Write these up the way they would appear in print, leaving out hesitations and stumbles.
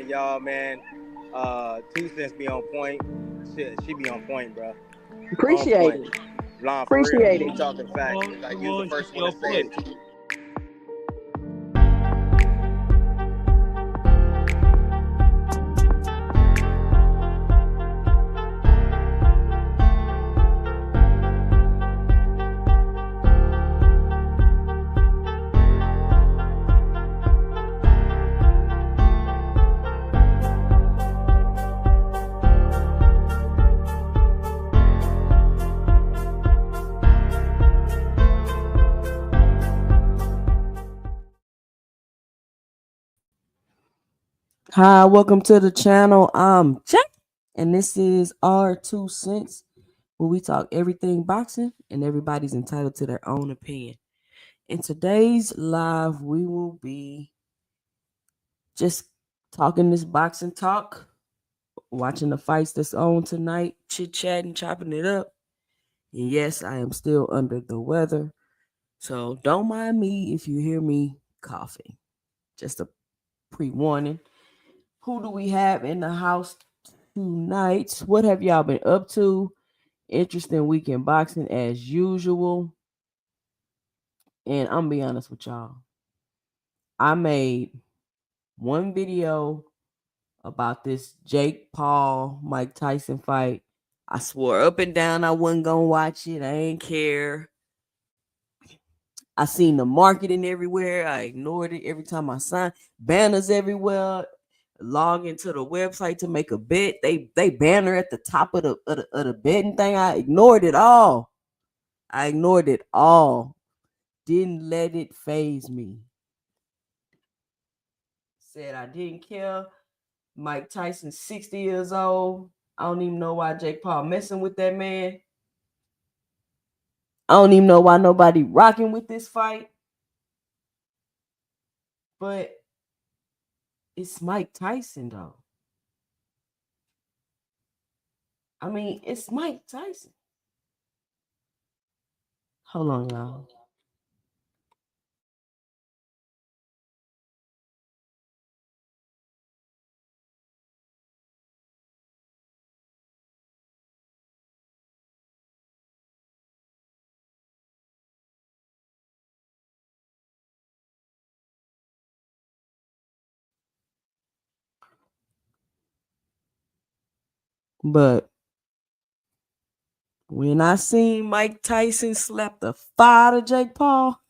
Y'all, man. 2 cents be on point. Shit, she be on point, bro. Appreciate it. Blonde, for real. Appreciate We it. talking facts. Like, you was the first one to say it. Hi, welcome to the channel. I'm Jack, and this is our 2 cents, where we talk everything boxing, and everybody's entitled to their own opinion. In today's live, we will be just talking this boxing talk, watching the fights that's on tonight, chit-chatting, chopping it up. And yes, I am still under the weather, so don't mind me if you hear me coughing. Just a pre-warning. Who do we have in the house tonight? What have y'all been up to? Interesting week in boxing as usual. And I'm gonna be honest with y'all. I made one video about this Jake Paul, Mike Tyson fight. I swore up and down I wasn't gonna watch it. I ain't care. I seen the marketing everywhere. I ignored it every time I signed. Banners everywhere. Log into the website to make a bet. They banner at the top of the betting thing. I ignored it all. Didn't let it phase me. Said I didn't care. Mike Tyson, 60 years old. I don't even know why Jake Paul messing with that man. I don't even know why nobody rocking with this fight. But it's Mike Tyson, though. I mean, it's Mike Tyson. Hold on, y'all. But When I seen Mike Tyson slap the fire to Jake Paul,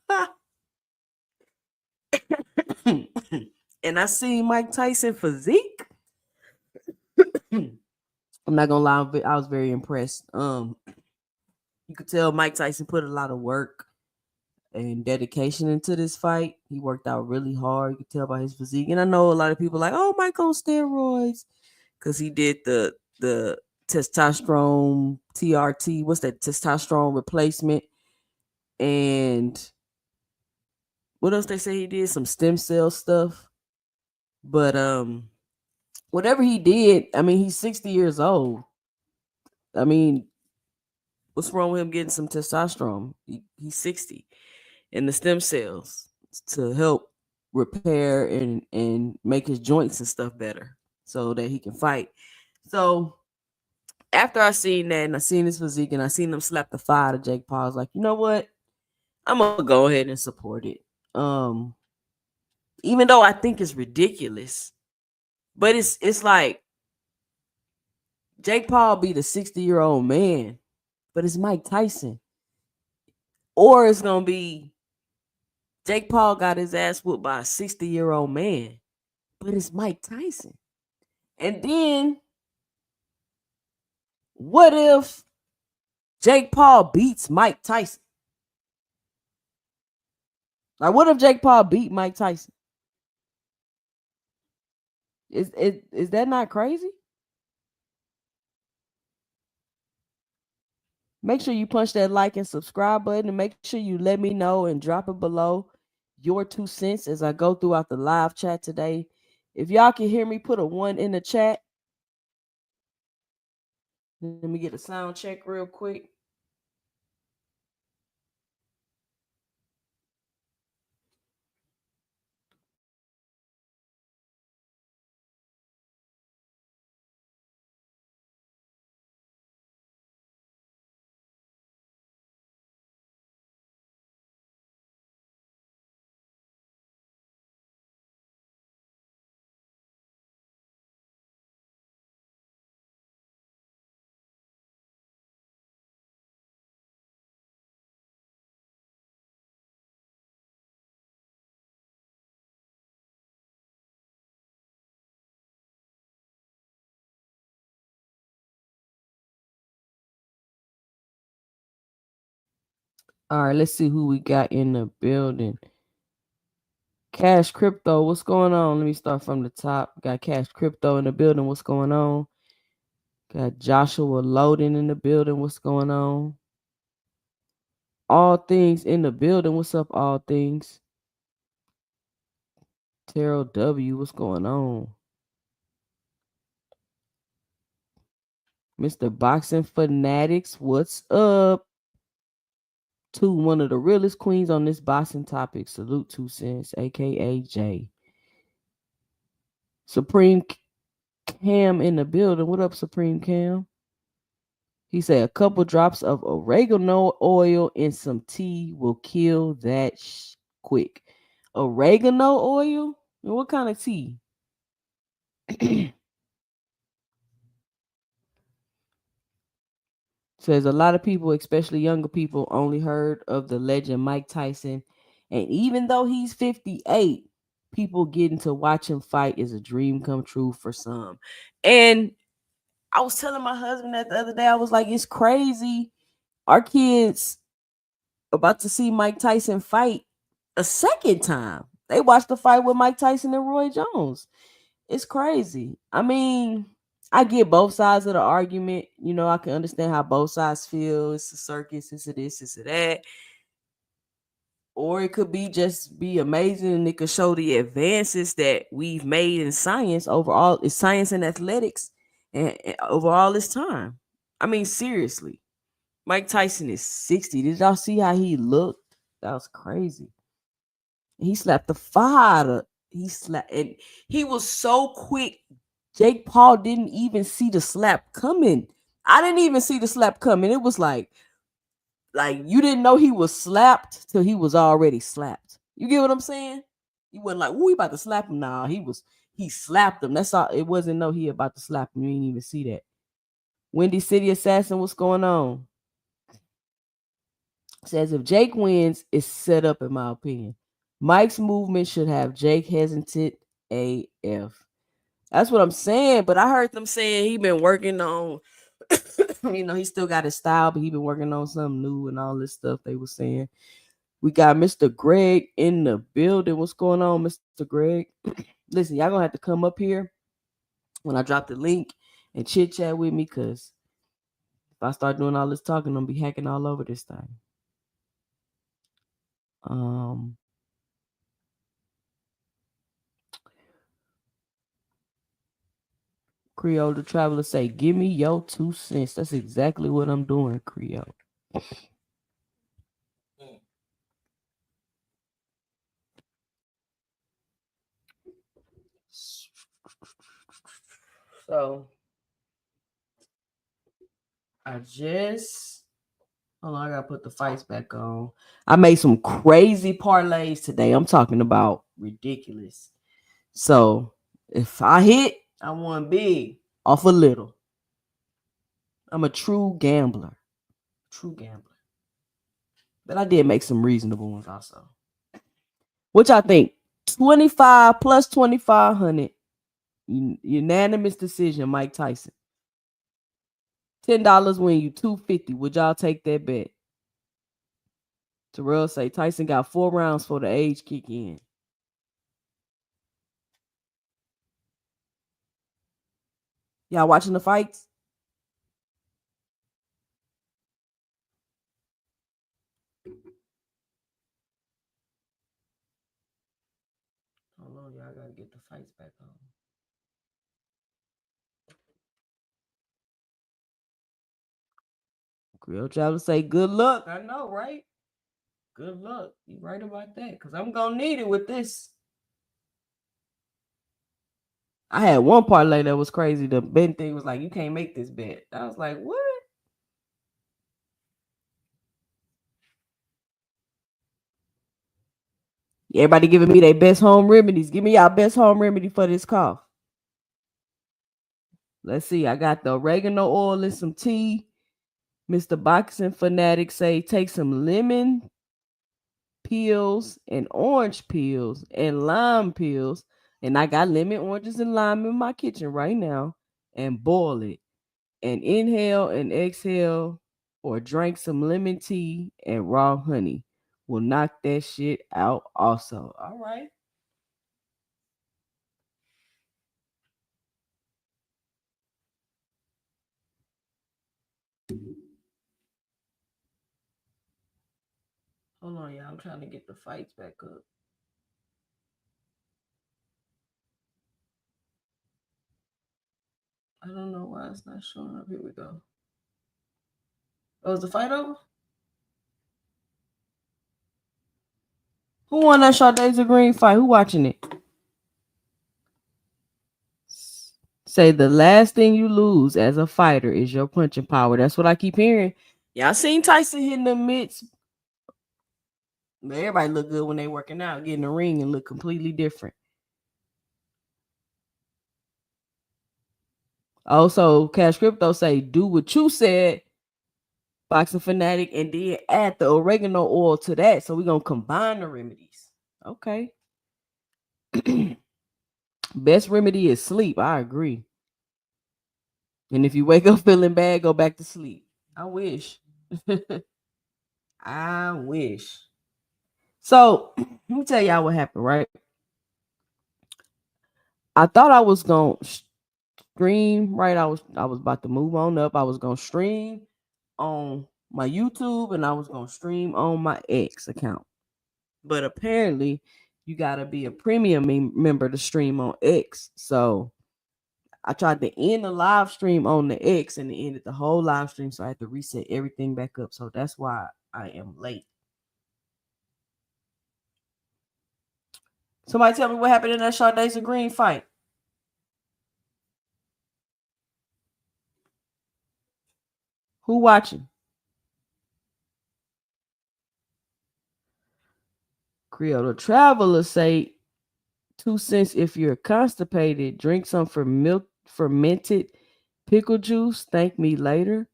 and I seen Mike Tyson physique, I'm not gonna lie, I was very impressed. You could tell Mike Tyson put a lot of work and dedication into this fight. He worked out really hard. You could tell by his physique. And I know a lot of people like, oh, Mike on steroids, because he did the testosterone TRT. What's that? Testosterone replacement. And what else they say he did? Some stem cell stuff. But whatever he did, I mean, he's 60 years old. I mean, what's wrong with him getting some testosterone? He's 60. And the stem cells to help repair and make his joints and stuff better so that he can fight. So after I seen that and I seen his physique and I seen him slap the fire to Jake Paul, I was like, you know what? I'm gonna go ahead and support it. Even though I think it's ridiculous, but it's like Jake Paul be the 60-year-old man, but it's Mike Tyson. Or it's gonna be Jake Paul got his ass whooped by a 60-year-old man, but it's Mike Tyson. And then what if Jake Paul beats Mike Tyson? Like, what if Jake Paul beat Mike Tyson? Is that not crazy? Make sure you punch that like and subscribe button, and make sure you let me know and drop it below your 2 cents as I go throughout the live chat today. If y'all can hear me, put a 1 in the chat. Let me get a sound check real quick. All right, let's see who we got in the building. Cash Crypto, what's going on? Let me start from the top. Got Cash Crypto in the building. What's going on? Got Joshua Loading in the building. What's going on? All Things in the building. What's up, All Things? Terrell W, what's going on? Mr. Boxing Fanatics, what's up? One of the realest queens on this boxing topic. Salute 2 cents, aka Jay. Supreme Cam in the building. What up, Supreme Cam? He said a couple drops of oregano oil and some tea will kill that quick. Oregano oil? What kind of tea? Says a lot of people, especially younger people, only heard of the legend Mike Tyson. And even though he's 58, people getting to watch him fight is a dream come true for some. And I was telling my husband that the other day, I was like, it's crazy. Our kids about to see Mike Tyson fight a second time. They watched the fight with Mike Tyson and Roy Jones. It's crazy. I mean, I get both sides of the argument. You know, I can understand how both sides feel. It's a circus, it's a this, it's a that. Or it could be just be amazing and it could show the advances that we've made in science overall. It's science and athletics and over all this time. I mean, seriously. Mike Tyson is 60. Did y'all see how he looked? That was crazy. He slapped the fire. He slapped, and he was so quick. Jake Paul didn't even see the slap coming. I didn't even see the slap coming. It was like you didn't know he was slapped till he was already slapped. You get what I'm saying? You wasn't like, "Ooh, he about to slap him." Nah, he slapped him. That's all. It wasn't no he about to slap him. You didn't even see that. Windy City Assassin, what's going on? Says if Jake wins, it's set up in my opinion. Mike's movement should have Jake hesitant AF. That's what I'm saying. But I heard them saying he been working on, he still got his style, but he been working on something new and all this stuff they were saying. We got Mr. Greg in the building. What's going on, Mr. Greg? Listen, y'all gonna have to come up here when I drop the link and chit chat with me, cause if I start doing all this talking, I'm gonna be hacking all over this thing. Creole the Traveler say, give me your 2 cents. That's exactly what I'm doing, Creole. So I just hold on, I gotta put the fights back on. I made some crazy parlays today. I'm talking about ridiculous. So if I hit, I won big off a little. I'm a true gambler. True gambler. But I did make some reasonable ones also. Which I think 25 plus 2,500. Unanimous decision, Mike Tyson. $10 win you $250. Would y'all take that bet? Terrell say Tyson got 4 rounds for the age kick in. Y'all watching the fights? Hold on, y'all gotta get the fights back on. Creole Traveler say good luck. I know, right? Good luck. You right about that, because I'm gonna need it with this. I had one parlay that was crazy. The bet thing was like, you can't make this bet. I was like, what? Everybody giving me their best home remedies. Give me y'all best home remedy for this cough. Let's see. I got the oregano oil and some tea. Mr. Boxing Fanatic say take some lemon peels and orange peels and lime peels. And I got lemon, oranges, and lime in my kitchen right now. And boil it. And inhale and exhale or drink some lemon tea and raw honey. Will knock that shit out also. All right. Hold on, y'all. I'm trying to get the fights back up. I don't know why it's not showing up. Here we go. Oh, is the fight over? Who won that Sade Green fight? Who watching it? Say the last thing you lose as a fighter is your punching power. That's what I keep hearing. Y'all seen Tyson hitting the mitts. But everybody look good when they working out, get in the ring and look completely different. Also, Cash Crypto say, do what you said, Boxing Fanatic, and then add the oregano oil to that. So we're going to combine the remedies. Okay. Best remedy is sleep. I agree. And if you wake up feeling bad, go back to sleep. I wish. I wish. So let me tell y'all what happened, right? I thought I was gonna stream, right? I was about to move on up. I was gonna stream on my YouTube and I was gonna stream on my X account. But apparently, you gotta be a premium member to stream on X. So I tried to end the live stream on the X and it ended the whole live stream. So I had to reset everything back up. So that's why I am late. Somebody tell me what happened in that Sade Green fight. Who watching? Creole the Traveler say 2 cents if you're constipated. Drink some fermented pickle juice. Thank me later.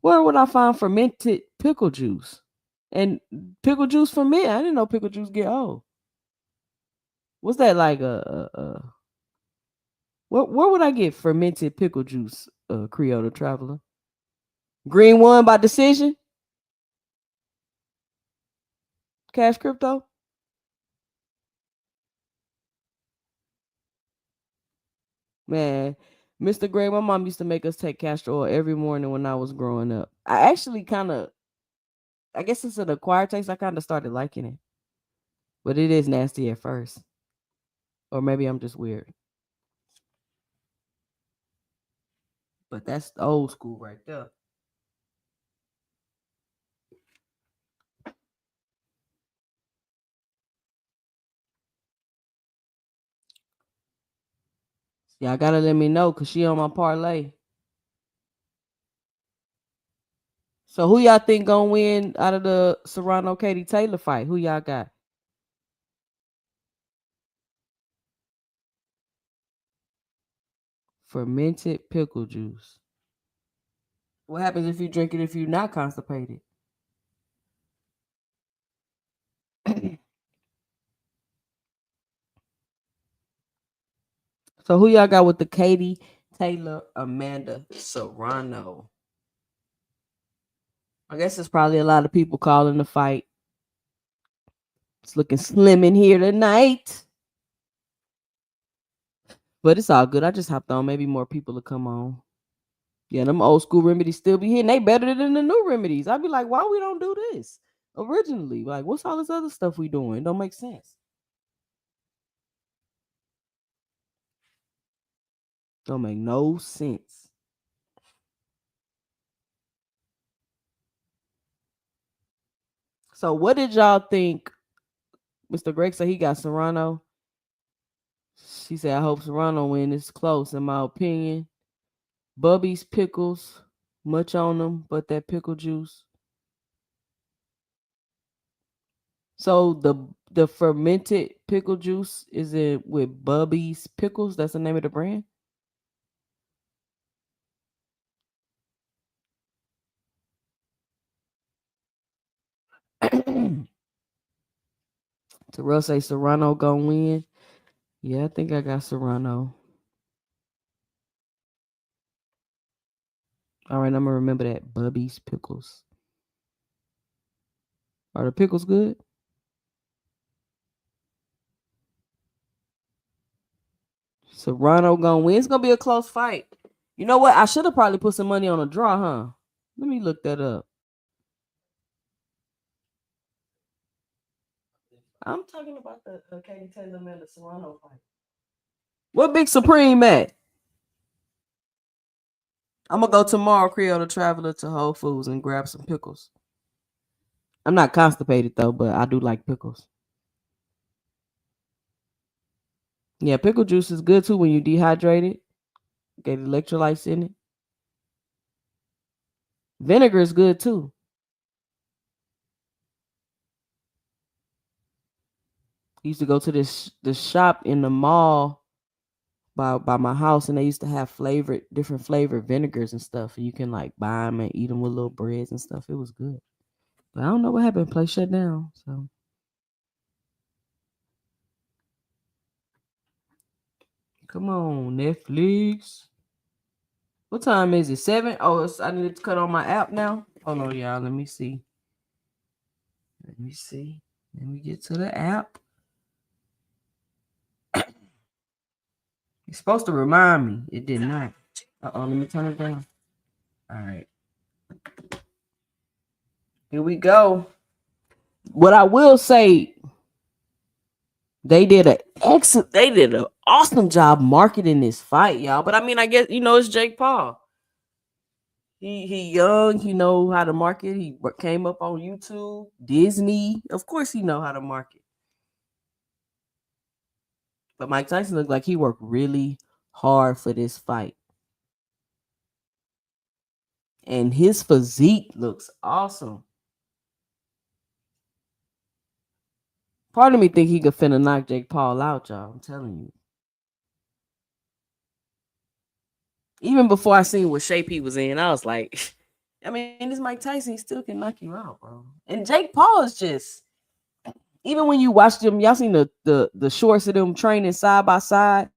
Where would I find fermented pickle juice? And pickle juice for me, I didn't know pickle juice get old. What's that like where would I get fermented pickle juice, Creole Traveler? Green One by Decision? Cash Crypto? Man, Mr. Gray, my mom used to make us take castor oil every morning when I was growing up. I actually I guess it's an acquired taste. I kind of started liking it. But it is nasty at first. Or maybe I'm just weird. But that's old school right there. Y'all gotta let me know because she on my parlay. So who y'all think gonna win out of the Serrano Katie Taylor fight? Who y'all got? Fermented pickle juice. What happens if you drink it if you're not constipated? So who y'all got with the Katie Taylor Amanda Serrano? I guess it's probably a lot of people calling the fight. It's looking slim in here tonight. But it's all good. I just hopped on. Maybe more people will come on. Yeah, them old school remedies still be here. They better than the new remedies. I'd be like, why we don't do this originally? Like, what's all this other stuff we doing? It don't make sense. Don't make no sense. So what did y'all think? Mr. Greg said he got Serrano. She said, I hope Serrano win. It's close, in my opinion. Bubby's pickles, much on them, but that pickle juice. So the fermented pickle juice is it with Bubby's Pickles? That's the name of the brand. Terrell say Serrano gonna win. Yeah, I think I got Serrano. All right, I'm gonna remember that. Bubby's Pickles. Are the pickles good? Serrano gonna win. It's gonna be a close fight. You know what? I should have probably put some money on a draw, huh? Let me look that up. I'm talking about the Katie Taylor and the Serrano fight. What Big Supreme at? I'm gonna go tomorrow, Creole Traveler, to Whole Foods and grab some pickles. I'm not constipated though, but I do like pickles. Yeah, pickle juice is good too when you dehydrated. Get electrolytes in it. Vinegar is good too. I used to go to this shop in the mall by my house, and they used to have different flavored vinegars and stuff. And you can like buy them and eat them with little breads and stuff. It was good. But I don't know what happened. Place shut down. So come on, Netflix. What time is it? 7? Oh, I need to cut on my app now. Hold on, y'all. Let me see. Let me see. Let me get to the app. It's supposed to remind me. It did not. Let me turn it down. All right. Here we go. What I will say, they did an awesome job marketing this fight, y'all. But I mean, I guess it's Jake Paul. He young, he know how to market. He came up on YouTube, Disney. Of course, he know how to market. But Mike Tyson looked like he worked really hard for this fight. And his physique looks awesome. Part of me think he could finna knock Jake Paul out, y'all. I'm telling you. Even before I seen what shape he was in, I was like, I mean, this Mike Tyson, he still can knock you out, bro. And Jake Paul is just, even when you watch them, y'all seen the shorts of them training side by side,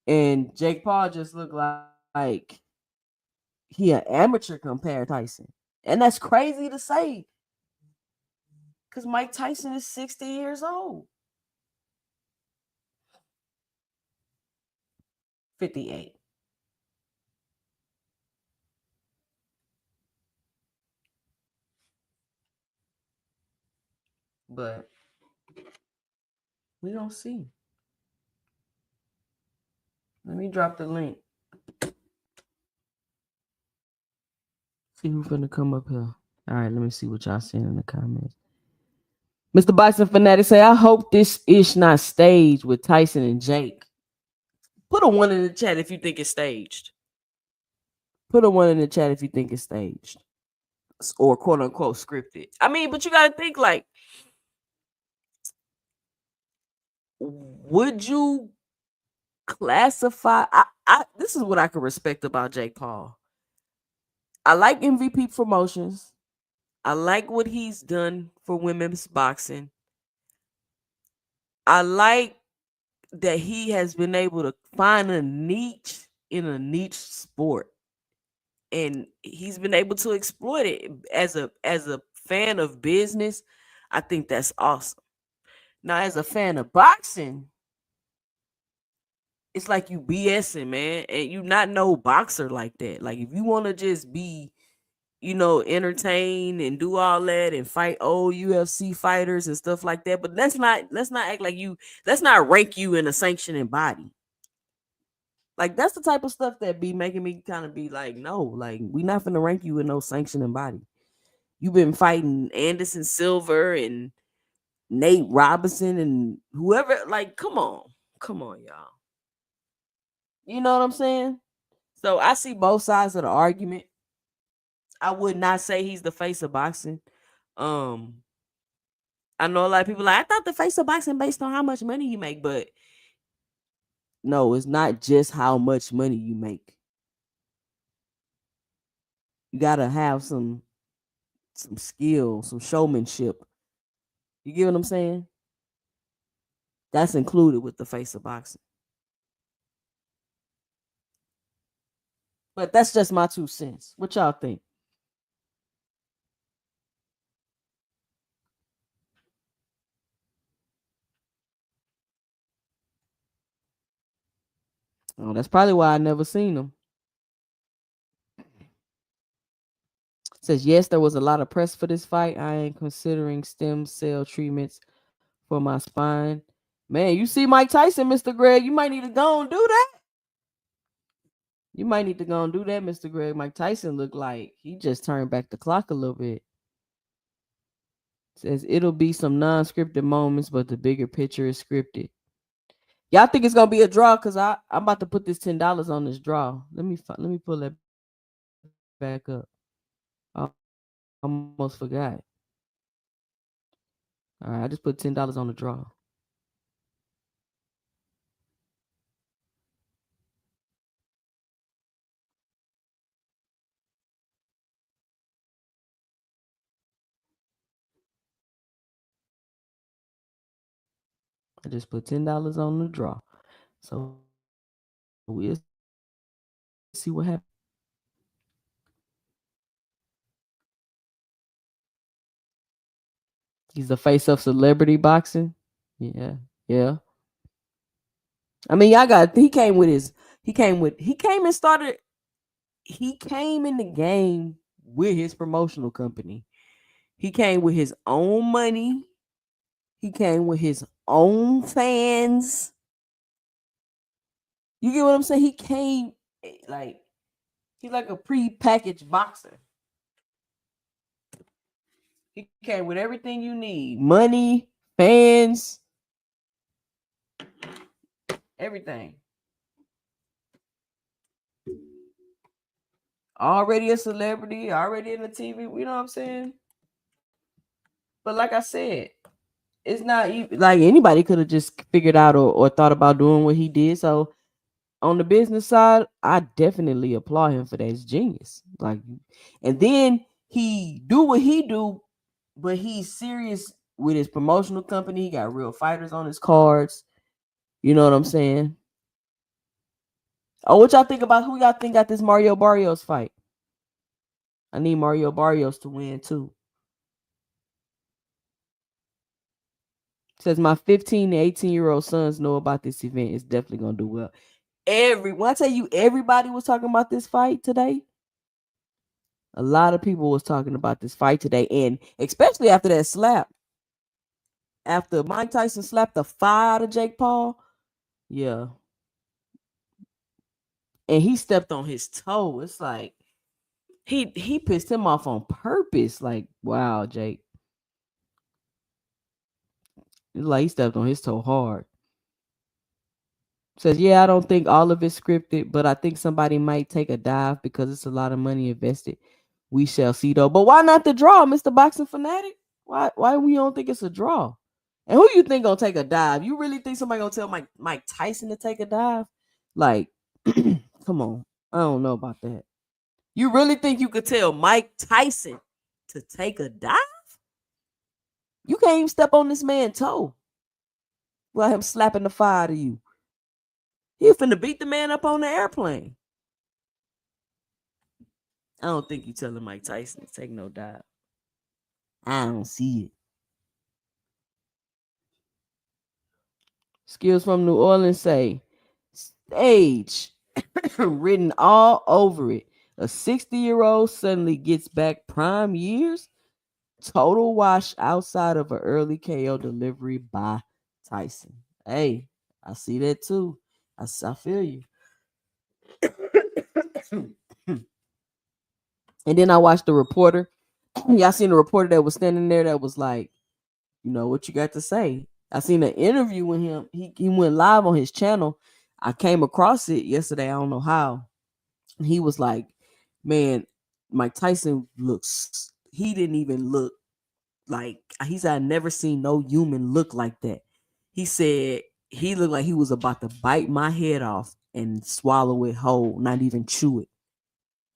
and Jake Paul just looked like he an amateur compared to Tyson. And that's crazy to say. Because Mike Tyson is 60 years old. 58. But we don't see. Let me drop the link. See who's gonna come up here. All right, let me see what y'all saying in the comments. Mr. Boxing Fanatic say, I hope this ish not staged with Tyson and Jake. Put a 1 in the chat if you think it's staged. Put a 1 in the chat if you think it's staged. Or quote unquote scripted. I mean, but you gotta think like, would you classify? This is what I can respect about Jake Paul. I like MVP Promotions. I like what he's done for women's boxing. I like that he has been able to find a niche in a niche sport. And he's been able to exploit it as a fan of business. I think that's awesome. Now, as a fan of boxing, it's like you BSing, man, and you not no boxer like that. Like if you want to just be, entertain and do all that and fight old UFC fighters and stuff like that, but let's not act like let's not rank you in a sanctioning body. Like that's the type of stuff that be making me kind of be like, no, like we not finna rank you in no sanctioning body. You've been fighting Anderson Silva and Nate Robinson and whoever. Like, come on, y'all. You know what I'm saying? So I see both sides of the argument. I would not say he's the face of boxing. I know a lot of people like, I thought the face of boxing based on how much money you make, but no, it's not just how much money you make. You gotta have some skill, some showmanship. You get what I'm saying? That's included with the face of boxing. But that's just my 2 cents. What y'all think? Oh, that's probably why I never seen them. Says, yes, there was a lot of press for this fight. I am considering stem cell treatments for my spine. Man, you see Mike Tyson, Mr. Greg, you might need to go and do that. You might need to go and do that, Mr. Greg. Mike Tyson looked like he just turned back the clock a little bit. Says, it'll be some non-scripted moments, but the bigger picture is scripted. Y'all think it's gonna be a draw? Cause I'm about to put this $10 on this draw. Let me pull that back up. I almost forgot. All right, I just put $10 on the draw. I just put $10 on the draw. So we'll see what happens. He's the face of celebrity boxing. Yeah. I mean, he came in the game with his promotional company. He came with his own money. He came with his own fans. You get what I'm saying? He came like he's like a pre-packaged boxer. He came with everything you need: money, fans, everything. Already a celebrity, already in the TV. You know what I'm saying? But like I said, it's not like anybody could have just figured out or thought about doing what he did. So on the business side, I definitely applaud him for that. It's genius. Like, and then he do what he do, but he's serious with his promotional company. He got real fighters on his cards. You know what I'm saying? Oh, what y'all think about who y'all think got this Mario Barrios fight? I need Mario Barrios to win too. Says my 15 to 18-year-old sons know about this event. It's definitely gonna do well. When I tell you everybody was talking about this fight today, a lot of people was talking about this fight today, and especially after that slap. After Mike Tyson slapped the fire out of Jake Paul, yeah. And he stepped on his toe. It's like he pissed him off on purpose. Like, wow, Jake. It's like he stepped on his toe hard. Says, yeah, I don't think all of it's scripted, but I think somebody might take a dive because it's a lot of money invested. We shall see though. But why not the draw, Mr. Boxing Fanatic? Why we don't think it's a draw? And who you think gonna take a dive? You really think somebody gonna tell Mike Tyson to take a dive? Like, come on. I don't know about that. You really think you could tell Mike Tyson to take a dive? You can't even step on this man's toe without him slapping the fire out of you. He finna beat the man up on the airplane. I don't think you telling Mike Tyson to take no dive. I don't see it. Skills from New Orleans say, stage written all over it. A 60-year-old suddenly gets back prime years. Total wash outside of an early KO delivery by Tyson. Hey, I see that too. I feel you. And then I watched the reporter. Y'all seen the reporter that was standing there that was like, you know, what you got to say? I seen an interview with him. He went live on his channel. I came across it yesterday. I don't know how. He was like, man, Mike Tyson he didn't even look like, he said, I never seen no human look like that. He said he looked like he was about to bite my head off and swallow it whole, not even chew it.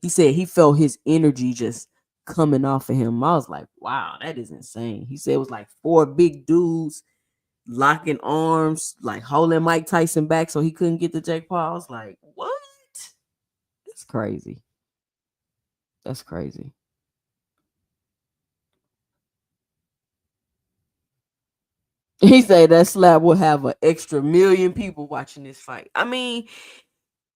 He said he felt his energy just coming off of him. I was like, wow, that is insane. He said it was like 4 big dudes locking arms, like holding Mike Tyson back so he couldn't get to Jake Paul. I was like, what? That's crazy. That's crazy. He said that slap will have an extra million people watching this fight. I mean,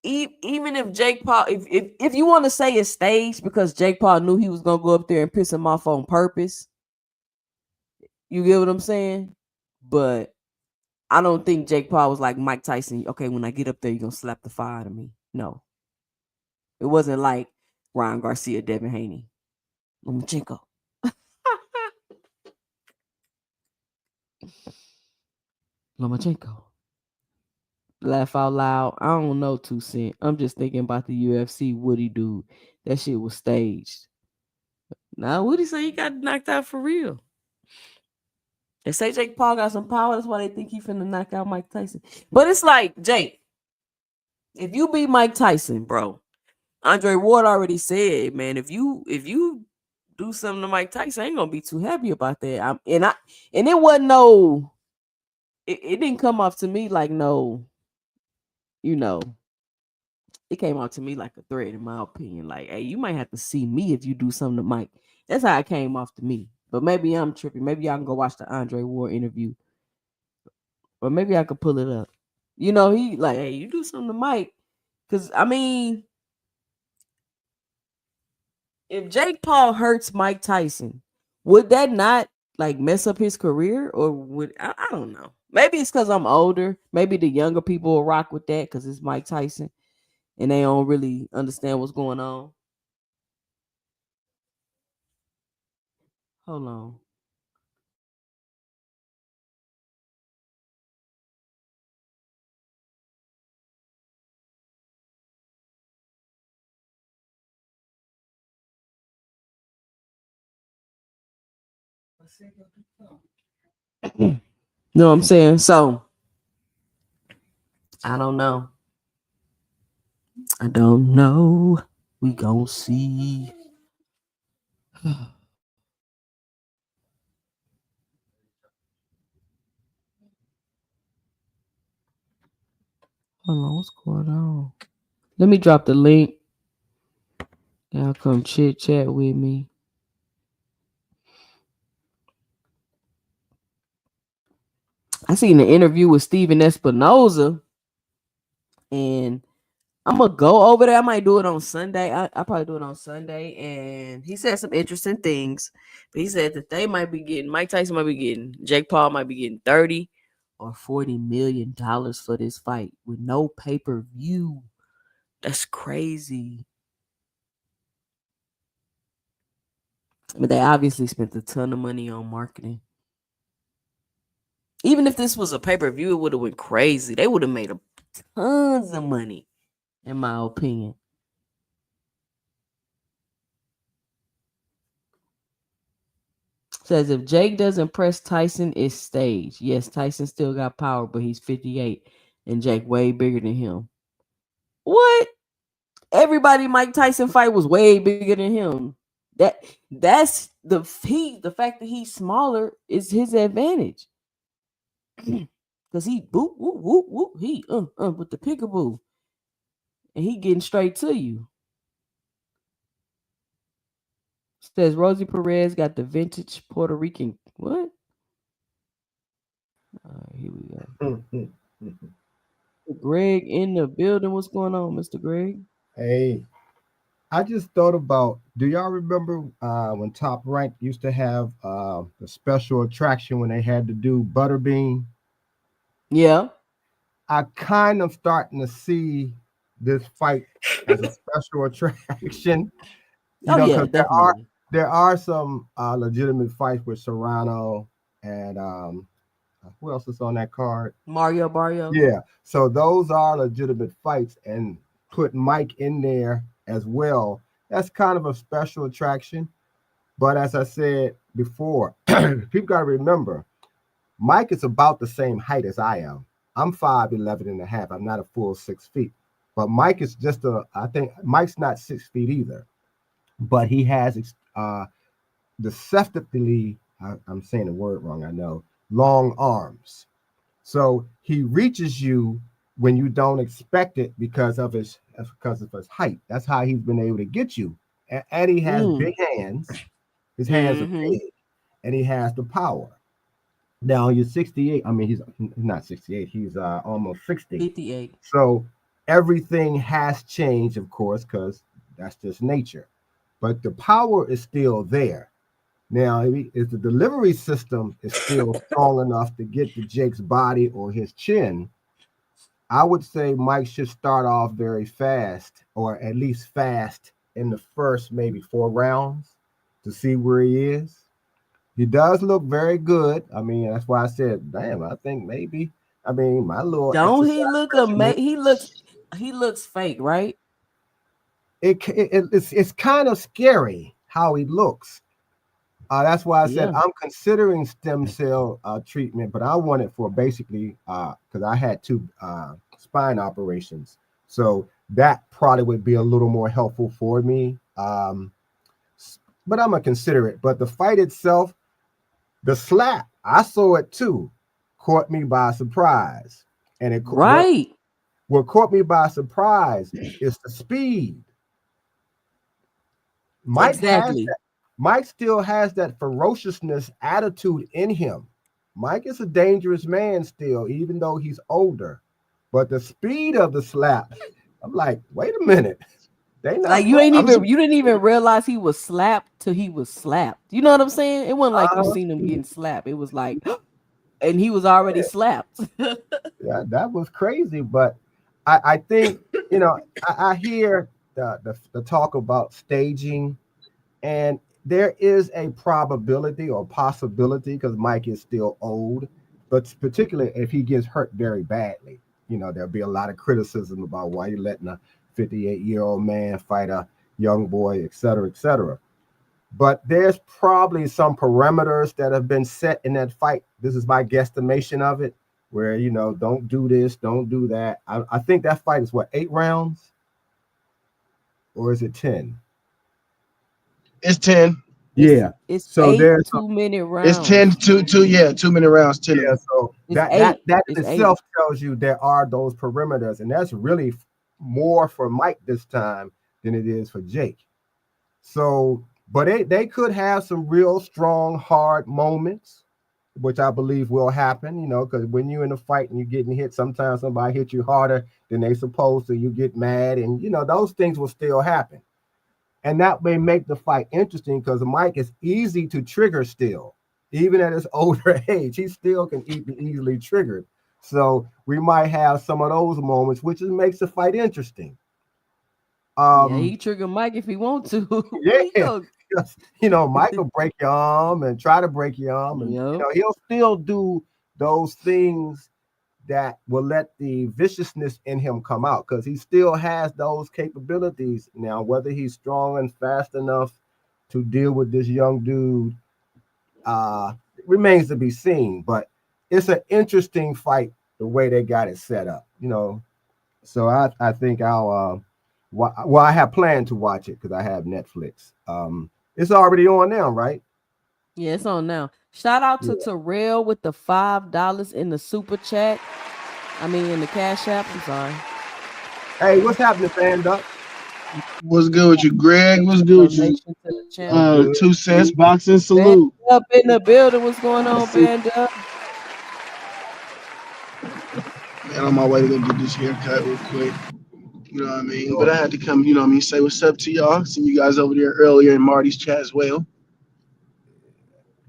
even if Jake Paul, if you want to say it's staged because Jake Paul knew he was gonna go up there and piss him off on purpose, you get what I'm saying? But I don't think Jake Paul was like Mike Tyson. Okay, when I get up there, you're gonna slap the fire out of me. No, it wasn't like Ryan Garcia, Devin Haney, Lomachenko. Lomachenko. Laugh out loud. I don't know, 2 Cent. I'm just thinking about the UFC Woody dude. That shit was staged. Now Woody say he got knocked out for real. They say Jake Paul got some power. That's why they think he finna knock out Mike Tyson. But it's like, Jake, if you beat Mike Tyson, bro, Andre Ward already said, man, if you do something to Mike Tyson, I ain't gonna be too happy about that. And it wasn't no, it didn't come off to me like no, you know, it came out to me like a threat, in my opinion. Like, hey, you might have to see me if you do something to Mike. That's how it came off to me. But maybe I'm tripping. Maybe y'all can go watch the Andre Ward interview. Or maybe I could pull it up. You know, he like, hey, you do something to Mike. Because, I mean, if Jake Paul hurts Mike Tyson, would that not like mess up his career? Or would, I don't know. Maybe it's because I'm older. Maybe the younger people will rock with that because it's Mike Tyson and they don't really understand what's going on. Hold on. Know what I'm saying? So I don't know. I don't know. We gon' see. Hold on, what's going on? Let me drop the link. Y'all come chit chat with me. I seen an interview with Steven Espinoza, and I'm gonna go over there. I might do it on Sunday. I probably do it on Sunday. And he said some interesting things. But he said that they might be getting Mike Tyson might be getting Jake Paul might be getting $30 or $40 million for this fight with no pay-per-view. That's crazy. But they obviously spent a ton of money on marketing. Even if this was a pay-per-view, it would have went crazy. They would have made tons of money, in my opinion. Says if Jake doesn't press Tyson, it's staged. Yes, Tyson still got power, but he's 58 and Jake way bigger than him. What? Everybody Mike Tyson fight was way bigger than him. That's the fact that he's smaller is his advantage. Cause he boop whoop whoop whoop he with the peekaboo. And he getting straight to you. Says Rosie Perez got the vintage Puerto Rican. What? All right, here we go. Greg in the building. What's going on, Mr. Greg? Hey, I just thought about. Do y'all remember when Top Rank used to have the special attraction when they had to do Butterbean? Yeah. I kind of starting to see this fight as a special attraction. Oh yeah, Because definitely. there are some legitimate fights with Serrano and who else is on that card? Mario Barrio. Yeah. So those are legitimate fights, and put Mike in there as well. That's kind of a special attraction. But as I said before, people got to remember, Mike is about the same height as I am. I'm 5'11" and a half. I'm not a full 6 feet. But Mike is I think Mike's not 6 feet either. But he has deceptively, I'm saying the word wrong, I know, long arms. So he reaches you when you don't expect it because of his height. That's how he's been able to get you. And he has big hands. His hands are big, and he has the power. Now you're 68. I mean, he's not 68. He's almost 60. 58. So everything has changed, of course, because that's just nature. But the power is still there. Now, if the delivery system is still strong enough to get to Jake's body or his chin, I would say Mike should start off very fast, or at least fast in the first maybe 4 rounds to see where he is. He does look very good. I mean, that's why I said, damn, I think maybe. I mean, my little Don't he look amazing? He looks fake, right? It's kind of scary how he looks. That's why I said I'm considering stem cell treatment, but I want it for basically because I had 2 spine operations, so that probably would be a little more helpful for me. But I'm gonna consider it. But the fight itself, the slap, I saw it too, caught me by surprise, and what caught me by surprise is the speed. Mike still has that ferociousness attitude in him. Mike is a dangerous man still, even though he's older. But the speed of the slap, I'm like, wait a minute. They not like you didn't even realize he was slapped till he was slapped. You know what I'm saying? It wasn't like you seen him getting slapped. It was like, and he was already slapped. Yeah, that was crazy. But I think, I hear the talk about staging. And there is a probability or possibility, because Mike is still old, but particularly if he gets hurt very badly, there'll be a lot of criticism about why you're letting a 58-year-old man fight a young boy, et cetera, et cetera. But there's probably some parameters that have been set in that fight. This is my guesstimation of it, where, don't do this, don't do that. I think that fight is 8 rounds? or is it 10? It's 10. Yeah. It's So 8 there's 2-minute It's rounds. 10 to 2-minute rounds. 10 of yeah. them. So It's that 8. in It's 8. itself tells you there are those perimeters, and that's really more for Mike this time than it is for Jake. So, but they could have some real strong, hard moments, which I believe will happen, because when you're in a fight and you're getting hit, sometimes somebody hits you harder than they supposed to, you get mad, and those things will still happen. And that may make the fight interesting because Mike is easy to trigger still. Even at his older age, he still can be easily triggered. So we might have some of those moments, which makes the fight interesting. Yeah, he trigger Mike if he want to. Mike will break your arm and try to break your arm, and he'll still do those things that will let the viciousness in him come out because he still has those capabilities. Now, whether he's strong and fast enough to deal with this young dude remains to be seen. But it's an interesting fight the way they got it set up, So I think I'll. Well, I have planned to watch it because I have Netflix. It's already on now, right? Yeah, it's on now. Shout out to Terrell with the $5 in the super chat. In the Cash App. I'm sorry. Hey, what's happening, Stand Up? What's good with you, Greg? What's good with you? 2 cents boxing salute. Band Up in the building. What's going on, Band Up? Man, on my way to go get this haircut real quick. You know what I mean? But I had to come, say what's up to y'all. Seen you guys over there earlier in Marty's chat as well.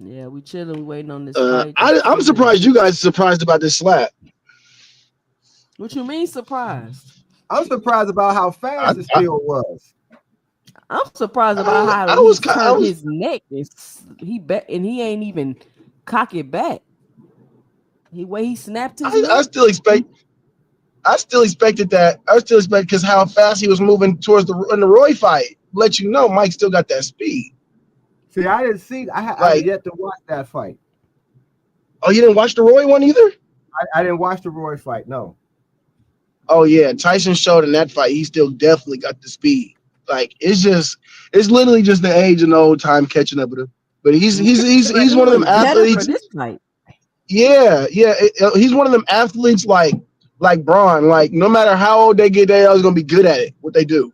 Yeah, we chilling. We waiting on this fight. I'm surprised you guys are surprised about this slap. What you mean surprised? I'm surprised about how fast it still was. I'm surprised about how he turned his neck. He ain't even cock it back. He snapped his neck. I still expected that. I still expect because how fast he was moving towards the Roy fight. Let you know, Mike still got that speed. See, I didn't see. I have yet to watch that fight. Oh, you didn't watch the Roy one either? I didn't watch the Roy fight. No. Oh yeah, Tyson showed in that fight he still definitely got the speed. Like it's literally just the age and the old time catching up with him. But he's one of them athletes. This fight. Yeah, he's one of them athletes like Braun. Like no matter how old they get, they're always gonna be good at it. What they do.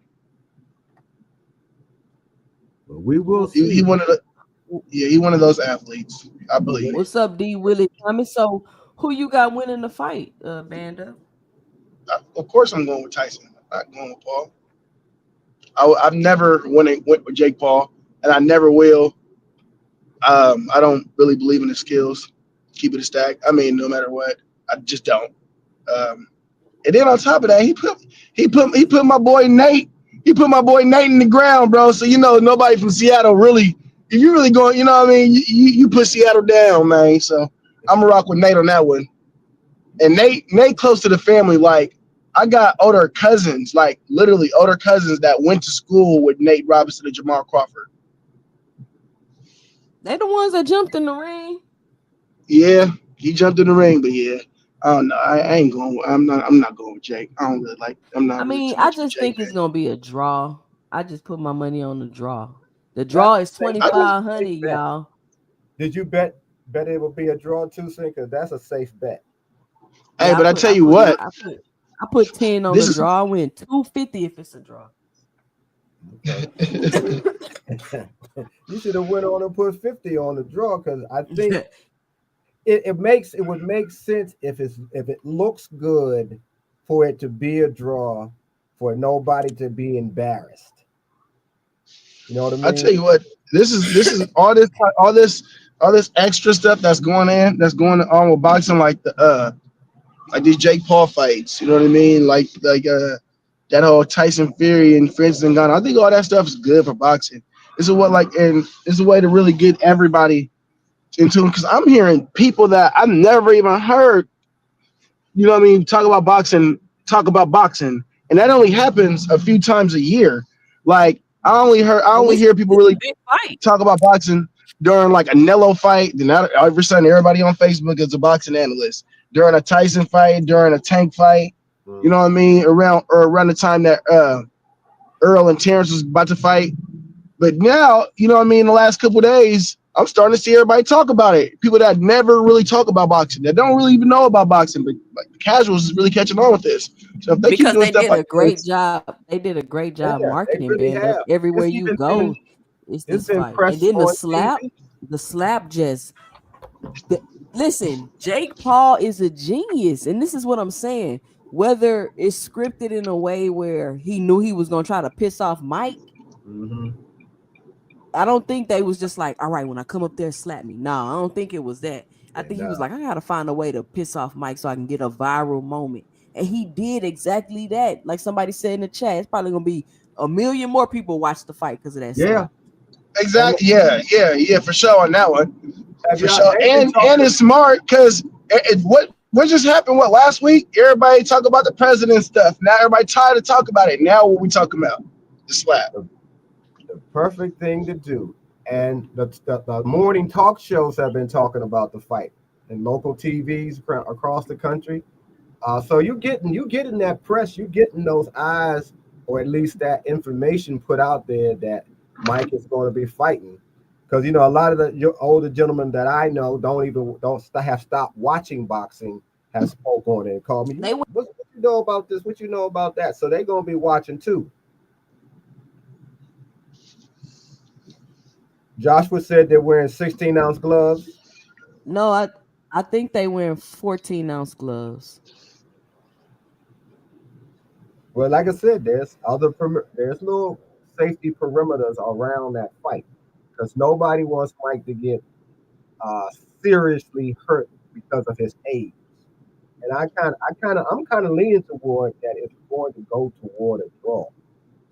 Well, we will see. He one of those athletes. I believe. What's up, D. Willie Thomas? So who you got winning the fight, Banda? Of course, I'm going with Tyson. I'm not going with Paul. I've never went with Jake Paul, and I never will. I don't really believe in his skills. Keep it a stack. No matter what, I just don't. And then on top of that, he put my boy Nate. He put my boy Nate in the ground, bro. So nobody from Seattle really. If you really going, you put Seattle down, man. So I'm gonna rock with Nate on that one. And Nate close to the family. Like I got older cousins, like literally older cousins that went to school with Nate Robinson and Jamal Crawford. They the ones that jumped in the ring. Yeah, he jumped in the ring, but yeah, I don't know. I ain't going. I'm not going with Jake. I don't really like. I'm not. I just think it's gonna be a draw. I just put my money on the draw. The draw is 2,500, y'all. Did you bet it would be a draw too, because that's a safe bet. Hey, but I tell you what. I put 10 on the draw. I win 250 if it's a draw. Okay. You should have went on and put 50 on the draw because I think it would make sense if it looks good for it to be a draw, for nobody to be embarrassed. You know what I mean? I tell you what, this is all this extra stuff that's going on with boxing, like these Jake Paul fights. You know what I mean? Like that whole Tyson Fury and Francis Ngannou. I think all that stuff is good for boxing. It's a way to really get everybody into it, because I'm hearing people that I've never even heard. You know what I mean? Talk about boxing, and that only happens a few times a year. Like I only hear people really talk about boxing during like a Nello fight. Then all of a sudden, everybody on Facebook is a boxing analyst. During a Tyson fight, during a Tank fight, you know what I mean? Around the time that Earl and Terrence was about to fight. But now, you know what I mean, the last couple of days, I'm starting to see everybody talk about it. People that never really talk about boxing, that don't really even know about boxing, but like the casuals is really catching on with this. So if they keep Because doing they stuff did like a great this, job. They did a great Yeah, job they marketing, really Ben. have. Everywhere It's you even been go, it's it's this been fight. And pressed then on TV. the slap just listen, Jake Paul is a genius. And this is what I'm saying. Whether it's scripted in a way where he knew he was gonna try to piss off Mike, Mm-hmm. I don't think they was just like, all right, when I come up there, slap me. No, I don't think it was that. I Yeah, think he was no. like, I gotta find a way to piss off Mike so I can get a viral moment. And he did exactly that. Like somebody said in the chat, it's probably gonna be a million more people watch the fight because of that Yeah. slap. And exactly, yeah, for sure on that one, have for y'all sure. they've been And talking it's smart because what just happened? What last week? Everybody talk about the president stuff. Now everybody tired to talk about it. Now what we talking about? The slap. the perfect thing to do. And the morning talk shows have been talking about the fight and local TVs across the country. So you getting that press, you getting those eyes, or at least that information put out there that Mike is going to be fighting. Because a lot of the older gentlemen that I know don't have stopped watching boxing, have spoke on it and called me. They What you know about this? What you know about that? So they're going to be watching too. Joshua said they're wearing 16-ounce gloves. no, I think they wearing 14-ounce gloves. Well, like I said, there's little safety perimeters around that fight because nobody wants Mike to get uh, seriously hurt because of his age. And I'm kind of leaning toward that it's going to go toward a draw,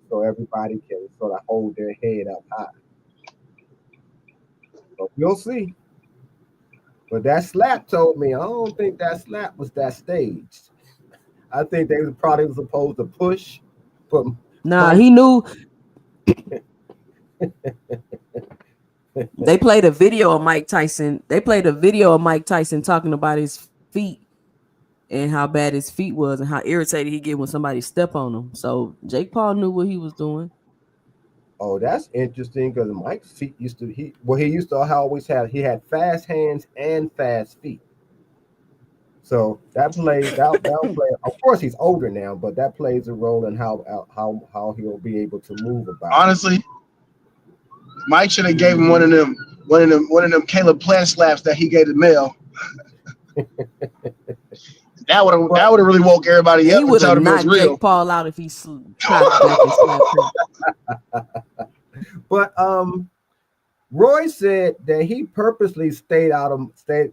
so everybody can sort of hold their head up high. But we'll see. But that slap told me I don't think that slap was that staged. I think they was probably supposed to push, but Nah, Mike. he knew. They played a video of Mike Tyson. They played a video of Mike Tyson talking about his feet and how bad his feet was and how irritated he get when somebody step on him. So Jake Paul knew what he was doing. Oh, that's interesting because Mike's feet used to always have he had fast hands and fast feet. So that'll play. Of course, he's older now, but that plays a role in how he'll be able to move about. Honestly, Mike should have gave him one of them Caleb Plant slaps that he gave to Mel. That would have really woke everybody He up and would told have him it was knocked real. Jake Paul out if he tried back and slapped him. But Roy said that he purposely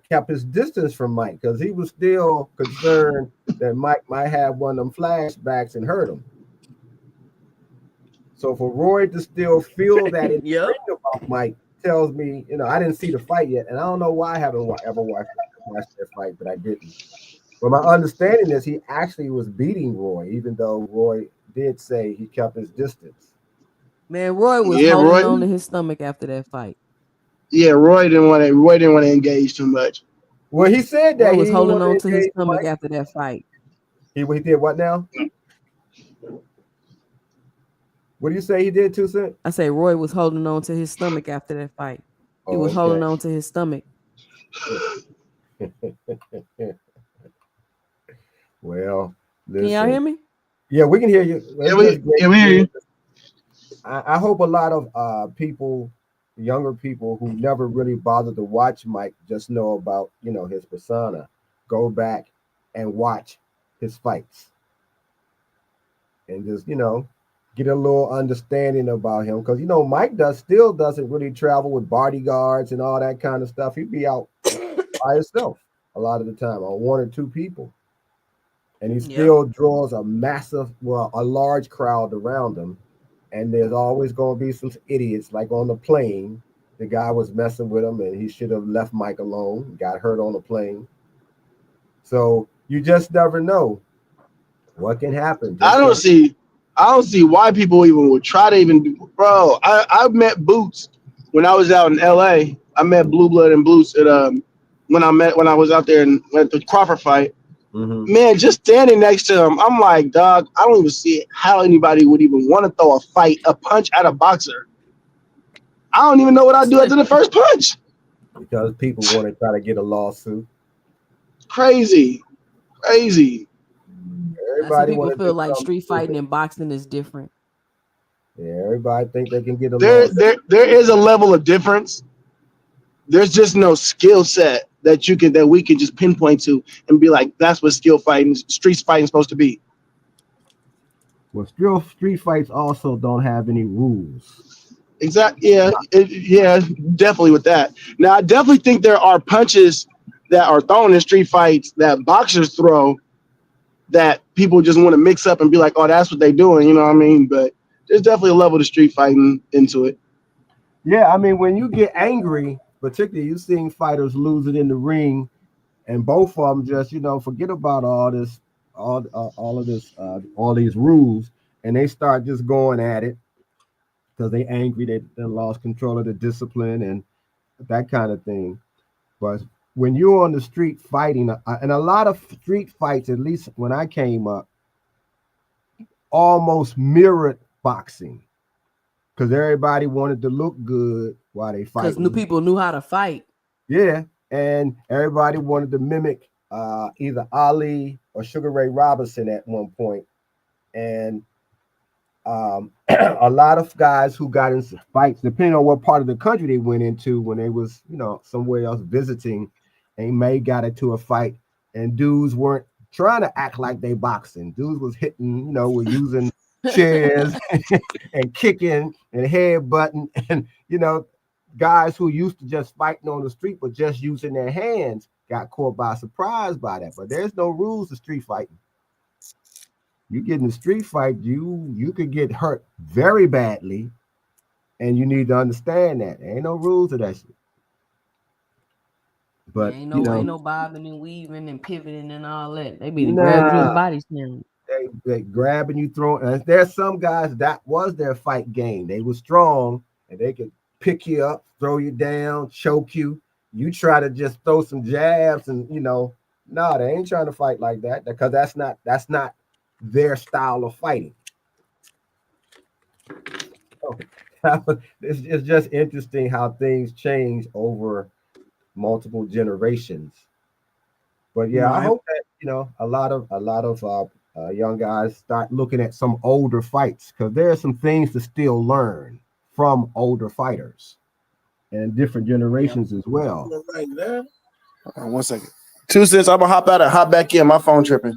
kept his distance from Mike because he was still concerned that Mike might have one of them flashbacks and hurt him. So for Roy to still feel that it's Yep. about Mike tells me, I didn't see the fight yet, and I don't know why I haven't ever watched that fight, but I didn't. But my understanding is he actually was beating Roy, even though Roy did say he kept his distance. Man, Roy was Yeah, holding Roy. on to his stomach after that fight. Yeah, Roy didn't want to engage too much. Well, he said that Roy was he holding wanted on to his engage stomach Mike. after that fight. He did what now? What do you say he did, 2 Cent? I say Roy was holding on to his stomach after that fight. He was Okay. holding on to his stomach. Well, Can y'all hear me? Yeah, we can hear you. Yeah, we hear you. I hope a lot of people, younger people who never really bothered to watch Mike, just know about his persona. Go back and watch his fights, and just get a little understanding about him because Mike still doesn't really travel with bodyguards and all that kind of stuff. He'd be out by himself a lot of the time, or one or two people, and he still draws a large crowd around him. And there's always going to be some idiots, like on the plane. The guy was messing with him, and he should have left Mike alone. Got hurt on the plane. So you just never know what can happen. I don't see why people even would try to even do. Bro, I met Boots when I was out in LA. I met Blue Blood and Boots at when I was out there at the Crawford fight. Man, just standing next to him, I'm like, dog, I don't even see how anybody would even want to throw a punch at a boxer. I don't even know what I'd do after the first punch. Because people want to try to get a lawsuit. Crazy. That's why people feel like street fighting and boxing is different. Yeah, everybody think they can get a lawsuit. There is a level of difference. There's just no skill set that we can just pinpoint to and be like, that's what street fighting is supposed to be. Well, street fights also don't have any rules. Exactly. Yeah, definitely with that. Now, I definitely think there are punches that are thrown in street fights that boxers throw that people just want to mix up and be like, oh, that's what they're doing. You know what I mean? But there's definitely a level to street fighting into it. Yeah, I mean, when you get angry, particularly you're seeing fighters lose it in the ring, and both of them just, forget about all this, all these rules, and they start just going at it because they angry, they lost control of the discipline and that kind of thing. But when you're on the street fighting, and a lot of street fights, at least when I came up, almost mirrored boxing because everybody wanted to look good while they fight. Because new people knew how to fight. Yeah, and everybody wanted to mimic either Ali or Sugar Ray Robinson at one point. And a lot of guys who got into fights, depending on what part of the country they went into when they was, somewhere else visiting, they may got into a fight, and dudes weren't trying to act like they boxing. Dudes was hitting, were using chairs and kicking and headbutting, and guys who used to just fighting on the street but just using their hands got caught by surprise by that. But there's no rules to street fighting. You get in a street fight, you could get hurt very badly, and you need to understand that there ain't no rules to that shit. But ain't no bobbing and weaving and pivoting and all that. They be grabbing you in the body slam. They grabbing you, throwing. There's some guys that was their fight game. They were strong and they could pick you up, throw you down, choke you. You try to just throw some jabs, and no, they ain't trying to fight like that because that's not their style of fighting. It's just interesting how things change over multiple generations. But yeah, I hope that a lot of young guys start looking at some older fights, because there are some things to still learn from older fighters and different generations as well. Right there. Hold on 1 second. 2 cents. I'm gonna hop out and hop back in. My phone tripping.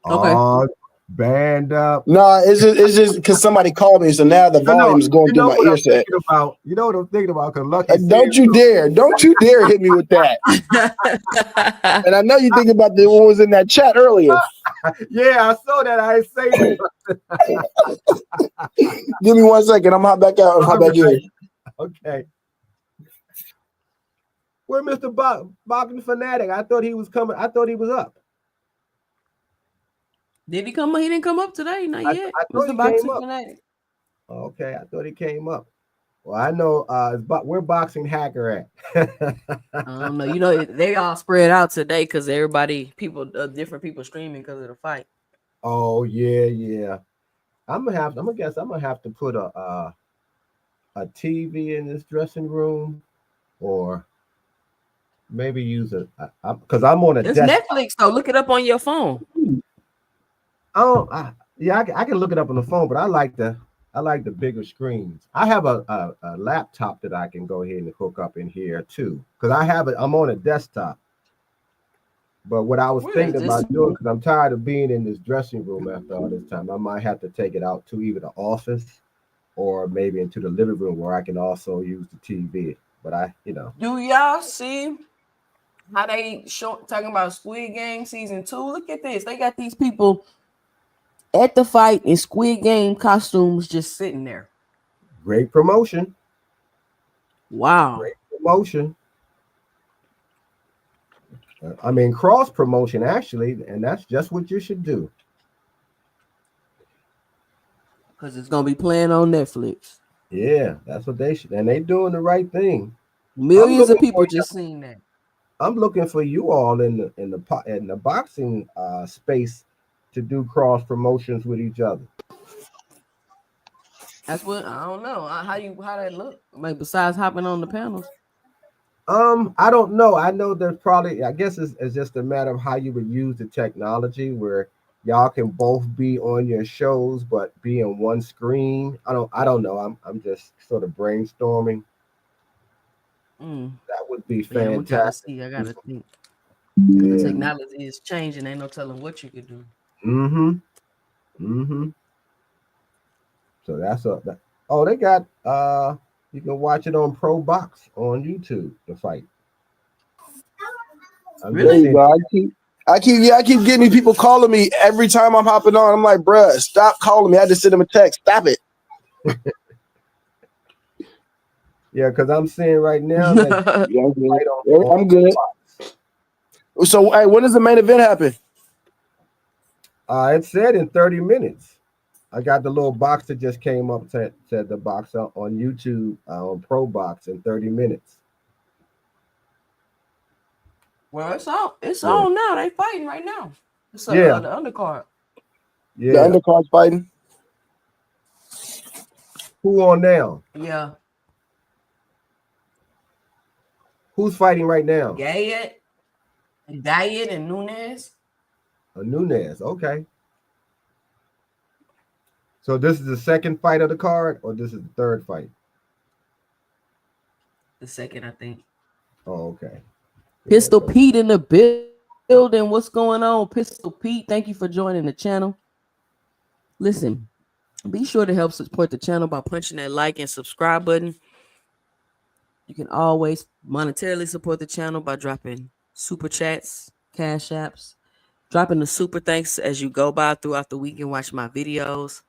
Okay. Band up. No, it's just because somebody called me, so now the volume is going through my ear set. You know what I'm thinking about? Because Lucky. Don't you dare hit me with that. And I know you think about the one was in that chat earlier. Yeah, I saw that. I ain't saying it. Give me 1 second. I'm hop back out and hop back in. Okay. Where Mr. Boxing Fanatic? I thought he was coming. I thought he was up. Did he come up? He didn't come up today. Not yet. I thought Mr. he Boxing came up. Fanatic. Okay, I thought he came up. Well, I know where Boxing Hacker at. I don't know. They all spread out today because different people streaming because of the fight. Oh yeah. I'm gonna have to put a TV in this dressing room, or maybe use because I'm on a. It's Netflix though. Look it up on your phone. I can look it up on the phone, but I like the bigger screens. I have a laptop that I can go ahead and hook up in here too, because I'm on a desktop. But what I was thinking about doing, because I'm tired of being in this dressing room after all this time, I might have to take it out to either the office or maybe into the living room where I can also use the TV. But Do y'all see how they talking about Squid Game season 2? Look at this. They got these people at the fight in Squid Game costumes just sitting there. Great promotion. Wow. Great promotion. I mean, cross promotion, actually, and that's just what you should do. Because it's going to be playing on Netflix. Yeah, that's what they should. And they doing the right thing. Millions of people just seen that. I'm looking for you all in the boxing space to do cross promotions with each other. That's what I don't know. How that look? Like besides hopping on the panels. I don't know. I know there's probably. I guess it's just a matter of how you would use the technology where y'all can both be on your shows but be on one screen. I don't know. I'm just sort of brainstorming. Mm. That would be Yeah, we gotta fantastic. see. I gotta think. The Yeah. technology is changing. Ain't no telling what you could do. Mm-hmm. Mm-hmm. So that's up. Oh, they got you can watch it on Pro Box on YouTube, the fight. I'm There just Really? you saying. go. I keep getting these people calling me every time I'm hopping on. I'm like, bruh, stop calling me. I just send them a text. Stop it. Yeah, because I'm seeing right now that Yeah, I'm good. fight Yeah, on I'm good. So, hey, when does the main event happen? it said in 30 minutes. I got the little box that just came up said the box on YouTube on Pro Box in 30 minutes. Well, it's Yeah. on now. They fighting right now. It's Yeah. the undercard. The Yeah. undercard's fighting. Who on now? Yeah. Who's fighting right now? Gayet and Nunes. Nunez. Okay. So this is the second fight of the card, or this is the third fight? The second, I think. Oh, okay. Yeah, Pistol so Pete in the building. What's going on, Pistol Pete? Thank you for joining the channel. Listen, be sure to help support the channel by punching that like and subscribe button. You can always monetarily support the channel by dropping super chats, cash apps, dropping the super thanks as you go by throughout the week and watch my videos.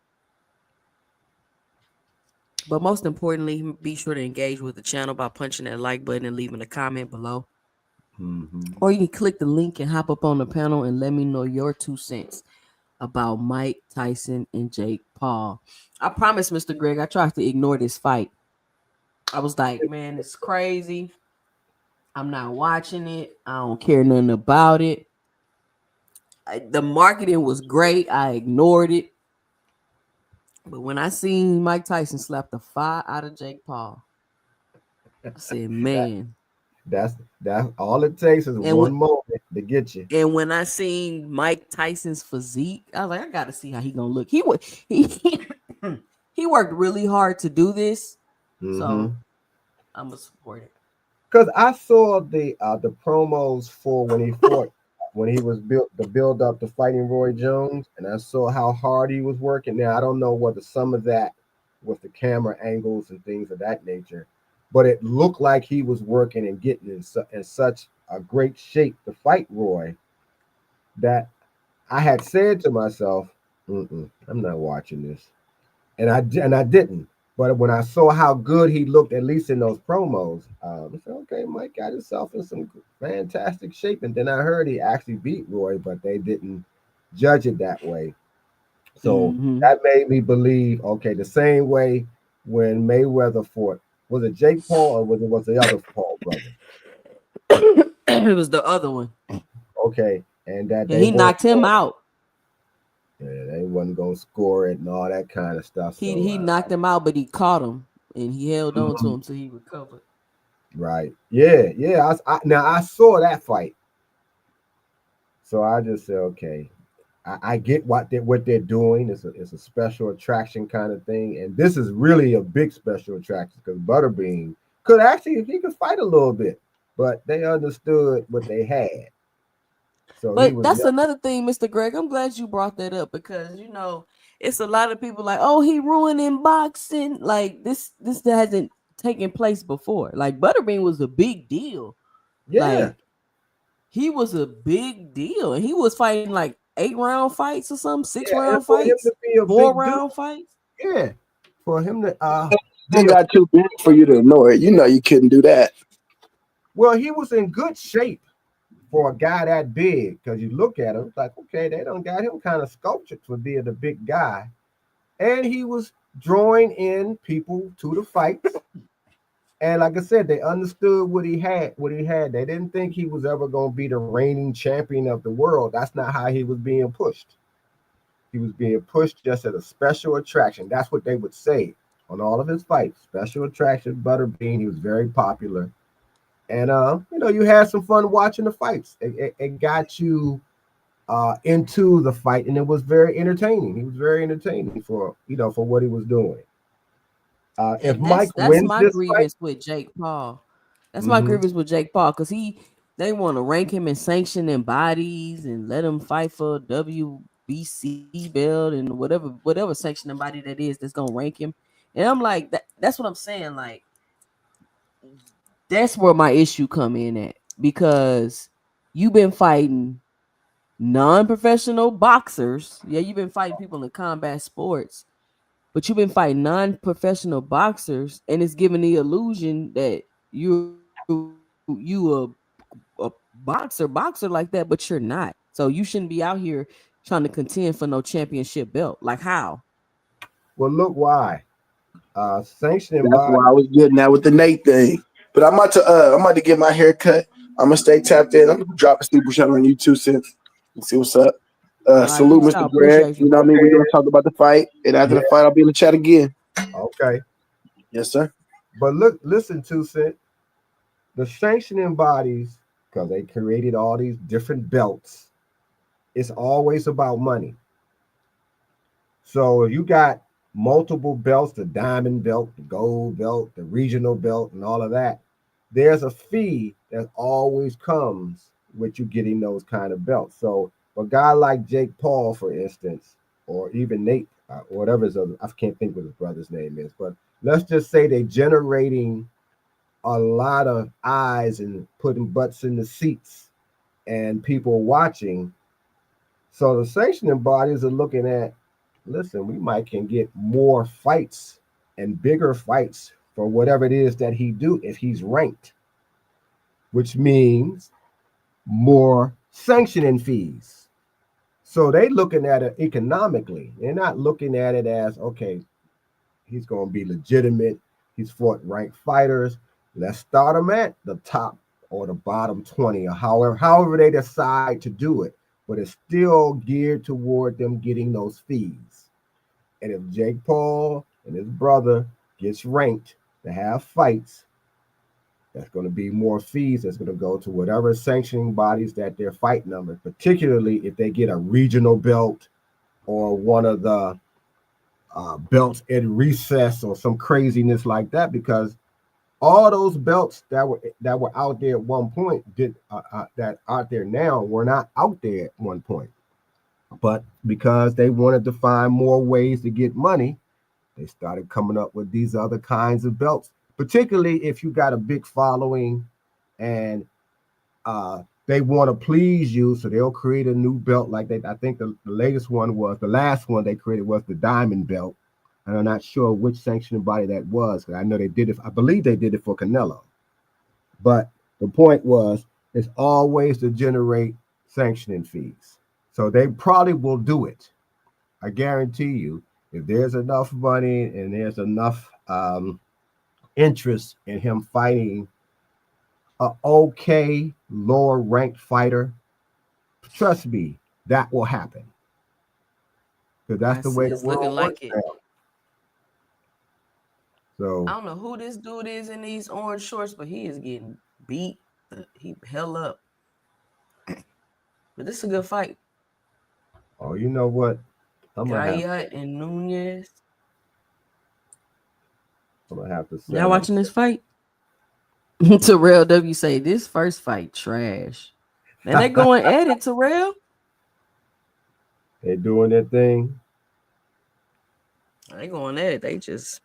But most importantly, be sure to engage with the channel by punching that like button and leaving a comment below. mhm. Or you can click the link and hop up on the panel and let me know your 2 cents about Mike Tyson and Jake Paul. I promise, Mr. Greg, I tried to ignore this fight. I was like, man, it's crazy. I'm not watching it. I don't care nothing about it. The marketing was great. I ignored it. But when I seen Mike Tyson slap the fire out of Jake Paul, I said, That man. that's all it takes is And when, one moment to get you. and when I seen Mike Tyson's physique, I was like, I gotta see how he gonna look. He he worked really hard to do this. Mm-hmm. So I'm gonna support it. Because I saw the promos for when he fought when he was built the build up to fighting Roy Jones, and I saw how hard he was working. Now I don't know whether some of that was the camera angles and things of that nature, but it looked like he was working and getting in such a great shape to fight Roy that I had said to myself, I'm not watching this, and I didn't. But when I saw how good he looked, at least in those promos, I said, okay, Mike got himself in some fantastic shape. And then I heard he actually beat Roy, but they didn't judge it that way. So Mm-hmm. that made me believe, okay, the same way when Mayweather fought, was it Jake Paul or was the other Paul brother? It was the other one. Okay, and that Yeah, they he weren't knocked him out. yeah, they wasn't gonna score it and all that kind of stuff. So He knocked him out, but he caught him and he held on to mhm. him till he recovered. Right. Yeah, yeah. Now I saw that fight. So I just said, okay, I get what they're doing. It's a special attraction kind of thing, and this is really a big special attraction because Butterbean could actually he could fight a little bit, but they understood what they had. So he But was that's young. another thing, Mr. Greg. I'm glad you brought that up because it's a lot of people like, oh, he ruining boxing. Like this that hasn't taken place before. Like Butterbean was a big deal. Yeah, Like he was a big deal, and he was fighting like 8-round fights or something, six yeah, and round for him fights, to be a big dude, 4-round fights. yeah, for him to They be a got too big for you to ignore it. You know you couldn't do that. well, he was in good shape for a guy that big because you look at him, it's like, okay, they don't got him kind of sculptured for being a big guy. And he was drawing in people to the fights. And like I said, they understood what he had. What he had. They didn't think he was ever going to be the reigning champion of the world. That's not how he was being pushed. He was being pushed just as a special attraction. That's what they would say on all of his fights. Special attraction, Butterbean. He was very popular. And you had some fun watching the fights. It got you into the fight, and it was very entertaining. He was very entertaining for what he was doing. If And that's Mike that's wins my this fight, grievance with Jake Paul. That's my mhm, grievance with Jake Paul because they want to rank him in sanctioning bodies and let him fight for WBC belt and whatever sanctioning body that is that's gonna rank him. And I'm like that's what I'm saying. Like that's where my issue come in at because you've been fighting non-professional boxers. Yeah, you've been fighting people in combat sports, but you've been fighting non-professional boxers, and it's giving the illusion that you a boxer like that, but you're not. So you shouldn't be out here trying to contend for no championship belt. Like how? well, look why. Sanctioning That's body. why I was getting that with the Nate thing. But I'm about to get my hair cut. I'm gonna stay tapped in. I'm gonna drop a sleeper shot on you 2 cents and see what's up. All right, Salute, peace Mr. out. Greg. Appreciate You you. know what I mean? We're gonna talk about the fight, and after Yeah, the fight, I'll be in the chat again. okay. Yes, sir. But look, listen, to Cent. The sanctioning bodies, because they created all these different belts, it's always about money. So if you got multiple belts, the diamond belt, the gold belt, the regional belt, and all of that, there's a fee that always comes with you getting those kind of belts. So a guy like Jake Paul, for instance, or even Nate, whatever his other, I can't think what his brother's name is, but let's just say they're generating a lot of eyes and putting butts in the seats and people watching. So the sanctioning bodies are looking at, listen, we might can get more fights and bigger fights for whatever it is that he do if he's ranked, which means more sanctioning fees. So they looking at it economically. They're not looking at it as, okay, he's going to be legitimate. He's fought ranked fighters. Let's start him at the top or the bottom 20 or however they decide to do it. But it's still geared toward them getting those fees. And if Jake Paul and his brother gets ranked to have fights, that's going to be more fees that's going to go to whatever sanctioning bodies that they're fighting under, particularly if they get a regional belt or one of the belts in recess or some craziness like that, because all those belts that were out there at one point that out there now were not out there at one point. But because they wanted to find more ways to get money, they started coming up with these other kinds of belts, particularly if you got a big following and they want to please you. So they'll create a new belt. Like I think the latest one was, the last one they created was the diamond belt. And I'm not sure which sanctioning body that was, because I know they did it. I believe they did it for Canelo. But the point was, it's always to generate sanctioning fees. So they probably will do it. I guarantee you, if there's enough money and there's enough interest in him fighting a okay lower ranked fighter, trust me, that will happen. Because that's I the see. way the It's looking world like works it. now. I So don't know who this dude is in these orange shorts, but he is getting beat. He hell up. But this is a good fight. oh, you know what? I'm gonna have Guyot and Nunez. to Y'all set up. watching this fight? Terrell W say this first fight trash. And they going at it, Terrell. They're doing their thing. They going at it. They just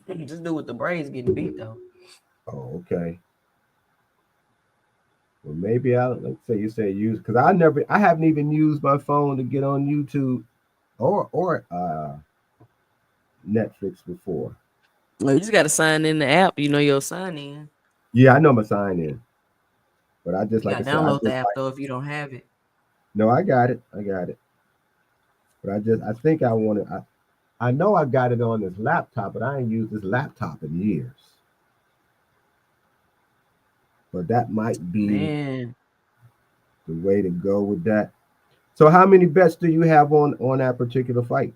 do with the Braves getting beat though. Oh, okay. Well, maybe let's say you say use, because I haven't even used my phone to get on YouTube or Netflix before. Well, you just got to sign in the app. You know you'll sign in. Yeah, I know my sign in, but I just You like got I to said, I download the just app like, though if you don't have it. no, I got it, but I think I know I got it on this laptop, but I ain't used this laptop in years. but that might be Man, the way to go with that. So, how many bets do you have on that particular fight?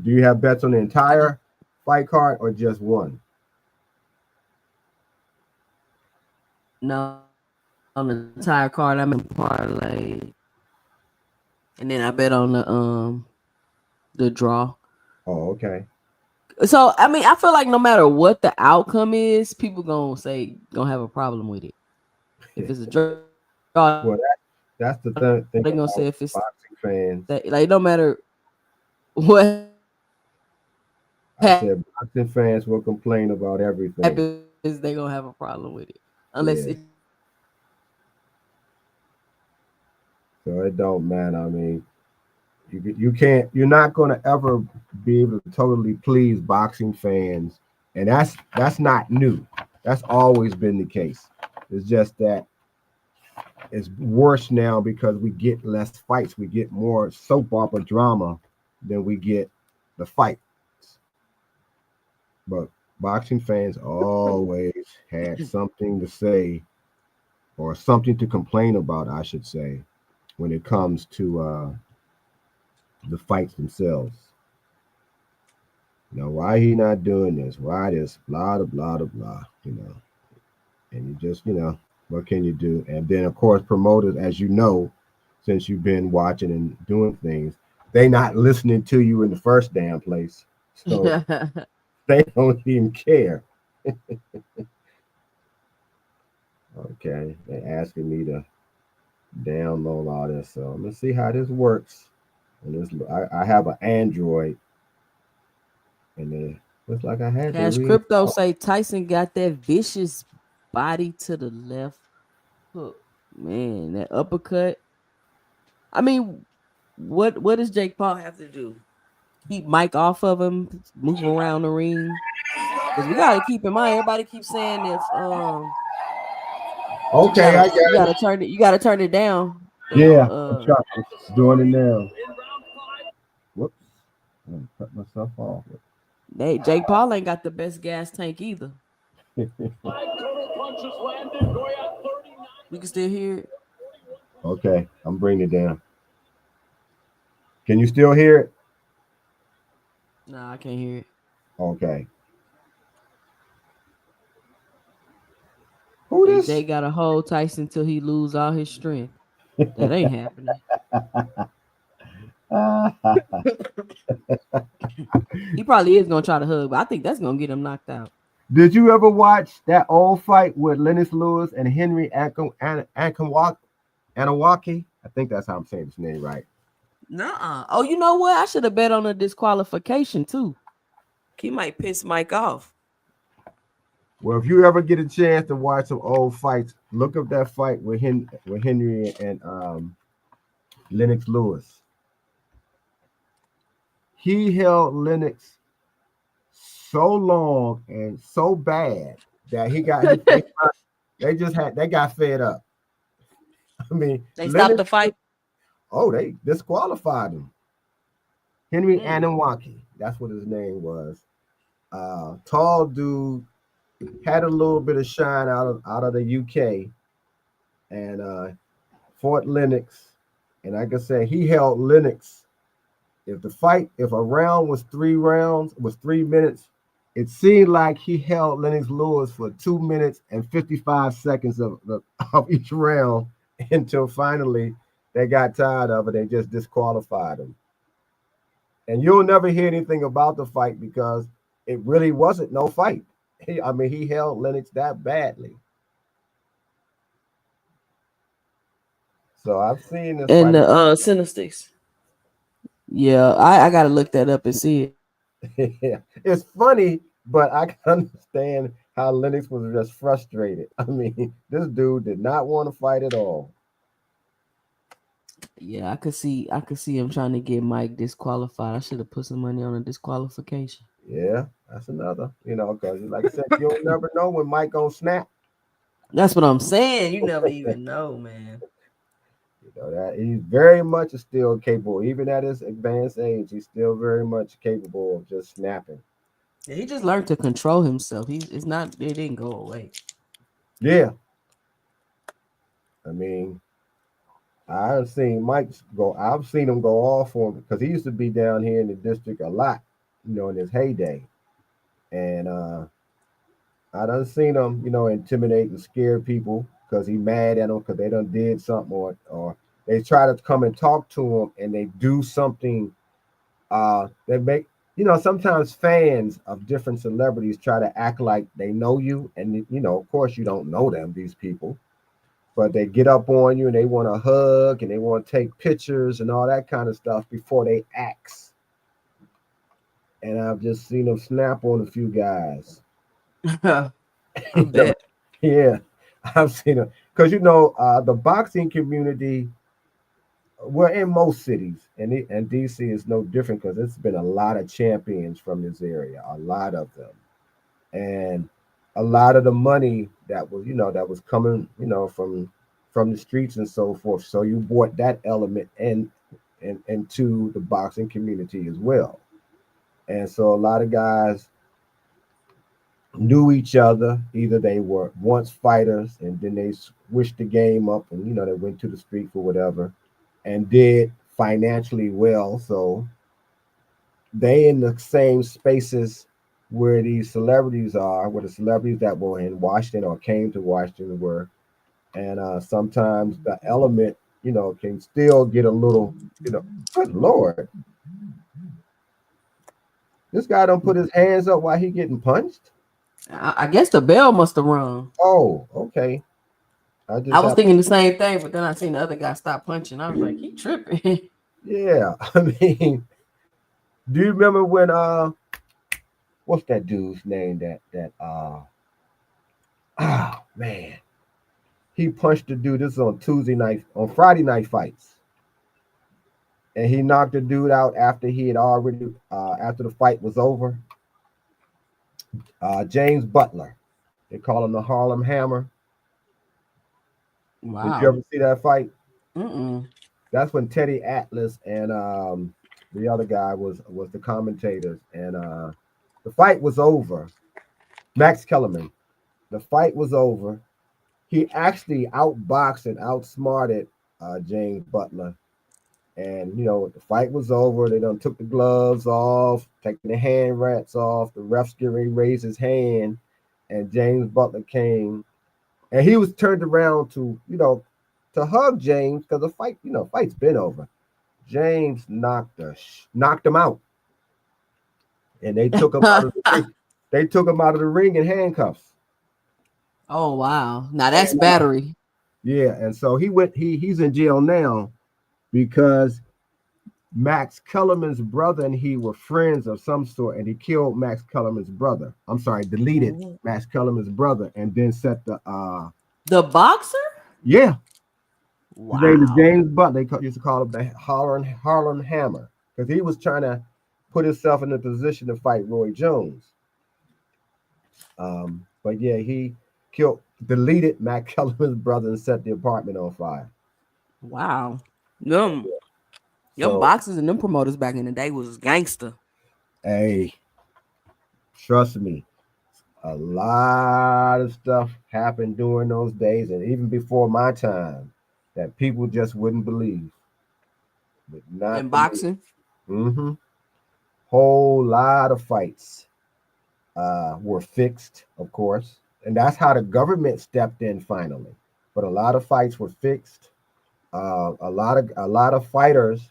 Do you have bets on the I just entire fight card or just one? know on the entire card. I'm in parlay, and then I bet on the draw. Oh, okay. So I mean, I feel like no matter what the outcome is, people gonna have a problem with it. If it's a draw, Well, that's the thing they're gonna say about if it's boxing fans. that like no matter what I said boxing fans will complain about everything. happens, they're gonna have a problem with it. Unless Yeah. it So it don't matter. I mean, you can't. You're not going to ever be able to totally please boxing fans, and that's not new. That's always been the case. It's just that it's worse now because we get less fights. We get more soap opera drama than we get the fights. But boxing fans always had something to say or something to complain about, I should say, when it comes to the fights themselves. You know, why he not doing this? Why this? Blah, blah, blah, blah, blah, you know. And you just, what can you do? And then, of course, promoters, as you know, since you've been watching and doing things, they not listening to you in the first damn place. So they don't even care. Okay, they asking me to download all this. So let's see how this works. And this, I have an Android, and it looks like I had to Cash read. Crypto say Tyson got that vicious body to the left hook. Man, that uppercut. I mean, what does Jake Paul have to do? Keep Mike off of him, move around the ring. Because we gotta keep in mind, everybody keeps saying if Okay, I got you it. gotta turn it, you gotta turn it down. They Yeah, gonna I'm doing it now. Whoops, I cut myself off. Jake Paul ain't got the best gas tank either. We can still hear it. Okay, I'm bringing it down. Can you still hear it? Nah, I can't hear it. Okay. Who this? Jake got to hold Tyson till he lose all his strength. That ain't happening. He probably is gonna try to hug, but I think that's gonna get him knocked out. Did you ever watch that old fight with Lennox Lewis and Henry Anawaki? I think that's how I'm saying his name right. Nuh-uh. Oh, you know what? I should have bet on a disqualification too. He might piss Mike off. Well, if you ever get a chance to watch some old fights, look up that fight with Henry and Lennox Lewis. He held Lennox so long and so bad that he got they got fed up. I mean, They stopped the fight. Oh, they disqualified him. Henry Anawaki, that's what his name was. Tall dude, had a little bit of shine out of the UK, and fought Lennox. And like I said, he held Lennox. If a round was 3 minutes, it seemed like he held Lennox Lewis for 2 minutes and 55 seconds of each round until finally they got tired of it. They just disqualified him. And you'll never hear anything about the fight because it really wasn't no fight. He held Lennox that badly. So I've seen this And fight. the center sticks. Yeah, I gotta look that up and see it. Yeah. It's funny, but I can understand how Lennox was just frustrated. I mean, this dude did not want to fight at all. Yeah, I could see him trying to get Mike disqualified. I should have put some money on a disqualification. Yeah, that's another, because like I said, you'll never know when Mike gonna snap. That's what I'm saying. You never even know, man. That he's very much still capable, even at his advanced age. He's still very much capable of just snapping. Yeah, he just learned to control himself. It didn't go away. Yeah, I mean, I've seen Mike go. I've seen him go off on because he used to be down here in the district a lot, in his heyday, and I done seen him, intimidate and scare people because he mad at them because they done did something or they try to come and talk to him and they do something. They make sometimes fans of different celebrities try to act like they know you, and of course you don't know them, these people, but they get up on you and they want to hug and they want to take pictures and all that kind of stuff before they act. And I've just seen them snap on a few guys. I bet. Yeah, I've seen them because the boxing community. We're in most cities, and DC is no different because it's been a lot of champions from this area, a lot of them, and a lot of the money that was coming, from the streets and so forth. So you brought that element and into the boxing community as well, and so a lot of guys knew each other. Either they were once fighters and then they switched the game up and they went to the street for whatever and did financially well. So they in the same spaces where these celebrities are, where the celebrities that were in Washington or came to Washington were. And sometimes the element, can still get a little, good Lord, this guy don't put his hands up while he getting punched. I guess the bell must have rung. Oh, okay. I was thinking the same thing, but then I seen the other guy stop punching. I was like, he tripping. Yeah, I mean, do you remember when what's that dude's name man, he punched the dude. This is on Tuesday night, on Friday night fights, and he knocked the dude out after he had already after the fight was over. James Butler, they call him the Harlem Hammer. Wow. Did you ever see that fight? Mm-mm. That's when Teddy Atlas and the other guy was the commentators, and the fight was over. Max Kellerman. The fight was over. He actually outboxed and outsmarted James Butler, and the fight was over. They done took the gloves off, taking the hand wraps off. The ref's getting ready to raise his hand, and James Butler came, and he was turned around to hug James because the fight's been over. James knocked him out, and they took him out of the ring. They took him out of the ring in handcuffs. Oh wow! Now that's battery. Yeah, and so he's in jail now because Max Kellerman's brother and he were friends of some sort, and he killed Max Kellerman's brother. I'm sorry, deleted Max Kellerman's brother, and then set the boxer. Yeah. Wow. His name is James Butler. They used to call him the Harlem Hammer because he was trying to put himself in a position to fight Roy Jones. But yeah, he deleted Matt Kellerman's brother and set the apartment on fire. Wow. Them boxers and them promoters back in the day was gangster. Hey, trust me, a lot of stuff happened during those days and even before my time that people just wouldn't believe. But not in boxing. Mm-hmm. Whole lot of fights were fixed, of course, and that's how the government stepped in finally. But a lot of fights were fixed. A lot of fighters,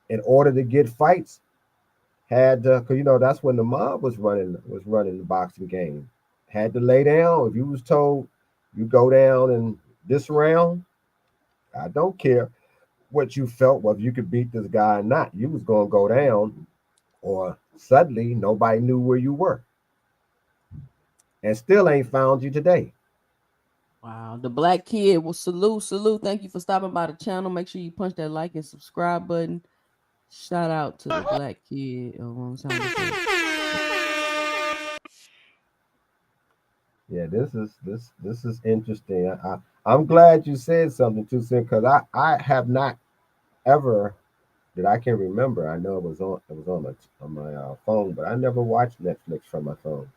in order to get fights, had because that's when the mob was running the boxing game. Had to lay down. If you was told you go down in this round, I don't care what you felt, whether you could beat this guy or not. You was gonna go down, or suddenly nobody knew where you were, and still ain't found you today. Wow, the Black Kid will salute. Thank you for stopping by the channel. Make sure you punch that like and subscribe button. Shout out to the Black Kid. Yeah, this is interesting. I'm glad you said something too, soon because I have not ever that I can remember. I know it was on my phone, but I never watched Netflix from my phone.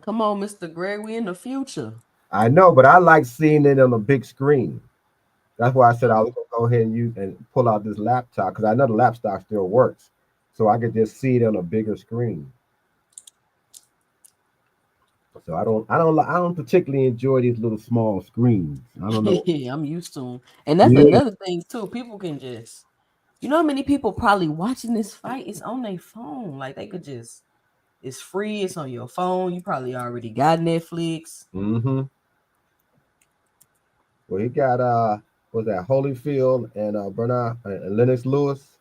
Come on, Mr. Greg, we in the future. I know, but I like seeing it on a big screen. That's why I said I was gonna go ahead and use and pull out this laptop because I know the laptop still works, so I could just see it on a bigger screen. So I don't particularly enjoy these little small screens. I don't know. Yeah, I'm used to them. And that's Yeah. another thing too. People can just, you know how many people probably watching this fight is on their phone. Like they could just, it's free, it's on your phone. You probably already got Netflix. Mm-hmm. Well, he got was that Holyfield and Bernard and Lennox Lewis.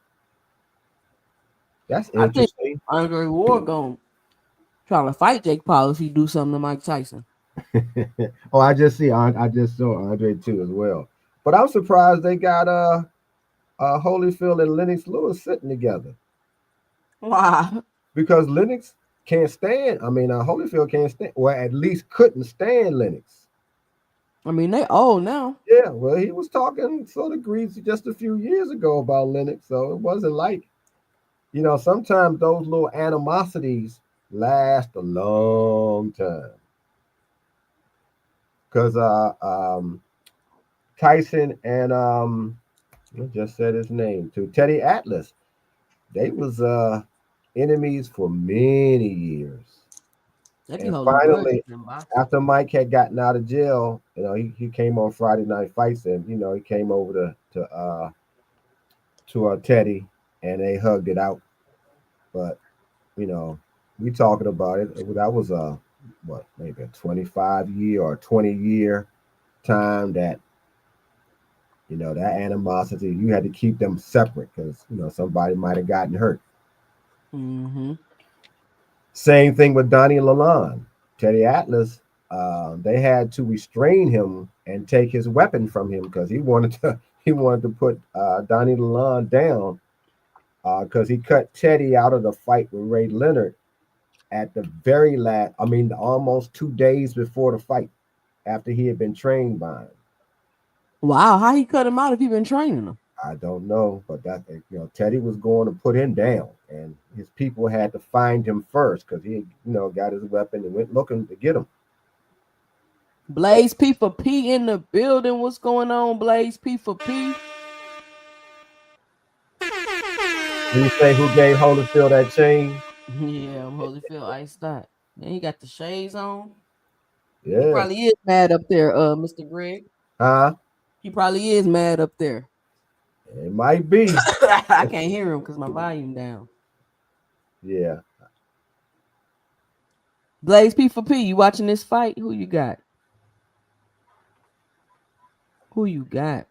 That's I think interesting. Andre Ward gonna try to fight Jake Paul if he do something to Mike Tyson. Oh, I just saw Andre too as well. But I'm surprised they got Holyfield and Lennox Lewis sitting together Wow. because Lennox can't stand. I mean, Holyfield can't stand. Well, at least couldn't stand Lennox. I mean, they old now. Yeah, well, he was talking sort of greasy just a few years ago about Lennox, so it wasn't like sometimes those little animosities last a long time. Because Tyson and I just said his name too, Teddy Atlas, they was enemies for many years. They be And holding grudges finally, in boxing. after Mike had gotten out of jail, he came on Friday Night Fights, and he came over to Teddy, and they hugged it out. But you know, we talking about it. That was a what, maybe a 25-year or 20-year time that that animosity. You had to keep them separate because somebody might have gotten hurt. Mm-hmm. Same thing with Donnie Lalonde. Teddy Atlas, they had to restrain him and take his weapon from him because he wanted to put Donnie Lalonde down because he cut Teddy out of the fight with Ray Leonard at the very last. I mean, almost 2 days before the fight, after he had been trained by him. Wow, how he cut him out if he been training him? I don't know, but Teddy was going to put him down, and his people had to find him first because he, got his weapon and went looking to get him. Blaze P for P in the building. What's going on, Blaze P for P? You say who gave Holyfield that chain? Yeah, I'm Holyfield iced out. Then he got the shades on. He Yeah. probably is mad up there, Mr. Greg. Huh? He probably is mad up there. It might be. I can't hear him because my volume down. Yeah. Blaze P for P, you watching this fight? Who you got? Who you got?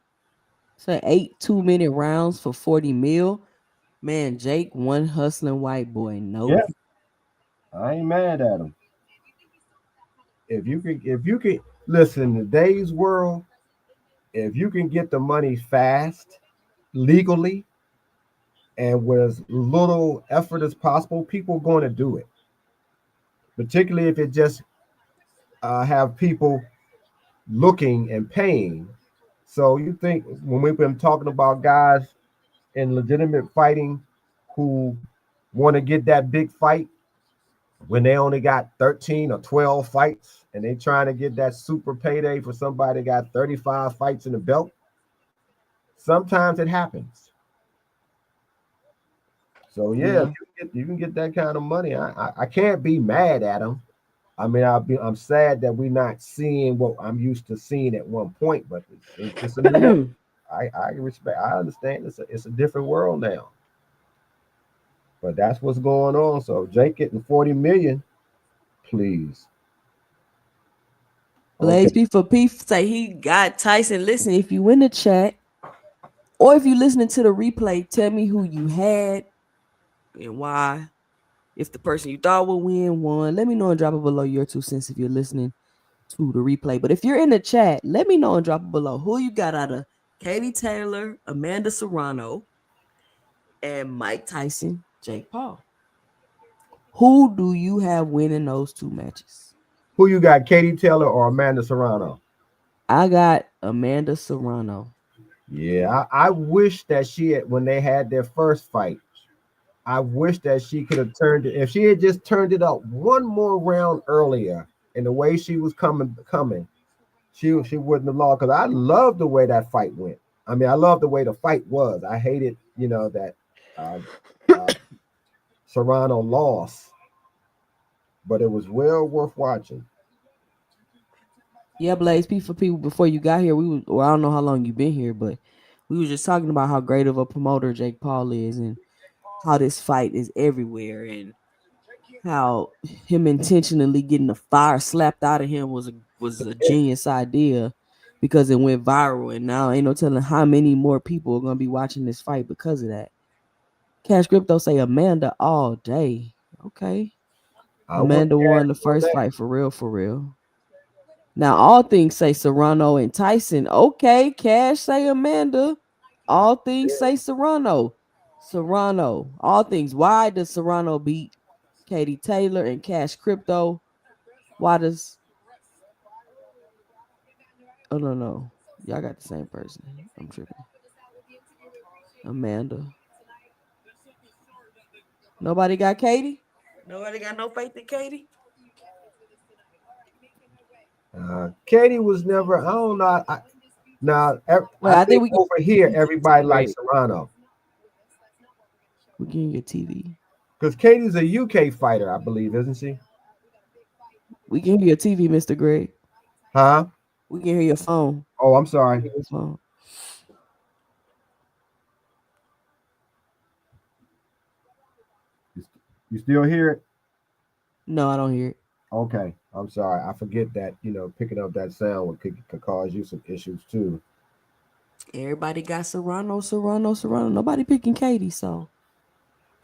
So 8 2-minute rounds for 40 mil. Man, Jake, one hustling white boy. Nope. Yeah. I ain't mad at him. If you could listen, in today's world, if you can get the money fast, legally, and with as little effort as possible, people are going to do it. Particularly if it just have people looking and paying. So you think when we've been talking about guys in legitimate fighting who want to get that big fight when they only got 13 or 12 fights and they trying to get that super payday for somebody that got 35 fights in the belt, sometimes it happens. So yeah, if you can get that kind of money, I can't be mad at them. I mean, I'm sad that we're not seeing what I'm used to seeing at one point, but it's a new. I respect. I understand. It's a different world now. But that's what's going on. So Jake getting 40 million, please. Blaze P for P say he got Tyson. Listen, if you in the chat or if you listening to the replay, tell me who you had and why. If the person you thought would win won, let me know and drop it below your 2 cents if you're listening to the replay. But if you're in the chat, let me know and drop it below who you got out of Katie Taylor, Amanda Serrano, and Mike Tyson, Jake Paul. Who do you have winning those 2 matches? Who you got, Katie Taylor or Amanda Serrano? I got Amanda Serrano. Yeah, I wish that she had, when they had their first fight, I wish that she could have turned it. If she had just turned it up one more round earlier, and the way she was coming, she wouldn't have lost because I love the way that fight went. I mean, I love the way the fight was. I hated, that uh, uh, Serrano lost, but it was well worth watching. Yeah, Blaze P for people before you got here. I don't know how long you've been here, but we were just talking about how great of a promoter Jake Paul is and how this fight is everywhere and how him intentionally getting the fire slapped out of him was a genius idea because it went viral and now ain't no telling how many more people are gonna be watching this fight because of that. Cash Crypto say Amanda all day. Okay. Amanda won the first fight for real. Now all things say Serrano and Tyson. Okay, Cash say Amanda. All things say Serrano. All things. Why does Serrano beat Katie Taylor and Cash Crypto? Why does Oh no. Y'all got the same person. I'm tripping. Amanda. Nobody got Katie? Nobody got no faith in Katie? Katie was never. I don't know. I think over here everybody likes Serrano. We're getting your TV. Because Katie's a UK fighter, I believe, isn't she? We can hear your TV, Mr. Greg. Huh? We can hear your phone. Oh, I'm sorry. You still hear it? No, I don't hear it. Okay, I'm sorry. I forget that, picking up that sound could cause you some issues too. Everybody got Serrano. Nobody picking Katie, so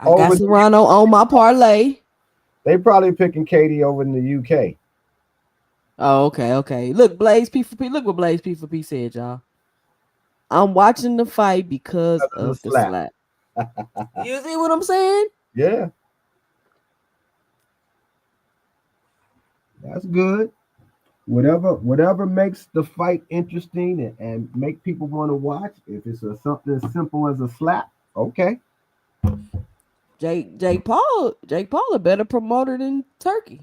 I got Serrano on my parlay. They probably picking Katie over in the UK. Oh, okay. Look, Blaze P for P. Look what Blaze P for P said, y'all. I'm watching the fight because of the slap. You see what I'm saying? Yeah. That's good. Whatever makes the fight interesting and make people want to watch. If it's something as simple as a slap, okay. Jake Paul a better promoter than Turkey.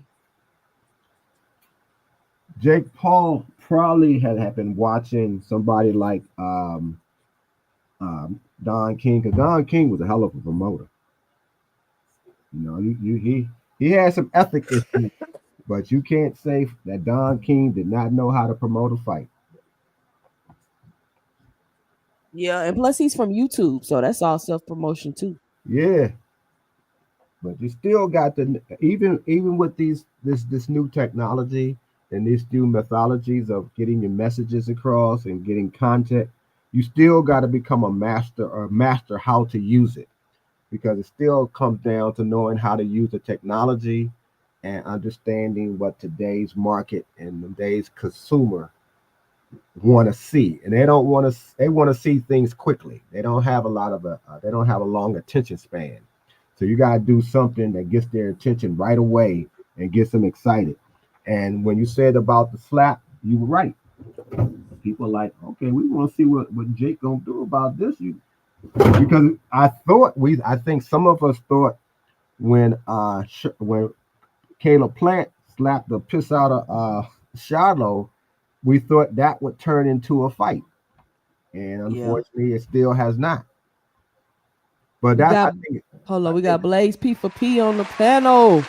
Jake Paul probably had been watching somebody like Don King, because Don King was a hell of a promoter. He had some ethic issues, but you can't say that Don King did not know how to promote a fight. Yeah, and plus he's from YouTube, so that's all self-promotion too. Yeah. But you still got even with this new technology and these new methodologies of getting your messages across and getting content, you still got to become a master how to use it, because it still comes down to knowing how to use the technology and understanding what today's market and today's consumer want to see. And they want to see things quickly. They don't have a long attention span. So you got to do something that gets their attention right away and gets them excited. And when you said about the slap, you were right. People are like, okay, we want to see what Jake gonna do about this. Because I think some of us thought when Caleb Plant slapped the piss out of Charlo, we thought that would turn into a fight. And unfortunately, it still has not. But we got Blaze P for P on the panel.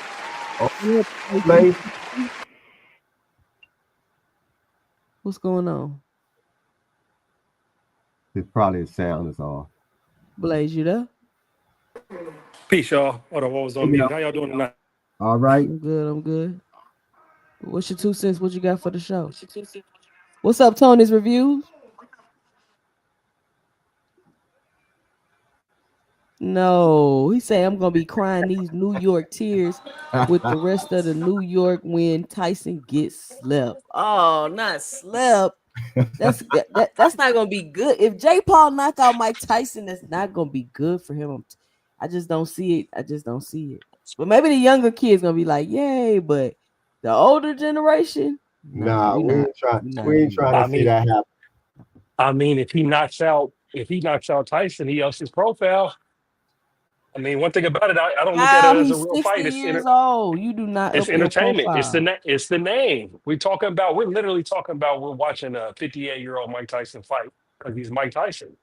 Oh, Blaze. What's going on? It's probably the sound is off. Blaze, you there? Peace, y'all. Hold on, what was on mute? How y'all doing tonight? All right. I'm good. What's your 2 cents? What you got for the show? What's up, Tony's Reviews? No, he said I'm gonna be crying these New York tears with the rest of the New York when Tyson gets slept. Oh, not slept. That's not gonna be good. If Jake Paul knock out Mike Tyson, that's not gonna be good for him. I just don't see it. But maybe the younger kids gonna be like, "Yay!" But the older generation, we ain't trying to see that happen. I mean, if he knocks out Tyson, he ups his profile. I mean, one thing about it, I don't look at it Wow, as a he's real 60 fight. years old. You do not It's up your entertainment. profile. It's the name. We're literally talking about we're watching a 58-year-old Mike Tyson fight because he's Mike Tyson.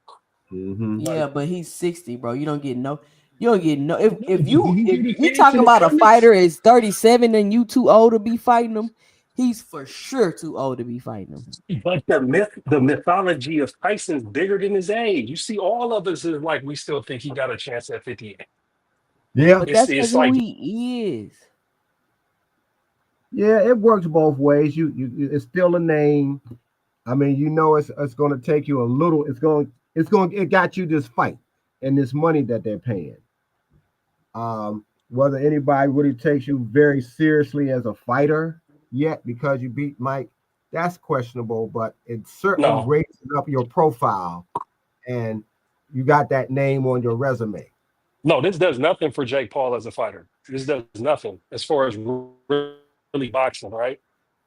Mm-hmm. Yeah, Like, but he's 60, bro. You don't get no. You don't get no. If did you hear the we fans talk in the about a comments? fighter is 37 and you too old to be fighting him, he's for sure too old to be fighting him. But the mythology of Tyson's bigger than his age. You see, all of us is like we still think he got a chance at 58. Yeah, But that's because It's who like he is. yeah, it works both ways. It's still a name. I mean, it's going to take you a little. It got you this fight and this money that they're paying. Whether anybody really takes you very seriously as a fighter yet because you beat Mike, that's questionable. But it certainly no, raises up your profile, and you got that name on your resume. no. This does nothing for Jake Paul as a fighter. This does nothing as far as really boxing, right?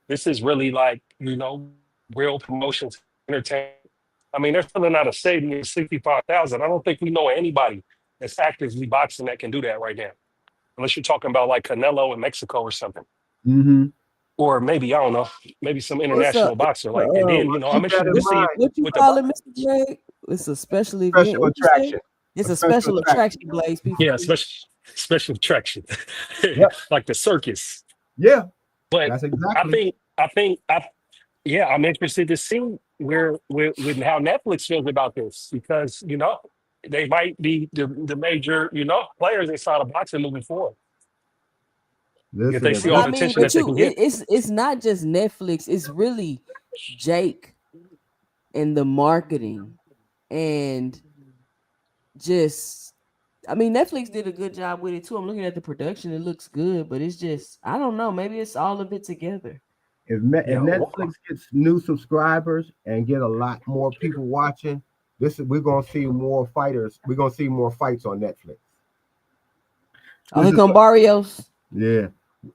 This is really like real promotions, entertainment. I mean, they're filling out a stadium 65,000. I don't think we know anybody that's actively boxing that can do that right now, unless you're talking about like Canelo in Mexico or something. Mm-hmm. Or maybe I don't know, maybe some What's up? international boxer. Like, and then I'm Keep that interested in to see it mind. What you with the call it, box. Mr. Blake? It's a special event. Special What you say? attraction. It's A a special special attraction. attraction, Blaze. Yeah, special attraction, Yep. like the circus. Yeah, But that's I exactly. think yeah, I'm interested to see where with how Netflix feels about this because they might be the major players inside of boxing moving forward if Listen, they if see Well, all I the mean, attention that but they can get. it's not just Netflix. It's really Jake and the marketing and just. I mean, Netflix did a good job with it too. I'm looking at the production; it looks good, but it's just I don't know. Maybe it's all of it together. if Yeah, Netflix gets new subscribers and get a lot more people watching, we're gonna see more fighters. We're gonna see more fights on Netflix. Oh, This here is come Barrios. yeah.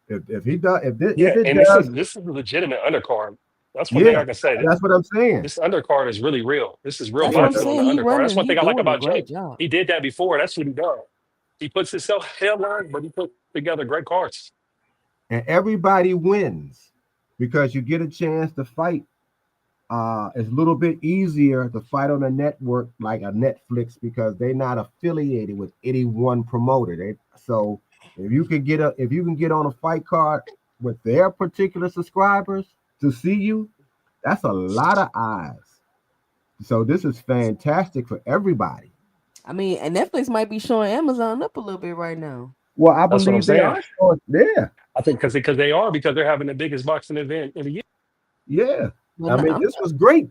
If he does, yeah, if it and does, this is a legitimate undercard. That's one thing yeah, I can say. that's what I'm saying. This undercard is really real. This is real That's what Yeah, I'm boxing on the saying. undercard. That's one He thing I like doing a about great Jake. job. He did that before. That's what he does. He puts himself headline, but he put together great cards. and everybody wins because you get a chance to fight. It's a little bit easier to fight on a network like a Netflix because they're not affiliated with any one promoter. So if you can get on a fight card with their particular subscribers to see you, that's a lot of eyes. So this is fantastic for everybody. I mean, and Netflix might be showing Amazon up a little bit right now. Well, I That's what I'm believe they saying. are showing. Yeah, I think because they're having the biggest boxing event in the year. yeah. But I mean, I'm, this was great.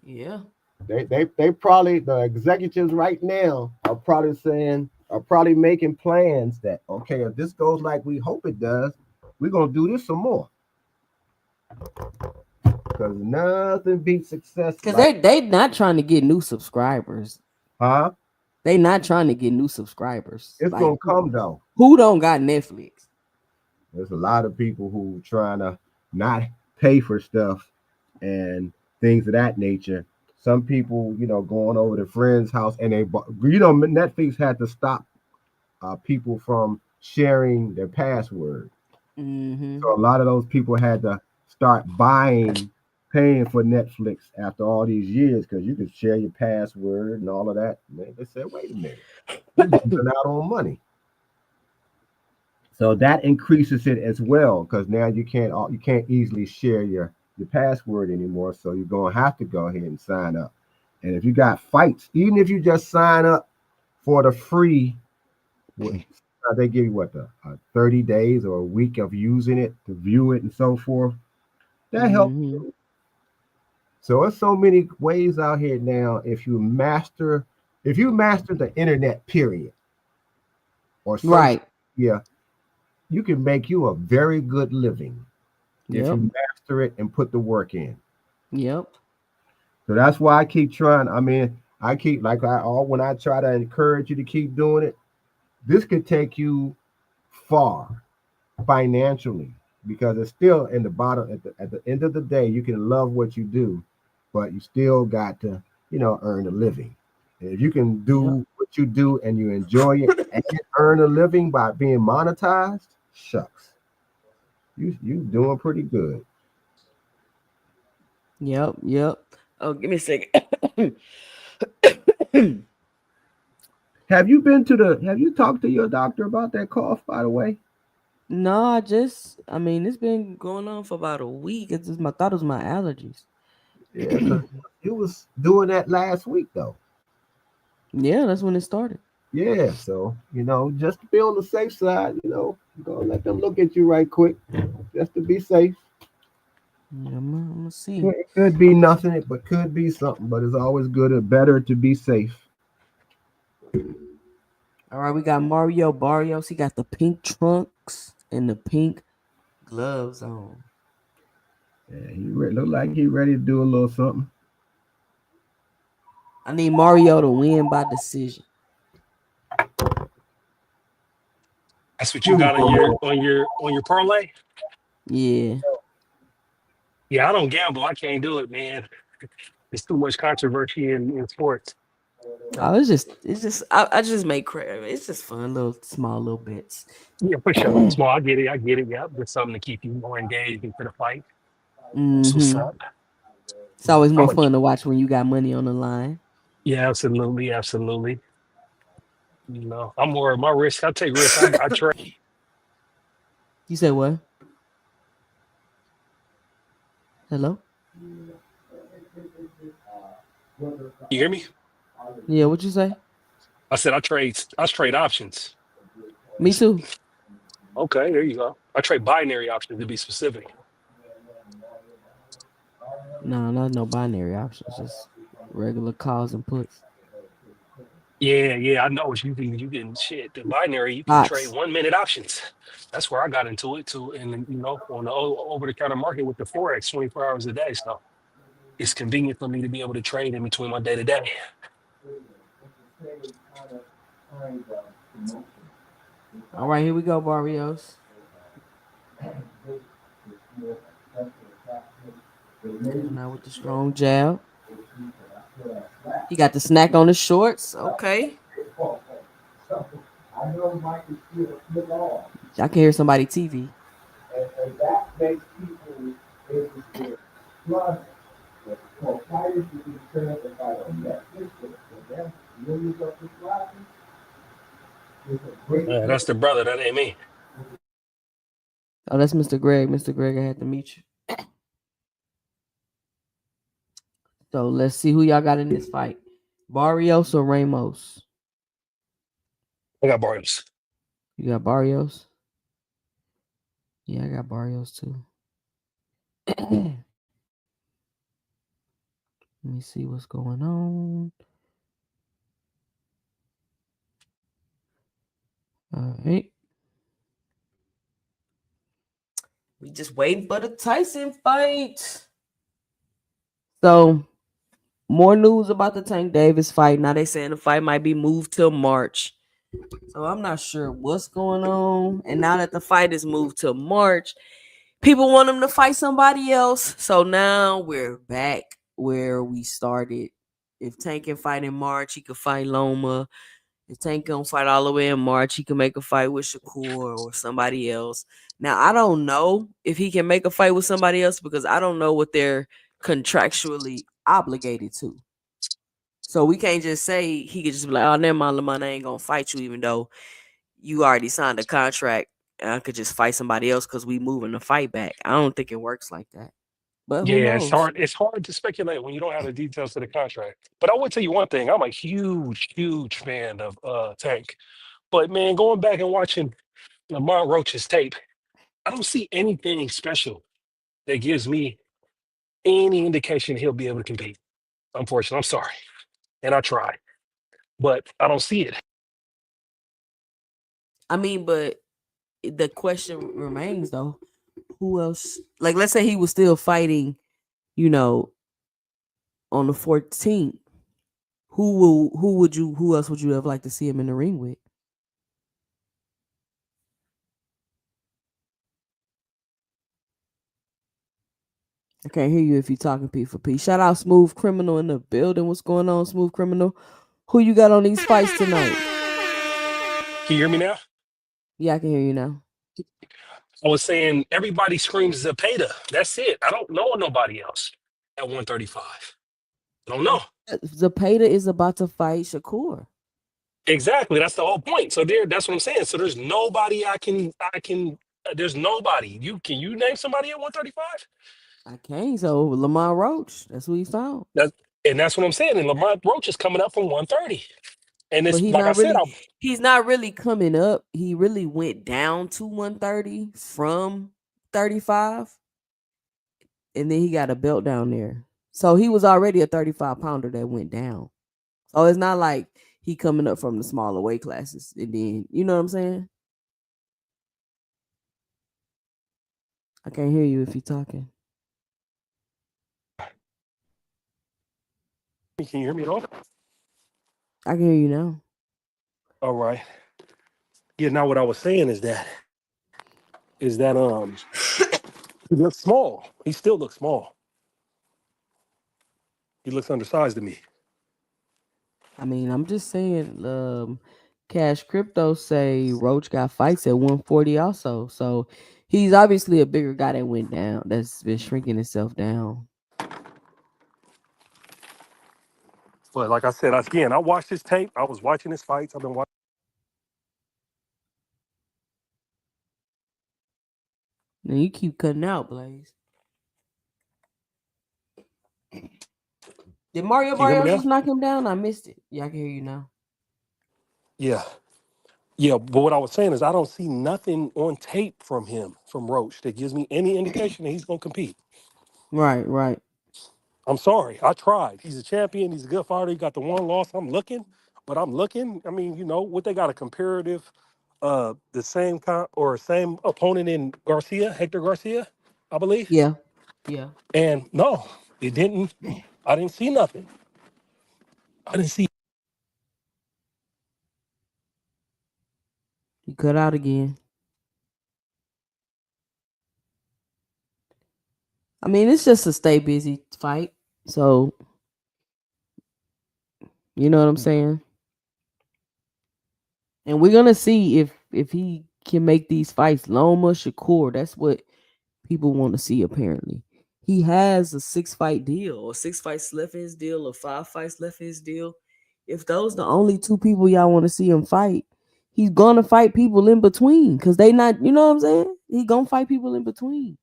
yeah. They probably the executives right now are probably making plans that okay, if this goes like we hope it does, we're gonna do this some more. Because nothing beats success. Because Like, they not trying to get new subscribers. huh? They not trying to get new subscribers. It's Like gonna come though. who don't got Netflix? There's a lot of people who trying to not pay for stuff and things of that nature. Some people, going over to friends' house and Netflix had to stop people from sharing their password. Mm-hmm. So a lot of those people had to start paying for Netflix after all these years because you could share your password and all of that. Man, they said, wait a minute, you're losing out on money. So that increases it as well because now you can't easily share your password anymore. So you're gonna have to go ahead and sign up. And if you got fights, even if you just sign up for the free, they give you 30 days or a week of using it to view it and so forth. That helps. Mm-hmm. So there's so many ways out here now. If you master the internet, period, or social Right. media, you can make you a very good living if Yep. you master it and put the work in. Yep. So that's why I keep trying. I mean, when I try to encourage you to keep doing it, this could take you far financially because it's still in the bottom at the end of the day, you can love what you do, but you still got to, earn a living. And if you can do what what you do and you enjoy it and earn a living by being monetized, shucks, you doing pretty good. Yep, yep. Oh, give me a second. Have you talked to your doctor about that cough, by the way? No, I mean, it's been going on for about a week. It's just my thought it was my allergies. Yeah, because you was doing that last week though. Yeah, that's when it started. Yeah, so just to be on the safe side, go let them look at you right quick, just to be safe. Yeah, I'm gonna see. It could be nothing, but could be something. But it's always good or better to be safe. All right, we got Mario Barrios. He got the pink trunks and the pink gloves on. Yeah, look like he ready to do a little something. I need Mario to win by decision. That's what you got on your parlay. Yeah. Yeah, I don't gamble. I can't do it, man. It's too much controversy in sports. Oh, I just make crap. It's just fun, little small little bits. Yeah, for sure. Small, I get it. I get it. Yeah, there's something to keep you more engaged into the fight. That's what's Mm-hmm. up. It's always How more much? fun to watch when you got money on the line. Yeah, absolutely, absolutely. I'm more my risk. I take risks. I trade. You said what? Hello? You hear me? Yeah, what you say? I said I trade. I trade options. Me too. Okay, there you go. I trade binary options to be specific. No, not no binary options, just regular calls and puts. Yeah, yeah, I know. You can shit. The binary, you can trade Bots. 1 minute options. That's where I got into it too. And then, on the over the counter market with the forex 24 hours a day. So it's convenient for me to be able to trade in between my day to day. All right, here we go, Barrios. Coming out with the strong jab. He got the snack on his shorts. Okay. I can hear somebody TV. That's the brother. That ain't me. Oh, that's Mr. Greg. Mr. Greg, I had to meet you. So let's see who y'all got in this fight. Barrios or Ramos? I got Barnes. You got Barrios? Yeah, I got Barrios too. Let me see what's going on. All right. We just waiting for the Tyson fight. So, more news about the Tank Davis fight. Now they saying the fight might be moved till March. So I'm not sure what's going on. And now that the fight is moved to March, people want him to fight somebody else. So now we're back where we started. If Tank can fight in March, he could fight Loma. If Tank gonna fight all the way in March, he can make a fight with Shakur or somebody else. Now I don't know if he can make a fight with somebody else because I don't know what they're contractually obligated to. So we can't just say he could just be like, "Oh, never mind, Lamont, I ain't gonna fight you," even though you already signed a contract. And I could just fight somebody else because we moving the fight back. I don't think it works like that. But who Yeah, it's knows? hard. It's hard to speculate when you don't have the details to the contract. But I would tell you one thing. I'm a huge, huge fan of Tank. But man, going back and watching Lamont Roach's tape, I don't see anything special that gives me any indication he'll be able to compete. Unfortunately, I'm sorry. And I try, but I don't see it. I mean, but the question remains though, who else? Like, let's say he was still fighting, you know, on the 14th. Who else would you have liked to see him in the ring with? I can't hear you if you're talking P for P. Shout out Smooth Criminal in the building. What's going on, Smooth Criminal? Who you got on these fights tonight? Can you hear me now? Yeah, I can hear you now. I was saying everybody screams Zepeda. That's it. I don't know nobody else at 135. I don't know. Zepeda is about to fight Shakur. Exactly. That's the whole point. So that's what I'm saying. So there's nobody there's nobody. Can you name somebody at 135? I can't. So Lamar Roach, that's who he found. That's what I'm saying. And Lamont Roach is coming up from 130. And But it's like I said, he's not really coming up. He really went down to 130 from 35. And then he got a belt down there. So he was already a 35-pounder that went down. So it's not like he coming up from the smaller weight classes. And then, you know what I'm saying? I can't hear you if you're talking. can you hear me at all? I can hear you now. All right. Yeah, now what I was saying is that he looks small. He still looks small. He looks undersized to me. I mean, I'm just saying, Cash Crypto say Roach got fights at 140 also. So he's obviously a bigger guy that went down, that's been shrinking himself down. But like I said, I watched his tape. I was watching his fights. I've been watching. Now you keep cutting out, Blaze. Did Mario Barrios just knock him down? I missed it. Yeah, I can hear you now. Yeah. Yeah, but what I was saying is I don't see nothing on tape from Roach, that gives me any indication that he's going to compete. Right. I'm sorry. I tried. He's a champion. He's a good fighter. He got the one loss. I'm looking. I mean, what they got a comparative, the same same opponent in Hector Garcia, I believe. Yeah. And no, it didn't. I didn't see nothing. I didn't see. He cut out again. I mean, it's just a stay busy fight. So, you know what I'm saying? And we're going to see if he can make these fights. Loma, Shakur, that's what people want to see, apparently. He has a 6-fight deal, or 6 fights left in his deal, or 5 fights left in his deal. If those the only 2 people y'all want to see him fight, he's going to fight people in between. Because they not, you know what I'm saying? He going to fight people in between.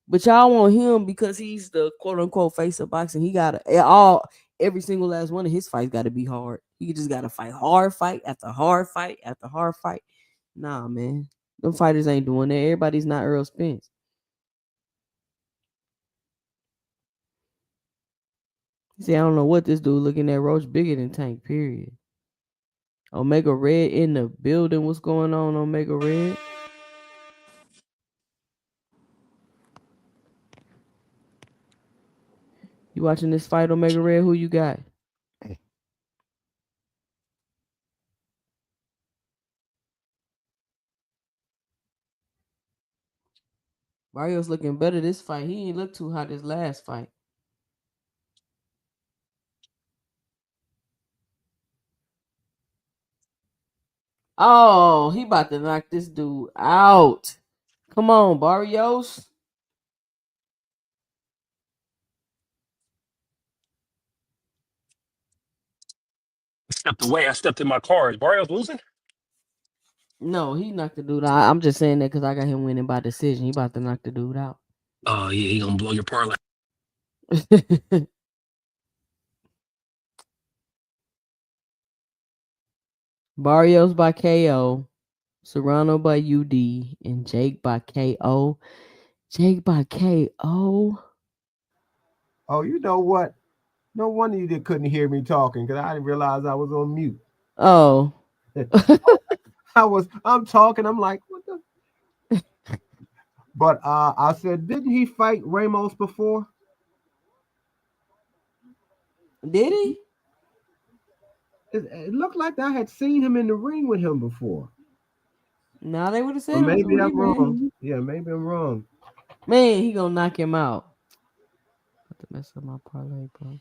But y'all want him because he's the quote-unquote face of boxing. He got every single last one of his fights got to be hard. He just got to fight hard fight after hard fight after hard fight. Nah, man. Them fighters ain't doing that. Everybody's not Earl Spence. See, I don't know what this dude looking at. Roach bigger than Tank, period. Omega Red in the building. What's going on, Omega Red? You watching this fight, Omega Red? Who you got? Barrios looking better this fight. He ain't look too hot this last fight. Oh, he about to knock this dude out. Come on, Barrios. Stepped away. I stepped in my car. Is Barrios losing? No, he knocked the dude out. I'm just saying that because I got him winning by decision. He about to knock the dude out. Oh, yeah, he gonna blow your parlay. Barrios by KO, Serrano by UD, and Jake by KO. Jake by KO. Oh, you know what? No wonder you couldn't hear me talking because I didn't realize I was on mute. Oh. I'm talking. I'm like, what the? But I said, didn't he fight Ramos before? Did he? It looked like I had seen him in the ring with him before. No, they would have said Or maybe I'm wrong. wrong. Yeah, maybe I'm wrong. Man, he gonna knock him out. About to mess up my parlay, bro.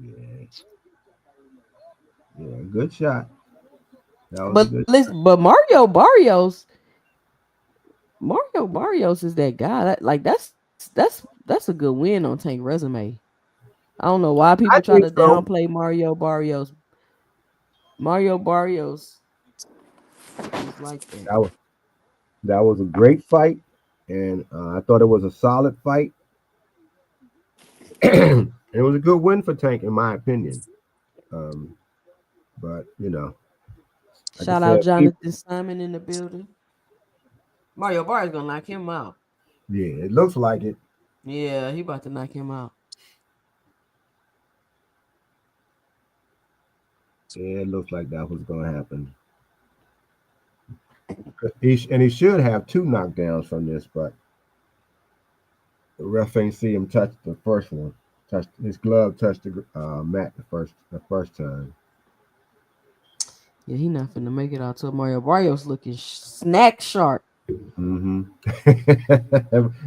Yeah, yeah, good shot. That was a But good. listen, but Mario Barrios is that guy. That's a good win on Tank resume. I don't know why I people try think to so. downplay Mario Barrios. Mario Barrios is like that. That was a great fight, and I thought it was a solid fight. And it was a good win for Tank, in my opinion. Um, but like I Shout out said, people, Jonathan Simon in the building. Mario Barrios gonna knock him out. yeah, it looks like it. Yeah, he about to knock him out. Yeah, it looks like that was going to happen. He should have two knockdowns from this, but the ref ain't see him touch the first one. Touched his glove touched the mat the first time. Yeah, he not finna make it out till Mario Barrios looking snack sharp. Mm-hmm.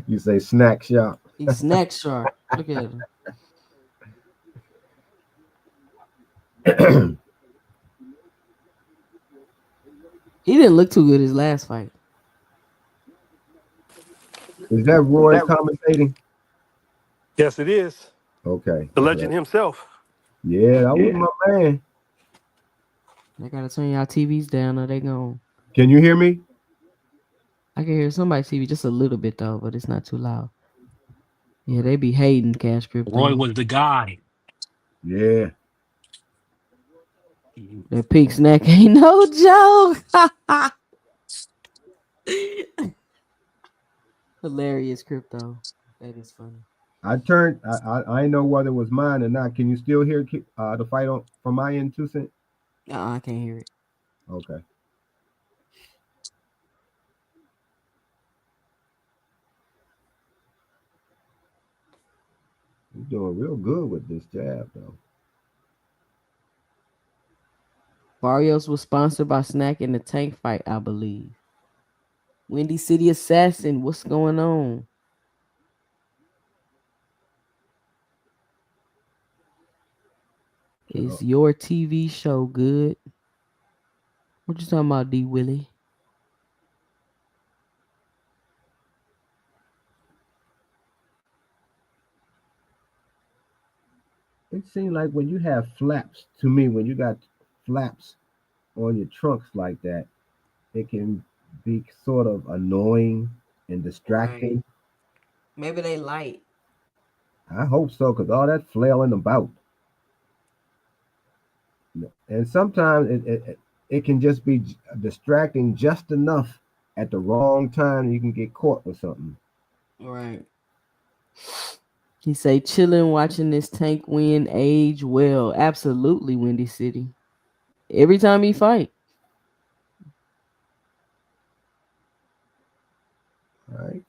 You say snack shop. He's snack sharp. Look at him. He didn't look too good his last fight. Is that Roy commentating? Yes, it is. Okay. The All right. legend himself. Yeah, that was my man. I gotta turn y'all TVs down or they gone. Can you hear me? I can hear somebody's TV just a little bit though, but it's not too loud. Yeah, they be hating Cash Crypto. Roy was the guy. Yeah. That pink snack ain't no joke. Hilarious Crypto. That is funny. I didn't know whether it was mine or not. Can you still hear the fight from my end, 2 Cent? I can't hear it. Okay. He's doing real good with this jab, though. Barrios was sponsored by Snack in the Tank fight, I believe. Windy City Assassin, what's going on? Is your TV show good? What you talking about, D Willie? It seems like when you have flaps, to me, when you got flaps on your trunks like that, it can be sort of annoying and distracting. Right. Maybe they light. I hope so, because all that flailing about. And sometimes it can just be distracting just enough at the wrong time, you can get caught with something. Right. He say chilling, watching this Tank win age well. Absolutely, Windy City. Every time he fight. All right,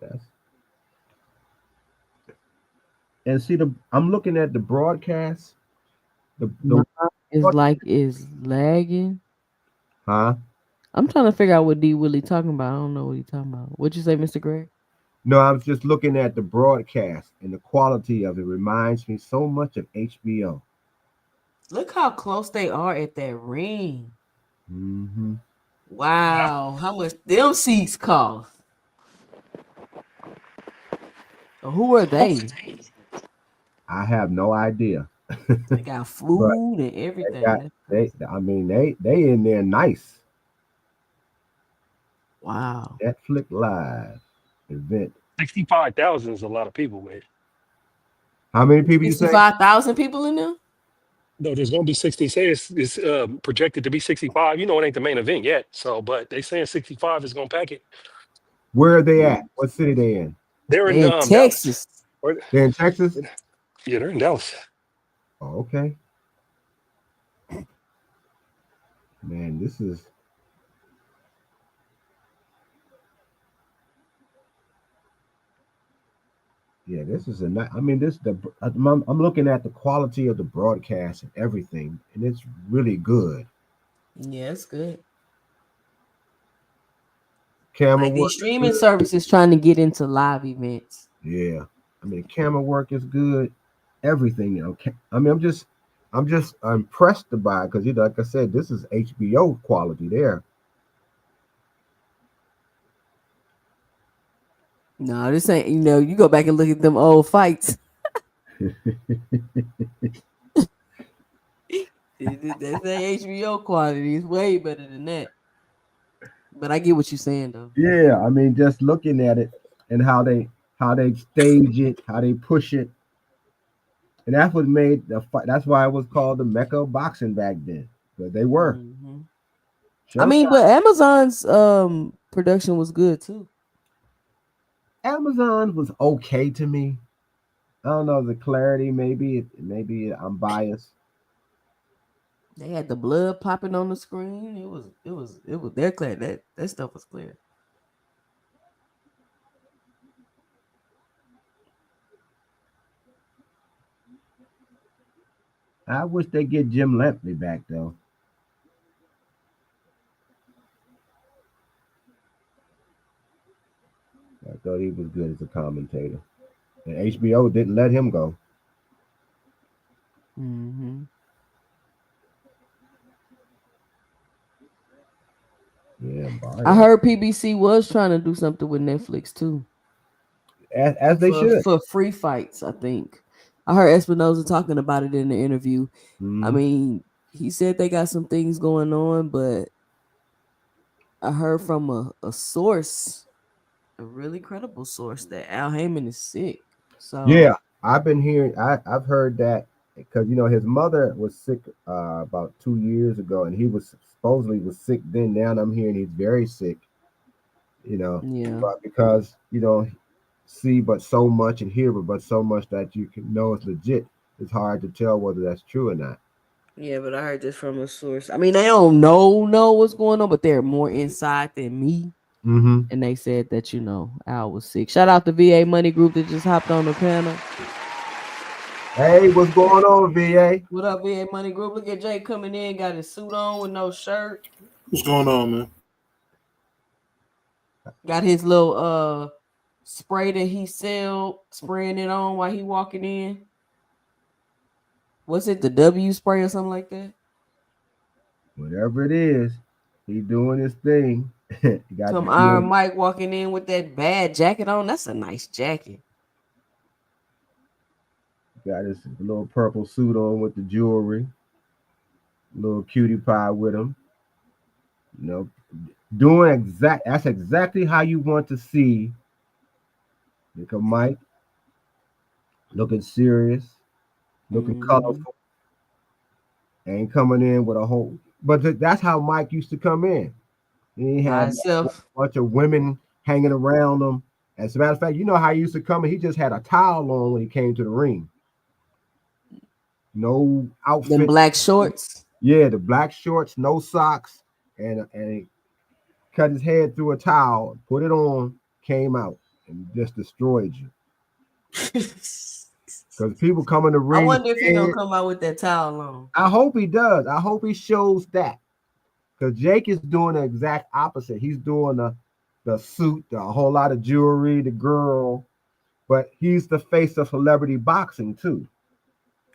and see I'm looking at the broadcast. Is lagging. Huh? I'm trying to figure out what D Willie talking about. I don't know what he talking about. What'd you say, Mr. Greg? No, I was just looking at the broadcast, and the quality of it reminds me so much of HBO. Look how close they are at that ring. Mm-hmm. Wow, how much them seats cost? Who are they? I have no idea. They got food and everything. They in there nice. Wow. Netflix Live event. 65,000 is a lot of people, man. How many people you say? 65,000 people in there? No, there's going to be 60. Say it's projected to be 65. You know, it ain't the main event yet. So, but they saying 65 is going to pack it. Where are they at? What city they in? They're in Texas. They're in Texas? Yeah, they're in Dallas. Oh, okay. Man, this is. Yeah, this is I mean, I'm looking at the quality of the broadcast and everything, and it's really good. Yeah, it's good. Camera like work. These streaming services trying to get into live events. Yeah, I mean, camera work is good. Everything, I mean, I'm just impressed by it because like I said, this is HBO quality there. No, this ain't. You go back and look at them old fights. That's that HBO quality. It's way better than that. But I get what you're saying though. Yeah, I mean, just looking at it and how they stage it, how they push it, and that's what made the fight. That's why it was called the Mecca of boxing back then. But they were. Mhm. I mean, Showtime. but Amazon's production was good too. Amazon was okay to me. I don't know the clarity. Maybe I'm biased. They had the blood popping on the screen. It was. They're clear. That stuff was clear. I wish they get Jim Lampley back though. I thought he was good as a commentator, and HBO didn't let him go. Mm-hmm. Yeah, I biased. heard PBC was trying to do something with Netflix too As they for should. for free fights. I think I heard Espinoza talking about it in the interview. I Mhm. mean, he said they got some things going on, but I heard from a source, a really credible source, that Al Heyman is sick. So Yeah, I've been hearing. I've heard that because his mother was sick about 2 years ago, and he was supposedly was sick then. Now I'm hearing he's very sick. yeah, But because see but so much and hear but so much that you can know it's legit, it's hard to tell whether that's true or not. yeah, but I heard this from a source. I mean, they don't know what's going on, but they're more inside than me. Mm-hmm. And they said that Al was sick. Shout out to VA Money Group that just hopped on the panel. Hey, what's going on, VA? What up, VA Money Group? Look at Jay coming in, got his suit on with no shirt. What's going on, man? Got his little spray that he sell, spraying it on while he walking in. Was it the W spray or something like that? Whatever it is, he's doing his thing. He got Some the Iron Mike walking in with that bad jacket on. That's a nice jacket. got his little purple suit on with the jewelry, little cutie pie with him. You know, that's exactly how you want to see Nickel Mike looking serious, looking colorful, and coming in with a whole. But that's how Mike used to come in. He By had a himself. bunch of women hanging around him. As a matter of fact, you know how he used to come in. He just had a towel on when he came to the ring. No outfit. Them black shorts. Yeah, the black shorts, no socks, and he cut his head through a towel, put it on, came out, and just destroyed you. Because people come in the I ring. wonder if he gonna come out with that towel on. I hope he does. I hope he shows that. Because Jake is doing the exact opposite. He's doing the suit, a whole lot of jewelry, the girl, but he's the face of celebrity boxing too.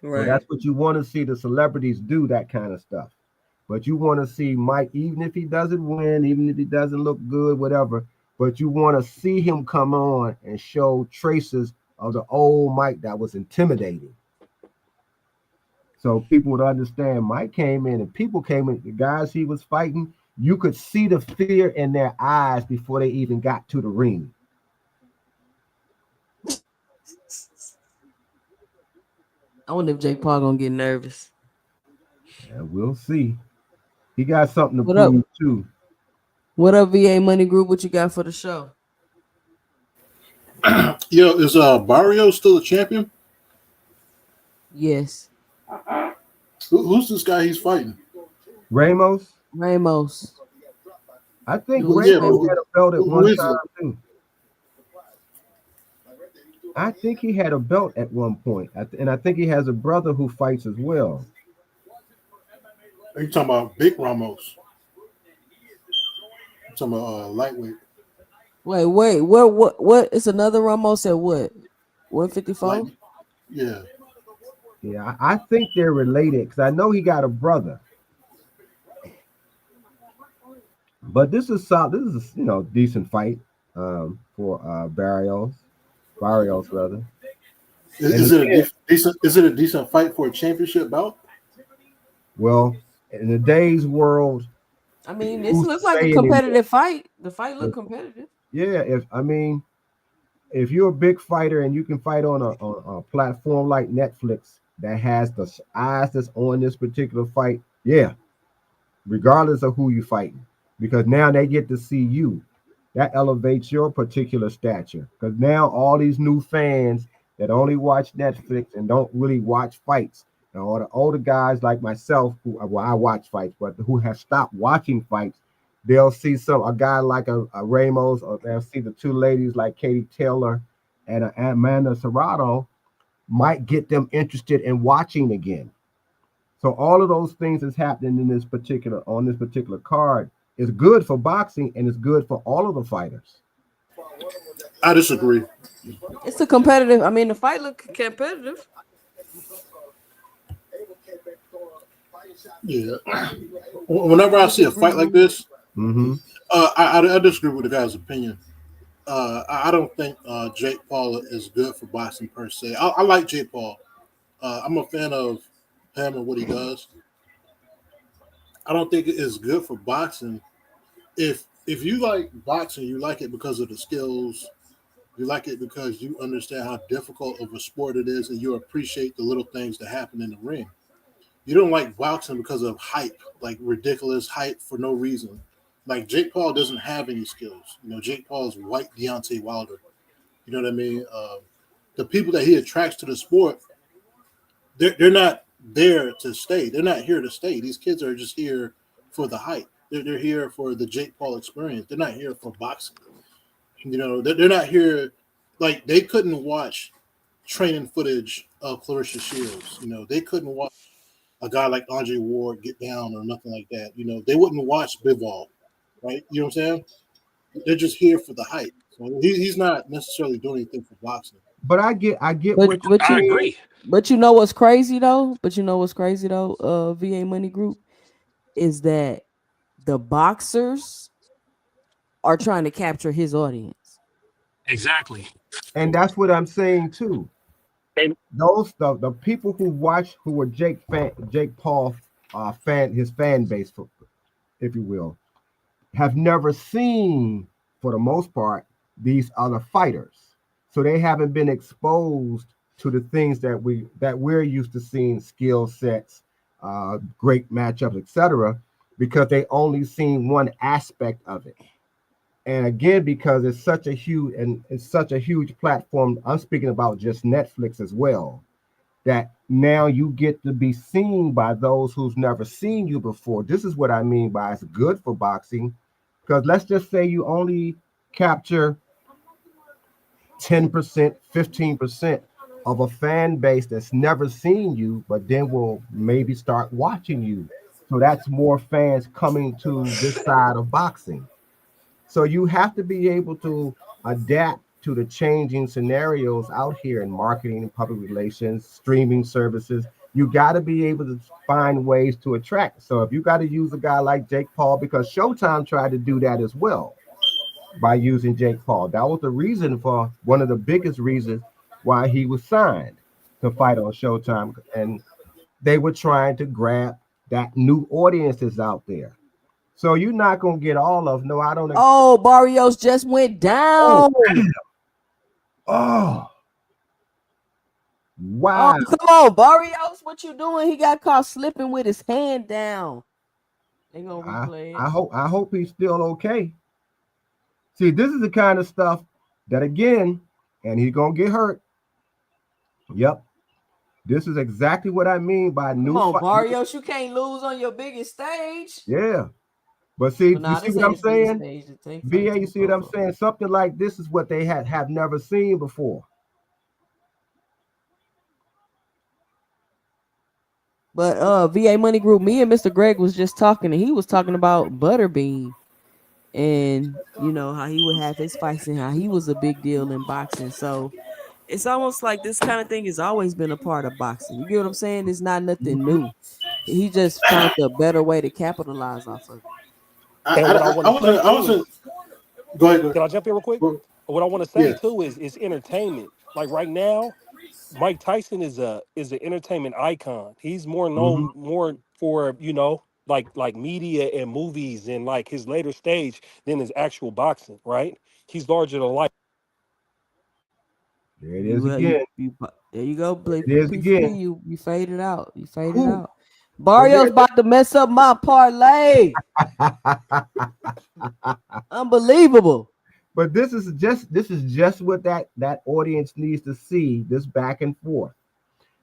Right. So that's what you want to see the celebrities do, that kind of stuff. But you want to see Mike, even if he doesn't win, even if he doesn't look good, whatever, but you want to see him come on and show traces of the old Mike that was intimidating. So people would understand Mike came in and people came in, the guys he was fighting, you could see the fear in their eyes before they even got to the ring. I wonder if Jake Paul gonna get nervous. Yeah, we'll see. He got something to What prove up? too. What up, VA Money Group? What you got for the show? Yo, is Barrio still a champion? Yes. Who's this guy he's fighting? Ramos. I think Who's Ramos Ramos? had a belt at Who one is time it? too. I think he had a belt at one point, and I think he has a brother who fights as well. Are you talking about Big Ramos? I'm talking about lightweight. Wait. What? It's another Ramos at what? 154? Yeah. Yeah, I think they're related because I know he got a brother. But this is solid. This is decent fight for Barrios rather. And Is it a again, decent? Is it a decent fight for a championship bout? well, in the day's world, I mean, this who's to looks like a say anymore? competitive fight. The fight looked competitive. Yeah, if you're a big fighter and you can fight on a platform like Netflix that has the eyes that's on this particular fight, yeah, regardless of who you're fighting, because now they get to see you. That elevates your particular stature. Because now all these new fans that only watch Netflix and don't really watch fights, and all the older guys like myself, who well, I watch fights, but who have stopped watching fights, they'll see a guy like a Ramos, or they'll see the two ladies like Katie Taylor and Amanda Serrato, might get them interested in watching again. So all of those things that's happening in on this particular card is good for boxing and it's good for all of the fighters. I disagree. It's a competitive. I mean, the fight looked competitive. Yeah. Whenever I see a fight like this, I disagree with the guy's opinion. I don't think Jake Paul is good for boxing per se. I like Jake Paul. I'm a fan of him and what he does. I don't think it is good for boxing. If you like boxing, you like it because of the skills. You like it because you understand how difficult of a sport it is, and you appreciate the little things that happen in the ring. You don't like boxing because of hype, like ridiculous hype for no reason. Like Jake Paul doesn't have any skills. Jake Paul is white Deontay Wilder. You know what I mean? The people that he attracts to the sport, they're not there to stay. They're not here to stay. These kids are just here for the hype. They're here for the Jake Paul experience. They're not here for boxing. They're not here. Like, they couldn't watch training footage of Clarissa Shields. They couldn't watch a guy like Andre Ward get down or nothing like that. They wouldn't watch Bivol, right? You know what I'm saying? They're just here for the hype. So he's not necessarily doing anything for boxing. But I get But what I you agree. But you know what's crazy though? VA Money Group is that the boxers are trying to capture his audience. Exactly. and that's what I'm saying too. And Those the people who were Jake Paul his fan base, if you will, have never seen, for the most part, these other fighters. So they haven't been exposed to the things that we're used to seeing, skill sets, great matchups, etc., because they only seen one aspect of it. And again, because it's such a huge platform, I'm speaking about just Netflix as well, that now you get to be seen by those who's never seen you before. This is what I mean by it's good for boxing, because let's just say you only capture 10%, 15% of a fan base that's never seen you, but then will maybe start watching you. So that's more fans coming to this side of boxing. So you have to be able to adapt to the changing scenarios out here in marketing, public relations, streaming services. You got to be able to find ways to attract. So if you got to use a guy like Jake Paul, because Showtime tried to do that as well by using Jake Paul. That was the reason, for one of the biggest reasons why he was signed to fight on Showtime. And they were trying to grab that new audiences out there. So you're not gonna get all of no. I don't. Oh, Barrios just went down. Oh, wow! Oh, come on, Barrios, what you doing? He got caught slipping with his hand down. They gonna replay it. I hope he's still okay. See, this is the kind of stuff that, again, and he's gonna get hurt. Yep. This is exactly what I mean by new. Come on, Barrios, you can't lose on your biggest stage. Yeah. But see, But nah, you see what I'm saying? VA, you see what I'm for. saying? Something like this is what they have never seen before. But VA Money Group, me and Mr. Greg was just talking, and he was talking about Butterbean and how he would have his fights and how he was a big deal in boxing. So it's almost like this kind of thing has always been a part of boxing. You get what I'm saying? It's not nothing new. He just found a better way to capitalize off of it. And what I want to say I too wasn't. is, Go ahead. Go can I jump in real quick? ahead. What I want to say Yeah. too is entertainment. Like right now, Mike Tyson is an entertainment icon. He's more Mhm. known more for like media and movies and like his later stage than his actual boxing. Right? He's larger than life. There it is again. There you go, Blake. It is again. You faded out. You faded Who? out. Barrio's about to mess up my parlay. Unbelievable. But this is just what that audience needs to see, this back and forth.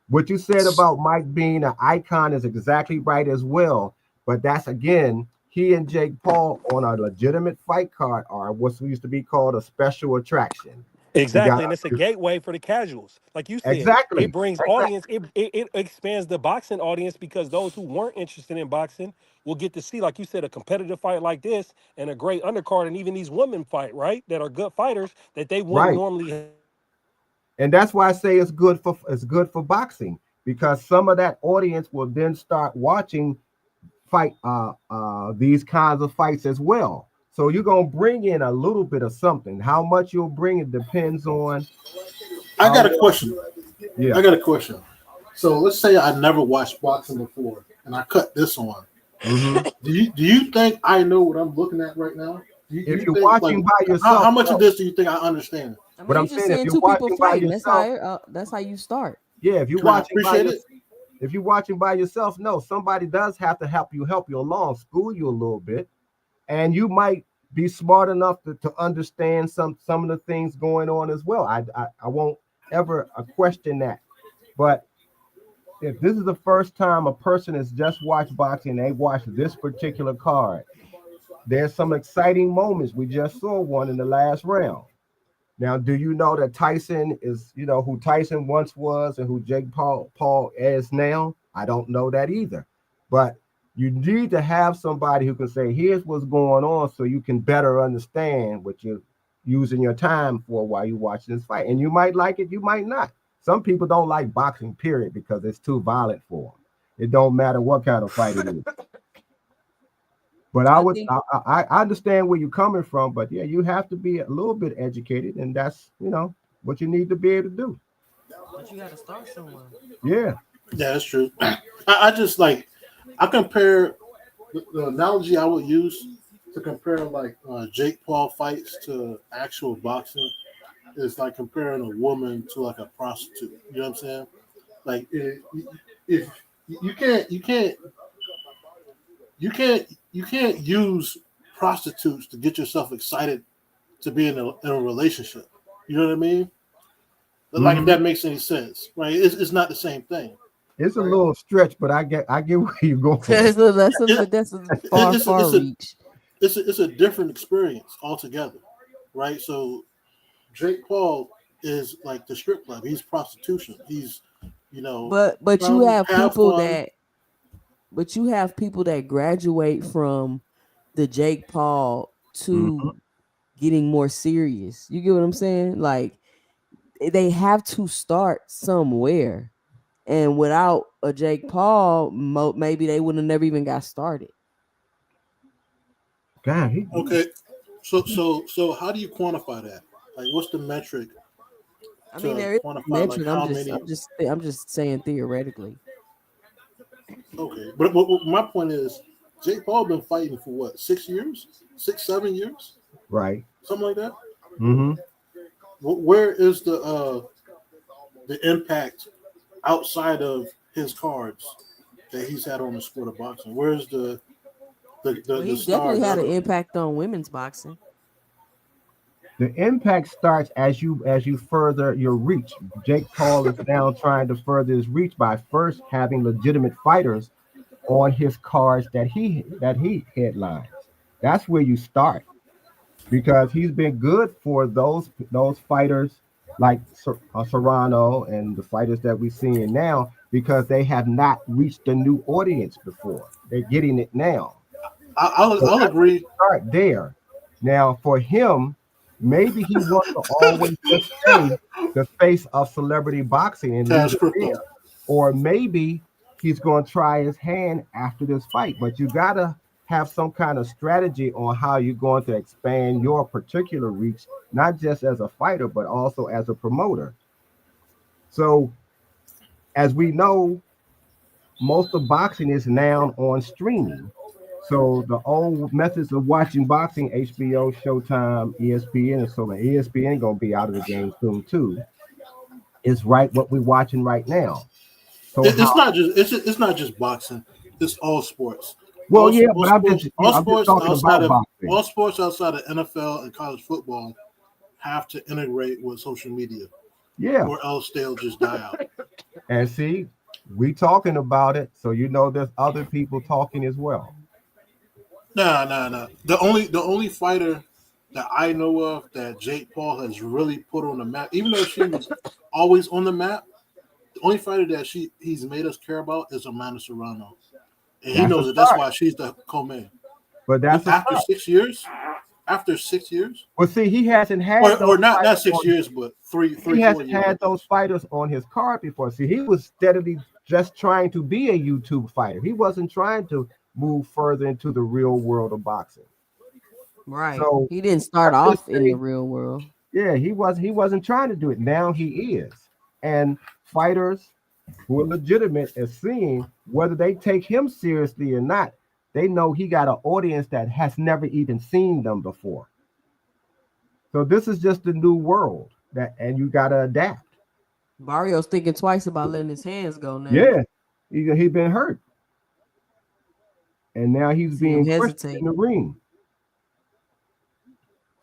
What you said about Mike being an icon is exactly right as well. But that's again, he and Jake Paul on a legitimate fight card are what used to be called a special attraction. Exactly, and it's a gateway for the casuals. Like you said, Exactly. it brings audience, it expands the boxing audience because those who weren't interested in boxing will get to see, like you said, a competitive fight like this and a great undercard, and even these women fight, right? That are good fighters that they wouldn't Right. normally. And that's why I say it's good for boxing, because some of that audience will then start watching these kinds of fights as well. So you're gonna bring in a little bit of something. How much you'll bring it depends on. I got a question. Yeah. I got a question. So let's say I never watched boxing before, and I cut this on. Mhm. Do you think I know what I'm looking at right now? If you're watching by yourself, how much of this do you think I understand? I mean, But I'm you're just saying if seeing you're two people watching by fighting. yourself, That's how you start. yeah. If you're Can I watching by appreciate it? if you're watching by yourself, no, somebody does have to help you along, school you a little bit, and you might be smart enough to understand some of the things going on as well. I won't ever question that. But if this is the first time a person has just watched boxing, they watched this particular card, there's some exciting moments. We just saw one in the last round. Now, do you know that Tyson is, who Tyson once was and who Jake Paul is now? I don't know that either. But you need to have somebody who can say, here's what's going on, so you can better understand what you're using your time for while you're watching this fight. And you might like it, you might not. Some people don't like boxing, period, because it's too violent for them. It don't matter what kind of fight it is. But I understand where you're coming from, but yeah, you have to be a little bit educated, and that's what you need to be able to do. But you got to start somewhere. Yeah, that's true. I just like I compare the analogy I would use to compare like Jake Paul fights to actual boxing is like comparing a woman to like a prostitute. You know what I'm saying? Like if you can't use prostitutes to get yourself excited to be in a relationship. You know what I mean? Like if that makes any sense, right? It's not the same thing. It's a little stretch, but I get where you're going. That's a far reach. It's a different experience altogether, right? So Jake Paul is like the strip club. He's prostitution. He's But you have people that graduate from the Jake Paul to getting more serious. You get what I'm saying? Like they have to start somewhere. And without a Jake Paul, maybe they would have never even got started. God, okay. So how do you quantify that? Like, what's the metric? I mean, there is a metric. I'm just saying theoretically. Okay, but my point is, Jake Paul been fighting for what, 6 years, 7 years, right? Something like that. Mm-hmm. Where is the impact outside of his cards that he's had on the sport of boxing? Where's he definitely had an impact on women's boxing. The impact starts as you further your reach. Jake Paul is now trying to further his reach by first having legitimate fighters on his cards that he headlines. That's where you start, because he's been good for those fighters like Serrano and the fighters that we're seeing now, because they have not reached a new audience before. They're getting it now. I'll agree. Start there. Now for him, Maybe he wants to always just stay the face of celebrity boxing and leave Cash it crypto. there. Or maybe he's going to try his hand after this fight. But you got to have some kind of strategy on how you're going to expand your particular reach, not just as a fighter, but also as a promoter. So, as we know, most of boxing is now on streaming. So the old methods of watching boxing, HBO, Showtime, ESPN, and so on, ESPN gonna be out of the game soon too. Is right what we're watching right now. So It's not just boxing. It's all sports. well, All, yeah, all but sports, all I'm just sports talking outside about of boxing. all sports outside of NFL and college football have to integrate with social media, Yeah, or else they'll just die out. and see, we talking about it, so you know there's other people talking as well. Nah. The only fighter that I know of that Jake Paul has really put on the map, even though she was always on the map, the only fighter that he's made us care about is Amanda Serrano. And he That's knows a it. That's start. why she's the co-main. But that's a After start. 6 years, after 6 years, Well, see, he hasn't had or those not fighters 6 on, years, but three, he 4 hasn't years. had those fighters on his card before. See, he was steadily just trying to be a YouTube fighter. He wasn't trying to move further into the real world of boxing. Right. So He didn't start I just off in the think, real world. yeah, he wasn't trying to do it. Now he is. And fighters who are legitimate are seeing whether they take him seriously or not. They know he got an audience that has never even seen them before. So this is just the new world and you gotta adapt. Barrio's thinking twice about letting his hands go now. Yeah, he been hurt, and now he's See him being questioned hesitate. in the ring.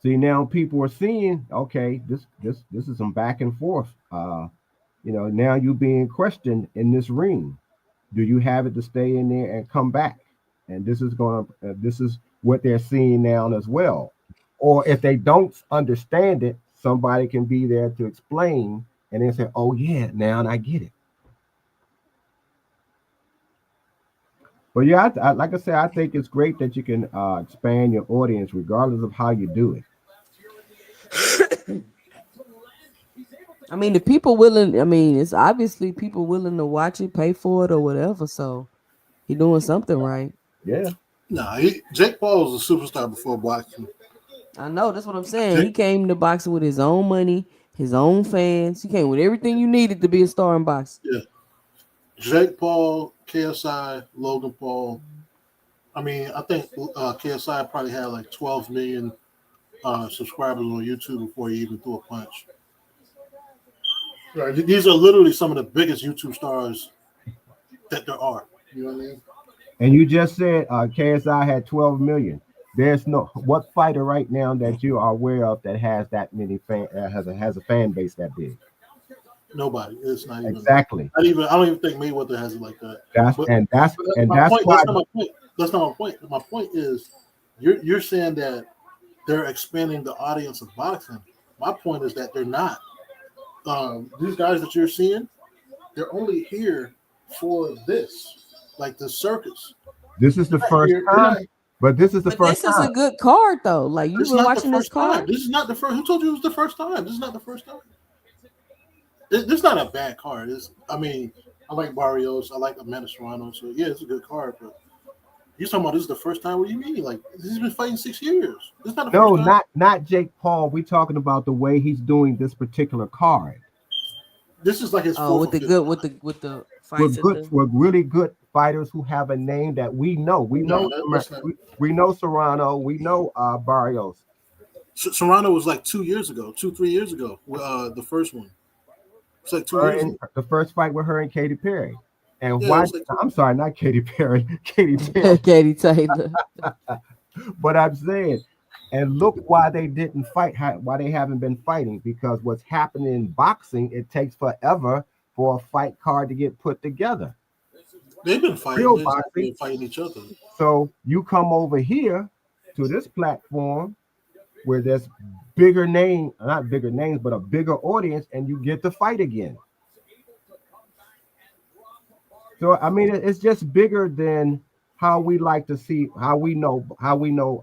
See, now people are seeing, okay, this is some back and forth. Now you being questioned in this ring. Do you have it to stay in there and come back? And this is what they're seeing now as well. Or if they don't understand it, somebody can be there to explain and then say, oh yeah, now I get it. But yeah, like I said, I think it's great that you can expand your audience regardless of how you do it. I mean, if people willing, I mean, it's obviously people willing to watch it, pay for it, or whatever. So he doing something right. Yeah. Nah, Jake Paul was a superstar before boxing. I know, that's what I'm saying. He came to boxing with his own money, his own fans. He came with everything you needed to be a star in boxing. Yeah. Jake Paul, KSI, Logan Paul. I mean, I think KSI probably had like 12 million subscribers on YouTube before he even threw a punch. Right. These are literally some of the biggest YouTube stars that there are. You know what I mean? And you just said KSI had 12 million. There's what fighter right now that you are aware of that has that many has a fan base that big? Nobody. It's not even exactly. I don't even think Mayweather has it like that. That's why. That's not my point. That's not my point. My point is, you're saying that they're expanding the audience of boxing. My point is that they're not. These guys that you're seeing, they're only here for this, like the circus. This is the first time. But this is the first time. This is a good card, though. Like, you've been watching this card. This is not the first. Who told you it was the first time? This is not the first time. This is not a bad card. I like Barrios. I like Amanda Serrano. So, yeah, it's a good card. But you're talking about this is the first time? What do you mean? Like, he's been fighting 6 years. This is not the first time. not Jake Paul. We're talking about the way he's doing this particular card. This is like his with the fights with really good fighters who have a name that we know. We know Serrano. We know Barrios. Serrano was like 3 years ago. The first one. It's like 2 years ago. The first fight with her and Katy Perry. And why? I'm sorry, not Katy Perry. Katy Taylor. Katy Taylor. But I'm saying, and look why they didn't fight. Why they haven't been fighting? Because what's happening in boxing, it takes forever for a fight card to get put together. They've been fighting. They've been fighting each other. So you come over here to this platform where there's not bigger names, but a bigger audience, and you get to fight again. So I mean, it's just bigger than how we like to see, how we know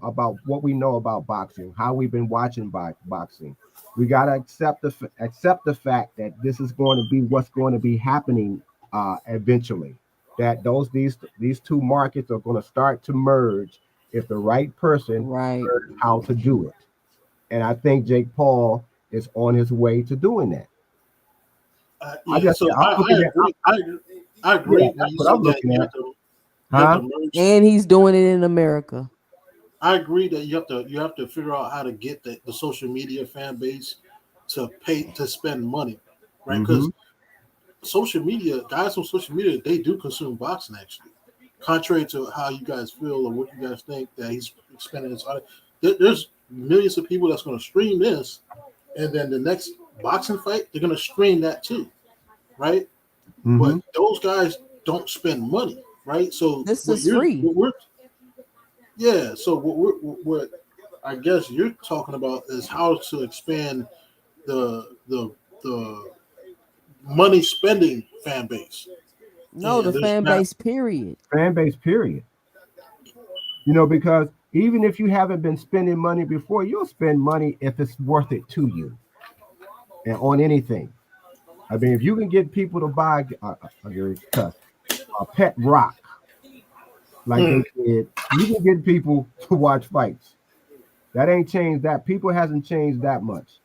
about what we know about boxing, how we've been watching boxing. We gotta accept the fact that this is going to be what's going to be happening eventually. That these two markets are going to start to merge if the right person Right. learns how to do it. And I think Jake Paul is on his way to doing that. Yeah, so I agree. I agree Yeah, when that's you what said I'm that looking you at. have to, you Huh? have to merge. And he's doing it in America. I agree that you have to figure out how to get the social media fan base to pay to spend money, right? Because social media guys on social media, they do consume boxing actually. Contrary to how you guys feel or what you guys think that he's spending his money, there's millions of people that's going to stream this, and then the next boxing fight they're going to stream that too, right? But those guys don't spend money, right? So This is free. yeah. So what I guess you're talking about is how to expand the money spending fan base. No, the And there's fan not base, period. Fan base, period. Because even if you haven't been spending money before, you'll spend money if it's worth it to you and on anything. I mean, if you can get people to buy a pet rock like they did, you can get people to watch fights. That ain't changed that. People hasn't changed that much.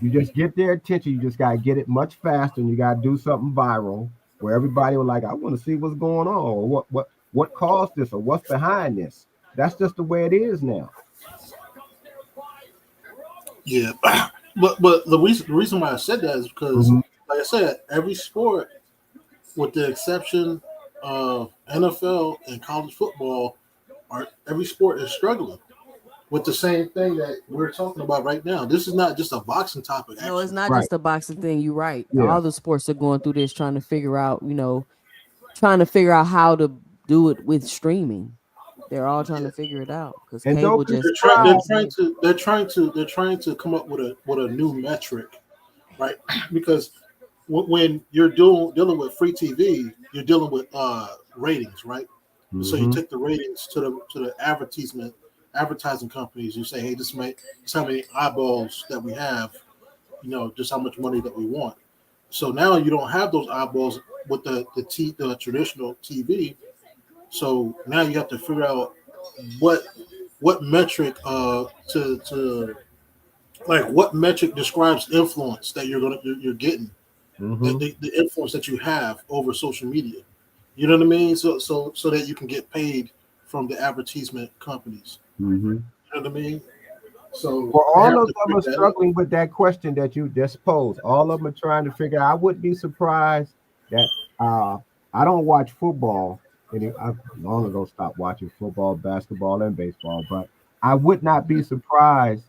You just get their attention. You just got to get it much faster, and you got to do something viral where everybody will like, I want to see what's going on, or what caused this, or what's behind this. That's just the way it is now. Yeah, but the reason why I said that is because, like I said, every sport, with the exception of NFL and college football, every sport is struggling with the same thing that we're talking about right now. This is not just a boxing topic. No, it's Actually. not just a boxing thing. You're right. Yeah. All the sports are going through this, trying to figure out, how to do it with streaming. They're all trying to figure it out because And cable don't be just They're trying to come up with a new metric, right? Because when you're dealing with free TV, you're dealing with ratings, right? So you take the ratings to the advertising companies. You say, hey, this how many eyeballs that we have, just how much money that we want. So now you don't have those eyeballs with the traditional TV. So now you have to figure out what metric what metric describes influence that you're getting, the influence that you have over social media. You know what I mean? So that you can get paid from the advertisement companies. You know what I mean? So all of them are struggling with that question that you just posed. All of them are trying to figure out. I wouldn't be surprised that I don't watch football. I've long ago stopped watching football, basketball, and baseball. But I would not be surprised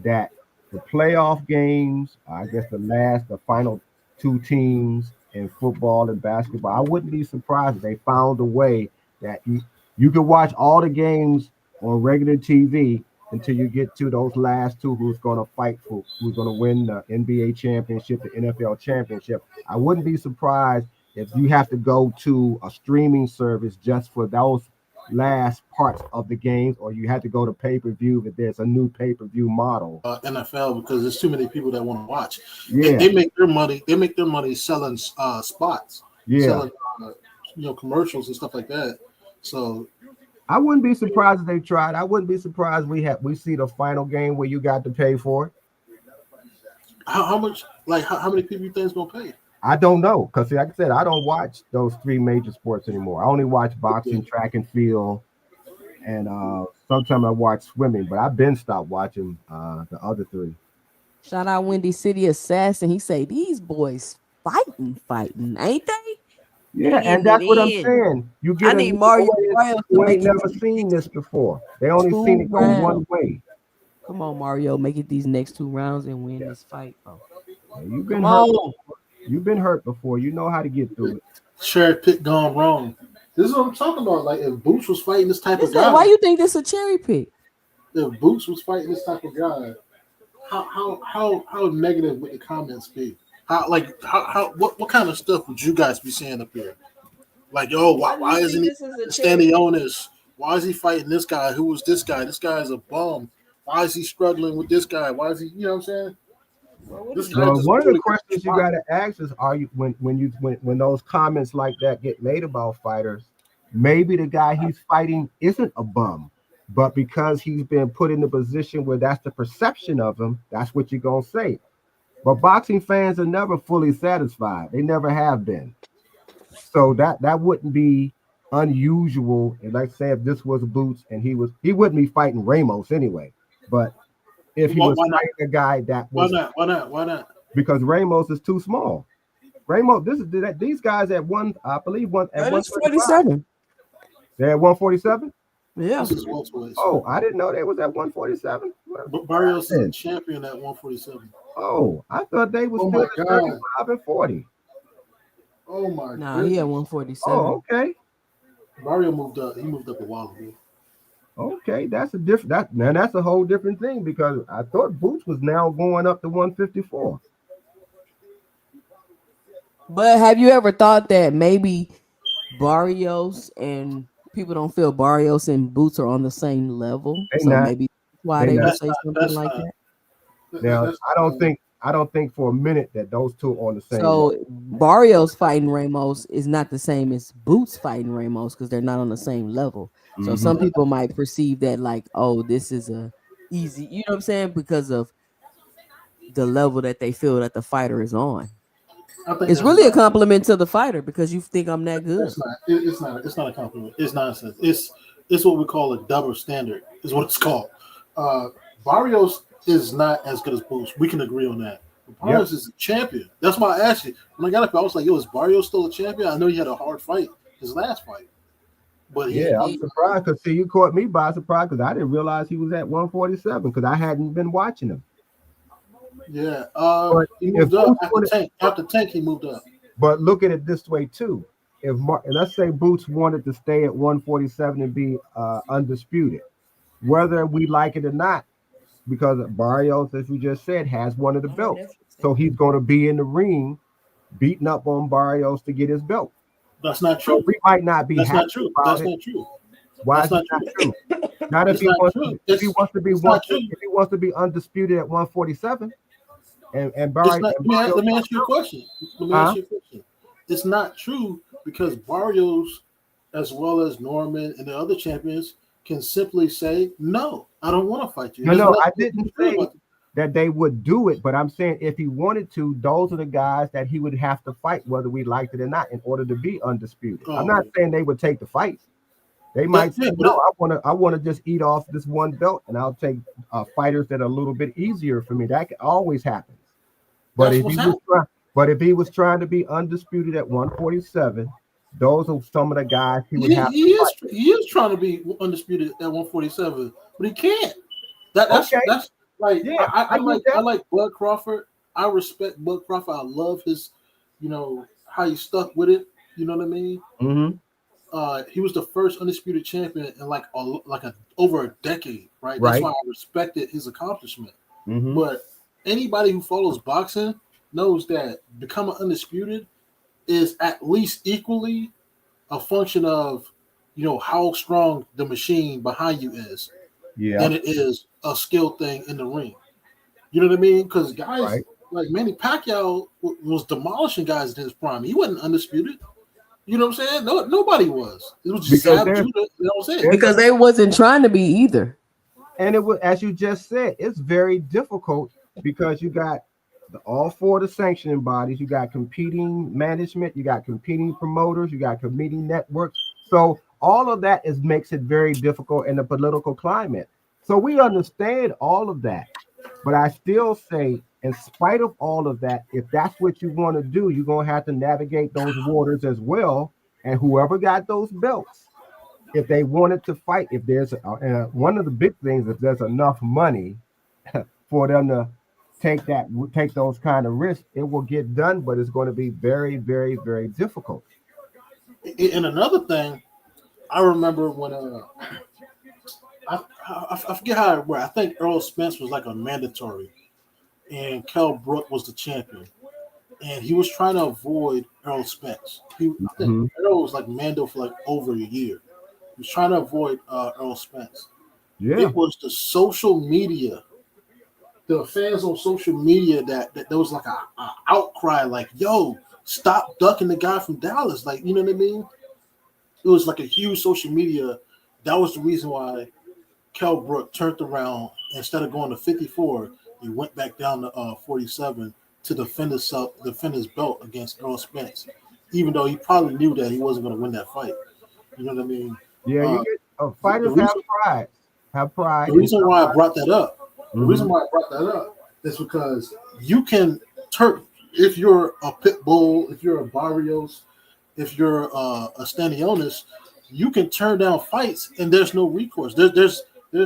that the playoff games, I guess the final two teams in football and basketball, I wouldn't be surprised if they found a way that you can watch all the games on regular TV until you get to those last two who's going to fight for who's going to win the NBA championship, the NFL championship. I wouldn't be surprised if you have to go to a streaming service just for those last parts of the games, or you have to go to pay-per-view if there's a new pay-per-view model. NFL, because there's too many people that want to watch. Yeah. They make their money. They make their money selling spots. Yeah. Selling commercials and stuff like that. So I wouldn't be surprised if they tried. I wouldn't be surprised we see the final game where you got to pay for it. How much? Like how many people you think is gonna pay? I don't know, because like I said, I don't watch those three major sports anymore. I only watch boxing, track and field, and sometimes I watch swimming. But I've been stopped watching the other three. Shout out Windy City Assassin. He say these boys fighting, ain't they? Yeah, and that's what I'm saying. You get I need Mario who ain't never seen this before. They only seen it go one way. Come on, Mario, make it these next 2 rounds and win this fight, bro. You've been hurt. You've been hurt before. You know how to get through it. Cherry pick gone wrong. This is what I'm talking about. Like if Boots was fighting this type of guy, why you think this a cherry pick? If Boots was fighting this type of guy, how negative would the comments be? What kind of stuff would you guys be saying up here? Like, yo, why isn't he Stanley Onis Why is he fighting this guy? Who was this guy? This guy is a bum. Why is he struggling with this guy? Why is he? You know what I'm saying? This guy Well, just one of the really questions you got to ask is: are you when those comments like that get made about fighters? Maybe the guy he's fighting isn't a bum, but because he's been put in the position where that's the perception of him, that's what you're gonna say. But boxing fans are never fully satisfied. They never have been. So that wouldn't be unusual. And like say if this was Boots and he wouldn't be fighting Ramos anyway. But if he was fighting a guy that was why not? Because Ramos is too small. Ramos, these guys at one, I believe one at 147. They're at 147. Yeah. This is welterweight. Oh, I didn't know they was at 147. But Barrios is a champion at 147. Oh, I thought they was still at 35 and 40. Oh my god. Nah, he at 147. Oh, okay. Mario moved up. He moved up a while ago. Okay, that's a whole different thing because I thought Boots was now going up to 154. But have you ever thought that maybe Barrios and people don't feel Barrios and Boots are on the same level? They So not. maybe that's why they would say something like that. Now, I don't think for a minute that those two are on the same So level. Barrios fighting Ramos is not the same as Boots fighting Ramos because they're not on the same level. So some people might perceive that like, oh, this is a easy, you know what I'm saying? Because of the level that they feel that the fighter is on. It's really a compliment to the fighter because you think I'm that good. It's not a compliment. It's nonsense. It's what we call a double standard. Is what it's called. Barrios is not as good as Boots. We can agree on that. Barrios is a champion. That's why I asked you. When I got up, I was like, yo, is Barrios still a champion? I know he had a hard fight, his last fight. But I'm surprised because see, you caught me by surprise because I didn't realize he was at 147 because I hadn't been watching him. Yeah, he moved up after Tank. He moved up. But look at it this way too: let's say Boots wanted to stay at 147 and be undisputed, whether we like it or not, because Barrios, as we just said, has one of the belts, so he's going to be in the ring, beating up on Barrios to get his belt. That's not true. So we might not be. That's not true. That's not true. Why is it not true? Not if he wants to be undisputed at 147. And Barrios. Let me ask you a question. It's not true because Barrios, as well as Norman and the other champions, can simply say, "No, I don't want to fight you." No, I didn't say that they would do it, but I'm saying if he wanted to, those are the guys that he would have to fight, whether we liked it or not, in order to be undisputed. I'm not saying they would take the fight. They might say, "No, I want to just eat off this one belt, and I'll take fighters that are a little bit easier for me." That always happens. But if he was trying to be undisputed at 147, those are some of the guys he would have. He is trying to be undisputed at 147, but he can't. That's like I like Bud Crawford. I respect Bud Crawford. I love his, how he stuck with it. You know what I mean? Mm-hmm. He was the first undisputed champion in over a decade, right? That's why I respected his accomplishment. Mm-hmm. But anybody who follows boxing knows that becoming undisputed is at least equally a function of, how strong the machine behind you is. Yeah. Than it is a skill thing in the ring. You know what I mean? Because guys like Manny Pacquiao was demolishing guys in his prime. He wasn't undisputed. You know what I'm saying? No, nobody was. It was just Judah. You know what I'm saying? Because they wasn't trying to be either. And it was, as you just said, it's very difficult because you got all four of the sanctioning bodies. You got competing management. You got competing promoters. You got competing networks. So all of that makes it very difficult in the political climate. So we understand all of that. But I still say, in spite of all of that, if that's what you want to do, you're going to have to navigate those waters as well. And whoever got those belts, if they wanted to fight, if there's one of the big things, if there's enough money for them to take those kind of risks, it will get done, but it's going to be very, very, very difficult. And another thing, I remember when I forget how it worked. I think Earl Spence was like a mandatory, and Kell Brook was the champion, and he was trying to avoid Earl Spence. I think Earl was like Mando for like over a year, He was trying to avoid Earl Spence. Yeah. It was the social media, the fans on social media that there was like a outcry, like, "Yo, stop ducking the guy from Dallas." Like, you know what I mean? It was like a huge social media. That was the reason why Kell Brook turned around. Instead of going to 54, he went back down to 47 to defend his belt against Earl Spence, even though he probably knew that he wasn't going to win that fight. You know what I mean? Yeah, you get fighters have pride. Have pride. The reason why I brought that up, is because you can turn, if you're a Pitbull, if you're a Barrios, if you're a Stanionis, you can turn down fights and there's no recourse. There's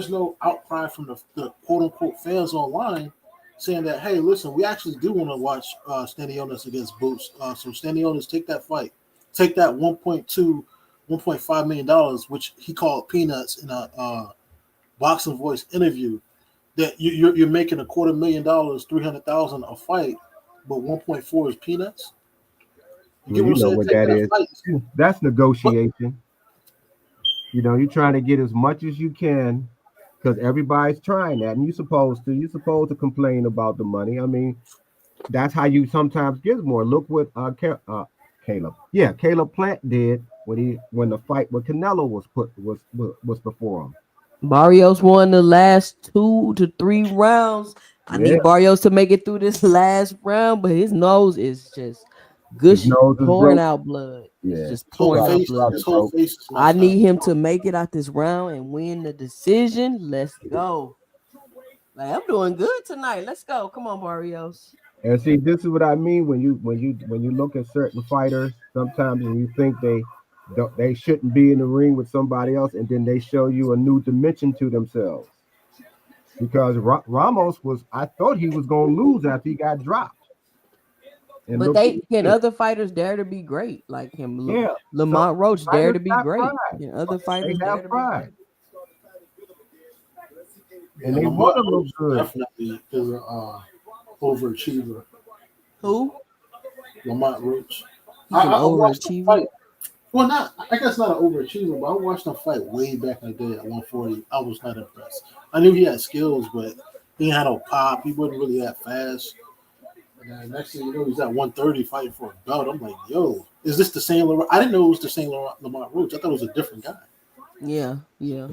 no outcry from the quote unquote fans online saying that, hey, listen, we actually do want to watch Stanionis against Boots. So Stanionis, take that fight, take that $1.5 million, which he called peanuts in a Boxing Voice interview. That you're making $250,000, $300,000 a fight, but 1.4 is peanuts. You know what that is. That's negotiation. You're trying to get as much as you can because everybody's trying that, and you're supposed to complain about the money. I mean, that's how you sometimes get more. Look what Caleb. Yeah, Caleb Plant did when the fight with Canelo was before him. Barrios won the last 2 to 3 rounds. I need Barrios to make it through this last round, but his nose is just gushy, pouring out blood. Yeah. It's just pouring out blood. His whole face is I need him to make it out this round and win the decision. Let's go. Like, I'm doing good tonight. Let's go. Come on, Barrios. And see, this is what I mean when you look at certain fighters, sometimes when you think they shouldn't be in the ring with somebody else, and then they show you a new dimension to themselves. Because Ramos I thought he was going to lose after he got dropped. And but other fighters dare to be great like him? Yeah. Lamont Roach dare to be great. Pride. And other fighters they dare have to pride. Yeah, And they want to look good. Definitely is an overachiever. Who? Lamont Roach. He's an overachiever. Well, I guess not an overachiever, but I watched him fight way back in the day at 140. I was not impressed. I knew he had skills, but he had no pop. He wasn't really that fast. And then next thing you know, he's at 130 fighting for a belt. I'm like, yo, is this the same Lamont? I didn't know it was the same Lamont Roach. I thought it was a different guy. Yeah. Yeah,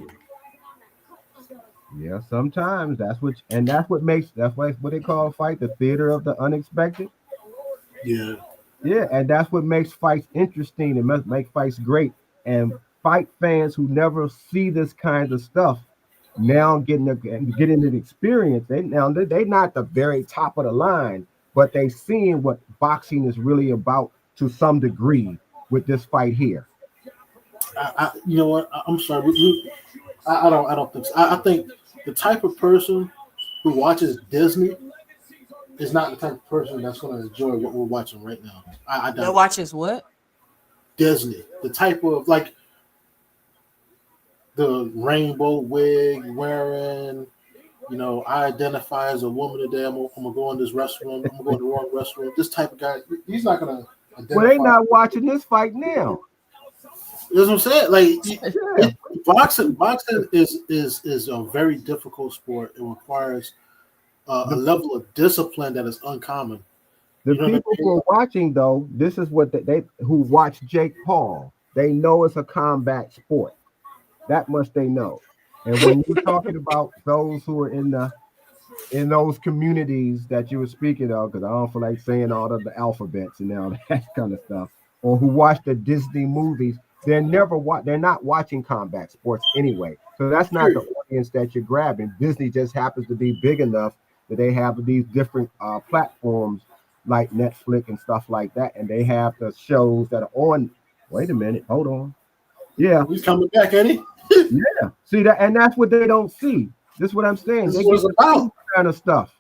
sometimes that's what they call a fight, the theater of the unexpected. Yeah. Yeah, and that's what makes fights interesting and make fights great. And fight fans who never see this kind of stuff now getting an experience. They're not the very top of the line, but they seeing what boxing is really about to some degree with this fight here. You know what? I'm sorry. I don't think so. I think the type of person who watches Disney is not the type of person that's going to enjoy what we're watching right now. I That watches what? Disney. The type of, like, the rainbow wig wearing, I identify as a woman today. I'm going to go in this restroom. I'm going to the wrong restroom. This type of guy, he's not going to identify. Well, they're not watching this fight now. That's what I'm saying. Like, boxing is a very difficult sport. It requires a level of discipline that is uncommon. The people who are watching, though, this is what they who watch Jake Paul. They know it's a combat sport. That much they know. And when you're talking about those who are in those communities that you were speaking of, because I don't feel like saying all of the alphabets and all that kind of stuff, or who watch the Disney movies, they're not watching combat sports anyway. So that's not the audience that you're grabbing. Disney just happens to be big enough that they have these different platforms like Netflix and stuff like that, and they have the shows that are on. Wait a minute, hold on. Yeah, he's coming back, Eddie. Yeah, see that, and that's what they don't see. This is what I'm saying. They get the kind of stuff.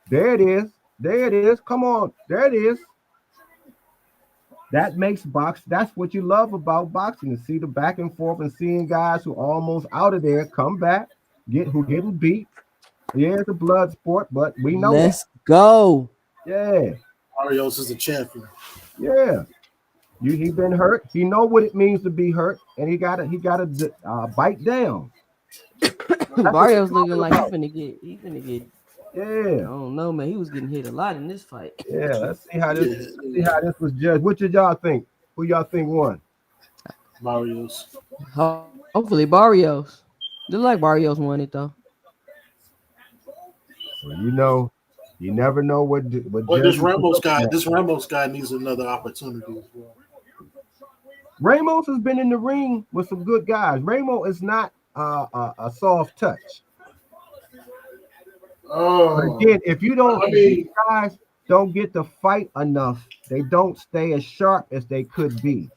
There it is. There it is. Come on, there it is. That makes that's what you love about boxing, to see the back and forth and seeing guys who are almost out of there come back, getting beat. Yeah, it's a blood sport, but we know. Let's go. Yeah. Barrios is a champion. Yeah. He been hurt. He know what it means to be hurt, and he gotta bite down. Barrios looking like he finna get. I Yeah, don't know, man. He was getting hit a lot in this fight. yeah. Let's see how this was judged. What did y'all think? Who y'all think won? Barrios. Hopefully Barrios. Look like Barrios won it though. Well, you never know what Well, this judges Ramos look at. guy needs another opportunity as well. Ramos has been in the ring with some good guys. Ramos is not a soft touch. But again, if you don't, these guys don't get to fight enough, they don't stay as sharp as they could be.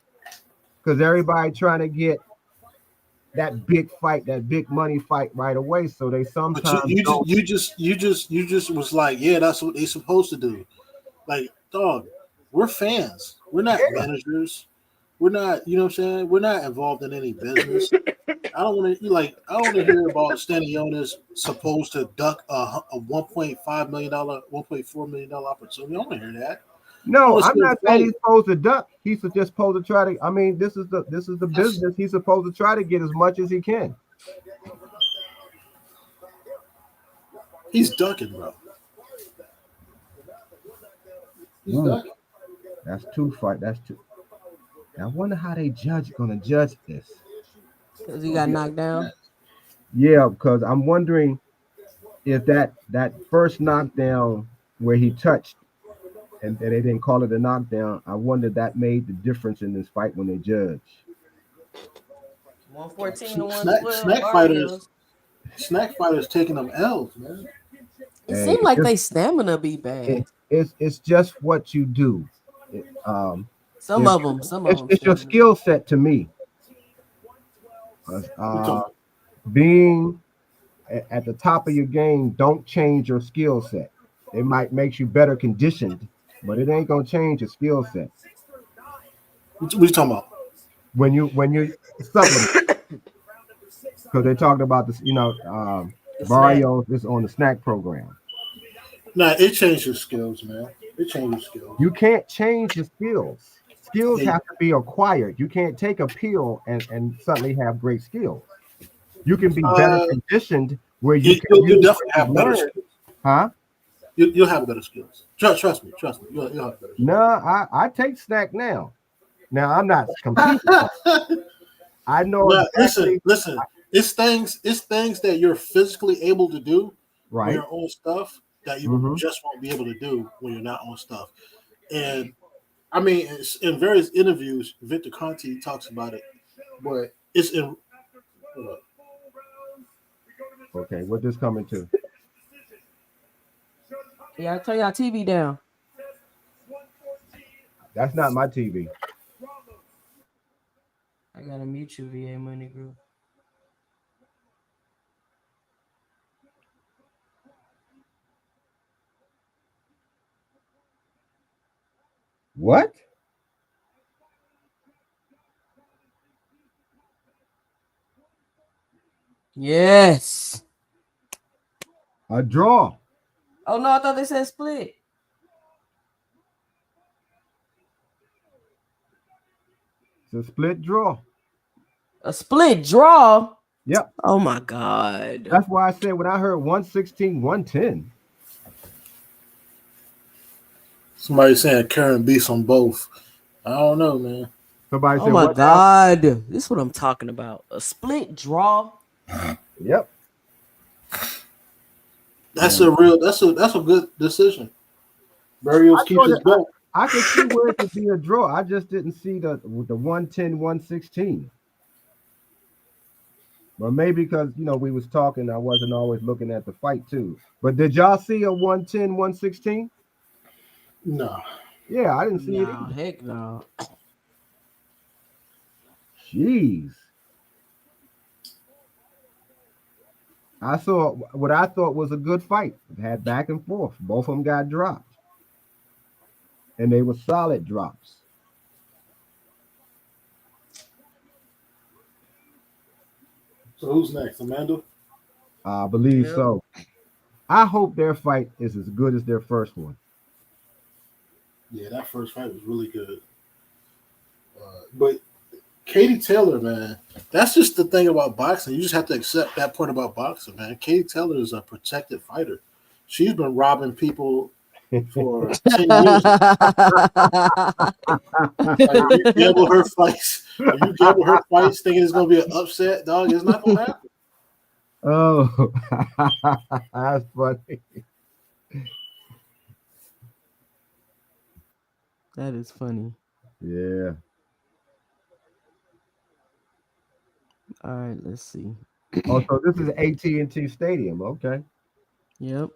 Because everybody trying to get that big fight, that big money fight right away. So they sometimes But you just was like, yeah, that's what they supposed to do. Like, dog, we're fans. We're not managers. We're not, you know what I'm saying? We're not involved in any business. I don't want to hear about Stanionis supposed to duck a $1.5 million, $1.4 million opportunity. I don't want to hear that. No, I'm not saying he's supposed to duck. He's just supposed to try to. I mean, this is the business. He's supposed to try to get as much as he can. He's ducking, bro. He's ducking. That's two fight. That's two. I wonder how they gonna judge this. Because he got knocked down. Yeah, because I'm wondering if that first knockdown where he touched and they didn't call it a knockdown, I wonder that made the difference in this fight when they judge. 114 to 112. Snack fighters taking them L's, man. It seemed like they stamina be bad. It's just what you do. Some of them. It's your skill set to me. Being at the top of your game don't change your skill set. It might make you better conditioned, but it ain't gonna change your skill set. What you talking about? When you supplement, because they talked about this, Barrios is on the snack program. Nah, it changes your skills, man. It changes skills. You can't change your skills. Skills have to be acquired. You can't take a pill and suddenly have great skills. You can be better conditioned where you definitely have better skills. Huh? You'll have better skills. Trust me. You'll have better skills. No, I take snack now. Now I'm not competing. I know. Well, exactly. Listen. It's things that you're physically able to do when you're on stuff that you just won't be able to do when you're not on stuff. And I mean, in various interviews, Victor Conti talks about it, but it's in. Okay, what this coming to? Yeah, turn your TV down. That's not my TV. I gotta mute you, VA Money Group. What? Yes. A draw. Oh no, I thought they said split. It's a split draw. A split draw? Yep. Oh my God. That's why I said when I heard 116, 110. Somebody saying Karen beats on both. I don't know, man. Somebody said, oh my God. This is what I'm talking about. A split draw. Yep. That's a good decision. Barrios keeps his belt. I could see where it could be a draw. I just didn't see the 110, 116. Well, maybe because we was talking, I wasn't always looking at the fight too. But did y'all see a 110, 116? No. Yeah, I didn't see it either. Heck no. Jeez. I saw what I thought was a good fight. It had back and forth. Both of them got dropped. And they were solid drops. So who's next? Amanda? I believe so. I hope their fight is as good as their first one. Yeah, that first fight was really good. But Katie Taylor, man, that's just the thing about boxing. You just have to accept that part about boxing, man. Katie Taylor is a protected fighter. She's been robbing people for 10 years. Like, you gamble her fights. If you gamble her fights thinking it's gonna be an upset, dog, it's not gonna happen. Oh, that's funny. That is funny. Yeah. All right, let's see. Oh, so this is AT&T Stadium. Okay. Yep.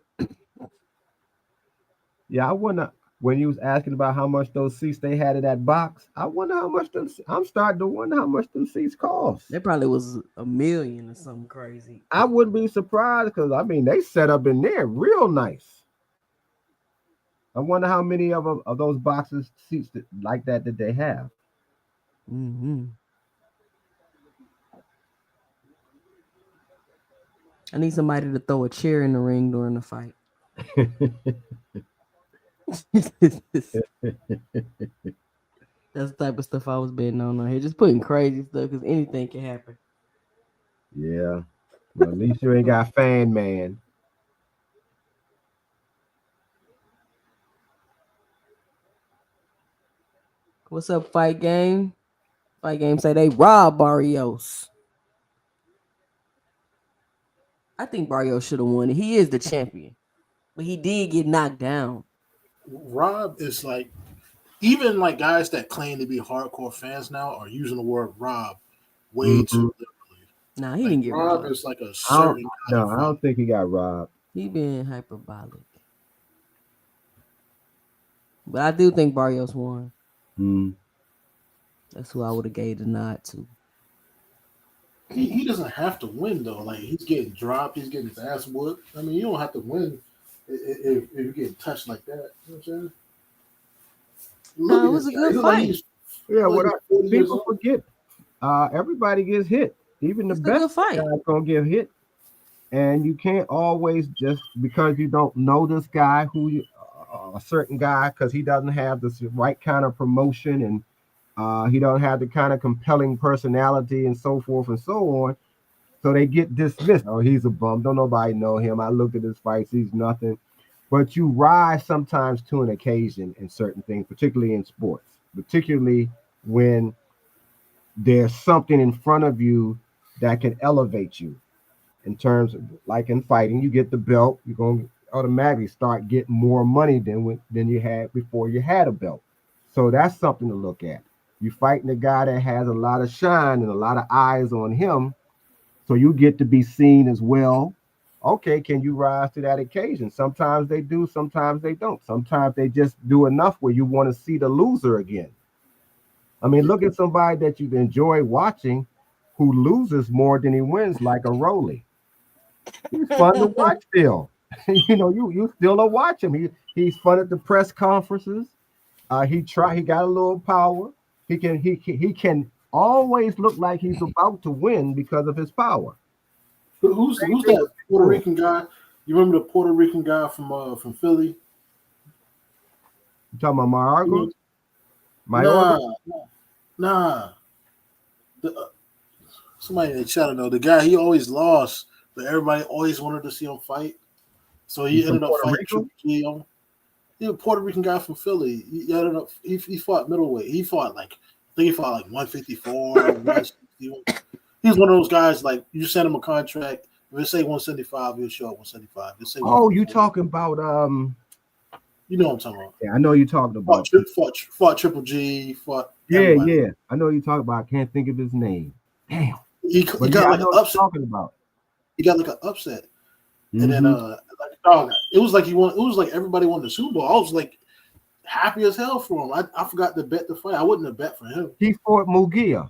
Yeah, I wonder when you was asking about how much those seats they had in that box. I wonder how much them. I'm starting to wonder how much them seats cost. That probably was $1 million or something crazy. I wouldn't be surprised because I mean they set up in there real nice. I wonder how many of those boxes seats like that did they have. Mm-hmm. I need somebody to throw a chair in the ring during the fight. That's the type of stuff I was betting on here. Just putting crazy stuff because anything can happen. Yeah. Well, at least you ain't got Fan Man. What's up, Fight Game? Fight Game say they robbed Barrios. I think Barrios should have won it. He is the champion. But he did get knocked down. Rob is like, even like guys that claim to be hardcore fans now are using the word Rob way too literally. Nah, he Like, didn't get Rob robbed. is like a certain No, I don't think he got robbed. He been hyperbolic. But I do think Barrios won. That's who I would have gave the nod to. He doesn't have to win though. Like, he's getting dropped, he's getting his ass whooped. I mean, you don't have to win if you're getting touched like that. You know what I'm saying? No, it was a good fight. Yeah, what people forget, everybody gets hit. Even the best guy's gonna get hit, and you can't always just because you don't know this guy, a certain guy, because he doesn't have the right kind of promotion and he don't have the kind of compelling personality and so forth and so on. So they get dismissed. Oh, he's a bum. Don't nobody know him. I looked at his fights. He's nothing. But you rise sometimes to an occasion in certain things, particularly in sports, particularly when there's something in front of you that can elevate you in terms of, like in fighting, you get the belt, you're going to automatically start getting more money than you had before you had a belt. So that's something to look at. You're fighting a guy that has a lot of shine and a lot of eyes on him. So you get to be seen as well. Okay, can you rise to that occasion? Sometimes they do, sometimes they don't. Sometimes they just do enough where you want to see the loser again. I mean, look at somebody that you enjoy watching who loses more than he wins, like a Rolly. He's fun to watch still. You know, you still will watch him. He's fun at the press conferences. He got a little power. He can always look like he's about to win because of his power. Who's that Puerto Rican guy? You remember the Puerto Rican guy from Philly? You talking about Mayorga? Nah. Somebody in the chat know the guy. He always lost, but everybody always wanted to see him fight. So he ended up fighting Triple G. He's a Puerto Rican guy from Philly. He fought middleweight. He fought like 154. 160. He's one of those guys, like, you send him a contract. If it say 175, he'll show up 175. Oh, you talking about you know what I'm talking about. Yeah, I know you're talking about fought Triple G, Yeah. I know you're talking about. I can't think of his name. Damn. He got like an upset. Talking about. He got like an upset. And then it was like he won, it was like everybody won the Super Bowl. I was like happy as hell for him. I forgot to bet the fight. I wouldn't have bet for him. He fought Mugia.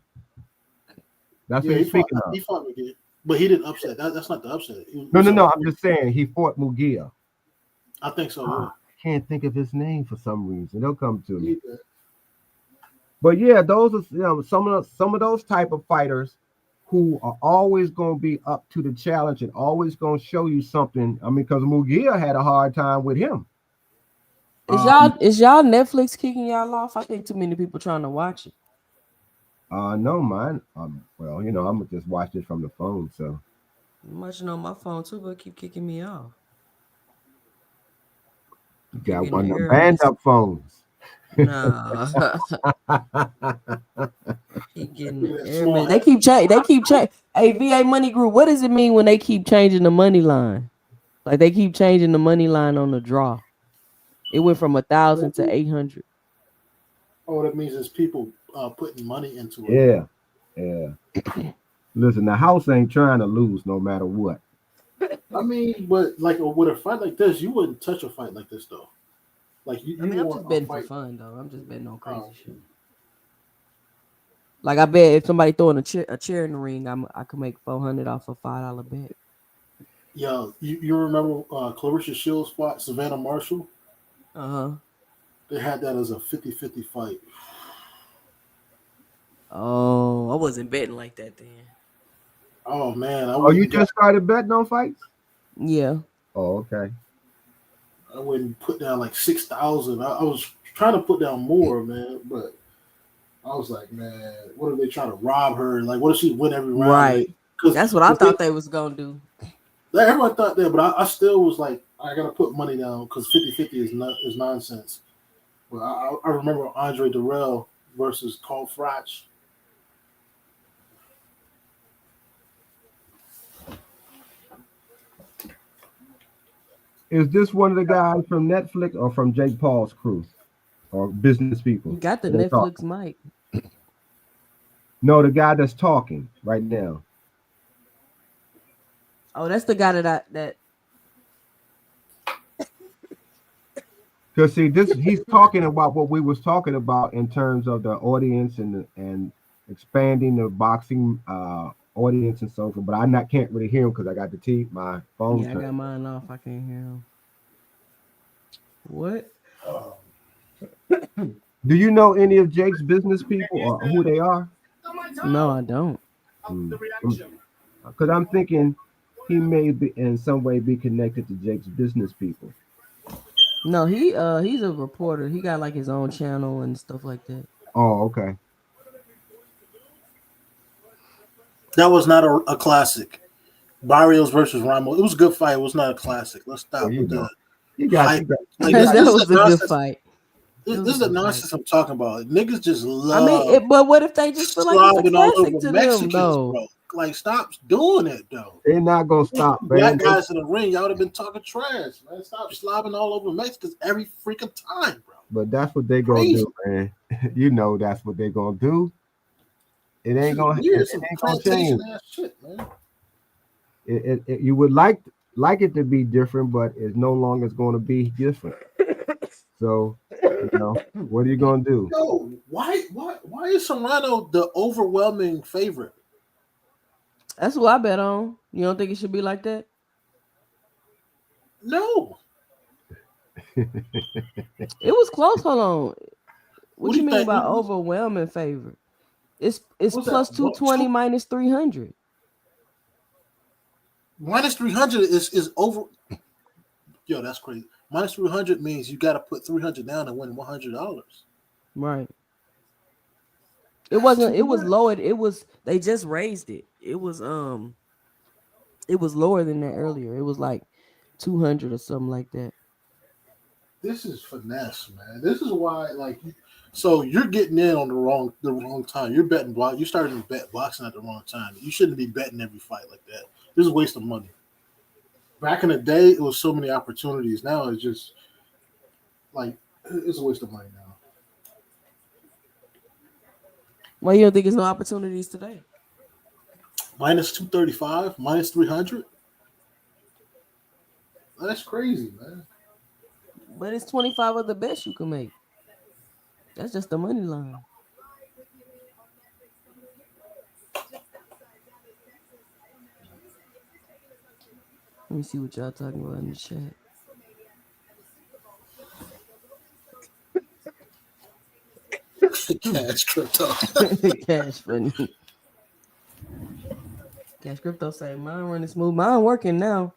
That's what he's speaking of. He fought Mugia, but he didn't upset. That's not the upset. No. I'm just saying he fought Mugia. I think so. I can't think of his name for some reason. It'll come to me. But yeah, those are some of those type of fighters who are always going to be up to the challenge and always going to show you something. I mean, because Mugia had a hard time with him. Is y'all Netflix kicking y'all off? I think too many people trying to watch it. No, mine. Well, I'm gonna just watch this from the phone. So I'm watching on my phone too, but keep kicking me off. you Keep got getting one an of them error band message. up phones. Nah. Keep getting Look the at that error small message. hat. They keep change. Hey, VA Money Group, what does it mean when they keep changing the money line? Like they keep changing the money line on the draw. It went from 1,000 to 800. Oh, that means there's people putting money into it. Yeah, yeah. Listen, the house ain't trying to lose no matter what. I mean, but like with a fight like this, you wouldn't touch a fight like this though. Like I you mean, I'm want just a betting for fight. fun though. I'm just betting on crazy Um, shit. Like I bet if somebody throwing a chair in the ring, I could make 400 off a $5 bet. yeah, you remember Clarissa Shields fought Savannah Marshall? Uh-huh. They had that as a 50-50 fight. Oh, I wasn't betting like that then. Oh man, Oh, you just started betting on fights? Yeah. Oh, okay. I wouldn't put down like 6,000. I was trying to put down more, man, but I was like, man, what if they try to rob her? Like, what if she win every round? Right. Because That's what I thought they was gonna do. everyone thought that, but I still was like, I gotta put money down because 50-50 is nonsense. But I remember Andre Durrell versus Carl Froch. Is this one of the guys from Netflix or from Jake Paul's crew or business people? You got the They talk. Netflix mic. No, the guy that's talking right now. Oh, that's the guy that Because see, he's talking about what we was talking about in terms of the audience and expanding the boxing audience and so forth. But can't really hear him because I got my phone. Yeah, I got mine off. I can't hear him. What? Do you know any of Jake's business people or who they are? No, I don't. Because I'm thinking he may be in some way be connected to Jake's business people. No, he's a reporter. He got like his own channel and stuff like that. Oh, okay. That was not a classic. Barrios versus Ramos. It was a good fight. It was not a classic. Let's stop with that. That was a good fight. This is the nonsense I'm talking about. Niggas just love. I mean, but what if they just feel like it's a classic to them, though? Bro. Like, stop doing it, though. They're not gonna stop, man. Black guys in the ring, y'all would have been talking trash, man. Stop slobbing all over Mexicans every freaking time, bro. But that's what they gonna do, man. You know that's what they gonna do. It ain't gonna change. Shit, man. You would like it to be different, but it's no longer going to be different. So, what are you gonna do? Yo, why is Serrano the overwhelming favorite? That's what I bet on. You don't think it should be like that? No. It was close. Hold on. What do you mean by overwhelming favorite? It's plus 220 minus 300. Minus 300 is over. Yo, that's crazy. Minus 300 means you got to put 300 down and win $100. Right. It wasn't. It was lowered. They just raised it. It was lower than that earlier. It was like 200 or something like that. This is finesse, man. This is why, so you're getting in on the wrong time. You're betting block. You started to bet boxing at the wrong time. You shouldn't be betting every fight like that. This is a waste of money. Back in the day, it was so many opportunities. Now it's just it's a waste of money now. Why you don't think there's no opportunities today? Minus 235, minus 300. That's crazy, man. But it's 25 of the best you can make. That's just the money line. Let me see what y'all talking about in the chat. Cash crypto. Cash funny. Cash crypto say mine running smooth. Mine working now.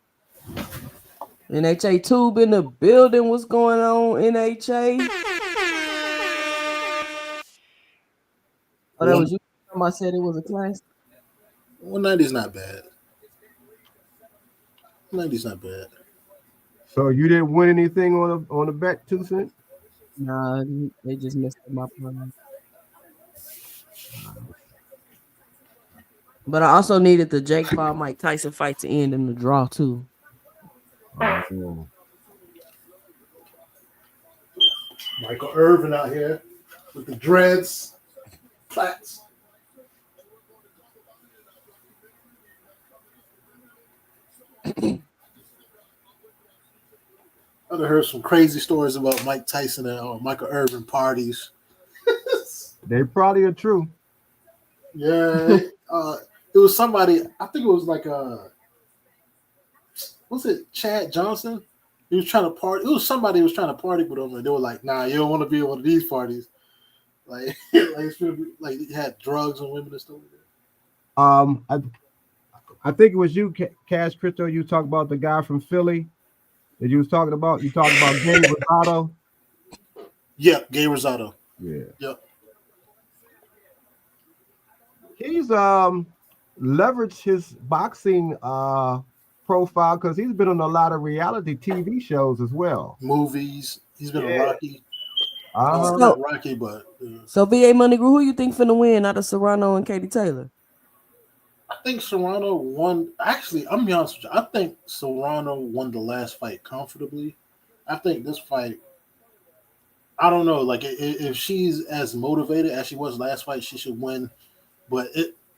NHA Tube in the building. What's going on, NHA? Oh, that was you talking Somebody said it was a class. 190 is not bad. 190 is not bad. So you didn't win anything on the bet, 2 cents? Nah, they just messed up my plan. But I also needed the Jake Paul Mike Tyson fight to end in the draw too. Oh. Michael Irvin out here with the dreads, plaits. I've heard some crazy stories about Mike Tyson and Michael Irvin parties. They probably are true. Yeah, it was somebody. I think it was like was it Chad Johnson? He was trying to party. It was somebody who was trying to party with him, and they were like, "Nah, you don't want to be at one of these parties." Like he had drugs and women and stuff like that. I think it was you, Cash Crypto. You talked about the guy from Philly that you was talking about. You talked about Gabe Rosado. Yeah, Gabe Rosado. Yeah. Yep. He's leveraged his boxing profile because he's been on a lot of reality TV shows as well. Movies. He's been a Rocky. Not Rocky, but So VA Money Grew, who you think finna win out of Serrano and Katie Taylor? I think Serrano won. Actually, I'm be honest with you. I think Serrano won the last fight comfortably. I think this fight, I don't know. Like if she's as motivated as she was last fight, she should win. But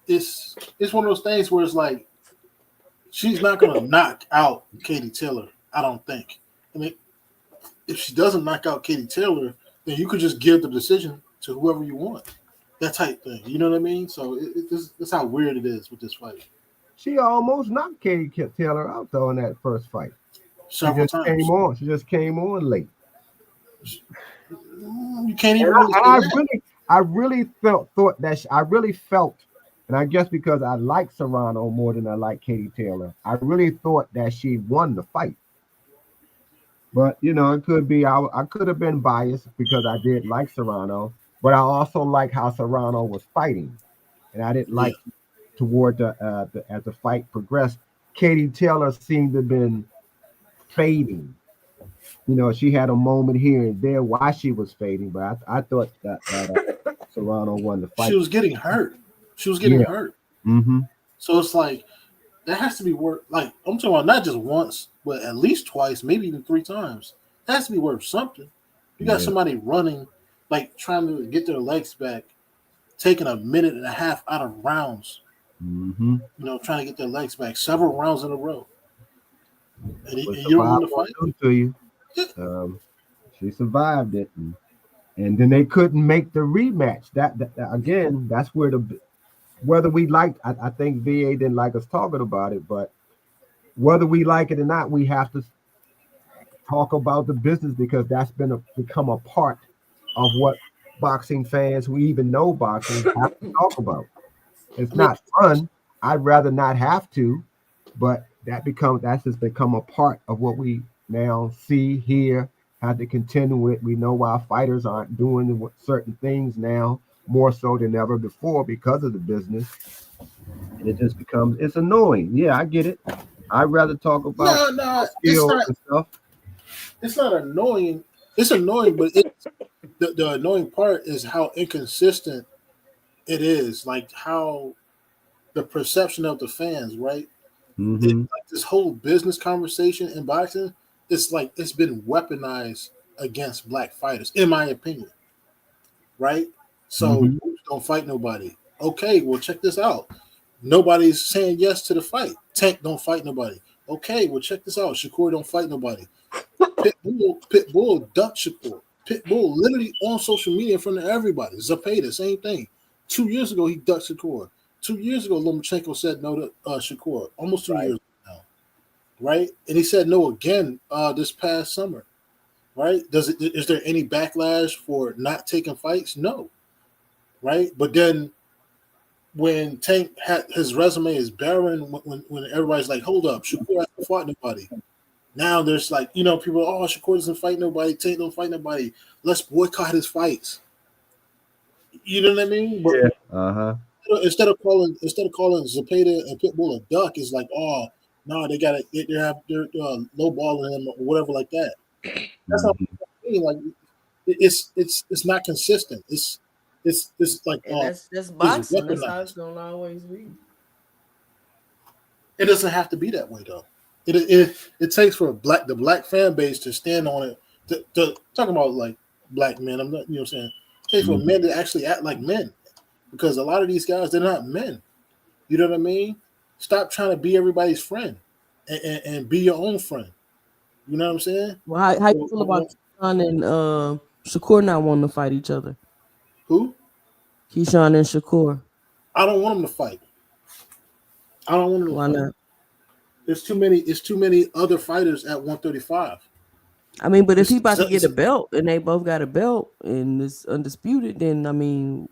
it's one of those things where it's like she's not going to knock out Katie Taylor. I don't think. I mean, if she doesn't knock out Katie Taylor, then you could just give the decision to whoever you want. That type thing. You know what I mean? So that's how weird it is with this fight. She almost knocked Katie Taylor out though in that first fight. Several times. She just came on late. You can't even. I really felt, and I guess because I like Serrano more than I like Katie Taylor, I really thought that she won the fight. But it could be I could have been biased because I did like Serrano, but I also like how Serrano was fighting, and I didn't like toward as the fight progressed. Katie Taylor seemed to have been fading. She had a moment here and there while she was fading, but I thought that Serrano won the fight. She was getting hurt. Hurt. Mm-hmm. So it's like that has to be worth. Like I'm talking about not just once, but at least twice, maybe even 3 times. That has to be worth something. You got somebody running, like trying to get their legs back, taking a minute and a half out of rounds. Mm-hmm. Trying to get their legs back several rounds in a row. And you don't want to fight. To you. She survived it, and then they couldn't make the rematch. That again, that's where whether we liked. I think VA didn't like us talking about it, but whether we like it or not, we have to talk about the business because that's become a part of what boxing fans who even know boxing have to talk about. It's not fun. I'd rather not have to, but that's just become a part of what we now see here, have to contend with. We know why fighters aren't doing certain things now more so than ever before because of the business. And it just it's annoying. Yeah, I get it. I'd rather talk about skills and stuff. It's not annoying. It's annoying, but the annoying part is how inconsistent it is. Like how the perception of the fans, right? Mm-hmm. Like this whole business conversation in boxing, it's like it's been weaponized against black fighters, in my opinion. Right? So don't fight nobody. Okay, well check this out. Nobody's saying yes to the fight. Tank don't fight nobody. Okay, well check this out. Shakur don't fight nobody. Pitbull ducked Shakur. Pitbull literally on social media in front of everybody. Zepeda, same thing. 2 years ago he ducked Shakur. 2 years ago Lomachenko said no to Shakur. Almost 2 years now. Right? And he said no again this past summer. Right? Is there any backlash for not taking fights? No. Right? But then when Tank had his resume is barren, when everybody's like, hold up, Shakur hasn't fought nobody. Now there's like, people, Shakur doesn't fight nobody, Tank don't fight nobody. Let's boycott his fights. You know what I mean? But instead of calling Zepeda and Pitbull a duck, it's like, oh no, they're low balling him or whatever like that. That's how I mean. Like it's not consistent. It's like And that's it's boxing. That's how it's weaponized. gonna always be. It doesn't have to be that way though. It takes for the black fan base to stand on it. To talking about like black men, I'm not, you know what I'm saying. It takes for men to actually act like men, because a lot of these guys, they're not men. You know what I mean? Stop trying to be everybody's friend and be your own friend. You know what I'm saying? Well, how you feel about Keyshawn and Shakur not wanting to fight each other? Who? Keyshawn and Shakur. I don't want them to fight. I don't want them to Why fight. not? It's too many other fighters at 135. I mean, but if he about to get a belt and they both got a belt and it's undisputed, then I mean,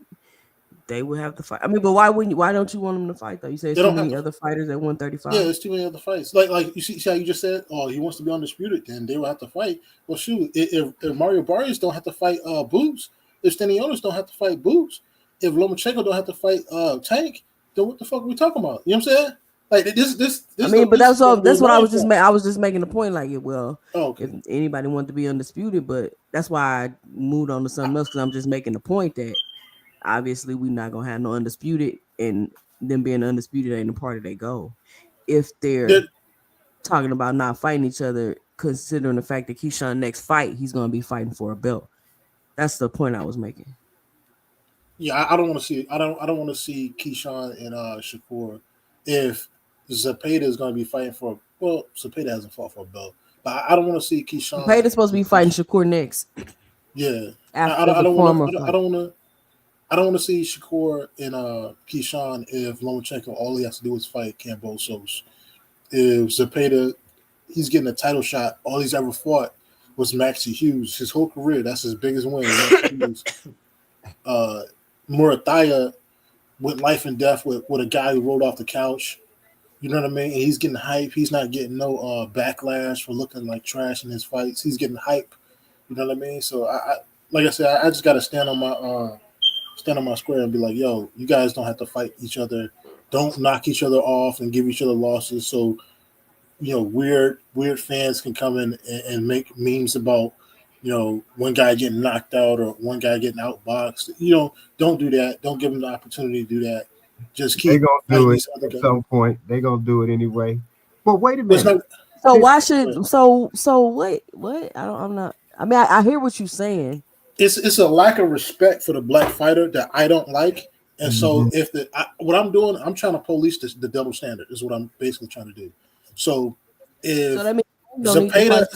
they would have to fight. I mean, but why don't you want them to fight though? You say it's too many other fighters at 135. Yeah, there's too many other fights. Like you see how you just said, oh, he wants to be undisputed, then they will have to fight. Well, shoot, if Mario Barrios don't have to fight Boots, if Stanionis don't have to fight Boots, if Lomachenko don't have to fight Tank, then what the fuck are we talking about? You know what I'm saying? Like this. I mean, but that's what I was just I was just making a point. Like, well, okay. If anybody wanted to be undisputed, but that's why I moved on to something else, because I'm just making the point that obviously we're not gonna have no undisputed, and them being undisputed ain't a part of their goal. If they're talking about not fighting each other, considering the fact that Keyshawn next fight, he's gonna be fighting for a belt. That's the point I was making. Yeah, I don't want to see. I don't want to see Keyshawn and Shakur if Zepeda is going to be fighting for. Well, Zepeda hasn't fought for a belt, but I don't want to see Keyshawn. Zepeda's supposed to be fighting Shakur next. Yeah, I don't want to see Shakur and Keyshawn if Lomachenko all he has to do is fight Kambosos. If Zepeda, he's getting a title shot, all he's ever fought was Maxie Hughes. His whole career, that's his biggest win. Maxie Hughes. Murataya went life and death with a guy who rolled off the couch. You know what I mean? And he's getting hype. He's not getting no backlash for looking like trash in his fights. He's getting hype. You know what I mean? So I like I said, I just got to stand on my square and be like, yo, you guys don't have to fight each other. Don't knock each other off and give each other losses. So, you know, weird fans can come in and make memes about, you know, one guy getting knocked out or one guy getting outboxed. You know, don't do that. Don't give them the opportunity to do that. Just keep. They're gonna do it at some point. They're gonna do it anyway. But wait a minute. So why should so wait? What? I'm not. I mean, I hear what you're saying. It's a lack of respect for the black fighter that I don't like, and so if what I'm doing, I'm trying to police the double standard. Is what I'm basically trying to do. So if Zepeda,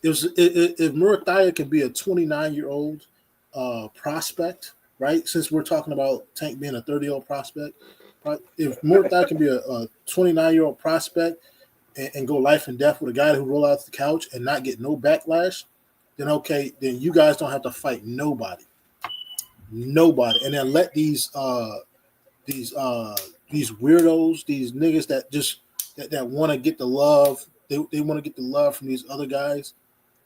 if Murataya can be a 29-year-old prospect, right? Since we're talking about Tank being a 30-year-old prospect, if Murataya can be a 29-year-old prospect and go life and death with a guy who roll out the couch and not get no backlash, then okay, then you guys don't have to fight nobody, and then let these weirdos, these niggas that just that want to get the love, they want to get the love from these other guys.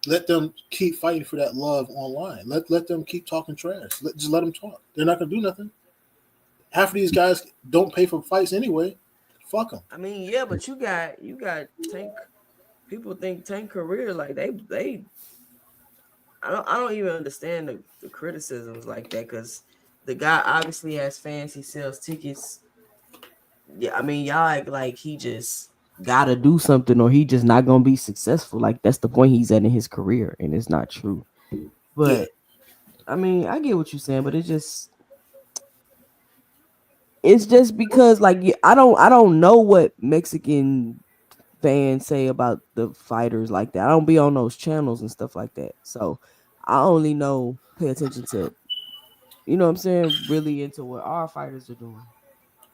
Let them keep fighting for that love online. Let them keep talking trash. Just let them talk. They're not gonna do nothing. Half of these guys don't pay for fights anyway. Fuck them. I mean, yeah, but you got Tank. People think Tank career like they. I don't even understand the criticisms like that, because the guy obviously has fans. He sells tickets. Yeah, I mean, y'all act like he just gotta do something or he just not gonna be successful. Like, that's the point he's at in his career, and it's not true. But I mean, I get what you're saying, but it's just because like I don't know what Mexican fans say about the fighters like that. I don't be on those channels and stuff like that, so I only pay attention to, you know what I'm saying, really into what our fighters are doing.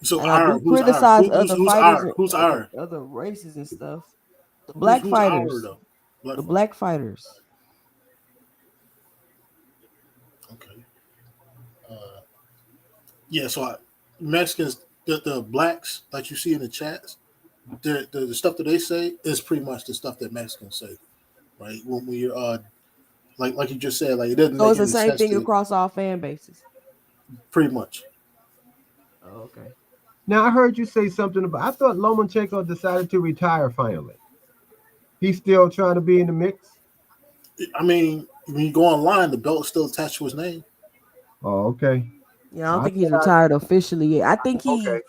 So and I do criticize other fighters, who's our? Other races and stuff. The black fighters, the black fighters. Okay. Yeah, so Mexicans, the blacks that you see in the chats, the stuff that they say is pretty much the stuff that Mexicans say, right? When you're like you just said, like it doesn't. So it's the same thing across all fan bases. Pretty much. Oh, okay. Now I heard you say something about. I thought Lomachenko decided to retire finally. He's still trying to be in the mix. I mean, when you go online, the belt is still attached to his name. Oh, okay. Yeah, I don't I think he's thought retired officially yet. okay.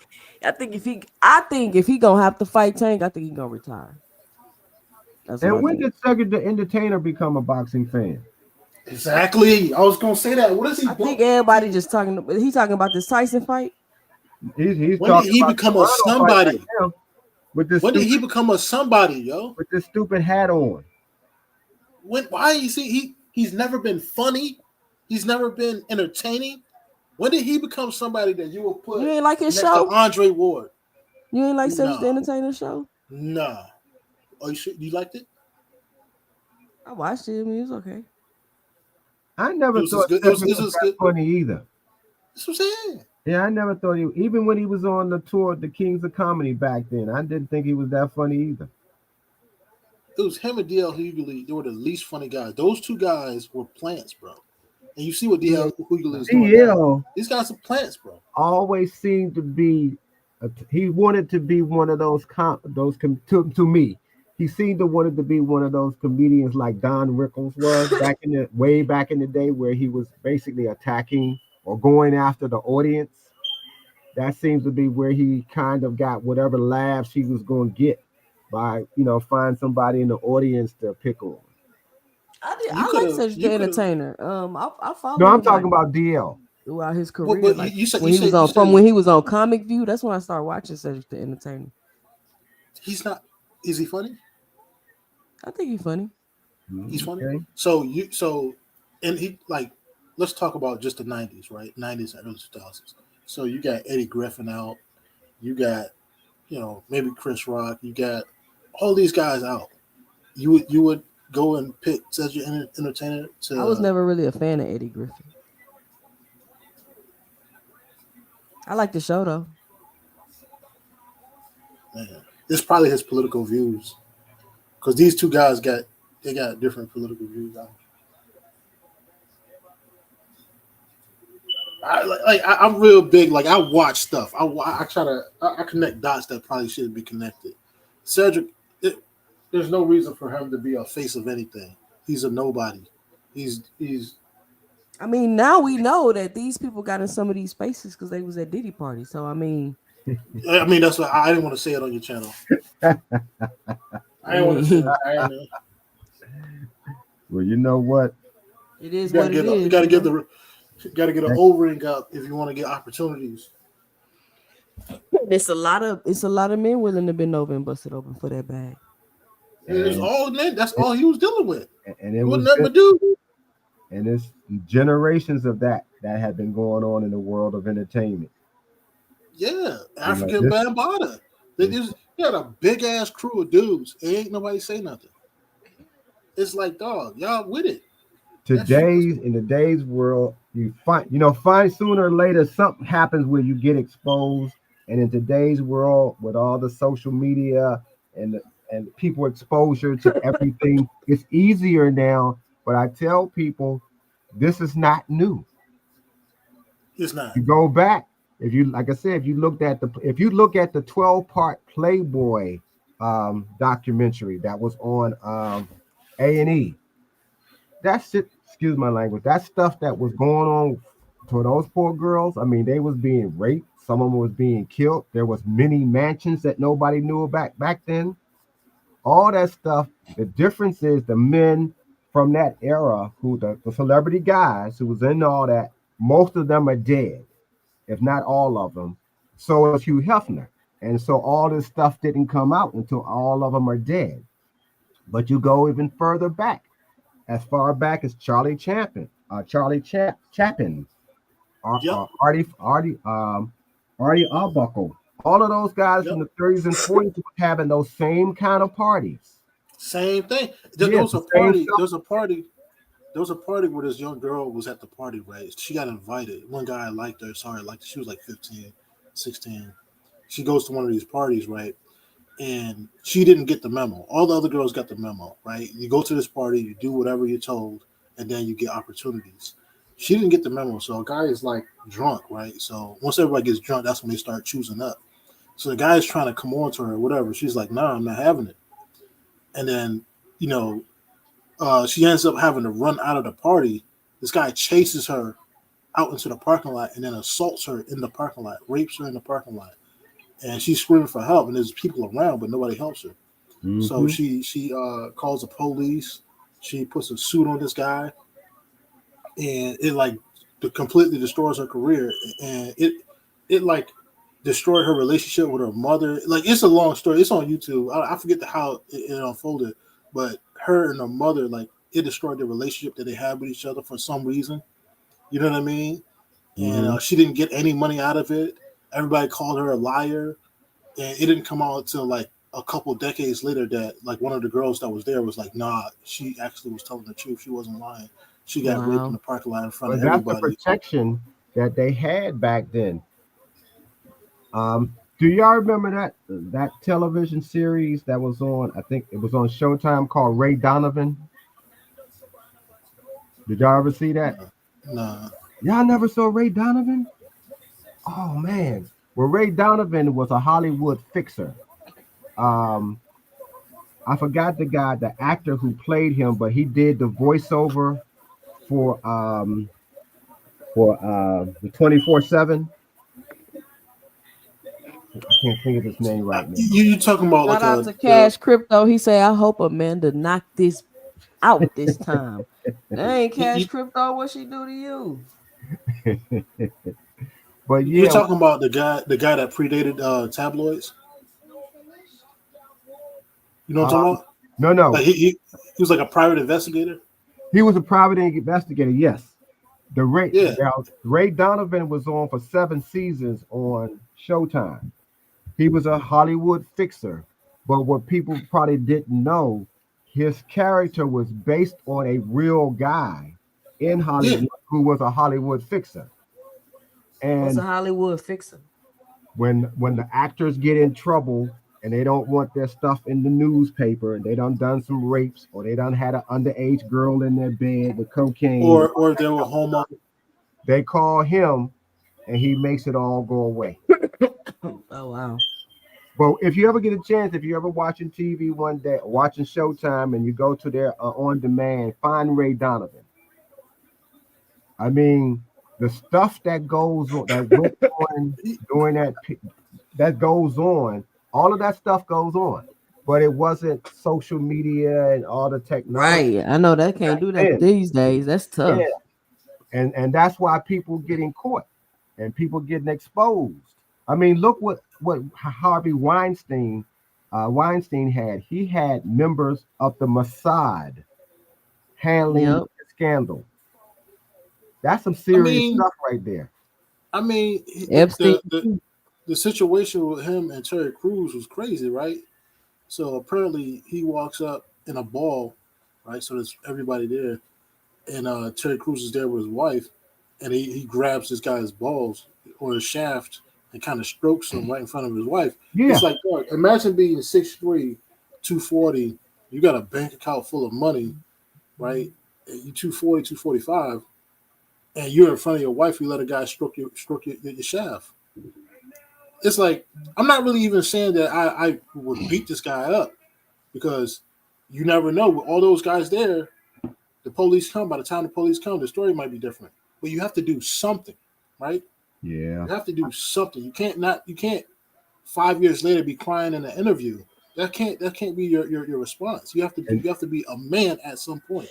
I think if he gonna have to fight Tank, I think he gonna retire. That's what I And when think. did Cedric the Entertainer become a boxing fan? Exactly. I was gonna say that. What is he? I think everybody just talking. He talking about this Tyson fight. He's When did talking he about the become a Toronto fight right somebody? now with this When did stupid he become a somebody, yo? hat on. When? Why? You see, he's never been funny. He's never been entertaining. When did he become somebody that you will put You ain't like his next to show. Andre Ward? You ain't like Cedric the Nah, Entertainer show. nah. Oh, you liked it? I watched it. I mean, it was okay. I It never was just thought good. Cedric It was was that good. funny either. That's what I'm saying. Yeah, I never thought he. Even when he was on the tour, the Kings of Comedy back then, I didn't think he was that funny either. It was him and DL Hughley. They were the least funny guys. Those two guys were plants, bro. And you see what Yeah. DL Hughley is doing now. DL These guys are plants, bro. always seemed to be. He wanted to be one of those. To me, he seemed to wanted to be one of those comedians like Don Rickles was back in the way back in the day, where he was basically attacking or going after the audience. That seems to be where he kind of got whatever laughs he was going to get by find somebody in the audience to pick on. You I could like have. Cedric the You could have. Entertainer. I No, followed I'm him like talking about DL. throughout his Well, career. but Like you said when he was you on said when he was on Comic View. That's when I started watching Cedric the Entertainer. he's not. Is he funny? I think he's funny. He's funny. Okay. And he like. Let's talk about just the '90s, right? '90s and early 2000s. So you got Eddie Griffin out. You got, maybe Chris Rock. You got all these guys out. You would go and pick Cedric Entertainer I was to. never really a fan of Eddie Griffin. I like the show though. Man, it's probably his political views because these two guys got different political views out. I'm real big. Like I watch stuff. I try to I connect dots that probably shouldn't be connected. Cedric, there's no reason for him to be a face of anything. He's a nobody. He's. I mean, now we know that these people got in some of these spaces because they was at Diddy party. So I mean, That's what I didn't want to say it on your channel. I didn't want to say it. I didn't. Well, you know what? it is You what it is. You got to get know? get an O-ring up if you want to get opportunities. It's a lot of men willing to bend over and bust it open for that bag. It's all man. That's all he was dealing with. And it He was wasn't nothing to do. and it's generations of that have been going on in the world of entertainment. Yeah, African Bambaataa. He had a big ass crew of dudes. Ain't nobody say nothing. It's like, dog, y'all with it. In today's world, you find sooner or later something happens where you get exposed. And in today's world, with all the social media and people exposure to everything, it's easier now. But I tell people, this is not new. It's not. You go back, if you like I said, if you look at the 12-part Playboy documentary that was on A&E, that's it. Excuse my language. That stuff that was going on to those poor girls. I mean, they was being raped. Some of them was being killed. There was many mansions that nobody knew about back then. All that stuff. The difference is the men from that era, who the celebrity guys who was in all that, most of them are dead, if not all of them. So is Hugh Hefner. And so all this stuff didn't come out until all of them are dead. But you go even further back, as far back as Charlie Chaplin, Yep. Artie Arbuckle. All of those guys from the 30s and 40s were having those same kind of parties. Same thing. Yeah, There was a the same party. stuff. There was a party where this young girl was at the party, right? She got invited. One guy liked her. Sorry, liked her. She was like 15, 16. She goes to one of these parties, right? And she didn't get the memo. All the other girls got the memo, right? You go to this party, you do whatever you're told, and then you get opportunities. She didn't get the memo. So a guy is like drunk, right? So once everybody gets drunk, that's when they start choosing up. So the guy is trying to come on to her or whatever. She's like, "Nah, I'm not having it." And then, you know, she ends up having to run out of the party. This guy chases her out into the parking lot and then assaults her in the parking lot, rapes her in the parking lot. And she's screaming for help, and there's people around, but nobody helps her. Mm-hmm. So she calls the police. She puts a suit on this guy, and it like completely destroys her career. And it like destroyed her relationship with her mother. Like, it's a long story. It's on YouTube. I forget how it unfolded, but her and her mother, like, it destroyed the relationship that they had with each other for some reason. You know what I mean? Mm-hmm. And she didn't get any money out of it. Everybody called her a liar, and it didn't come out until like a couple of decades later that like one of the girls that was there was like, "Nah, she actually was telling the truth. She wasn't lying. She got raped in the parking lot in front of everybody." That's the protection that they had back then. Do y'all remember that television series that was on? I think it was on Showtime, called Ray Donovan. Did y'all ever see that? No. Y'all never saw Ray Donovan? Oh man. Well, Ray Donovan was a Hollywood fixer. I forgot the actor who played him, but he did the voiceover for the 24/7. I can't think of his name right now. You talking about Shout out to Cash Crypto. He say, "I hope Amanda knocked this out this time." That ain't Cash Crypto. What she do to you? But yeah, you're talking about the guy that predated tabloids. You know what I'm talking about? No. Like he was like a private investigator. He was a private investigator. Yes. Ray Donovan was on for 7 seasons on Showtime. He was a Hollywood fixer, but what people probably didn't know, his character was based on a real guy in Hollywood who was a Hollywood fixer. And what's a Hollywood fixer? When the actors get in trouble and they don't want their stuff in the newspaper, and they done some rapes, or they done had an underage girl in their bed with cocaine, or they were homo, they call him and he makes it all go away. Oh wow. But if you ever get a chance, if you're ever watching TV one day, watching Showtime, and you go to their on demand, find Ray Donovan. I mean, the stuff that goes on, that went on during that goes on, all of that stuff goes on, but it wasn't social media and all the technology. Right, I know that can't do that these days. That's tough. Yeah. And that's why people getting caught and people getting exposed. I mean, look what Harvey Weinstein had. He had members of the Mossad handling the scandal. That's some serious stuff right there. I mean, the situation with him and Terry Crews was crazy, right? So apparently he walks up in a ball, right? So there's everybody there, and Terry Crews is there with his wife, and he grabs this guy's balls or his shaft and kind of strokes him right in front of his wife. Yeah. It's like, look, imagine being 6'3", 240, you got a bank account full of money, right? You 240, 245, and you're in front of your wife, you let a guy stroke your shaft. It's like, I'm not really even saying that I would beat this guy up, because you never know. With all those guys there, the police come. By the time the police come, the story might be different. But you have to do something, right? Yeah. You have to do something. You can't 5 years later be crying in an interview. That can't be your response. You have to be a man at some point.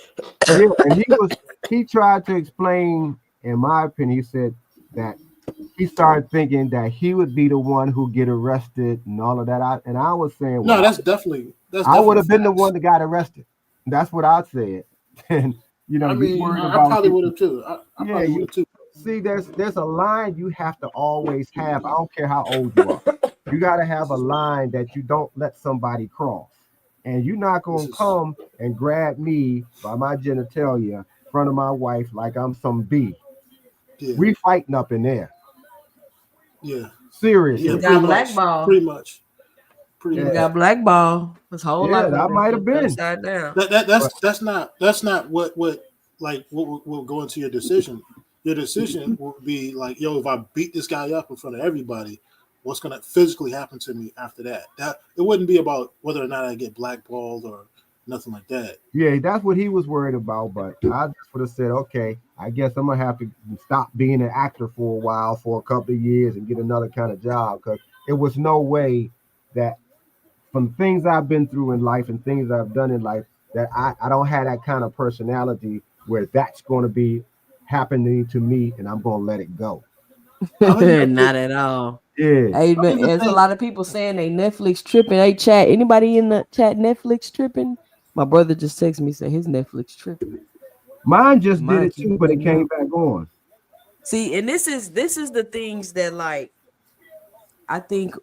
Yeah, and he tried to explain, in my opinion, he said that he started thinking that he would be the one who get arrested and all of that. I was saying, well, no, that's definitely I would have been the one that got arrested. That's what I said. And I mean, I probably would have too. I probably would have too. See, there's a line you have to always have. I don't care how old you are. You got to have a line that you don't let somebody cross. And you're not going to come and grab me by my genitalia in front of my wife like I'm some bee. Yeah. We fighting up in there. Yeah. Seriously. You got blackball. Pretty much. You got blackball. This whole lot. That might have been. That's not what will go into your decision. your decision would be like, yo, if I beat this guy up in front of everybody, what's going to physically happen to me after that? That it wouldn't be about whether or not I get blackballed or nothing like that. Yeah, that's what he was worried about. But I just would have said, okay, I guess I'm gonna have to stop being an actor for a while, for a couple of years, and get another kind of job, because it was no way that from things I've been through in life and things I've done in life that I don't have that kind of personality where that's going to be happening to me and I'm going to let it go. Not at all. Yeah. Hey, man, there's a lot of people saying they Netflix tripping. Hey, chat. Anybody in the chat Netflix tripping? My brother just texted me, said his Netflix tripping. Mine just did it too, but it came back on. See, and this is the things that, like, I think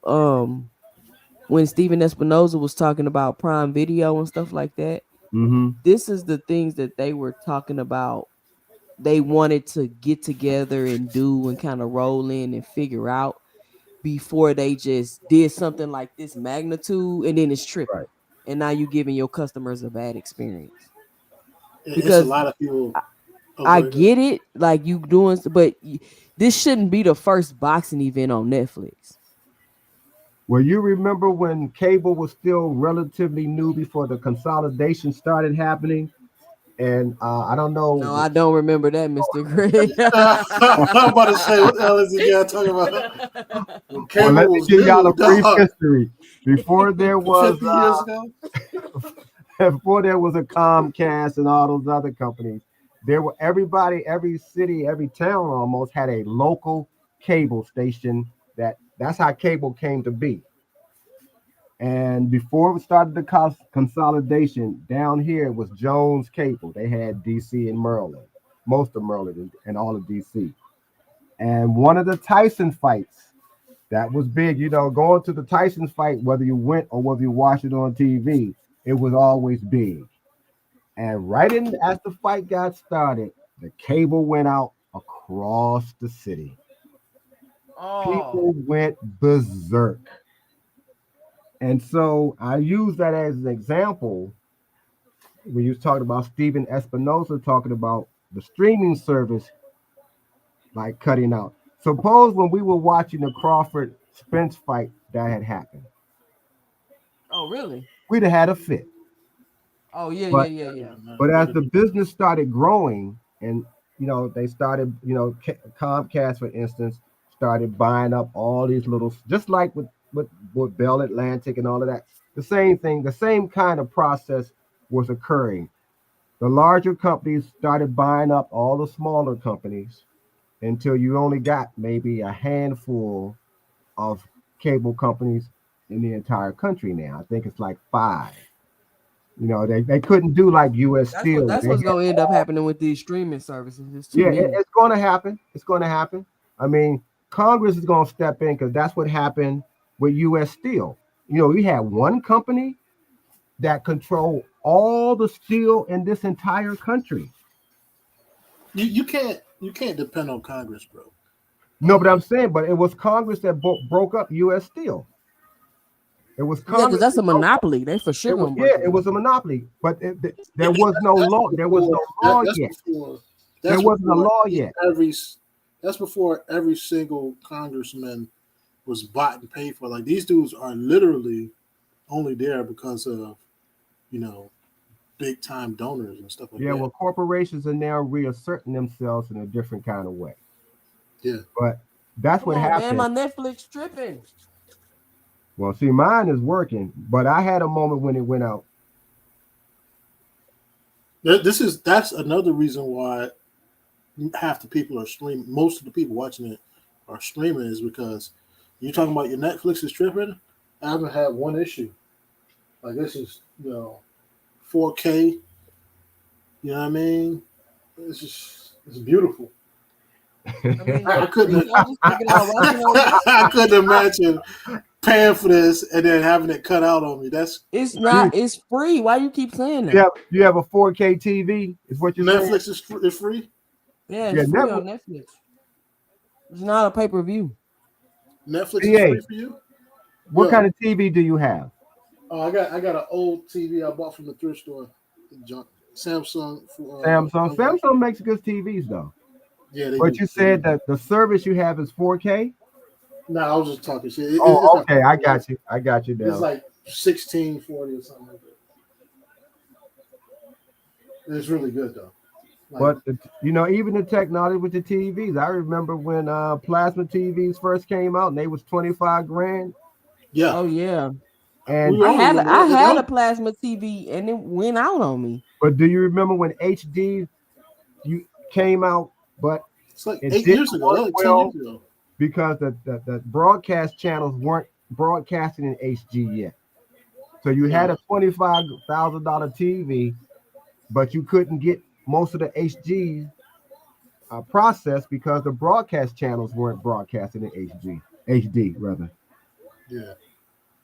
when Steven Espinosa was talking about Prime Video and stuff like that, this is the things that they were talking about. They wanted to get together and do and kind of roll in and figure out before they just did something like this magnitude, and then it's tripping. Right. And now you're giving your customers a bad experience. Because it's a lot of people. I get it, like you doing, but this shouldn't be the first boxing event on Netflix. Well, you remember when cable was still relatively new before the consolidation started happening? And I don't know. No, I don't remember that, Mr. Gray. I'm about to say, what the hell is this guy talking about? Well, let me give y'all a brief history. Before there was 50 years ago? Before there was a Comcast and all those other companies, there were everybody, every city, every town almost had a local cable station. That's how cable came to be. And before we started the consolidation, down here was Jones Cable. They had DC and Maryland, most of Maryland and all of DC. And one of the Tyson fights, that was big, you know, going to the Tyson fight, whether you went or whether you watched it on TV, it was always big. And right as the fight got started, the cable went out across the city. People went berserk. And so I use that as an example when you was talking about Steven Espinosa talking about the streaming service, like cutting out. Suppose when we were watching the Crawford Spence fight that had happened. Oh, really? We'd have had a fit. Oh, yeah. But as the business started growing and, you know, they started, you know, Comcast, for instance, started buying up all these little, just like with Bell Atlantic and all of that. The same thing, the same kind of process was occurring. The larger companies started buying up all the smaller companies until you only got maybe a handful of cable companies in the entire country now. I think it's like 5. You know, they couldn't do like US Steel. That's what's going to end up happening with these streaming services. Yeah, it's going to happen. It's going to happen. I mean, Congress is going to step in because that's what happened with US Steel. You know, we had one company that controlled all the steel in this entire country. You can't depend on Congress, bro. No, but I'm saying, but it was Congress that broke up US Steel. It was Congress. Yeah, because that's a monopoly. They for sure. It was a monopoly, but there was no law. There was no law yet. There wasn't a law yet. That's before every single congressman was bought and paid for. Like, these dudes are literally only there because of, you know, big time donors and stuff like that. Yeah, well, corporations are now reasserting themselves in a different kind of way. Yeah, but that's what happened. Man, my Netflix tripping. Well, see, mine is working, but I had a moment when it went out. That's another reason why half the people are streaming. Most of the people watching it are streaming, is because you're talking about your Netflix is tripping. I haven't had one issue. Like, this is, you know, 4K. You know what I mean? It's beautiful. I couldn't imagine paying for this and then having it cut out on me. It's not. It's free. Why do you keep saying that? You have a 4K TV. Is what you're saying? Netflix is free. Yeah, it's free on Netflix. It's not a pay-per-view. Netflix is free for you. What kind of TV do you have? Oh, I got an old TV I bought from the thrift store. Samsung. Samsung makes good TVs though. Yeah, they But do. you said that the service you have is 4K. No, I was just talking shit. Oh, It's not okay. I 4K. got you. I got you It's down. like 1640 or something like that. It's really good though. Like, But even the technology with the TVs. I remember when plasma TVs first came out, and they was 25 grand. yeah, Oh yeah. And we all remember I that. had a plasma TV and it went out on me. but do you remember when HD you came out, but It's like it 8 didn't years ago, work like 10 well years ago. because the broadcast channels weren't broadcasting in HD yet. So you had a $25,000 TV, but you couldn't get most of the HD process because the broadcast channels weren't broadcasting in HD rather. Yeah.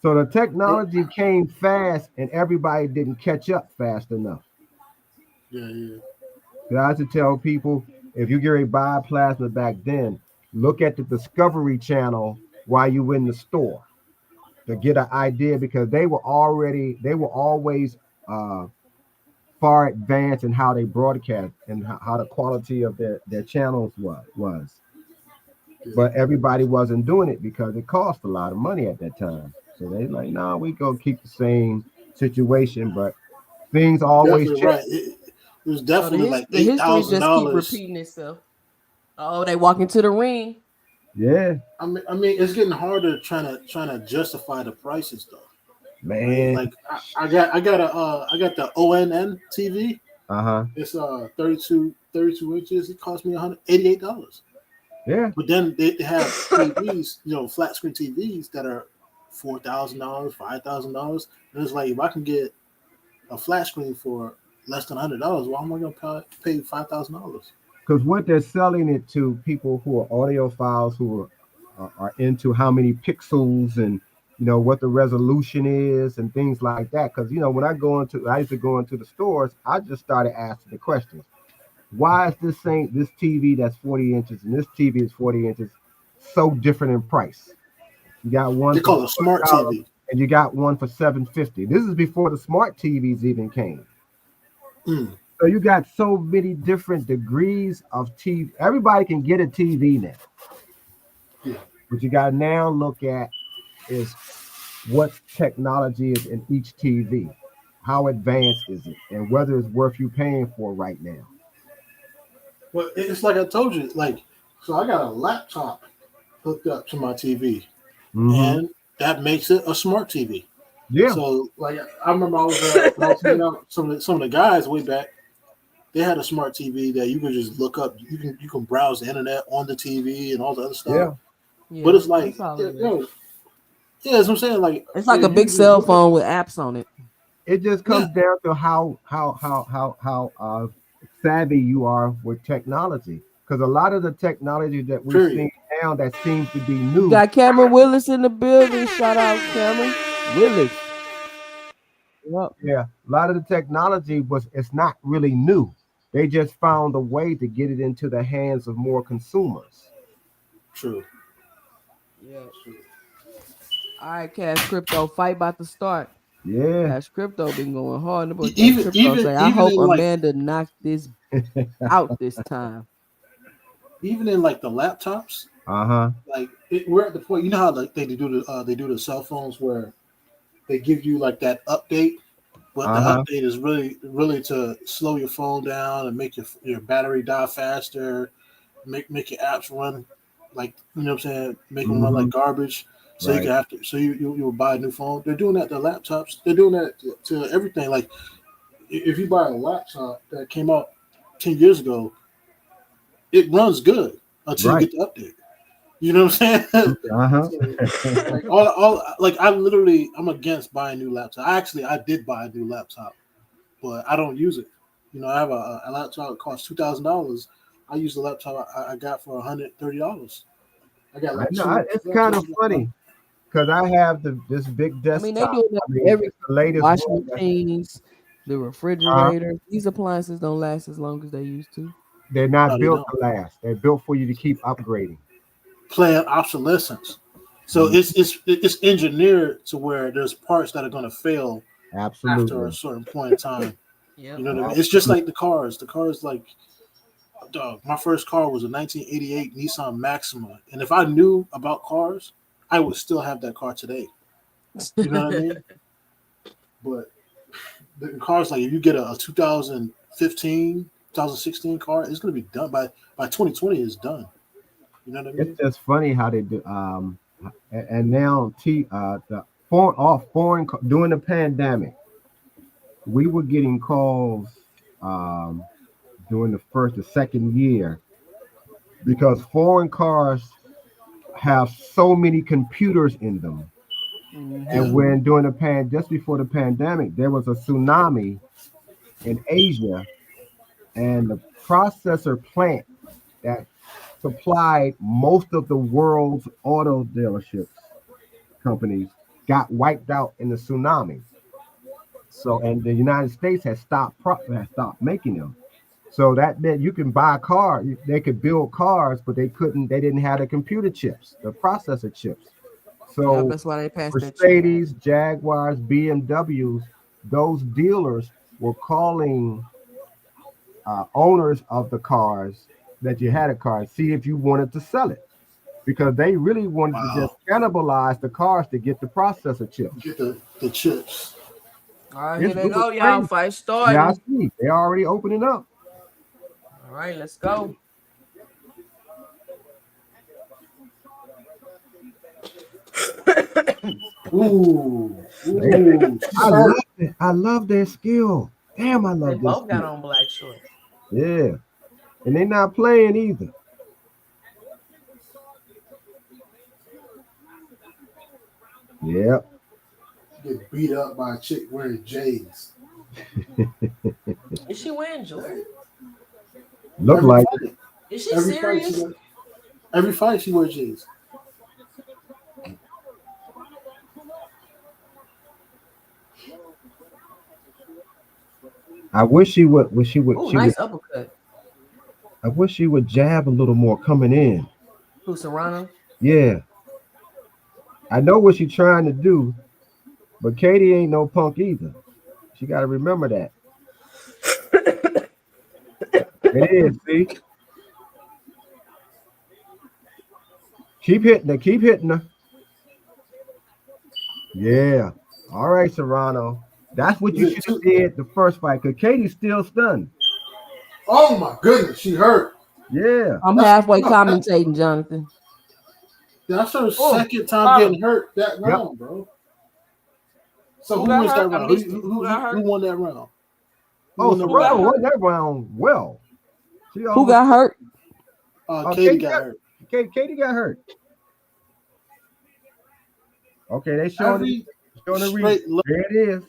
So the technology came fast, and everybody didn't catch up fast enough. Yeah. So I had to tell people, if you get a buy plasma back then, look at the Discovery Channel while you in the store to get an idea, because they were always far advanced in how they broadcast and how the quality of their channels was. But everybody wasn't doing it because it cost a lot of money at that time. So they like, no, we gonna keep the same situation, but things always Definitely change. right. It was definitely like the history just keep $8,000. repeating itself. Oh, they walk into the ring. Yeah, I mean, it's getting harder trying to justify the prices though. man. Like I got the ONN TV. Uh-huh. It's 32 inches. It cost me $188. Yeah. But then they have TVs, flat screen TVs that are $4,000, $5,000. And it's like, if I can get a flat screen for less than $100, why am I going to pay $5,000? Because what they're selling it to people who are audiophiles, who are into how many pixels and what the resolution is and things like that. Because when I used to go into the stores, I just started asking the questions. Why is this TV that's 40 inches and this TV is 40 inches so different in price? You got one They call it a smart TV, and you got one for $750. This is before the smart TVs even came. So you got so many different degrees of TV. Everybody can get a TV now. Yeah. What you got to now look at is what technology is in each TV. How advanced is it? And whether it's worth you paying for right now. Well, it's like I told you, so I got a laptop hooked up to my TV, and that makes it a smart TV. Yeah. So, I remember I was some of the guys way back. They had a smart TV that you can just look up. You can browse the internet on the TV and all the other stuff. Yeah. But it's like, that's what I'm saying. Like, it's like a big cell phone with apps on it. It just comes down to how savvy you are with technology. Because a lot of the technology that we see now that seems to be new. We got Cameron Willis in the building. Shout out Cameron Willis. Yep. Yeah, a lot of the technology it's not really new. They just found a way to get it into the hands of more consumers. True. Yeah. All right, Cash Crypto, fight about to start. Yeah. Cash Crypto been going hard. I hope Amanda knocks this out this time. Even in the laptops, we're at the point. You know how they do the cell phones where they give you that update, but the update is really to slow your phone down and make your battery die faster, make your apps run what I'm saying, make them run like garbage. So you'll buy a new phone. They're doing that to laptops. They're doing that to everything. Like if you buy a laptop that came out 10 years ago, it runs good until you get the update. You know what I'm saying? So, I'm against buying a new laptop. I did buy a new laptop, but I don't use it. I have a laptop that costs $2,000. I use the laptop I got for $130. I got it's kind of funny because I have this big desktop. They do the latest washing machines, the refrigerator. These appliances don't last as long as they used to. They're not built to last. They're built for you to keep upgrading. Planned obsolescence. So it's engineered to where there's parts that are going to fail after a certain point in time. You know what I mean? It's just like the cars. The cars, Dog, my first car was a 1988 Nissan Maxima, and if I knew about cars, I would still have that car today. You know what I mean? But the cars, like if you get a 2015, 2016 car, it's going to be done by 2020. It's done. You know what I mean? It's just funny how they do. And now the foreign during the pandemic, we were getting calls during the second year because foreign cars have so many computers in them. And when just before the pandemic, there was a tsunami in Asia, and the processor plant that supplied most of the world's auto dealerships companies got wiped out in the tsunami. So, and the United States has stopped making them. So that meant you can buy a car, they could build cars, but they didn't have the computer chips, the processor chips. So that's why they passed Mercedes, Jaguars, BMWs, those dealers were calling owners of the cars that you had a car, see if you wanted to sell it, because they really wanted to just cannibalize the cars to get the processor chips. Get the chips. All right, here they go, y'all. Fight starting. Yeah, I see. They're already opening up. All right, let's go. Ooh. I love their skill. Damn, I love They this. both got on black shorts. Yeah. And they're not playing either. Yep. Get beat up by a chick wearing J's. Is she wearing Jordan? Look like it. Is she serious? Every fight she wears J's. I wish she would. Ooh, nice uppercut. I wish she would jab a little more coming in. Who, Serrano? Yeah. I know what she's trying to do, but Katie ain't no punk either. She got to remember that. It is, see? Keep hitting her. Yeah. All right, Serrano. That's what you should have did the first fight, because Katie's still stunned. Oh, my goodness. She hurt. Yeah. I'm halfway commentating, Jonathan. That's her second time getting hurt that round, bro. So who wins that round? Who won that round? Serrano won that round well. Who got hurt? Katie got hurt. Katie got hurt. Okay, they showing the replay. There it is.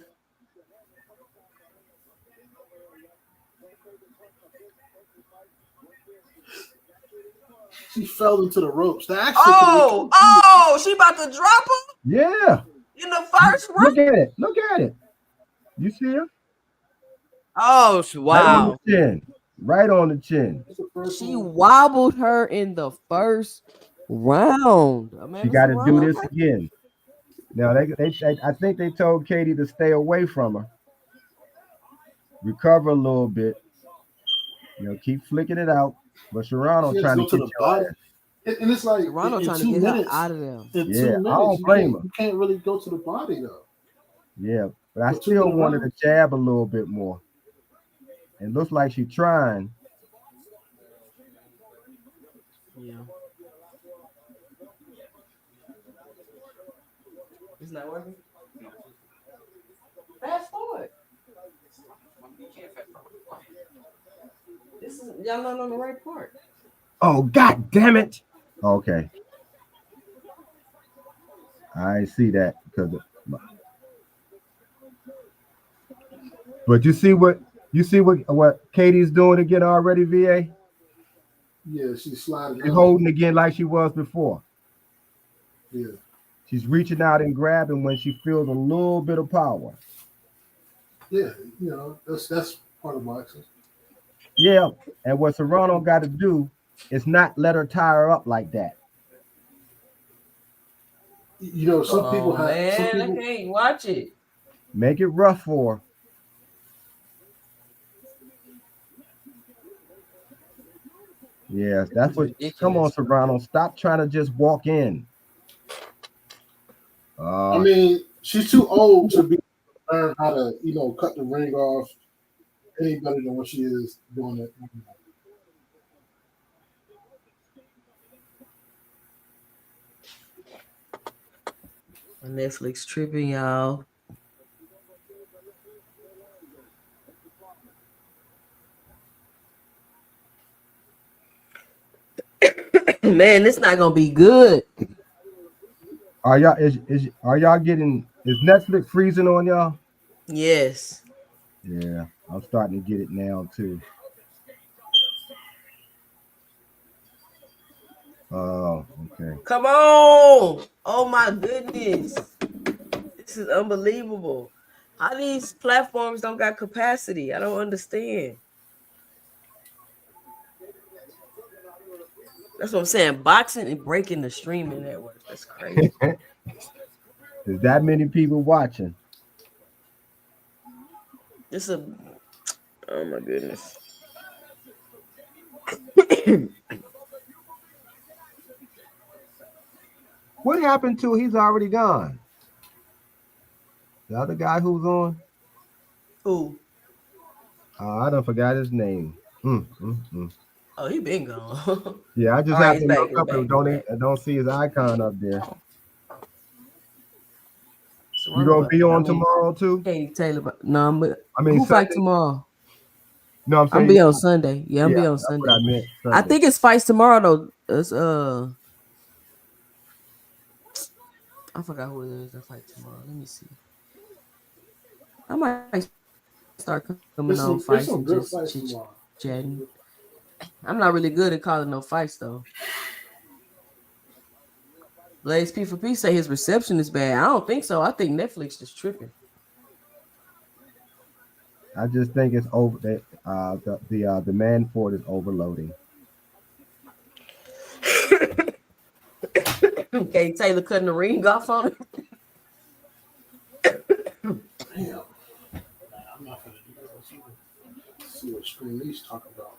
She fell into the ropes. She about to drop him? Yeah. In the first round? Look at it. You see her? Oh, wow. Right on the chin. She wobbled her in the first round. She got to do this again. Now, I think they told Katie to stay away from her. Recover a little bit. Keep flicking it out. But Serrano trying to get your ass. And it's like Serrano trying to get her out of them. In 2 minutes, I don't blame her. You can't really go to the body, though. Yeah, but I still wanted to jab a little bit more. It looks like she's trying. Yeah. It's not working? No. Fast forward. This is y'all not on the right part. Oh, god damn it. Okay. I see that because but you see what Katie's doing again already, VA? Yeah, she's sliding. She's holding again like she was before. Yeah. She's reaching out and grabbing when she feels a little bit of power. Yeah, that's part of boxing. Yeah, and what Serrano got to do is not let her tie her up like that. Some people have. Man, I can't watch it. Make it rough for her. Yes, that's what. Come on, Ridiculous. Sobrano. Stop trying to just walk in. I mean, she's too old to be learn how to, cut the ring off any better than what she is doing it. Netflix tripping, y'all. Man, this not gonna be good. Are y'all is Netflix freezing on y'all? Yes. Yeah, I'm starting to get it now too. Oh, okay. Come on. Oh my goodness. This is unbelievable. How these platforms don't got capacity? I don't understand. That's what I'm saying. Boxing and breaking the streaming networks. That's crazy. There's that many people watching. Oh my goodness. What happened to? He's already gone. The other guy who's on. Who? I don't forgot his name. Oh, he been gone. Yeah, I just All right, have he's to back, look he's up back, and don't see his icon up there. You gonna be on tomorrow too? Katie Taylor. No, who fight tomorrow? No, I'm saying I'm be on Sunday. Yeah, I'm be on that's Sunday. what I meant. I think it's fights tomorrow though. It's I forgot who it is that fight tomorrow. Let me see. I might start coming on fights and just chatting. I'm not really good at calling no fights though. Blaze P4P say his reception is bad. I don't think so. I think Netflix is tripping. I just think it's over. The demand for it is overloading. Okay, Taylor cutting the ring off on it. Damn. I'm not gonna do this either. Let's see what Screen Lee's talking about.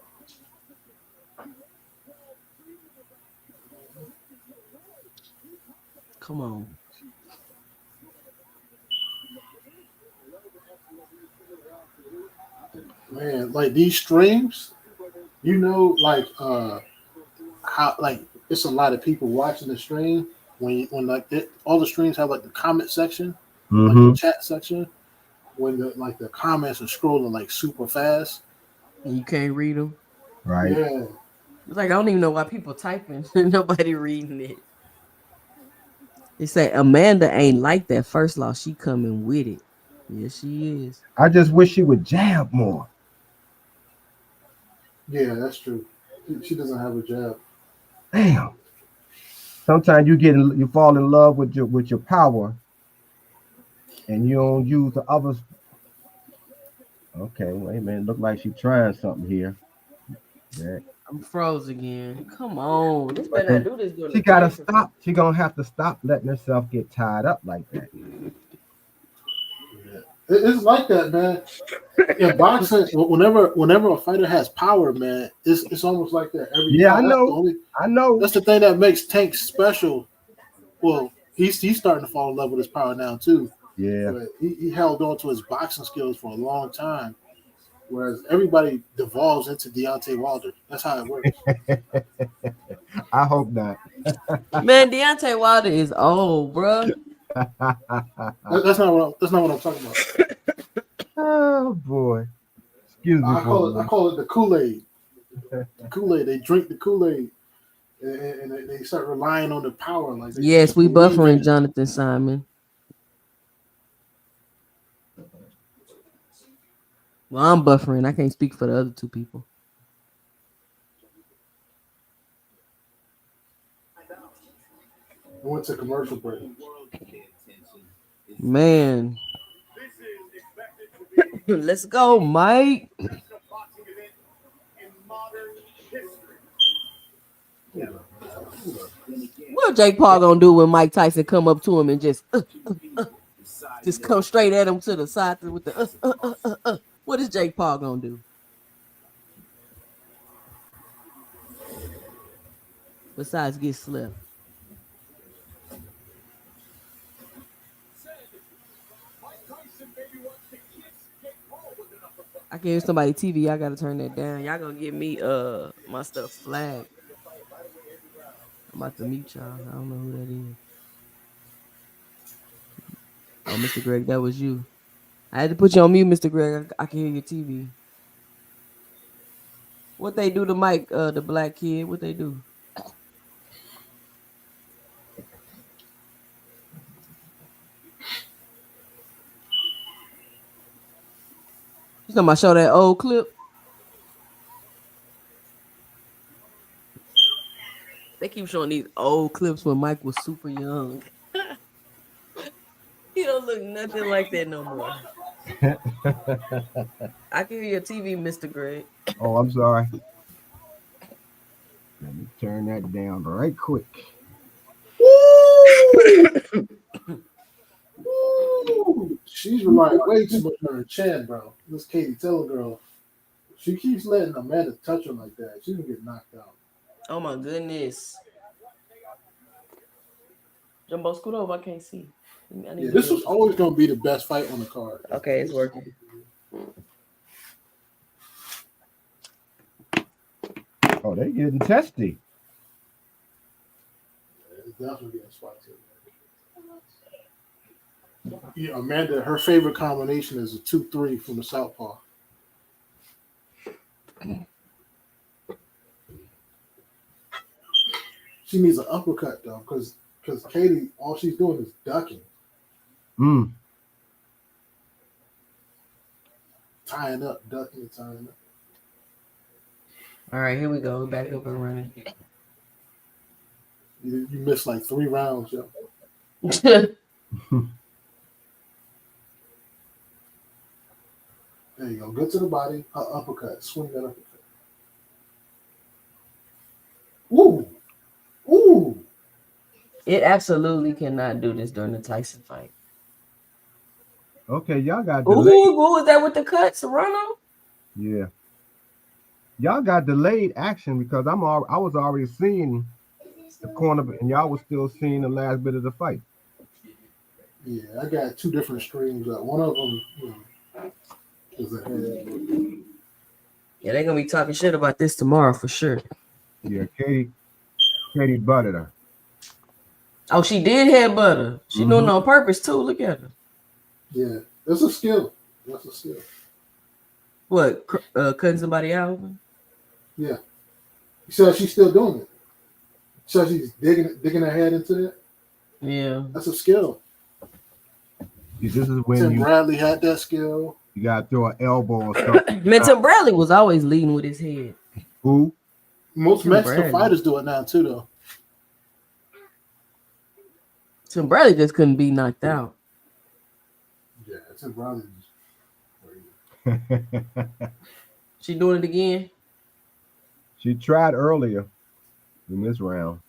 Come on. Man, like these streams, like how like it's a lot of people watching the stream when all the streams have like the comment section, like the chat section, when the comments are scrolling like super fast and you can't read them. Right. Yeah. It's like I don't even know why people typing. Nobody reading it. They say Amanda ain't like that first loss. She coming with it. Yes, she is. I just wish she would jab more. Yeah, that's true. She doesn't have a jab. Damn. Sometimes you fall in love with your power, and you don't use the others. Okay, wait a minute. Look like she's trying something here. Yeah. I'm froze again. Come on. This better not do this. She gotta stop. She gonna have to stop letting herself get tied up like that. Yeah. It's like that, man. In boxing, whenever a fighter has power, man, it's almost like that. I know. I know. That's the thing that makes Tank special. Well, he's starting to fall in love with his power now too. Yeah. But he held on to his boxing skills for a long time. Whereas everybody devolves into Deontay Wilder. That's how it works. I hope not. Man, Deontay Wilder is old, bro. That's not what I'm talking about. Oh boy. Excuse me. I call it the Kool-Aid. Kool-Aid. They drink the Kool-Aid and they start relying on the power. Like yes, we buffering Jonathan Simon. Well, I'm buffering. I can't speak for the other two people. I went to commercial break. Man. Let's go, Mike. What Jake Paul gonna do when Mike Tyson come up to him and just come straight at him to the side with the What is Jake Paul gonna do? besides get slept. I can hear somebody TV. I gotta turn that down. Y'all gonna get me my stuff flagged. I'm about to meet y'all. I don't know who that is. Oh, Mr. Greg, that was you. I had to put you on mute, Mr. Greg. I can hear your TV. What they do to Mike, the black kid? What they do? You talking about show that old clip? They keep showing these old clips when Mike was super young. He don't look nothing like that no more. I can hear your TV, Mr. Greg. Oh, I'm sorry. Let me turn that down right quick. Ooh, she's relying way too much on her chin, bro. This Katie Taylor girl, she keeps letting Amanda touch her like that. She's gonna get knocked out. Oh my goodness. Jumbo, scoot over. I can't see. Yeah, this was always gonna be the best fight on the card. Okay, it's working. Oh, they getting testy. Yeah, it's definitely getting spicy. Yeah, Amanda, her favorite combination is a 2-3 from the southpaw. She needs an uppercut though, because Katie, all she's doing is ducking, tying up, ducking, and tying up. All right, here we go. Back up and running. You missed like 3 rounds, yo. There you go. Get to the body, her uppercut, swing that uppercut. Ooh, ooh. It absolutely cannot do this during the Tyson fight. Okay, y'all got Ooh, delayed. who was that with the cut? Serrano? Yeah. Y'all got delayed action because I was already seeing the corner, and y'all was still seeing the last bit of the fight. Yeah, I got 2 different streams. One of them, is ahead. Yeah, they're gonna be talking shit about this tomorrow for sure. Yeah, Katie butted her. Oh, she did headbutt her. She doing it on purpose too. Look at her. Yeah, that's a skill. That's a skill. What? Cutting somebody out? Yeah. You said she's still doing it. So she's digging her head into it. Yeah, that's a skill. This is when Tim Bradley had that skill. You gotta throw an elbow or something. Man, Tim Bradley was always leading with his head. Who? Most Mexican fighters do it now too, though. Tim Bradley just couldn't be knocked out. Yeah, Tim Bradley. She doing it again? She tried earlier in this round.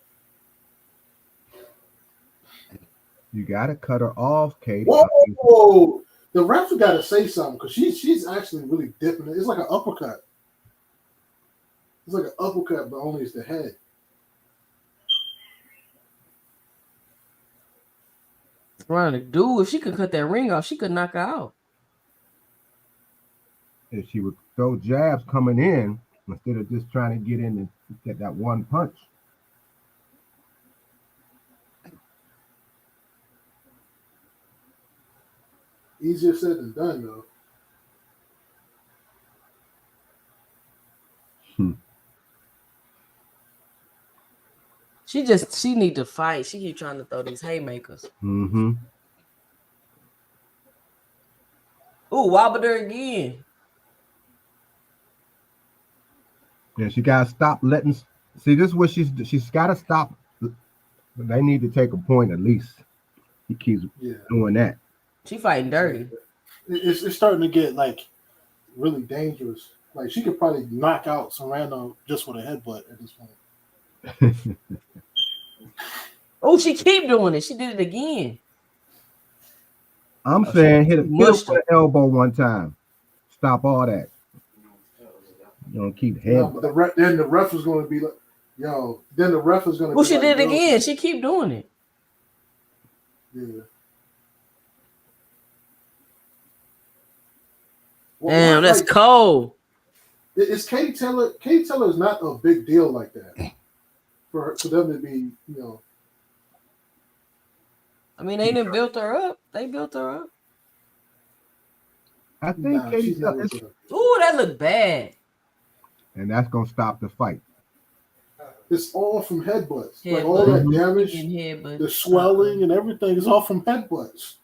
You gotta cut her off, Katie. Whoa! The refs got to say something because she's actually really dipping it. It's like an uppercut. It's like an uppercut, but only it's the head. Trying to do if she could cut that ring off, she could knock her out. If she would throw jabs coming in instead of just trying to get in and get that one punch. Easier said than done, though. She need to fight. She keep trying to throw these haymakers. Mm-hmm. Ooh, wobbled her again. Yeah, she gotta stop letting. See, this is what she's gotta stop. They need to take a point at least. He keeps doing that. She fighting dirty. It's starting to get like really dangerous. Like she could probably knock out Serrano just with a headbutt at this point. Oh, she keep doing it. She did it again. I'm saying hit her with an elbow one time. Stop all that. You don't keep head. No, but then the ref was going to be like, Yo, then the ref is gonna. Well, be she like, did it yo, again. She keep doing it. Yeah. Damn, that's like, cold. It's Katie Taylor. Katie Taylor is not a big deal like that for them to be, you know. I mean, they didn't built her up. They built her up. I think Katie she's Taylor, never good. Ooh, that looked bad. and that's gonna stop the fight. It's all from headbutts. Like Headbutt. all that damage, Getting headbutt. the swelling and everything is all from headbutts.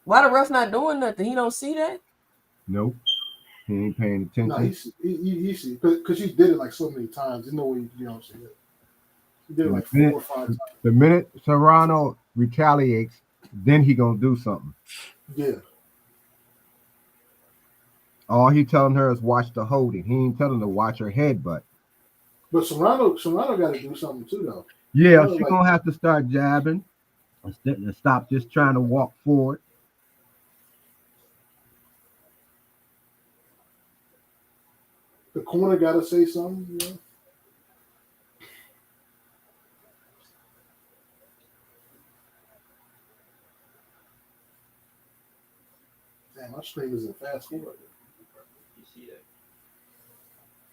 Why the ref not doing nothing? He don't see that? Nope, he ain't paying attention. No, he see because she did it like so many times. There's no way you don't see it. He did it like 4 or 5 times. The minute Serrano retaliates, then he gonna do something. Yeah. All he telling her is watch the holding. He ain't telling her to watch her headbutt. But Serrano got to do something too, though. Yeah, she's gonna have to start jabbing and stop just trying to walk forward. The corner got to say something, you know? Damn, my stream isn't fast forward. You see that?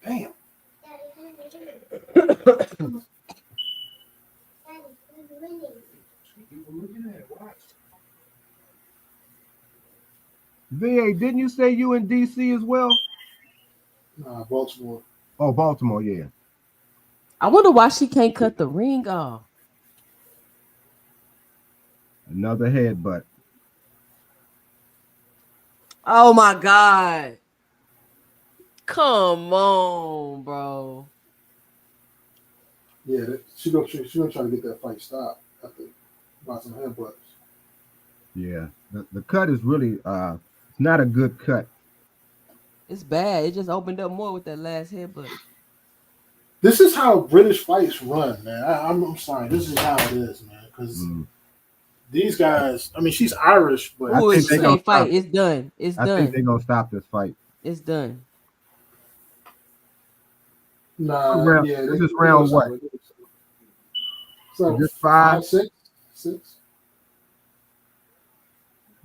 Damn. VA, didn't you say you in DC as well? Nah, Baltimore. Oh, Baltimore, yeah. I wonder why she can't cut the ring off. Another headbutt. Oh my God. Come on, bro. Yeah, she gonna try to get that fight stopped after about some headbutts. Yeah, the cut is really it's not a good cut. It's bad. It just opened up more with that last headbutt. This is how British fights run, man. I'm sorry. This is how it is, man. Because these guys, I mean, she's Irish, but Ooh, it's the same fight. It's done. It's done. I think they're gonna stop this fight. It's done. Nah, yeah, this is round what? So is this 5, 6?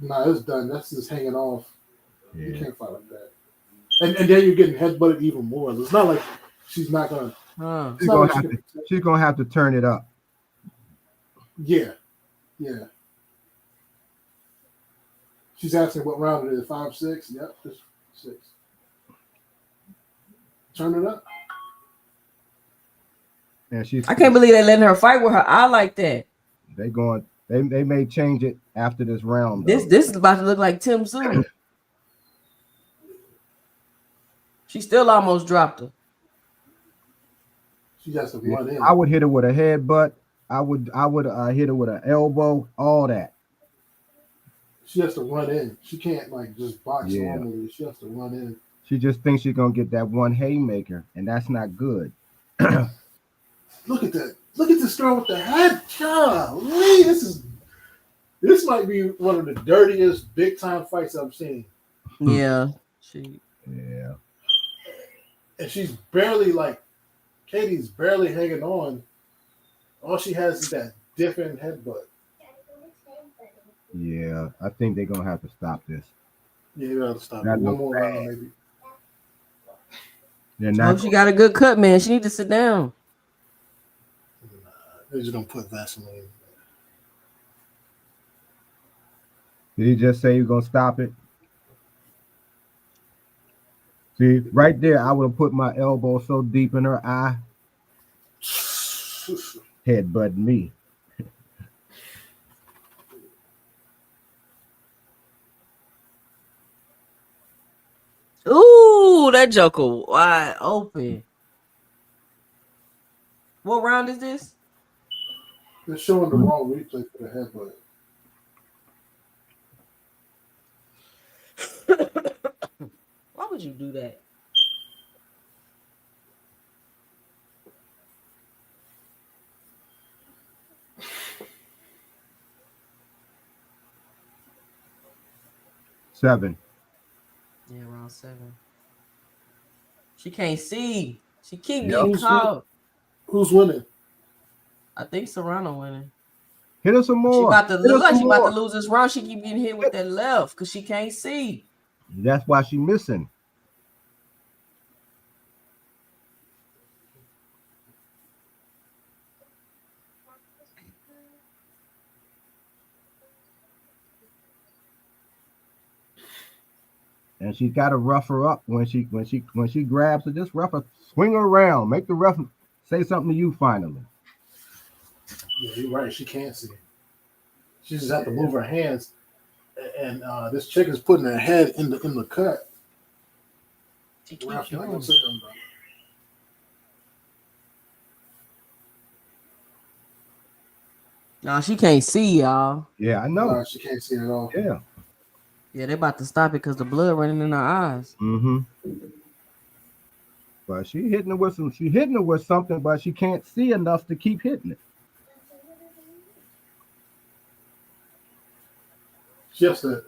Nah, it's done. That's just hanging off. Yeah. You can't fight like that. And then you're getting headbutted even more. It's not like she's not gonna. She's gonna have to turn it up. Yeah. She's asking what round it is. 5, 6? Yep, just 6. Turn it up. And I can't believe they're letting her fight with her eye like that. They may change it after this round. This is about to look like Tim Tszyu. She still almost dropped her. She has to run in. I would hit her with a headbutt. I would hit her with an elbow. All that. She has to run in. She can't like just box normally. She has to run in. She just thinks she's gonna get that one haymaker, and that's not good. Look at that. Look at this girl with the head. Golly, this might be one of the dirtiest big time fights I've seen. Yeah. Yeah. And she's barely Katie's barely hanging on. All she has is that different headbutt. Yeah, I think they're gonna have to stop this. Yeah, you gotta stop. One more round, maybe. Hope she got a good cut, man. She need to sit down. They're just gonna put Vaseline. Did he just say you're gonna stop it? See, right there, I would have put my elbow so deep in her eye. Headbutt me. Ooh, that joker wide open. What round is this? They're showing the wrong replay for the headbutt. Why would you do that? 7. Yeah, around 7. She can't see. She keep Yep. getting caught. Who's winning? I think Serrano winning. Hit her some more. She about to Hit her look like some she about more. to lose this round. She keep getting hit with that left because she can't see. That's why she missing. And she got to rough her up when she grabs her. Just rough her, swing her around, make the ref say something to you finally. Yeah, you're right. She can't see. She just have to move her hands, and this chick is putting her head in the cut. She The ref keep can't doing say it. nothing about it. No, she can't see, y'all. Yeah, I know. No, she can't see at all. Yeah. Yeah, they about to stop it because the blood running in her eyes. Mm-hmm. But she hitting her with something, but she can't see enough to keep hitting it. She has to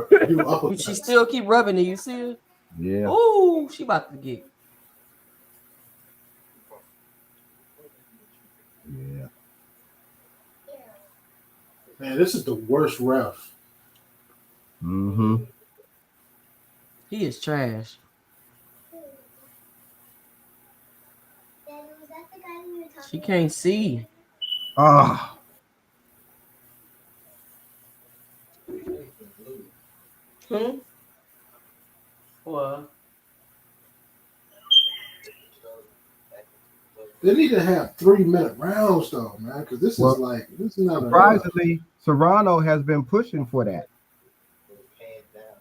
do upper. She still keep rubbing it. You see her? Yeah. Ooh, she about to get. Yeah. Man, this is the worst ref. Mm-hmm. He is trash. She can't see. Ah. What? They need to have 3-minute rounds though, man, because this is not surprisingly, Serrano has been pushing for that.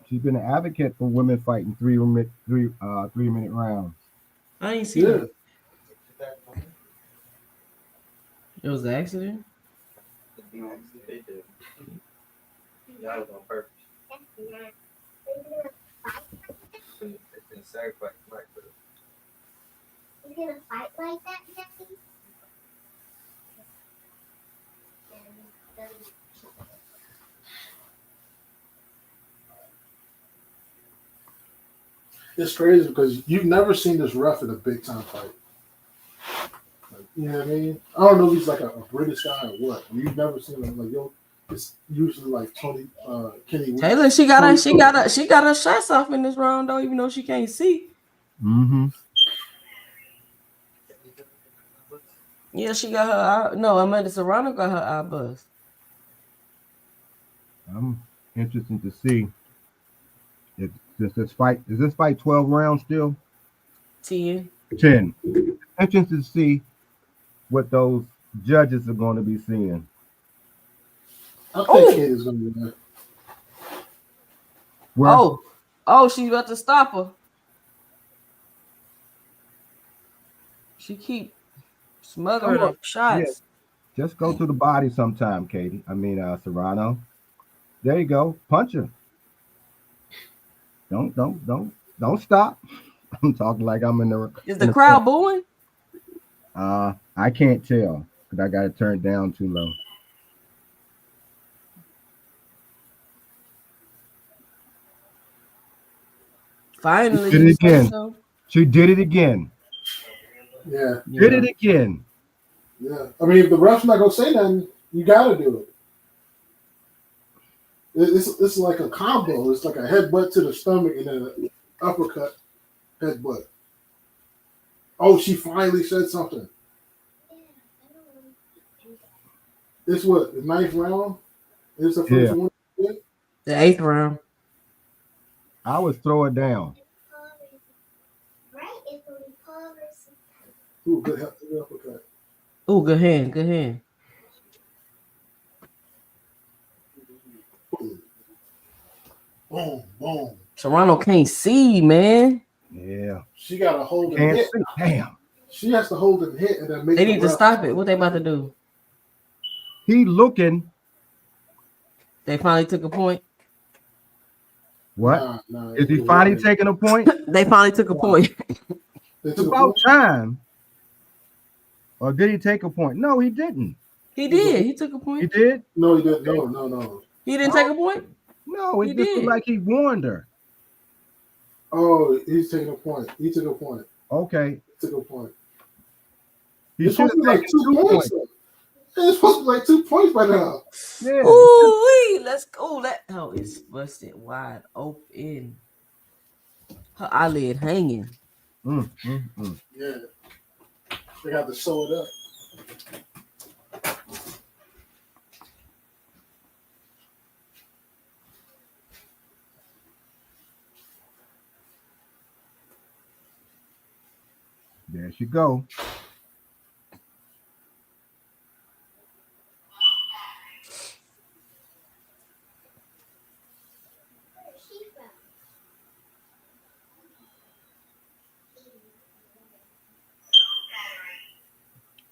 She's been an advocate for women fighting 3-minute rounds. I ain't see that. It was an accident. That was on purpose. He's gonna fight like that, Jesse? It's crazy because you've never seen this ref in a big time fight. Like, you know what I mean? I don't know if he's like a British guy or what. You've never seen him like it's usually like Kenny. Taylor, she got her shots off in this round though, even though she can't see. Mm-hmm. Yeah, she got her eye. No, Amanda Serrano got her eye bust. I'm interested to see if this fight 12 rounds still? 10. 10. Interested to see what those judges are going to be seeing. I think Kate is going to be there. Oh, she's about to stop her. She keep smothering her shots. Yeah. Just go to the body sometime, Katie. Serrano. There you go. Punch her. Don't stop. I'm talking like I'm in the. Is the crowd booing? I can't tell because I got it turned down too low. Finally, She did it again. She did it again. Yeah. Did it again. Yeah. I mean, if the ref's not gonna say nothing, you gotta do it. It's like a combo. It's like a headbutt to the stomach and then an uppercut, headbutt. Oh, she finally said something. It's what, the 9th round? It's the first one? The 8th round. I would throw it down. Ooh, good uppercut. Ooh, good hand, good hand. Boom, boom. Serrano can't see, man. Yeah. She got to hold and hit. Damn. She has to hold and hit and then make. They need to stop it. What they about to do? He looking. They finally took a point. What? Is he finally taking a point? They finally took a point. It's about time. Or did he take a point? No, he didn't. He did. He took a point. He did? No, he didn't. No. He didn't take a point? No, He it just looked did. like he warned her. Oh, he's taking a point. He took a point. Okay. He took a point. He It's should supposed have to be like taken 2 points. It's supposed to be like 2 points by now. Yeah. Ooh, let's go. It's busted wide open. Her eyelid hanging. Yeah. They have to sew it up. There she go.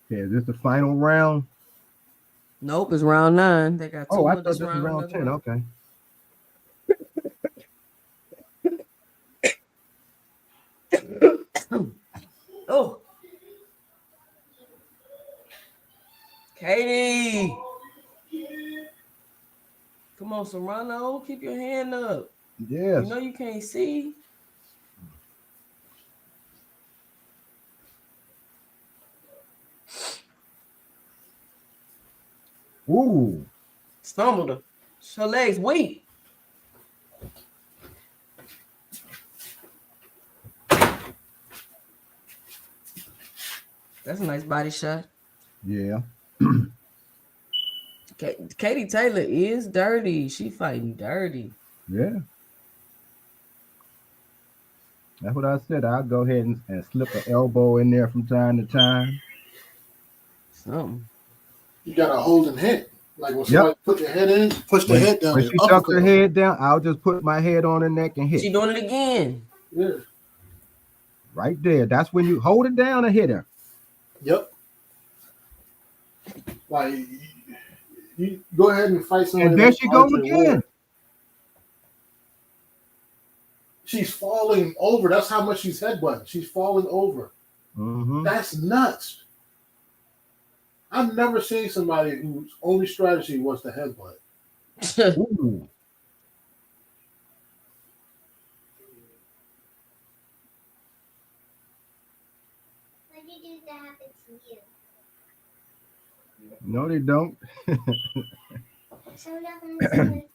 Okay, is this the final round? Nope, it's round 9. They got 2 Oh, more I thought this this was round another 10. Okay. Oh, Katie. Come on, Serrano. Keep your hand up. Yes. You know you can't see. Ooh. Stumbled her. Her legs weak. That's a nice body shot. Yeah. Katie Taylor is dirty. She fighting dirty. Yeah. That's what I said. I'll go ahead and slip an elbow in there from time to time. Something. You got a holding head. Like when somebody put their head in, push their head down. When she tucks her head down, I'll just put my head on her neck and hit. She doing it again. Yeah. Right there. That's when you hold it down and hit her. Yep. Like you go ahead and fight somebody. And there she goes again. She's falling over. That's how much she's headbutting. She's falling over. Mm-hmm. That's nuts. I've never seen somebody whose only strategy was to headbutt. Ooh. What do you do that happens to you? No, they don't. So nothing.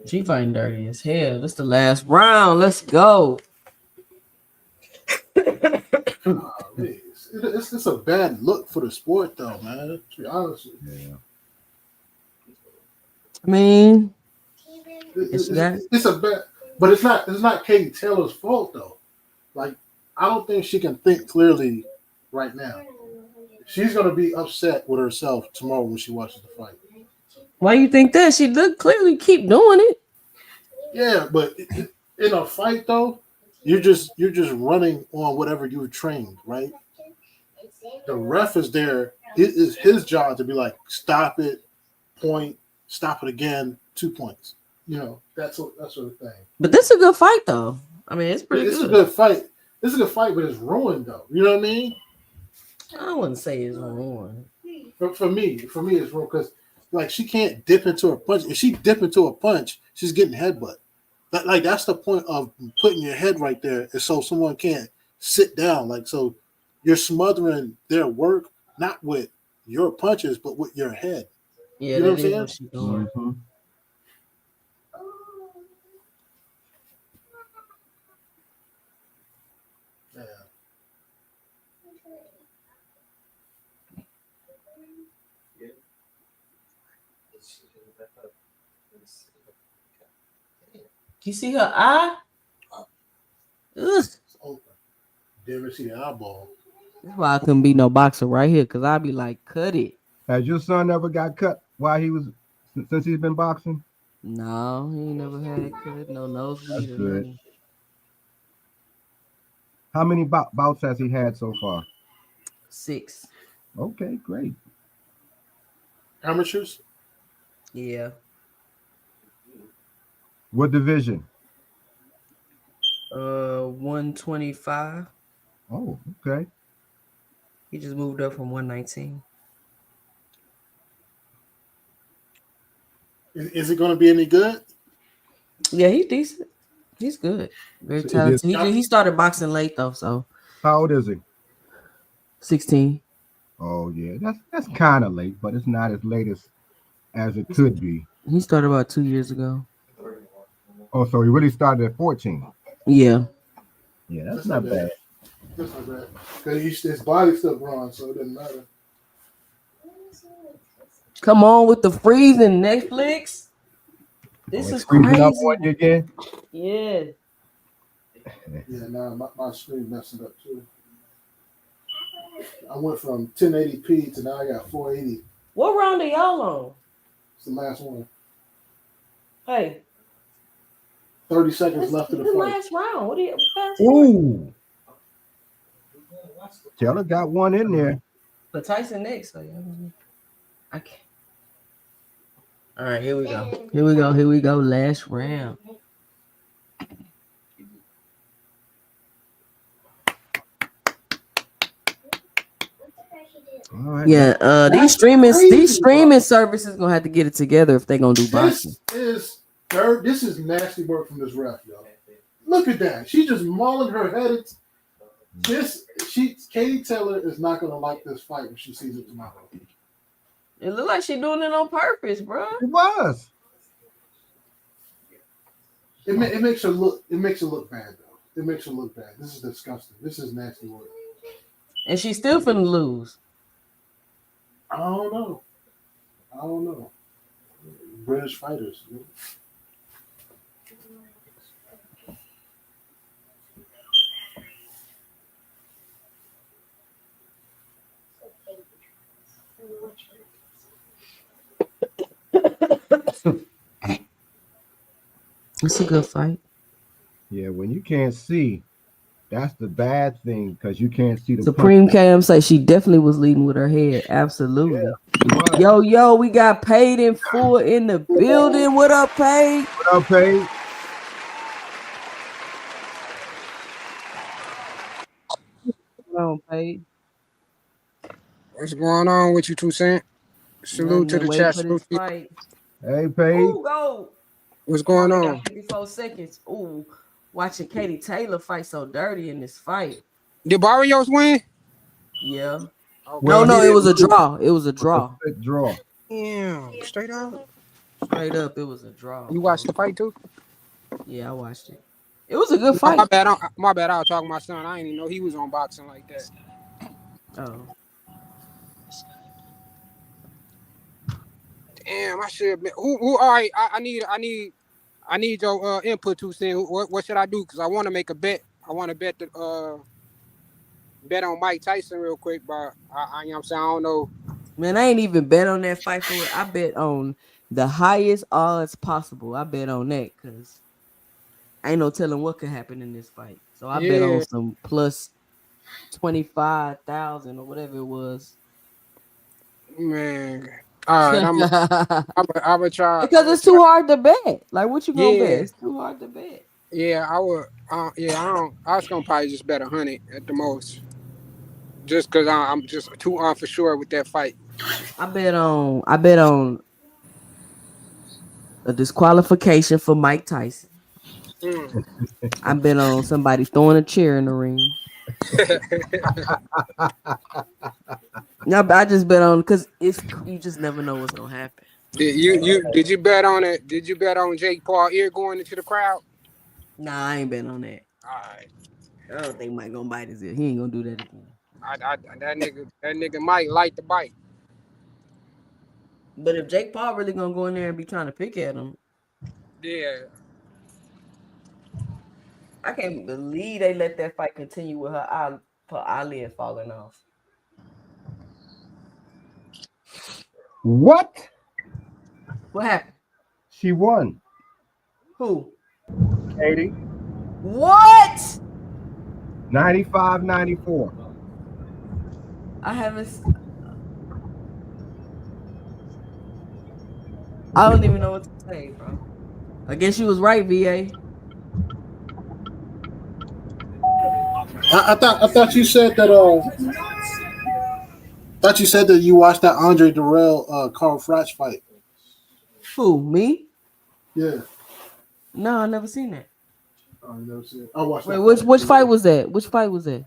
She fighting dirty as hell. This the last round. Let's go. It's a bad look for the sport, though, man. To be honest with you. Yeah. I mean, it's a bad, but it's not Katie Taylor's fault though. Like I don't think she can think clearly right now. She's gonna be upset with herself tomorrow when she watches the fight. why you think that? She look clearly keep doing it. Yeah, but in a fight though, you're just running on whatever you've trained, right? The ref is there. It is his job to be like, stop it, point, stop it again, 2 points. You know, that sort of thing. But this is a good fight though. I mean, it's pretty It's good. a good fight. It's a good fight, but it's ruined though. You know what I mean? I wouldn't say it's ruined. For me, it's ruined because like she can't dip into a punch. If she dip into a punch, she's getting headbutt. Like that's the point of putting your head right there, is so someone can't sit down. Like so, you're smothering their work not with your punches, but with your head. Yeah, you know that what is I'm what saying? she doing. Mm-hmm. Yeah. You see her eye? Ugh. It's open. Didn't even see the eyeball. That's why I couldn't be no boxer right here, because I'd be like, cut it. Has your son ever got cut while he was since he's been boxing? No, he ain't never had it cut. No nosebleed or good. nothing. How many bouts has he had so far? 6. Okay, great. Amateurs? Yeah. What division? 125. Oh, okay. He just moved up from 119. Is it going to be any good? Yeah, he's decent. He's good. Very talented. He started boxing late though, so. How old is he? 16. Oh yeah, that's kind of late, but it's not as late as it could be. He started about 2 years ago. Oh, so he really started at 14. Yeah. Yeah, that's not bad. That's not bad. Because his body's still growing, so it doesn't matter. Come on with the freezing, Netflix. This is Freezing crazy. up on you again? Yeah. Yeah, nah, my screen messing up too. I went from 1080p to now I got 480. What round are y'all on? It's the last one. Hey. 30 seconds left of the fight. Last round. What are you? Ooh. Taylor got one in there. But Tyson next. So I can't. All right, here we go. Here we go. Last round. Right. Yeah, these streaming services gonna have to get it together if they're gonna do boxing. This is nasty work from this ref, y'all. Look at that. She's just mauling her head. Katie Taylor is not gonna like this fight when she sees it tomorrow. It looked like she's doing it on purpose, bro. It was. It makes her look. It makes her look bad, though. It makes her look bad. This is disgusting. This is nasty work. And she's still finna lose. I don't know. British fighters. It's a good fight. Yeah, when you can't see, that's the bad thing because you can't see the Supreme Cam say she definitely was leading with her head. Absolutely. Yeah, yo, we got Paid in full in the building. What up, Paid? What up, Paid? What's on, Paid? What's going on with you, 2 Cent? Salute to the chat. Salute to you. Hey, Paid. Ooh, go. What's going on? 54 seconds. Ooh, watching Katie Taylor fight so dirty in this fight. Did Barrios win? Yeah. Okay. No, it was a draw. It was a draw. Draw. Yeah, straight up. Straight up, it was a draw. You watched the fight too? Yeah, I watched it. It was a good fight. My bad. I was talking to my son. I didn't even know he was on boxing like that. Oh. Damn, I should have been. Who? All right, I need your input, 2 Cent. What should I do? Because I want to make a bet. I want to bet bet on Mike Tyson real quick, but you know what I'm saying, I don't know. Man, I ain't even bet on that fight for it. I bet on the highest odds possible. I bet on that because ain't no telling what could happen in this fight. So I bet on some plus 25,000 or whatever it was. Man. All right, I'm gonna try because it's too hard to bet. Like, what you gonna bet? It's too hard to bet. Yeah, I would. I was gonna probably just bet 100 at the most, just because I'm just too for sure with that fight. I bet on a disqualification for Mike Tyson. I bet on somebody throwing a chair in the ring. No, but I just bet on because you just never know what's gonna happen. Did you bet on it? Did you bet on Jake Paul ear going into the crowd? Nah, I ain't bet on that. All right. I don't think Mike gonna bite his ear. He ain't gonna do that again. That nigga might light the bite. But if Jake Paul really gonna go in there and be trying to pick at him, yeah. I can't believe they let that fight continue with her eyelid falling off. What? What happened? She won. Who? Katie. What? 95-94. I haven't. I don't even know what to say, bro. I guess you was right, VA. I thought you said that. Thought you said that you watched that Andre Dirrell Carl Froch fight. Who, me? Yeah. No, I never seen that. Oh, you never seen it? I watched Wait, that. which fight was that? Which fight was that?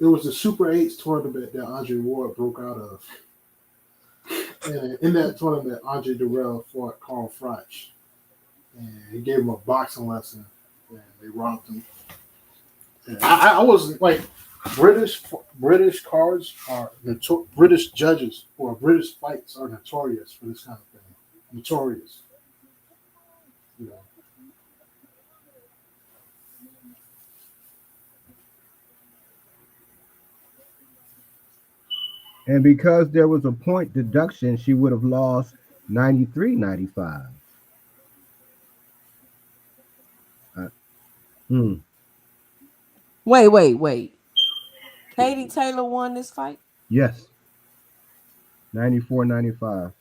It was the Super 8s tournament that Andre Ward broke out of. And in that tournament, Andre Durrell fought Carl Froch. And he gave him a boxing lesson. And they robbed him. And I was like, British cards are British judges or British fights are notorious for this kind of thing. Notorious. You know. And because there was a point deduction, she would have lost 93-95. Wait. Katie Taylor won this fight? Yes. 94-95.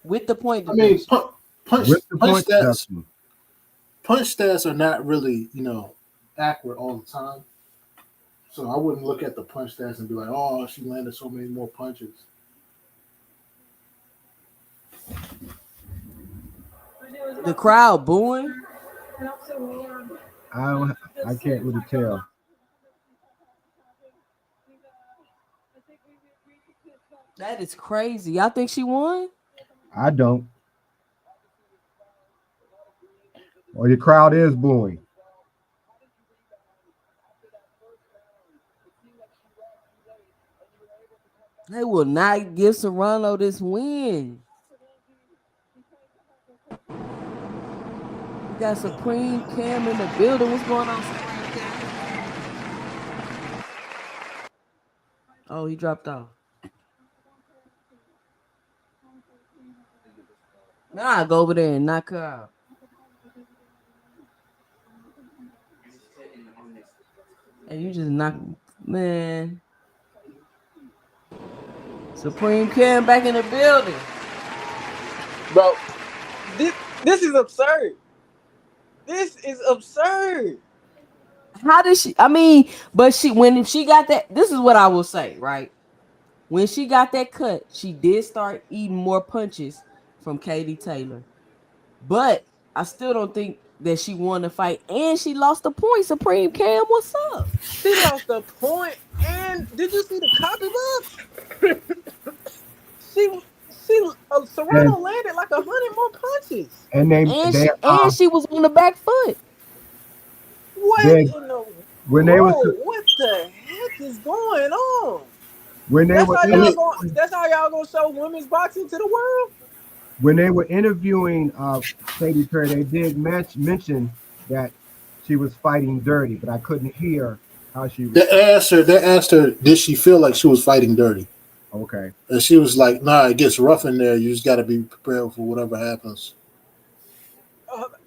With the point I mean, deduction. punch stats are not really, accurate all the time. So I wouldn't look at the punch stats and be like, oh, she landed so many more punches. The crowd booing? I can't really tell. That is crazy. Y'all think she won? I don't. Or the crowd is booing. They will not give Serrano this win. We got Supreme Cam in the building. What's going on, Supreme Cam? Oh, he dropped off. Now I go over there and knock her out. And you just knock, man. Supreme Cam back in the building. Bro, this is absurd. This is absurd. How did she? But when she got that, this is what I will say, right? When she got that cut, she did start eating more punches from Katie Taylor. But I still don't think that she won the fight, and she lost the point. Supreme Cam, what's up? She lost the point, and did you see the copy book? Serrano landed like 100 more punches, and she was on the back foot. What the heck is going on? That's how y'all gonna show women's boxing to the world? When they were interviewing Katie Taylor, they did mention that she was fighting dirty, but I couldn't hear how she was. They asked her, did she feel like she was fighting dirty? Okay. And she was like, nah, it gets rough in there. You just got to be prepared for whatever happens.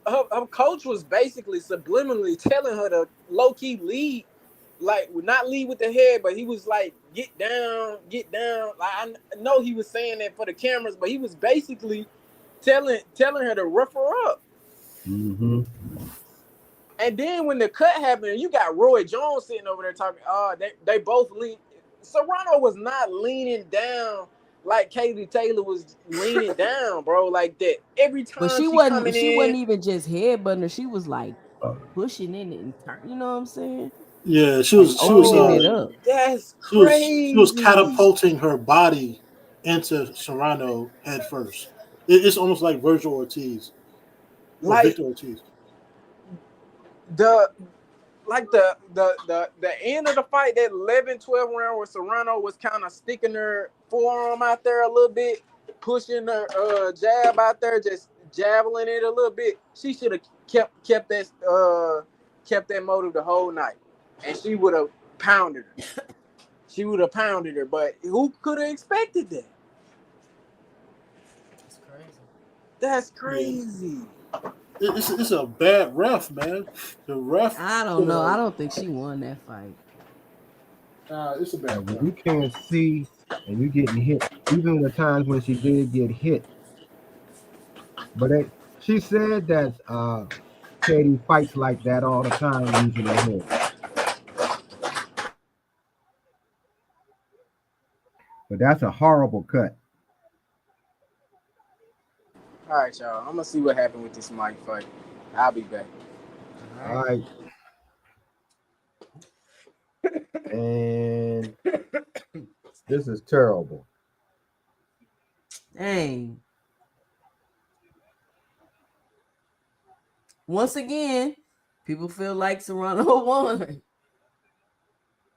Her coach was basically subliminally telling her to low-key lead, like not lead with the head, but he was like, get down. Like, I know he was saying that for the cameras, but he was basically telling her to rough her up. Mm-hmm. And then when the cut happened, you got Roy Jones sitting over there talking. They both lean. Serrano was not leaning down like Katie Taylor was leaning down, bro, like that. Every time, but she wasn't even just headbutting her. She was like pushing in it and turning. You know what I'm saying? Yeah, she was it up. That's crazy. She was catapulting her body into Serrano head first. It's almost like Virgil Ortiz, Victor Ortiz. The end of the fight, that 11-12 round where Serrano was kind of sticking her forearm out there a little bit, pushing her jab out there, just jabbling it a little bit. She should have kept that motive the whole night, and she would have pounded her. But who could have expected that? That's crazy. It's a bad ref, man. The ref. I don't know. I don't think she won that fight. It's a bad ref. You can't see, and you getting hit. Even the times when she did get hit, but she said that Katie fights like that all the time using her head. But that's a horrible cut. All right, y'all. I'm gonna see what happened with this Mike fight. I'll be back. All right. And this is terrible. Dang. Once again, people feel like Serrano won.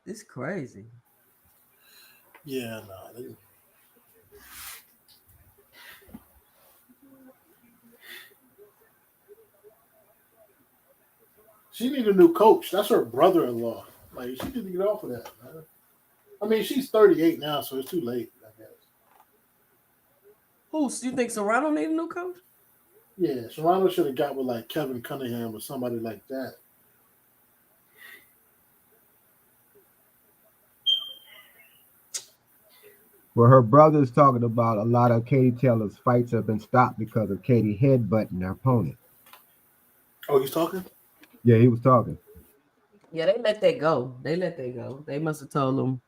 This crazy. Yeah, no. She need a new coach. That's her brother-in-law. Like, she need to get off of that, man. I mean, she's 38 now, so it's too late, I guess. Who you think Serrano need a new coach? Yeah, Serrano should have got with like Kevin Cunningham or somebody like that. Well, her brother's talking about a lot of Katie Taylor's fights have been stopped because of Katie headbutting her opponent. Oh, he's talking? Yeah, he was talking. Yeah, they let that go. They must have told them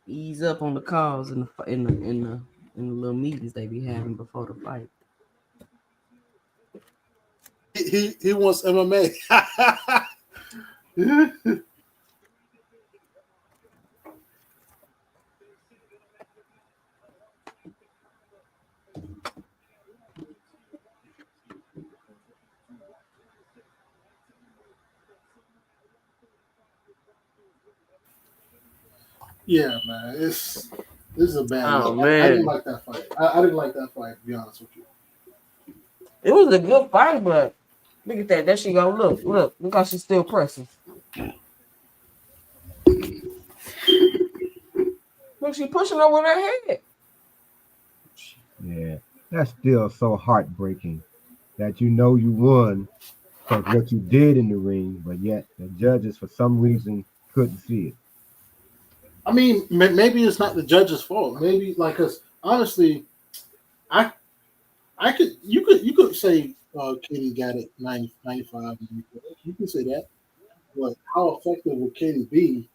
ease up on the calls in the little meetings they be having before the fight. He wants MMA. Yeah, man. This is a bad Oh, look. man. I didn't like that fight. I didn't like that fight, to be honest with you. It was a good fight, but look at that. There she go. Look how she's still pressing. Look, she pushing her with her head. Yeah, that's still so heartbreaking that you know you won because what you did in the ring, but yet the judges for some reason couldn't see it. I mean, maybe it's not the judge's fault. Maybe, like, cause honestly, you could say Katie got it 90, 95. You can say that, but how effective would Katie be?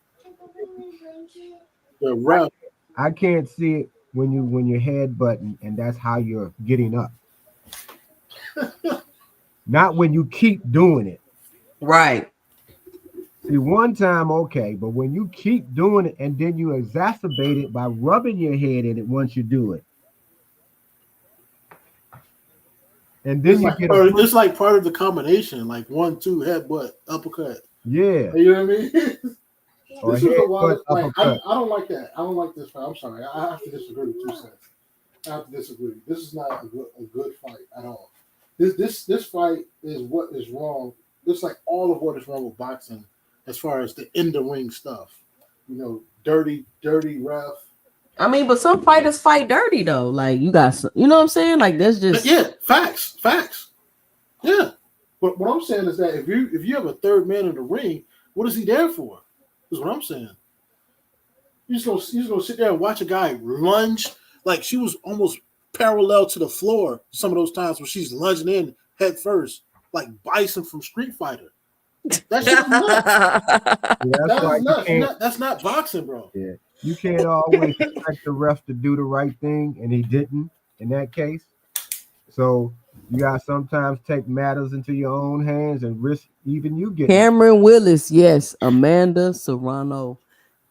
The ref. I can't see it when you're headbutting and that's how you're getting up. Not when you keep doing it. Right. See, one time, okay, but when you keep doing it and then you exacerbate it by rubbing your head in it once you do it. And then it's like part of the combination, like 1-2 headbutt, uppercut. Yeah. You know what I mean? Or This is the wildest. uppercut. Like, I don't like that. I don't like this fight. I'm sorry. I have to disagree with 2 cents. I have to disagree. This is not a good fight at all. This fight is what is wrong. It's like all of what is wrong with boxing as far as the in the ring stuff. You know, dirty ref. I mean, but some fighters fight dirty though. Like you got some, you know what I'm saying? Like that's just facts. Yeah. But what I'm saying is that if you have a third man in the ring, what is he there for? Is what I'm saying. You're just gonna sit there and watch a guy lunge like she was almost parallel to the floor some of those times when she's lunging in head first, like Bison from Street Fighter. That shit is nuts. That's not boxing, bro. Yeah. You can't always expect the ref to do the right thing, and he didn't in that case. So you gotta sometimes take matters into your own hands and risk even you getting Cameron Willis, yes. Amanda Serrano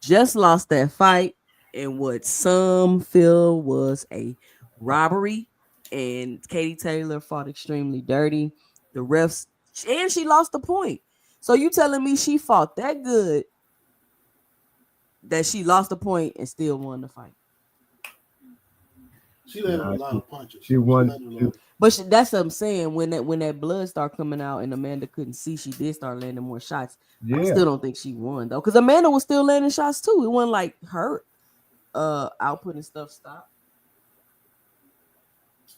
just lost that fight in what some feel was a robbery, and Katie Taylor fought extremely dirty. The refs, and she lost the point. So you telling me she fought that good that she lost the point and still won the fight? She landed a lot of punches. She won. But that's what I'm saying. When that blood started coming out and Amanda couldn't see, she did start landing more shots. Yeah. I still don't think she won though, because Amanda was still landing shots too. It wasn't like her output and stuff stopped.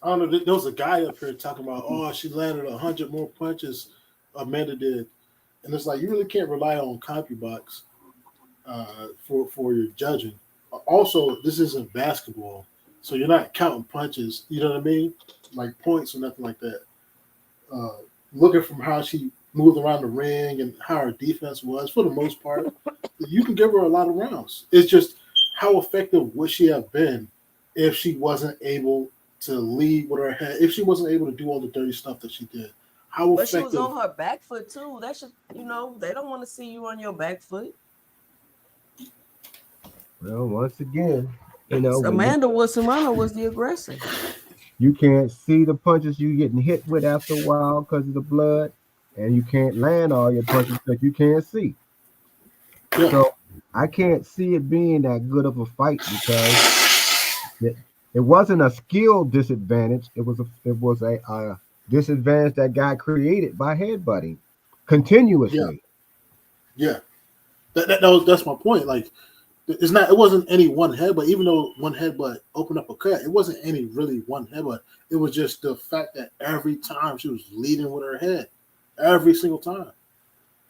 I don't know. There was a guy up here talking about, oh, she landed 100 more punches Amanda did, and it's like you really can't rely on CompuBox for your judging. Also, this isn't basketball, so you're not counting punches. You know what I mean? Like points or nothing like that. Looking from how she moved around the ring and how her defense was, for the most part, you can give her a lot of rounds. It's just how effective would she have been if she wasn't able to lead with her head, if she wasn't able to do all the dirty stuff that she did, how But she was effective? on her back foot too. That should, they don't want to see you on your back foot. Well, once again, when Amanda Serrano was the aggressor. you can't see the punches you getting hit with after a while because of the blood, and you can't land all your punches because you can't see. Yeah. So I can't see it being that good of a fight because it wasn't a skill disadvantage. It was a disadvantage that got created by headbutting continuously. Yeah. That's my point. Like, it wasn't any one headbutt, even though one headbutt opened up a cut. It wasn't any really one headbutt. It was just the fact that every time she was leading with her head, every single time.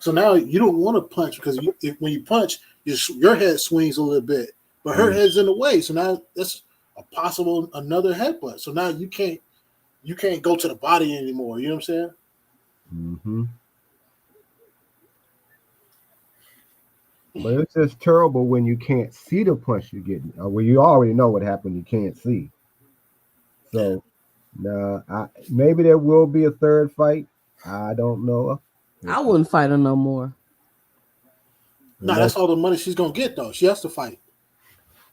So now you don't want to punch because when you punch, your head swings a little bit, but her head's in the way. So now that's a possible another headbutt. So now you can't go to the body anymore. You know what I'm saying? Mm-hmm. But it's just terrible when you can't see the punch you're getting. Well, you already know what happened. You can't see. So, maybe there will be a third fight. I don't know. I wouldn't fight her no more. No, that's all the money she's gonna get though. She has to fight.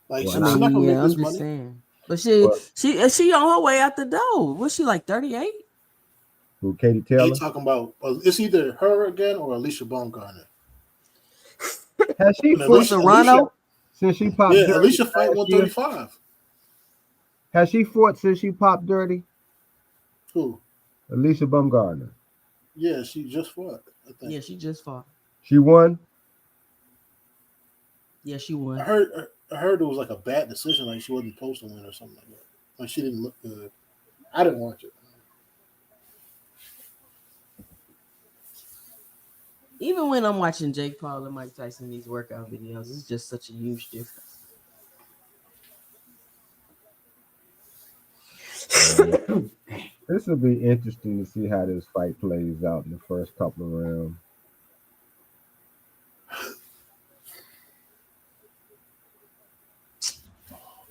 Like she's not gonna make this money. Saying. But she on her way out the door. Was she like 38? Who, Katie Taylor? They talking about it's either her again or Alicia Baumgartner. Has she fought Serrano since she popped? Yeah, dirty Alicia fight 135. Has she fought since she popped dirty? Who? Alicia Baumgartner. Yeah, she just fought. I think. Yeah, she just fought. She won. Yeah, she won. I heard it was like a bad decision, like she wasn't supposed to win or something like that. Like she didn't look good. I didn't watch it. Even when I'm watching Jake Paul and Mike Tyson these workout videos, it's just such a huge difference. This will be interesting to see how this fight plays out in the first couple of rounds.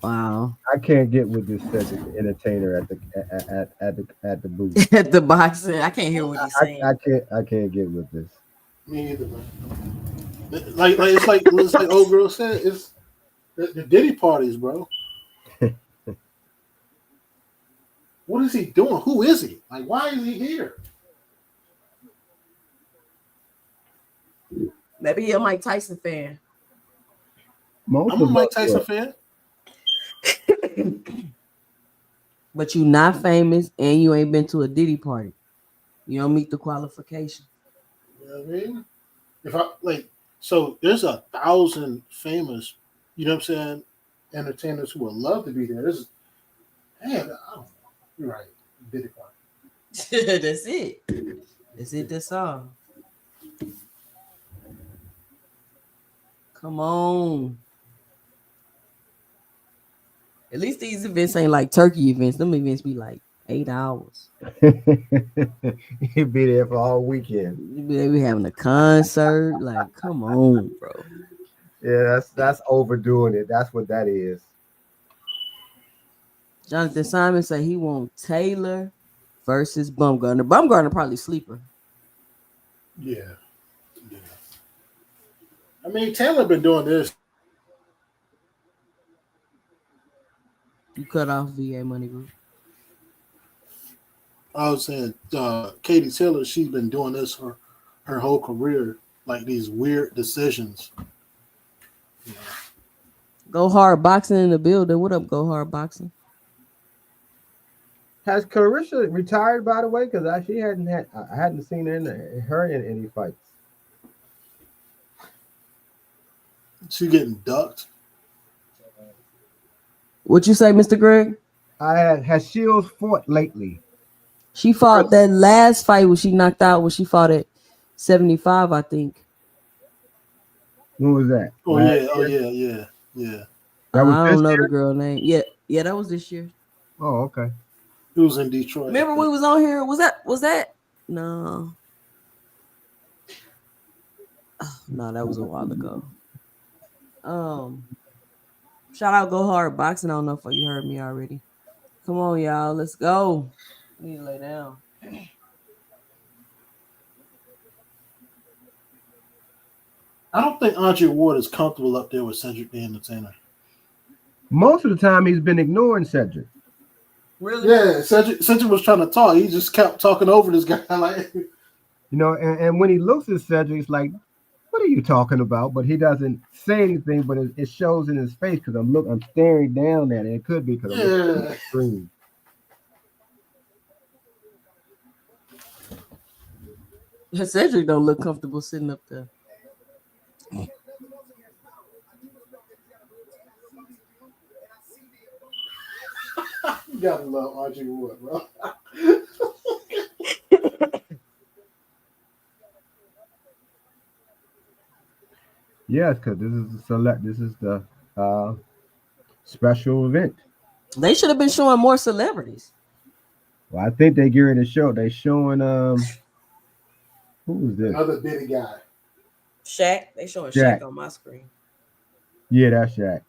Wow! I can't get with this Cedric Entertainer at the booth. At the boxing, I can't hear what he's saying. I can't get with this. Me either, man. Like it's like old girl said, it's the Diddy parties, bro. What is he doing? Who is he? Like, why is he here? Maybe you're a Mike Tyson fan. I'm a Mike Tyson fan. But you not famous and you ain't been to a Diddy party. You don't meet the qualification. You know what I mean? If I so there's 1,000 famous, you know what I'm saying, entertainers who would love to be there. I don't know. You're right. Diddy party. That's it. That's all. Come on. At least these events ain't like turkey events. Them events be like 8 hours. You'd be there for all weekend. You be having a concert. Like, come on, bro. Yeah, that's overdoing it. That's what that is. Jonathan Simon said he want Taylor versus Bumgarner. Bumgarner probably sleeper. Yeah. I mean, Taylor been doing this. You cut off VA Money Group. I was saying, Katie Taylor, she's been doing this her whole career, like these weird decisions. Yeah. Go Hard Boxing in the building. What up, Go Hard Boxing? Has Clarissa retired, by the way? Because I hadn't seen her in any fights. She getting ducked. What you say, Mr. Greg? Has Shields fought lately? She fought that last fight when she knocked out when she fought at 75, I think. When was that? Yeah. I don't know the girl name. Yeah, that was this year. Oh, okay. It was in Detroit. Remember we was on here? Was that? No. Oh, no, that was a while ago. Shout out Go Hard Boxing. I don't know if you heard me already. Come on, y'all. Let's go. We need to lay down. I don't think Andre Ward is comfortable up there with Cedric the Entertainer. Most of the time, he's been ignoring Cedric. Really? Yeah, Cedric was trying to talk. He just kept talking over this guy. Like, You know, and when he looks at Cedric, it's like, what are you talking about? But he doesn't say anything, but it shows in his face because I'm staring down at it. It could be because I'm looking at the screen. Cedric don't look comfortable sitting up there. you gotta love Andre Ward, bro. Yes, because this is the special event. They should have been showing more celebrities. Well, I think they get ready to show. They showing who is this? Another bitty guy. Shaq. They showing Shaq. Shaq on my screen. Yeah, that's Shaq.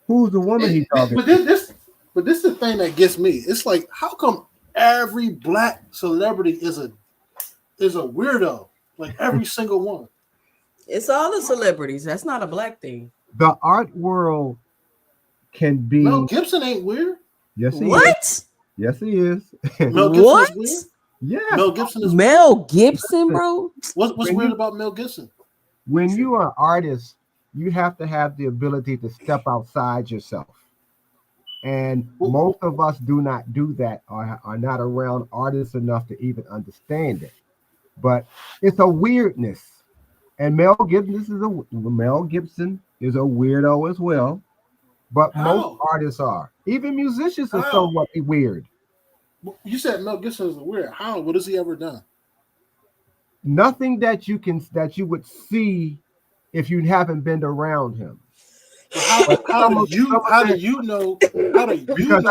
Who's the woman he talking? But this is the thing that gets me. It's like, how come every black celebrity is a weirdo? Like every single one. It's all the celebrities. That's not a black thing. The art world can be. Mel Gibson ain't weird. Yes, he is. What? Yes, he is. Mel Gibson What? is weird. Yeah. Mel Gibson is Mel Gibson, bro. What's When weird you- about Mel Gibson? When you are an artist, you have to have the ability to step outside yourself. And most of us do not do that or are not around artists enough to even understand it. But it's a weirdness. And Mel Gibson is a weirdo as well. But How? most artists are. Even musicians are How? somewhat weird. You said Mel Gibson is weird. How? What has he ever done? Nothing that you would see if you haven't been around him. How do you know? Because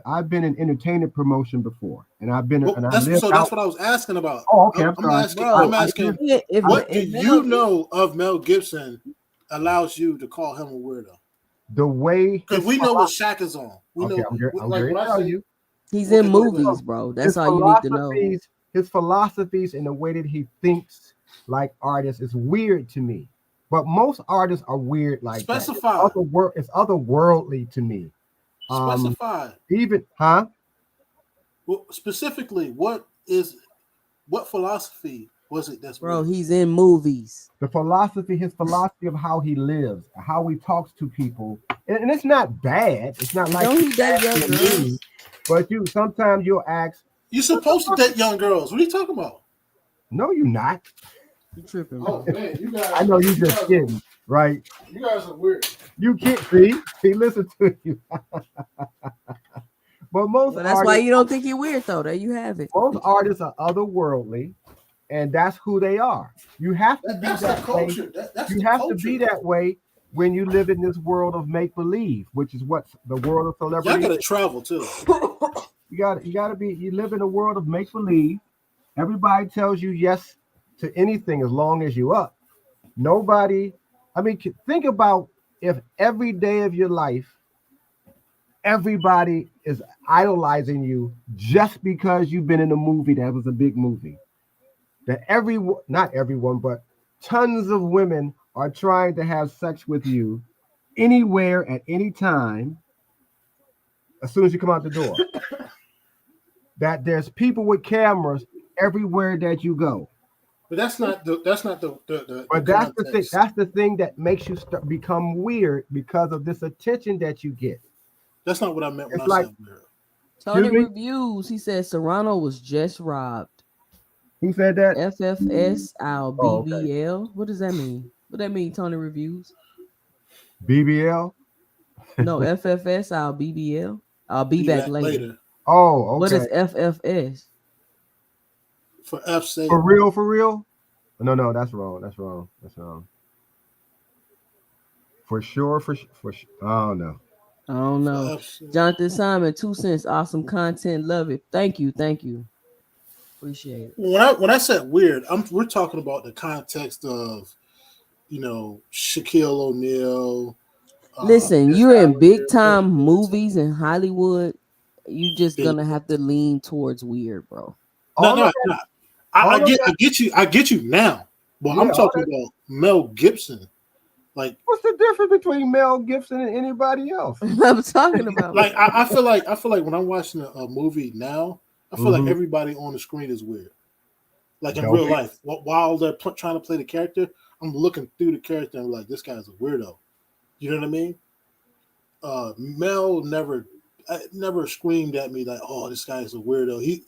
I've been in entertainment promotion before, and I've been and I That's lived what out. I was asking about. Oh, okay. I'm sorry. I'm asking. If What do Mel- you know of Mel Gibson allows you to call him a weirdo? The way Because we know what Shaq is on. We Okay, know. I'm going like to when I tell say- you. He's Okay, in go ahead. movies, bro. That's His all you need to know. His philosophies and the way that he thinks like artists is weird to me. But most artists are weird like Specify. that. It's otherworldly to me. Specify. Even, huh? Well, specifically, what philosophy was it that's Bro, weird? he's in movies. His philosophy of how he lives, how he talks to people. And it's not bad. It's not like Don't he date young girls? but sometimes you'll ask, You're supposed to date young girls. What are you talking about? no, you're not. You tripping, Oh bro. man, you guys. I know you just kidding, right? You guys are weird. You can't see. He listen to you. But most But that's why you don't think you're weird, though. There you have it. most artists are otherworldly, and that's who they are. You have to be That's the that way. culture. That's You the have culture. to be that way when you live in this world of make believe, which is what the world of Y'all celebrity. gotta travel too. You gotta be. You live in a world of make believe. Everybody tells you yes to anything as long as you up. Nobody. I mean, think about if every day of your life, everybody is idolizing you just because you've been in a movie that was a big movie. That not everyone, but tons of women are trying to have sex with you anywhere at any time as soon as you come out the door. That there's people with cameras everywhere that you go. But that's not the But that's the thing. context. That's the thing that makes you become weird because of this attention that you get. That's not what I meant when It's I like- said weird. Tony Excuse me? Reviews, he said Serrano was just robbed. Who said that? FFS our Oh, okay. BBL. What does that mean? What that mean, Tony Reviews? BBL. No, FFS our BBL. I'll be back later. Oh, okay. What is FFS? For F's sake. For real? For real? No, that's wrong. That's wrong. For sure. Oh no. I don't know. F's sake. Jonathan Simon, 2 cents. Awesome content. Love it. Thank you. Appreciate it. When I said weird, we're talking about the context of, Shaquille O'Neal. Listen, this you're guy in right big here. time movies in Hollywood. You just gonna have to lean towards weird, bro. No, All no, of no. that- I all of get you. I get you now. But Yeah, I'm all talking that- about Mel Gibson. Like, What's the difference between Mel Gibson and anybody else? I'm talking about. like I feel like when I'm watching a movie now, I feel like Mhm. everybody on the screen is weird. Like in Don't real be- life, while they're trying to play the character, I'm looking through the character and I'm like, this guy's a weirdo. You know what I mean? Mel never screamed at me like, "Oh, this guy is a weirdo."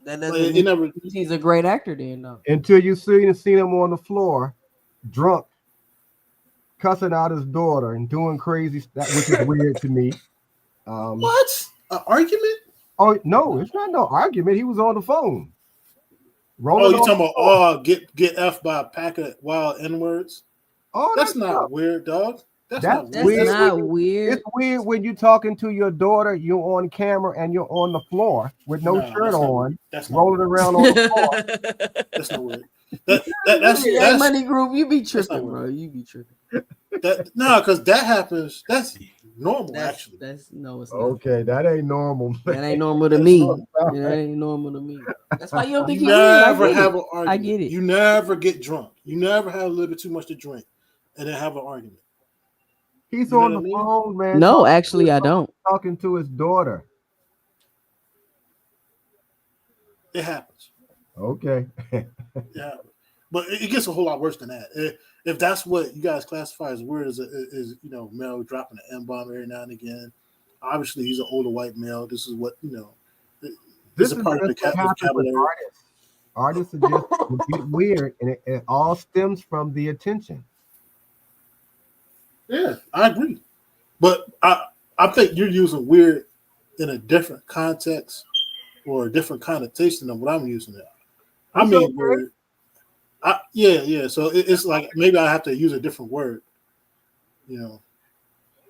That Like, doesn't it mean never. he's a great actor, then, though. Until you seen him on the floor, drunk, cussing out his daughter and doing crazy stuff, which is weird to me. What? An argument? Oh no, it's not no argument. He was on the phone. Oh, Rolling you on talking the about floor. get F by a pack of wild N words? Oh, That's not stuff. weird, dog. That's That's not That's weird. weird. not weird. It's weird when you're talking to your daughter, you're on camera and you're on the floor with no Nah, shirt that's not on, weird. That's not rolling weird. around on the floor. That's not weird. That's Hey, Money Group, you be not tripping, weird. bro. You be tripping. no, because that happens. That's normal, actually. That's no, it's not. Okay, that ain't normal. That ain't normal to That's me. normal. That ain't normal to me. That's why you don't think You he weird. I never get have it. an argument. I get it. You never get drunk. You never have a little bit too much to drink and then have an argument. He's You know on what the I mean? phone, man. No, actually, I don't. Talking to his daughter. It happens. Okay. Yeah, but it gets a whole lot worse than that. If that's what you guys classify as weird, is Mel dropping an M-bomb every now and again. Obviously, he's an older white male. This is what This It's is a part of the just what happens with vocabulary. artists. Artists are just get weird, and it all stems from the attention. Yeah, I agree. But I think you're using weird in a different context or a different connotation than what I'm using it. I It's mean, okay. weird. Yeah. So it's like maybe I have to use a different word.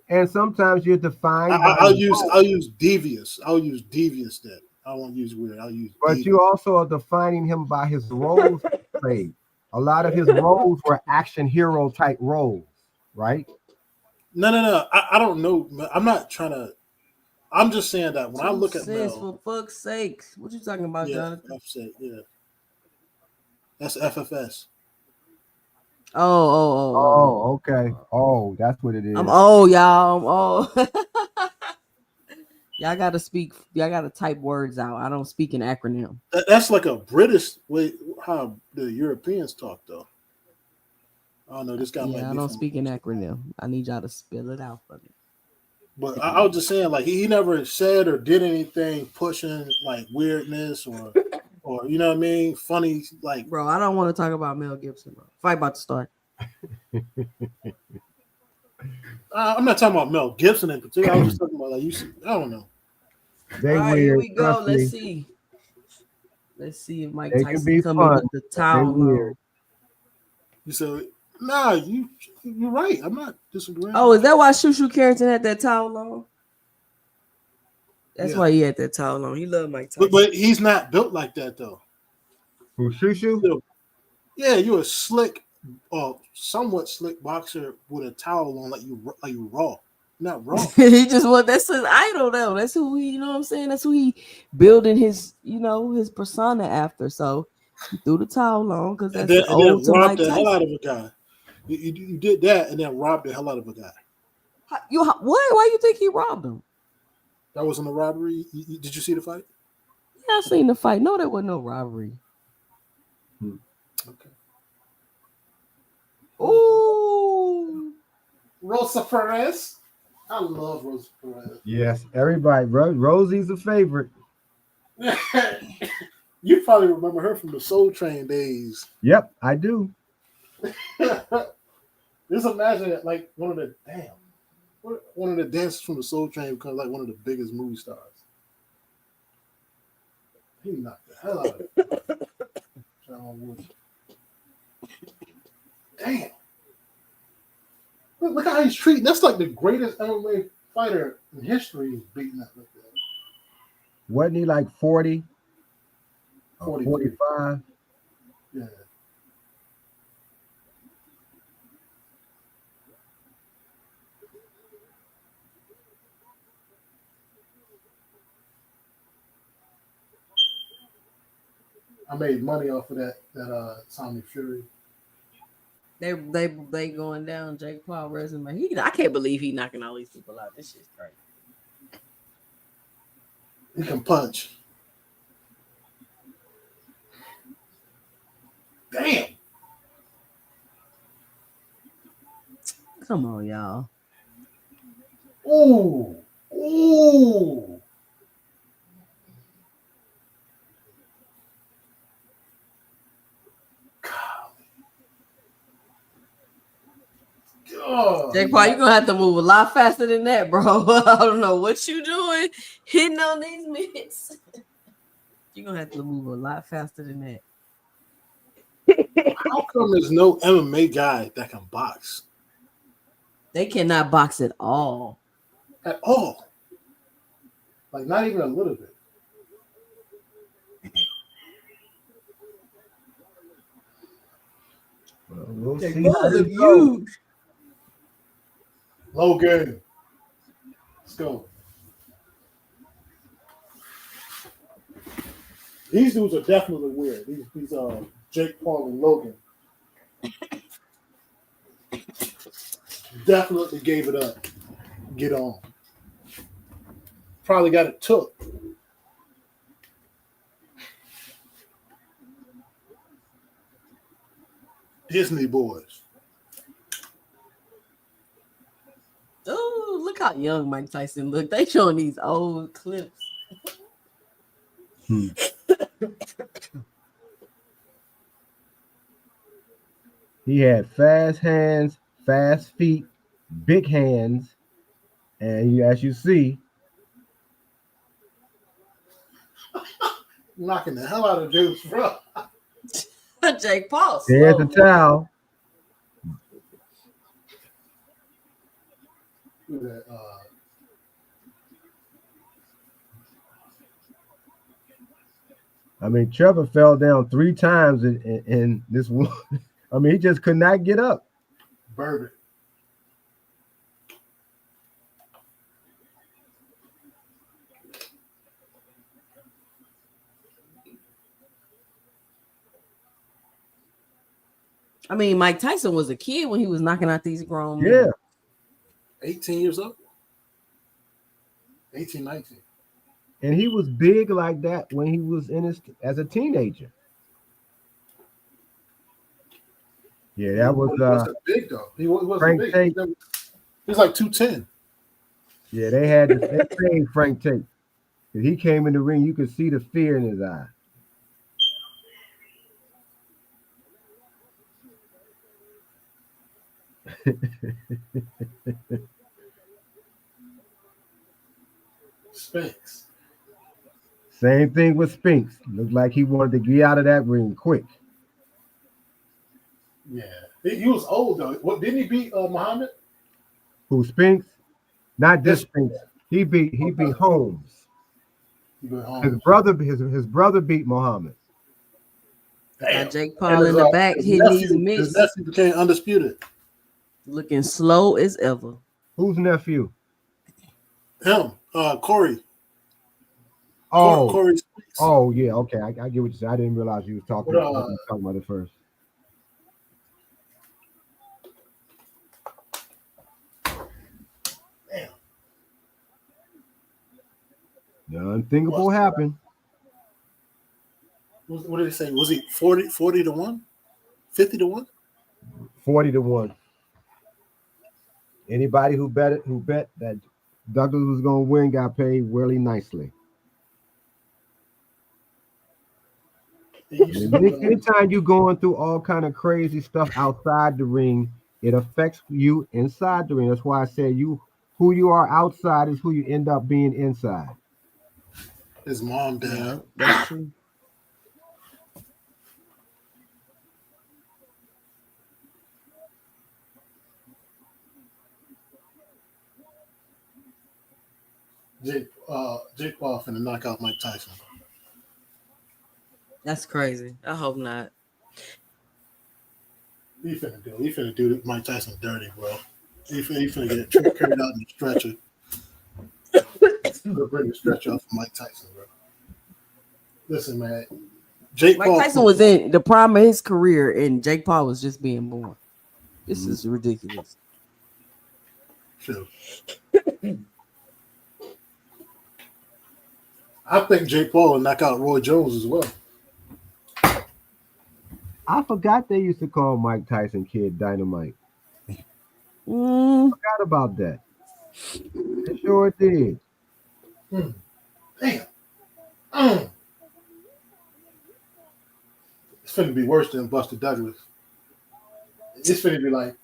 And sometimes you're defined by I'll role, use devious. I'll use devious then. I won't use weird. I'll use but devious. you also are defining him by his roles he played. A lot of his roles were action hero type roles, right? No. I don't know. I'm not trying to. I'm just saying that when I look at Sis, Mel, for fuck's sakes, what you talking about, yeah, Jonathan? yeah, that's FFS. Oh. Oh, okay. Oh, that's what it is. I'm old, y'all. I'm old. Y'all gotta speak. Y'all gotta type words out. I don't speak in acronym. That's like a British way how the Europeans talk, though. I don't know. This guy might Yeah, I be don't from, speak in acronym. I need y'all to spell it out for me. but I was just saying, like he never said or did anything pushing like weirdness or you know what I mean, funny like. Bro, I don't want to talk about Mel Gibson, bro. Fight about to start. I'm not talking about Mel Gibson in particular. I was just talking about like I don't know. They All right, weird. here we go. Trust Let's me. see. Let's see if Mike They can Tyson be come in fun, with the but towel they weird. on. You said, nah, you're right. I'm not disagreeing. Oh, is that why Shushu Carrington had that towel on? That's Yeah. why he had that towel on. He loved Mike Tyson. But he's not built like that though. Who Shushu? Yeah, you're a slick, somewhat slick boxer with a towel on, like you raw, not raw. He just that's his idol though. That's who he, you know what I'm saying? That's who he building his, his persona after. So he threw the towel on because that's and then old to Mike robbed the hell out Tyson. of a guy. You did that and then robbed the hell out of a guy. What? Why you think he robbed him? That wasn't a robbery. Did you see the fight? Yeah, I seen the fight. No, there was no robbery. Okay. Ooh. Rosa Perez. I love Rosa Perez. Yes, everybody. Rosie's a favorite. You probably remember her from the Soul Train days. Yep, I do. Just imagine it like one of the dancers from the Soul Train becomes like one of the biggest movie stars. He knocked the hell out of it. John Woods. Damn. Look how he's treating. That's like the greatest MMA fighter in history is beating up like that. Wasn't he like 40? 43. 45? Yeah. I made money off of that Tommy Fury. They going down Jake Paul resume. I can't believe he knocking all these people out. This shit's crazy. He can punch. Damn. Come on, y'all. Ooh. Ooh. God. Jake Paul, you're gonna have to move a lot faster than that, bro. I don't know what you doing hitting on these mitts. You're gonna have to move a lot faster than that. How come there's no MMA guy that can box They cannot box at all. at all? Like not even a little bit. Well, we'll Jake see Paul how look this goes. huge. Logan. Let's go. These dudes are definitely weird. These Jake Paul and Logan. Definitely gave it up. Get on. Probably got it took. Disney boys. Oh, look how young Mike Tyson look. They showing these old clips. He had fast hands, fast feet, big hands, and as you see, Knocking the hell out of dudes, bro. Jake Paul. there's Slow. the towel. Look at that, I mean, Trevor fell down 3 times in this one. I mean, he just could not get up. Bourbon. I mean, Mike Tyson was a kid when he was knocking out these grown men. Yeah. 18 years old. 18, 19. And he was big like that when he was as a teenager. Yeah, that was He wasn't big though. He wasn't Frank big. Tate. He was like 210. Yeah, they paid Frank Tate. When he came in the ring, you could see the fear in his eye. Spinks. Same thing with Spinks. Looked like he wanted to get out of that ring quick. Yeah. He was old though. What didn't he beat Muhammad? Who, Spinks? Not just Yes. Spinks. He beat Holmes. He went home. His brother beat Muhammad. Got Jake Paul in the back hitting these His mitts, nephew became undisputed. looking slow as ever. Whose nephew? Him, Corey. Oh, Corey Spinks. oh yeah, okay. I get what you said. I didn't realize you was talking about it first. Damn. The unthinkable happened. What did they say? Was he 40 to 1? 50 to 1? 40 to 1. Anybody who bet that Douglas was gonna win got paid really nicely. Anytime you're going through all kind of crazy stuff outside the ring, it affects you inside the ring. That's why I said who you are outside is who you end up being inside. His mom died. Yeah, that's true. Jake Paul finna knock out Mike Tyson. That's crazy. I hope not. He finna do Mike Tyson dirty, bro. He finna get carried out in the stretcher. He'll bring the stretcher off of Mike Tyson, bro. Listen, man. Jake Mike Paul. Tyson was in the prime of his career, and Jake Paul was just being born. This is ridiculous. Sure. I think Jake Paul will knock out Roy Jones as well. I forgot they used to call Mike Tyson Kid Dynamite. Mm, Forgot about that. They sure did. Damn. It's finna be worse than Buster Douglas. It's finna be like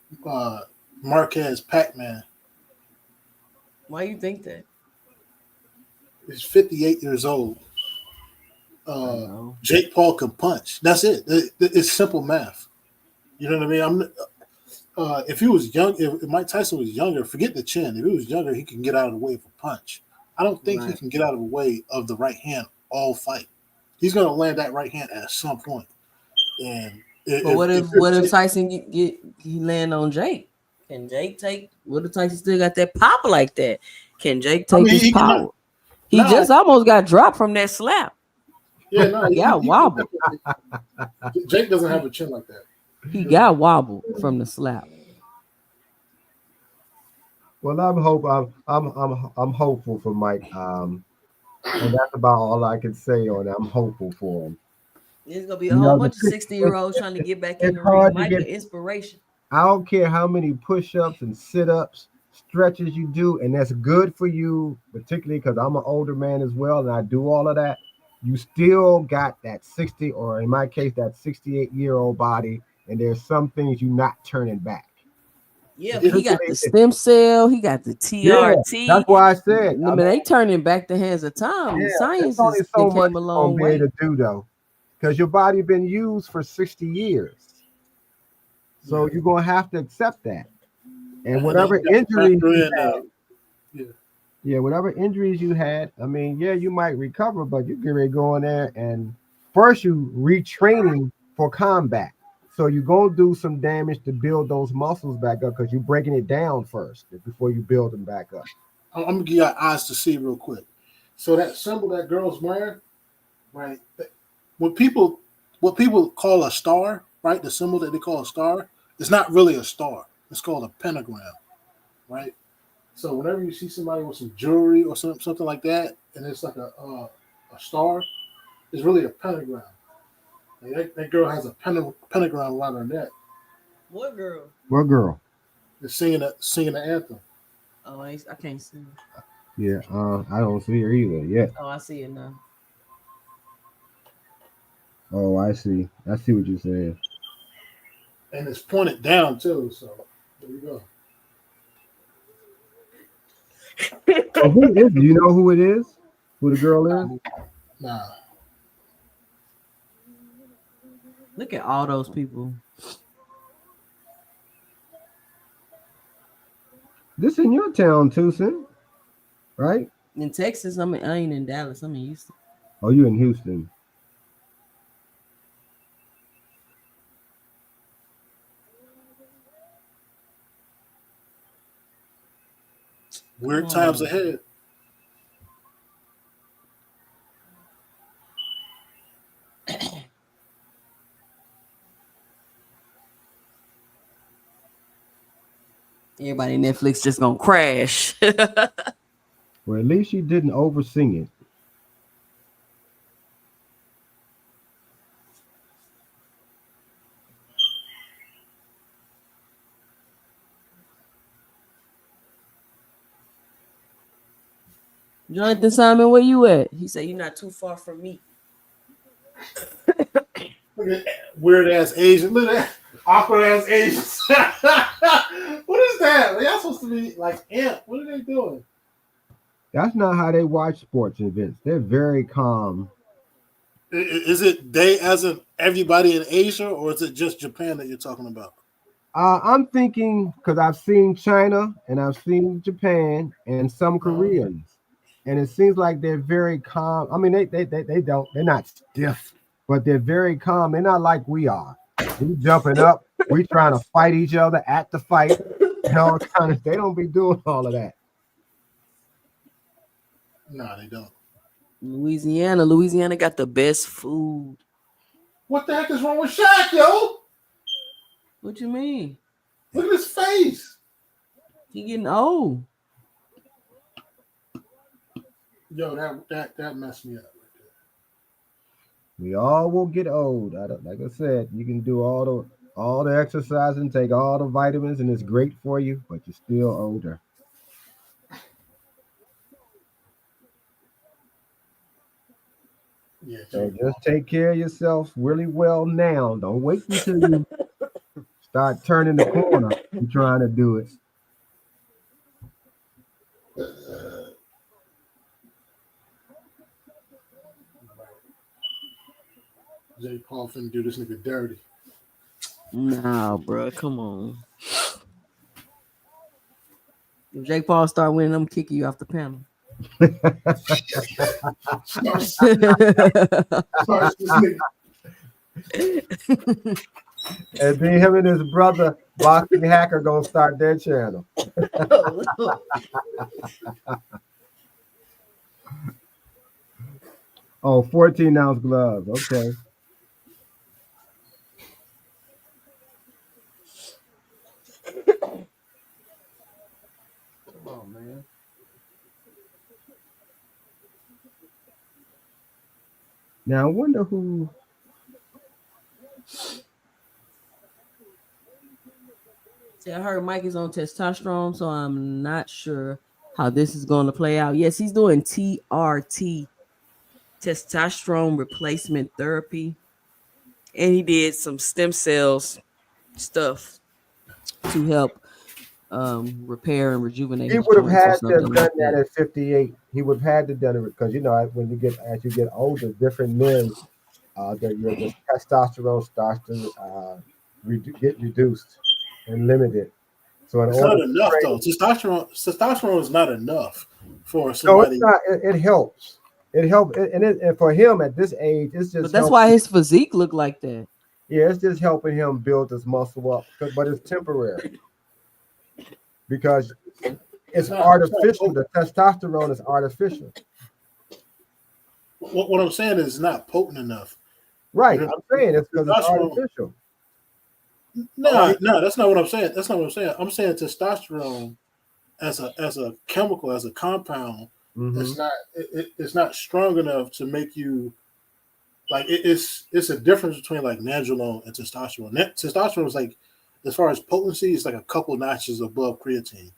Marquez Pac-Man. why you think that? He's 58 years old. Jake Paul can punch. That's it. It's simple math. You know what I mean? If he was young, if Mike Tyson was younger, forget the chin. If he was younger, he can get out of the way of a punch. I don't think he can get out of the way of the right hand all fight. He's going to land that right hand at some point. And But what if Tyson he land on Jake? Can Jake take? What if Tyson still got that power like that? Can Jake take his power? He just almost got dropped from that slap. Yeah, no, he got wobbled. Jake doesn't have a chin like that. He got wobbled from the slap. Well, I'm hopeful for Mike. And that's about all I can say on it. I'm hopeful for him. There's gonna be a whole bunch of 60-year-olds trying to get back in the ring. Mike, an inspiration. I don't care how many push-ups and sit-ups, stretches you do, and that's good for you, particularly because I'm an older man as well, and I do all of that. You still got that 60, or in my case, that 68-year-old body, and there's some things you're not turning back. Yeah, but he got the stem cell, he got the TRT. Yeah, that's why I said. I mean, they turning back the hands of time. Science only is so came much a long way to do though, because your body been used for 60 years, so you're gonna have to accept that. And whatever injuries whatever injuries you had, I mean, you might recover, but you get ready to go in there and first you retraining for combat. So you're going to do some damage to build those muscles back up because you're breaking it down first before you build them back up. I'm going to give you eyes to see real quick. So that symbol that girl's wearing, right? What people call a star, right? The symbol that they call a star, it's not really a star. It's called a pentagram, right? So whenever you see somebody with some jewelry or something like that, and it's like a star, it's really a pentagram. Like that girl has a pentagram around her neck. What girl? What girl? They're singing the anthem. Oh, I can't see her. Yeah, I don't see her either yet. Oh, I see it now. Oh, I see. I see what you're saying. And it's pointed down too. So there you go. So who is? Do you know who it is? Who the girl is? Nah. Look at all those people. This in your town, Tucson, right? In Texas, I ain't in Dallas. I'm in Houston. Oh, you in Houston? Weird times ahead. Everybody Netflix just gonna crash. Well, at least you didn't oversing it. Jonathan Simon, where you at? He said you're not too far from me. Look at weird ass Asian. Look at that awkward ass Asians. What is that? They're supposed to be like amp. What are they doing? That's not how they watch sports events. They're very calm. Is it they as in everybody in Asia, or is it just Japan that you're talking about? I'm thinking because I've seen China and I've seen Japan and some Koreans, and it seems like they're very calm. I mean, they're not stiff, but they're very calm. They're not like we are. We jumping up, we trying to fight each other at the fight. You know, they don't be doing all of that. No, they don't. Louisiana got the best food. What the heck is wrong with Shaq, yo? What you mean? Look at his face. He getting old. Yo, that messed me up. We all will get old. Like I said, you can do all the exercise and take all the vitamins, and it's great for you, but you're still older. Yeah, So just take care of yourself really well now. Don't wait until you start turning the corner and trying to do it. Jake Paul finna do this nigga dirty. Nah, bro, come on. If Jake Paul start winning, I'm kicking you off the panel. And then him and his brother, Boxing Hacker, gonna start their channel. Oh, 14-ounce gloves. Okay. Come on, man. Now I wonder who. See, I heard Mike is on testosterone, so I'm not sure how this is going to play out. Yes, he's doing TRT, testosterone replacement therapy, and he did some stem cells stuff to help repair and rejuvenate. He his would have joints or had to have something done like that at 58. He would have had to done it because when as you get older, different men, your testosterone starts to get reduced and limited. So It's not enough though. Testosterone is not enough for somebody. No, it's not. It helps. It helps, and for him at this age, it's just. But that's why his physique look like that. Yeah, it's just helping him build his muscle up, but it's temporary because it's artificial. The testosterone is artificial. What I'm saying is it's not potent enough. Right. I'm saying it's because it's artificial. No, that's not what I'm saying. That's not what I'm saying. I'm saying testosterone as a chemical, as a compound, it's not strong enough to make you like it's a difference between like nandrolone and testosterone. Testosterone is like, as far as potency, it's like a couple notches above creatine,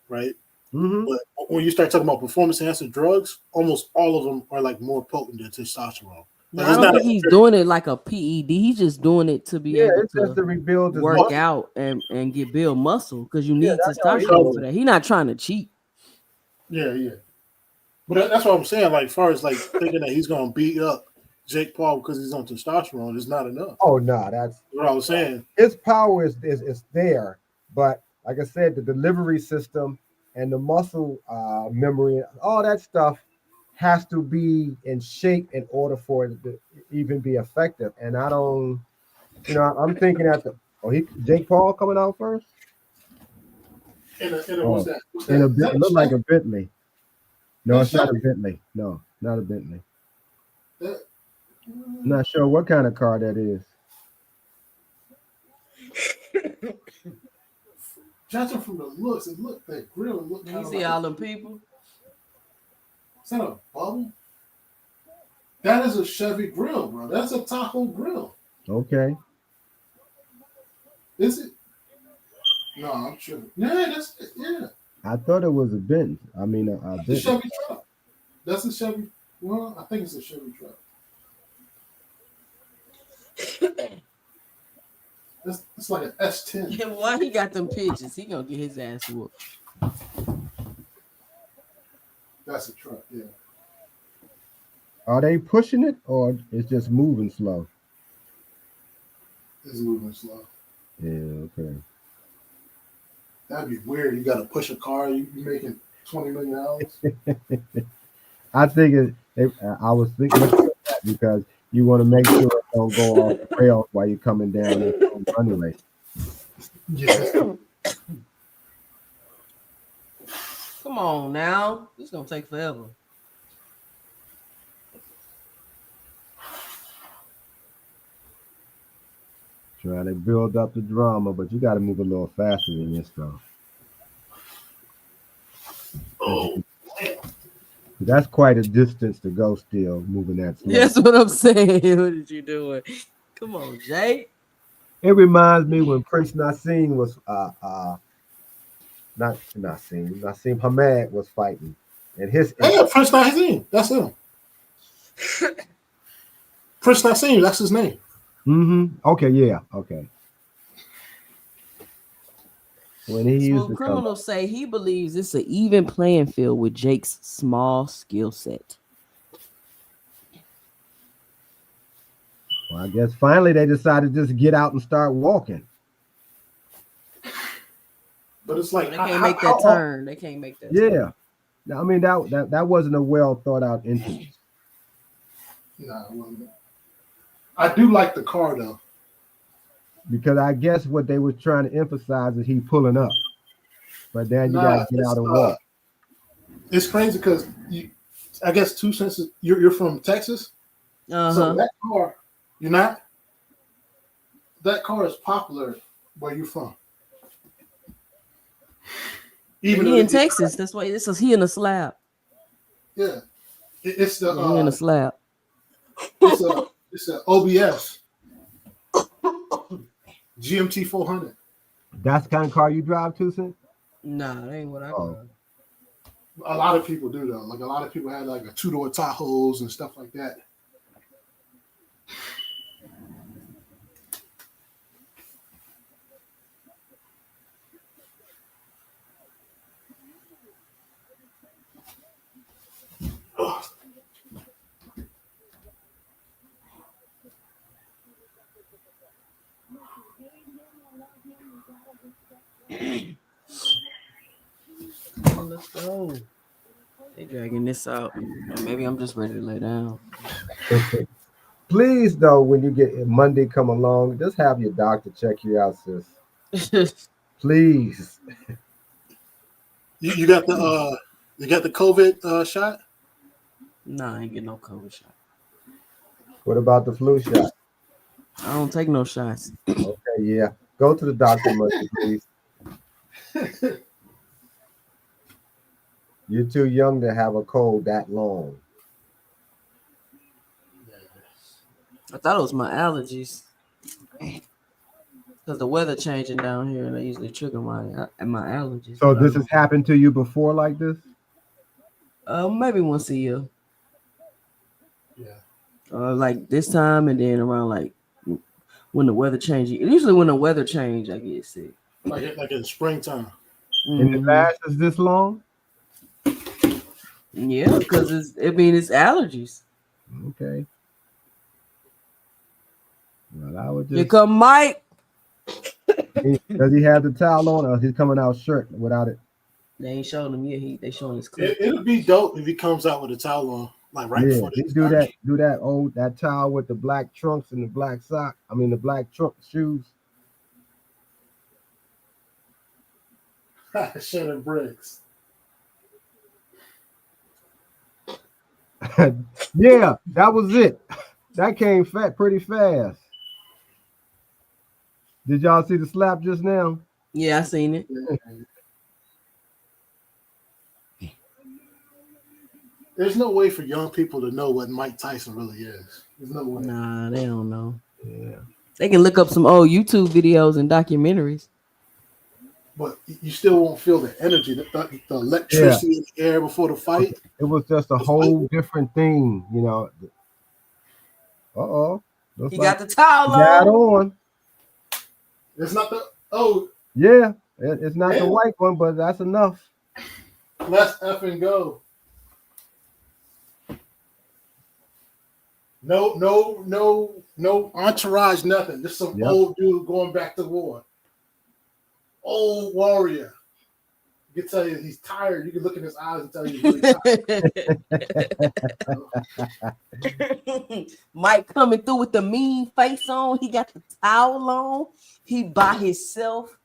right? But when you start talking about performance enhancing drugs, almost all of them are like more potent than testosterone. Like, I don't think he's doing it like a PED. He's just doing it to be able to rebuild his work muscle out and build muscle because you need testosterone for that. He's not trying to cheat. Yeah. But that's what I'm saying. Like, as far as like thinking that he's gonna beat up Jake Paul because he's on testosterone is not enough. Oh no, that's what I was saying. His power is there, but like I said, the delivery system and the muscle memory, all that stuff has to be in shape in order for it to even be effective. And I don't, I'm thinking Jake Paul coming out first. What's that? It looked like a Bentley. No, it's not a Bentley. No, not a Bentley. I'm not sure what kind of car that is. Judging from the looks, it looked that grill. Looked you see all them people? Is that a bubble? That is a Chevy grill, bro. That's a Tahoe grill. Okay. Is it? No, I'm sure. Yeah, that's it. Yeah. I thought it was a Benz. I mean, a Benz. Chevy truck. That's a Chevy. Well, I think it's a Chevy truck. It's like an S10. Yeah, why he got them pictures? He gonna get his ass whooped. That's a truck, yeah. Are they pushing it or it's just moving slow? It's moving slow. Yeah, okay. That'd be weird. You gotta push a car, you making $20 million. I think I was thinking of that because you want to make sure it don't go off the rails while you're coming down the runway. Yeah. Come on now. This is gonna take forever. Trying to build up the drama, but you got to move a little faster than this, though. Oh, That's quite a distance to go still, moving that slow. That's what I'm saying. What did you doing? Come on, Jay. It reminds me when Prince Nassim was not Nassim Hamed was fighting, and his yeah, Prince Nassim. That's him. Prince Nassim. That's his name. Okay, yeah, okay. When he used Smooth to come, Criminal say he believes it's an even playing field with Jake's small skill set. well, I guess finally they decided to just get out and start walking. But it's like They can't make that turn. They can't make that. Yeah, I mean that wasn't a well thought out entrance. Nah, well, I do like the car though. Because I guess what they were trying to emphasize is he pulling up, but then you got to get out and walk. It's crazy because I guess 2 cents. You're from Texas, so that car, you're not. That car is popular where you're from. Even he in Texas. That's why this is he in a slab. Yeah, it's the he in a slab. It's a OBS. GMT 400. That's the kind of car you drive, 2 cents? Nah, that ain't what I drive. A lot of people do though. Like a lot of people had like a 2-door Tahoes and stuff like that. Let's go. They dragging this out. Or maybe I'm just ready to lay down. Please, though, when you get Monday come along, just have your doctor check you out, sis. Please. You got the COVID shot? Nah, I ain't getting no COVID shot. What about the flu shot? I don't take no shots. Okay, yeah. Go to the doctor Monday, please. You're too young to have a cold that long. I thought it was my allergies. Because the weather changing down here and they usually trigger my allergies. So this has happened to you before like this? Maybe once a year. Yeah. Like this time and then around like when the weather changes. Usually when the weather change, I get sick. Like in springtime. And it lasts this long? Yeah, because it's allergies. Okay. Well, I would just. Here come Mike. Does he have the towel on, or he's coming out shirt without it? They ain't showing him yet. They showing his clip. It'll be dope if he comes out with a towel on, like right before he do that towel with the black trunks and the black sock. I mean the black trunk shoes. Shannon Briggs. Yeah, that was it. That came pretty fast. Did y'all see the slap just now? Yeah, I seen it. There's no way for young people to know what Mike Tyson really is. There's no way. Nah, they don't know. Yeah. They can look up some old YouTube videos and documentaries. But you still won't feel the energy, the electricity in the air before the fight. It was just a whole different thing, you know. He got the towel on. It's not the Yeah, it's not the white one, but that's enough. Let's effing go. No entourage, nothing. Just some old dude going back to war. Old warrior. You can tell you he's tired. You can look in his eyes and tell you he's really tired. Mike coming through with the mean face on. He got the towel on. He by himself.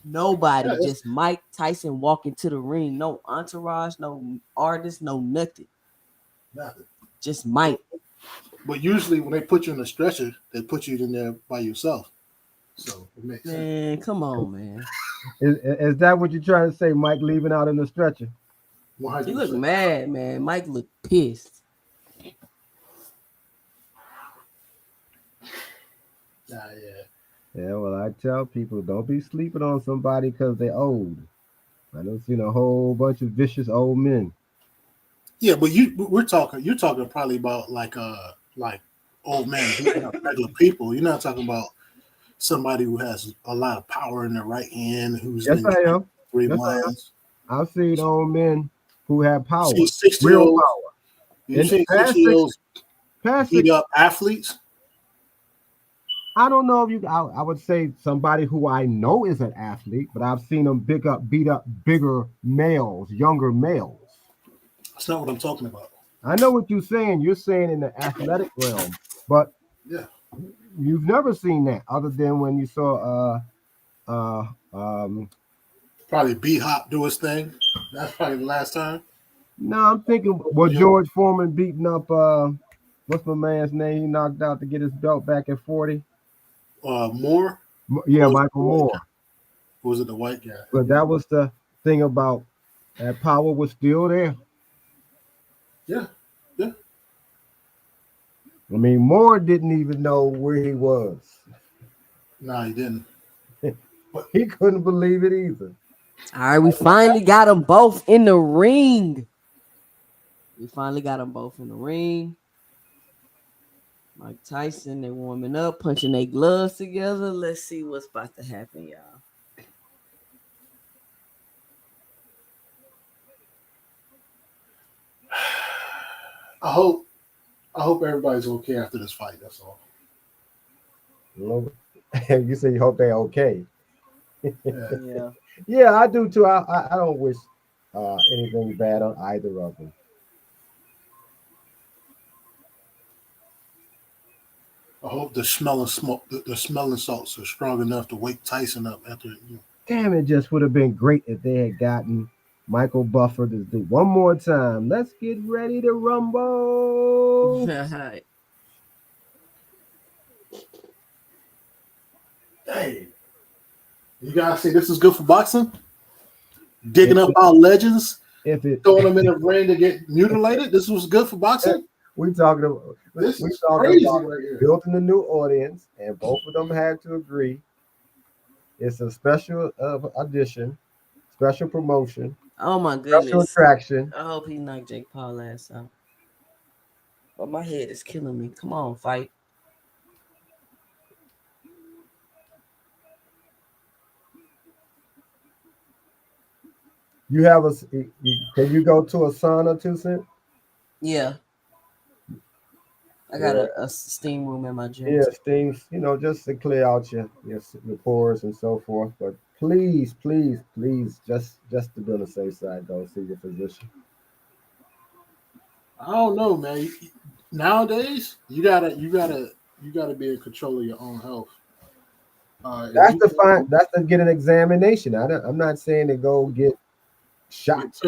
Nobody, just Mike Tyson walking to the ring. No entourage, no artist, no nothing. Nothing. Just Mike. But usually when they put you in a stretcher, they put you in there by yourself. So it makes sense. Man, come on, man. Is that what you're trying to say, Mike? Leaving out in the stretcher? He look 100%. mad, man. Mike look pissed. Yeah. Yeah, well, I tell people don't be sleeping on somebody because they're old. I done seen a whole bunch of vicious old men. Yeah, but you're talking probably about like old man beating up regular people. You're not talking about somebody who has a lot of power in their right hand who's Yes, been I am. 3 Yes, I am. months. I've seen old men who have power, See 60 real olds. power. You And see past 60 olds Past beat up athletes. I don't know if you. I would say somebody who I know is an athlete, but I've seen them beat up bigger males, younger males. That's not what I'm talking about. I know what you're saying. You're saying in the athletic realm, but Yeah. you've never seen that other than when you saw Probably B Hop do his thing. That's probably the last time. no, I'm thinking George Foreman beating up what's my man's name he knocked out to get his belt back at 40? Moore. Yeah, Michael Moore. Or was it the white guy? But that was the thing about that power was still there. Yeah. I mean, Moore didn't even know where he was. No, he didn't. He couldn't believe it either. All right, we finally got them both in the ring. Mike Tyson, they warming up, punching their gloves together. Let's see what's about to happen, y'all. I hope everybody's okay after this fight. That's all. You say you hope they're okay. Yeah. Yeah, I do too. I don't wish anything bad on either of them. I hope the smelling salts are strong enough to wake Tyson up after. Damn, it just would have been great if they had gotten Michael Buffer to do one more time. Let's get ready to rumble. Hey, you guys see this is good for boxing? Digging up our legends, throwing them in the ring to get mutilated. This was good for boxing. We talking about crazy right here. Building a new audience, and both of them had to agree. It's a special edition, special promotion. Oh my goodness! Special attraction. I hope he knocked Jake Paul ass out. But my head is killing me. Come on, fight. You have can you go to a sauna too, Cent? Yeah. I got a steam room in my gym. Yeah, steam, just to clear out your pores and so forth. But please, just to be on the safe side, go see your physician. I don't know, man. Nowadays, you gotta be in control of your own health. That's to get an examination. I'm not saying to go get shots.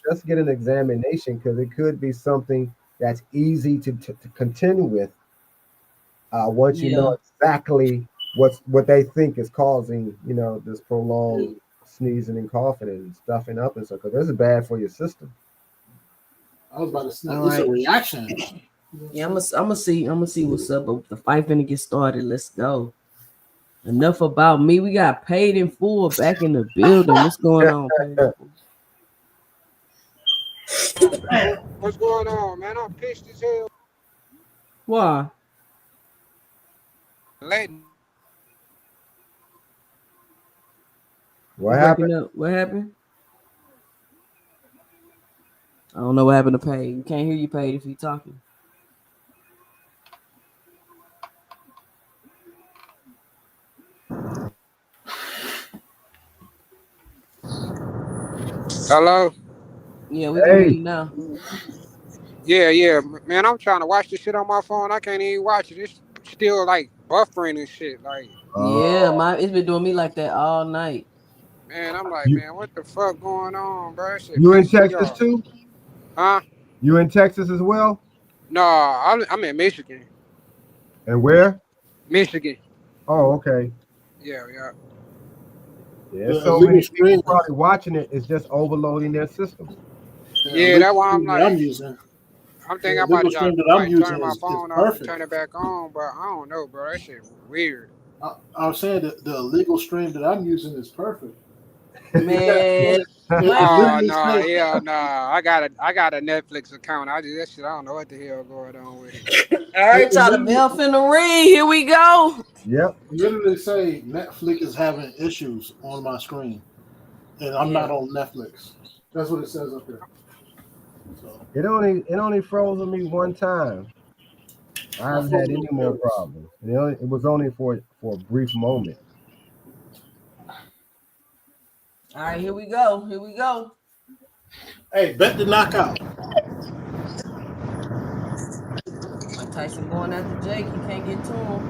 Just get an examination because it could be something that's easy to continue with once you know exactly what they think is causing this prolonged sneezing and coughing and stuffing up and stuff, because this is bad for your system. I was about to say it's a reaction. Yeah, I'm gonna see what's up. But the fight finna get started. Let's go. Enough about me. We got Paid in Full back in the building. What's going on, Paid in Full? What's going on, man? I'm pissed as hell. Why? What happened? What happened? I don't know what happened to Paid. We can't hear you, Paid, if you're talking. Hello? Yeah, we can hear you now. Yeah, man. I'm trying to watch this shit on my phone. I can't even watch it. It's still like buffering and shit. Like, it's been doing me like that all night. Man, I'm like, man, what the fuck going on, bro? Shit you in Texas too? Huh? You in Texas as well? No, I'm in Michigan. And where? Michigan. Oh, okay. Yeah. There's The so illegal many people stream, probably watching it. It's just overloading their systems. the Yeah, illegal that's why I'm stream that like, I'm using, I'm the thinking I illegal stream that I'm might turn using my is phone off and perfect. turn it back on, but I don't know, bro. That shit weird. I was saying that the illegal stream that I'm using is perfect. Man, It what? Oh literally no, says yeah, no. I got a Netflix account. I just that shit. I don't know what the hell going on with it. All right, it y'all. The bell finna ring. Here we go. Yep. literally say Netflix is having issues on my screen, and I'm not Yeah. on Netflix. That's what it says up there. So It only froze me one time. I my haven't phone had any don't more care. problems. It was only for a brief moment. All right, here we go. Here we go. Hey, bet the knockout. Mike Tyson going after Jake. He can't get to him.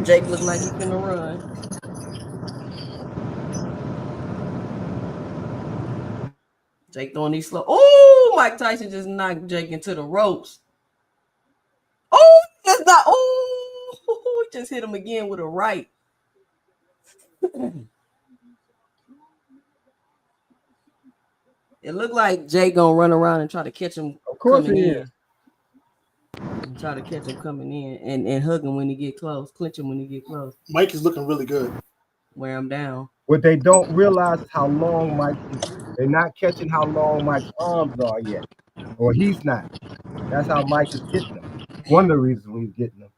Jake look like he finna run. Jake throwing these slow. Oh, Mike Tyson just knocked Jake into the ropes. Oh, that's not. Oh, he just hit him again with a right. It looked like Jake gonna run around and try to catch him Of course coming he in. is. And try to catch him coming in and hug him when he get close, clinch him when he get close, Mike is looking really good. wear him down. What they don't realize is how long they're not catching how long Mike's arms are yet. Or he's not. That's how Mike is getting them. One of the reasons he's getting them.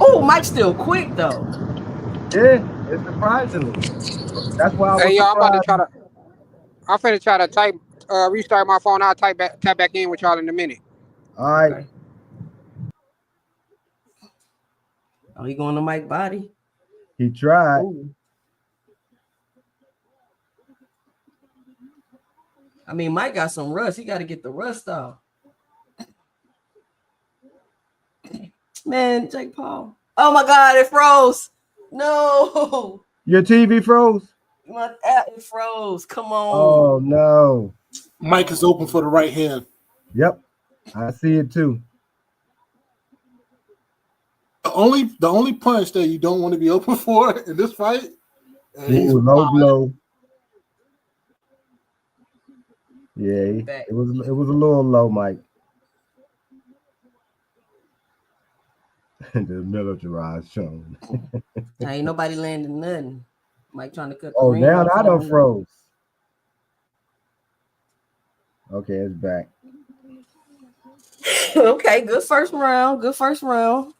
Oh, Mike's still quick though. Yeah, it's surprisingly. That's why I was Hey, yo, surprised. I'm finna try to type, restart my phone. I'll tap back in with y'all in a minute. All right. Okay. Oh, he going to Mike body. He tried. Ooh. I mean, Mike got some rust. He got to get the rust off. Man, Jake Paul. Oh my God, it froze. No. Your TV froze? My app it froze. Come on. Oh no. Mike is open for the right hand. Yep. I see it too. The only punch that you don't want to be open for in this fight. Ooh, low blow. Yeah, it was a little low, Mike. The militarized zone. Ain't nobody landing nothing. Mike trying to cut the Oh, ring now off I on done him. froze. Okay, it's back. Okay, good first round. Good first round.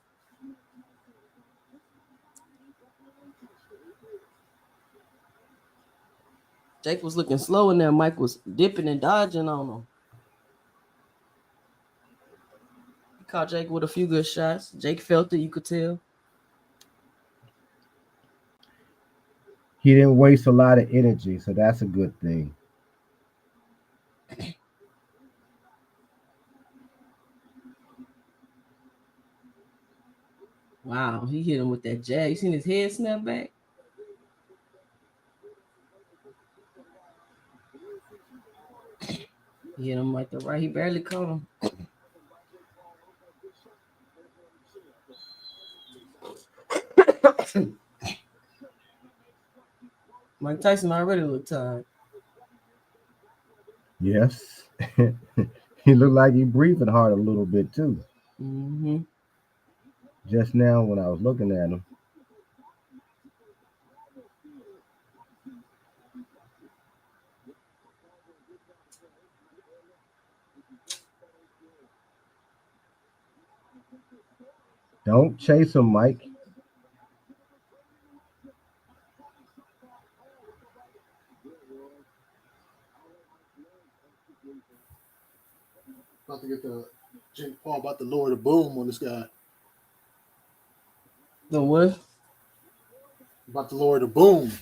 Jake was looking slow in there. Mike was dipping and dodging on him. He caught Jake with a few good shots. Jake felt it, you could tell. He didn't waste a lot of energy, so that's a good thing. Wow, he hit him with that jab. You seen his head snap back? He hit him like the right. He barely caught him. Mike Tyson already looked tired. Yes. He looked like he breathing hard a little bit too. Mm-hmm. Just now when I was looking at him. Don't chase him, Mike. About to get the Jake Paul about to lower the boom on this guy. The what? About to lower the boom.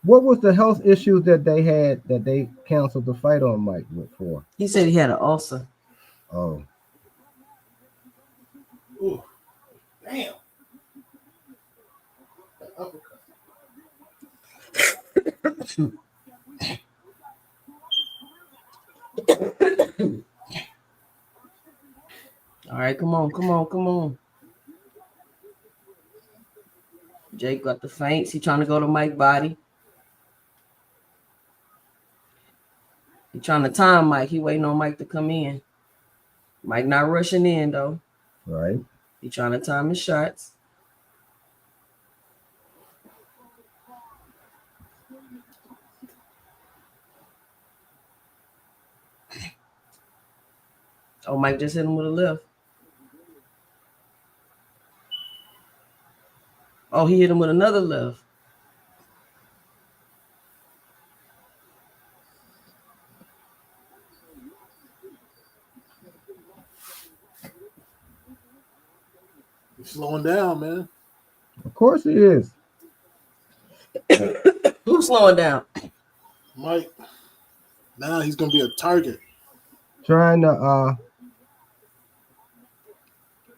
What was the health issues that they had that they canceled the fight on Mike for? He said he had an ulcer. Oh. Ooh. Damn. That uppercut. All right, come on. Jake got the feints. He trying to go to Mike body. He trying to time Mike. He waiting on Mike to come in. Mike not rushing in though. Right. He trying to time his shots. Oh, Mike just hit him with a left. Oh, he hit him with another left. He's slowing down, man. Of course he is. Who's slowing down? Mike. Now he's gonna be a target. Trying to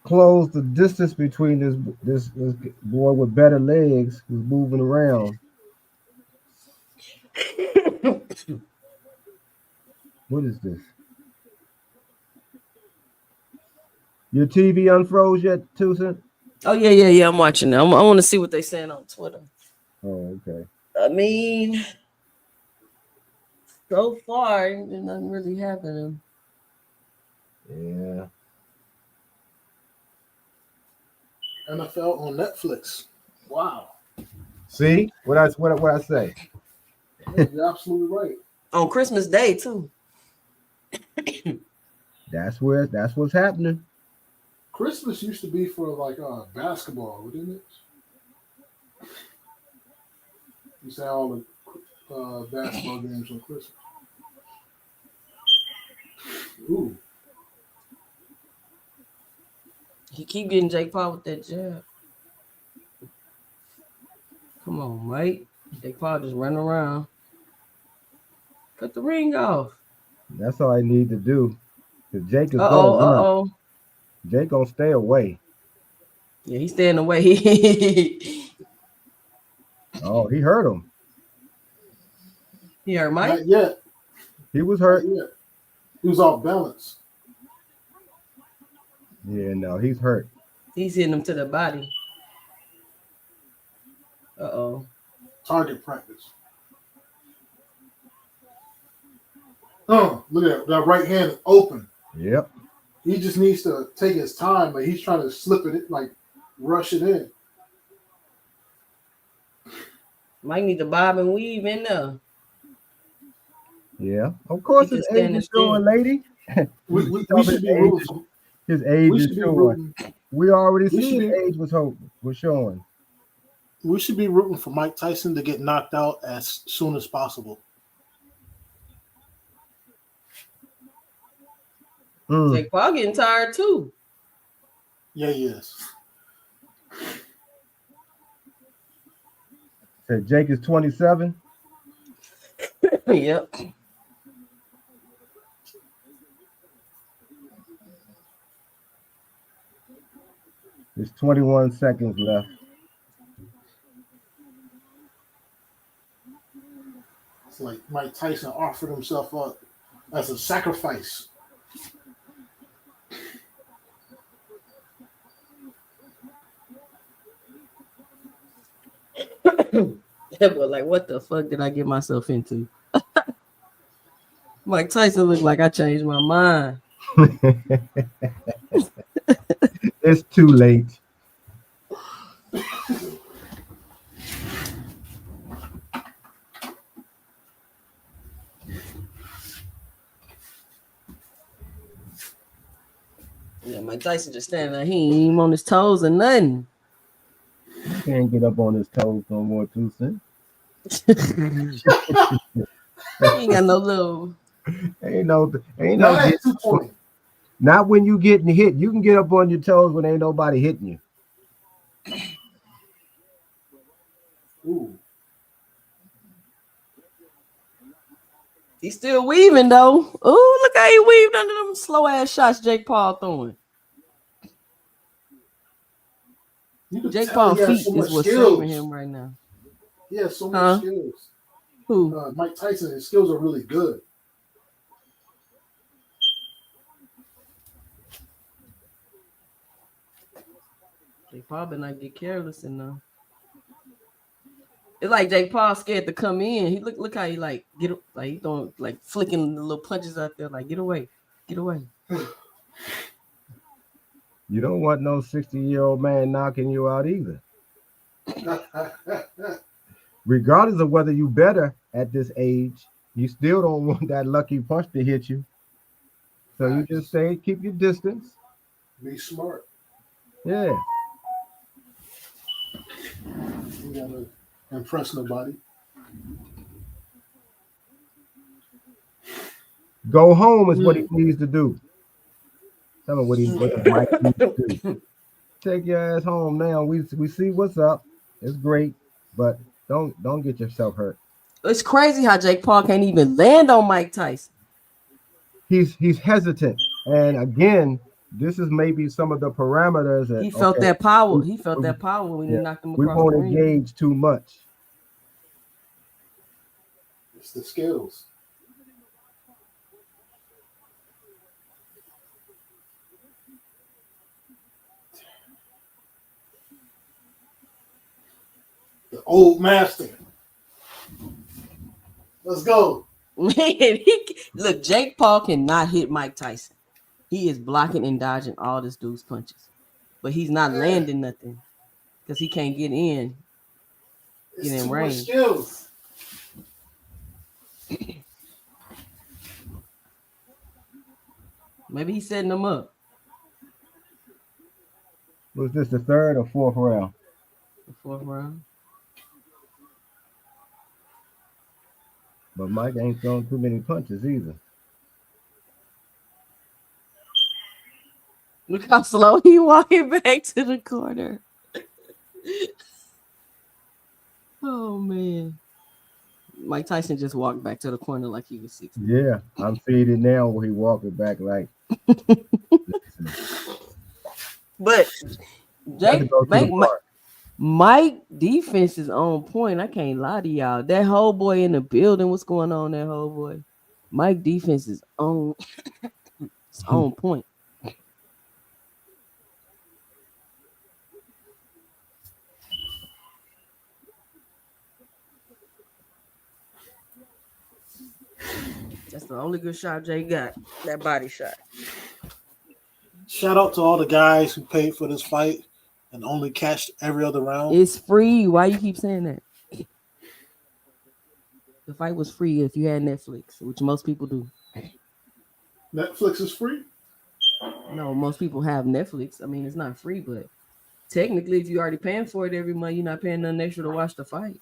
close the distance between this boy with better legs who's moving around. What is this? Your TV unfroze yet, Tucson? Oh yeah. I'm watching it. I want to see what they saying on Twitter. Oh, okay. I mean, so far, ain't nothing really happening. Yeah. NFL on Netflix. Wow. See what I say? You're absolutely right. On Christmas Day too. That's what's happening. Christmas used to be for like basketball, didn't it? You say all the basketball games on Christmas. Ooh. He keep getting Jake Paul with that jab. Come on, Mike. Jake Paul just running around. Cut the ring off. That's all I need to do. Cause Jake is Uh-oh. Jake gonna stay away. Yeah, he's staying away. Oh, he hurt him. He hurt Mike? Not yet. He was hurt. Not yet. He was off balance. Yeah, no, he's hurt. He's hitting him to the body. Uh-oh. Target practice. Oh, look at that. That right hand is open. Yep. He just needs to take his time, but he's trying to slip it, like rush it in. Mike need to bob and weave in there. Yeah. Of course He his just age standing is showing, lady. We should be rooting for, His age we is should be showing. rooting, We already we see should his be- age was showing. we should be rooting for Mike Tyson to get knocked out as soon as possible. Jake Paul getting tired too. Yeah, he is. Said Jake is 27. Yep. There's 21 seconds left. It's like Mike Tyson offered himself up as a sacrifice. That boy like, what the fuck did I get myself into? Mike Tyson looked like I changed my mind. It's too late. Yeah, Mike Tyson just standing there. He ain't even on his toes or nothing. He can't get up on his toes no more, Tucson. He ain't got no little. Ain't no Now that's 220. not when you getting hit. You can get up on your toes when ain't nobody hitting you. Ooh. He's still weaving though. Ooh, look how he weaved under them slow ass shots Jake Paul throwing. You could Jake tell Paul he has feet so is much what's skills. saving him right now. He has so Huh? much skills. Who? Mike Tyson, his skills are really good. Jake Paul better not get careless enough. It's like Jake Paul scared to come in. He look how he like he throwing like flicking the little punches out there. Like get away. You don't want no 60-year-old man knocking you out either. Regardless of whether you better at this age, you still don't want that lucky punch to hit you. So you just keep your distance. Be smart. Yeah. You gotta impress nobody. Go home is what he needs to do. Tell me what he might need to do. Take your ass home now. We see what's up. It's great, but don't get yourself hurt. It's crazy how Jake Paul can't even land on Mike Tyson. He's hesitant, and again, this is maybe some of the parameters that He felt that power. He felt that power when he knocked him we across the won't ring. engage too much. It's the skills. The old master. Let's go. Man, look, Jake Paul cannot hit Mike Tyson. He is blocking and dodging all this dude's punches, but he's not landing nothing because he can't get in. It's Get in too range. much skills. Maybe he's setting them up. Was this the third or fourth round? The fourth round. But Mike ain't thrown too many punches either. Look how slow he walking back to the corner. Oh man. Mike Tyson just walked back to the corner like he was 60. Yeah, I'm seeing it now where he walking back like. But Mike defense is on point. I can't lie to y'all. That whole boy in the building, what's going on, that whole boy? Mike defense is on it's on point. That's the only good shot Jay got. That body shot. Shout out to all the guys who paid for this fight and only cashed every other round. It's free. Why you keep saying that? The fight was free if you had Netflix, which most people do. Netflix is free? No, most people have Netflix. I mean, it's not free, but technically, if you're already paying for it every month, you're not paying nothing extra to watch the fight.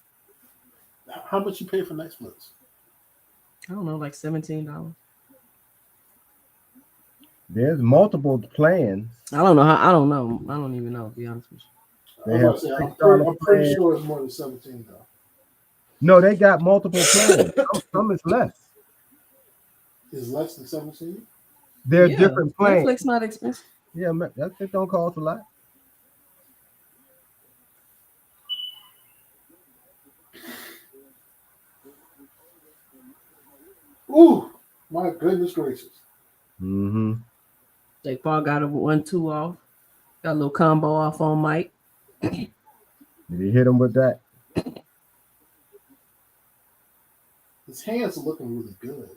How much you pay for Netflix? I don't know, like $17. There's multiple plans. I don't know. I don't even know, to be honest with you. I'm pretty sure it's more than 17 though. No, they got multiple plans. Some is less. Is less than 17? They're different plans. Netflix not expensive. Yeah, that don't cost a lot. Ooh, my goodness gracious. Mm-hmm. Jake Paul got a 1-2 off. Got a little combo off on Mike. Did he hit him with that? His hands are looking really good.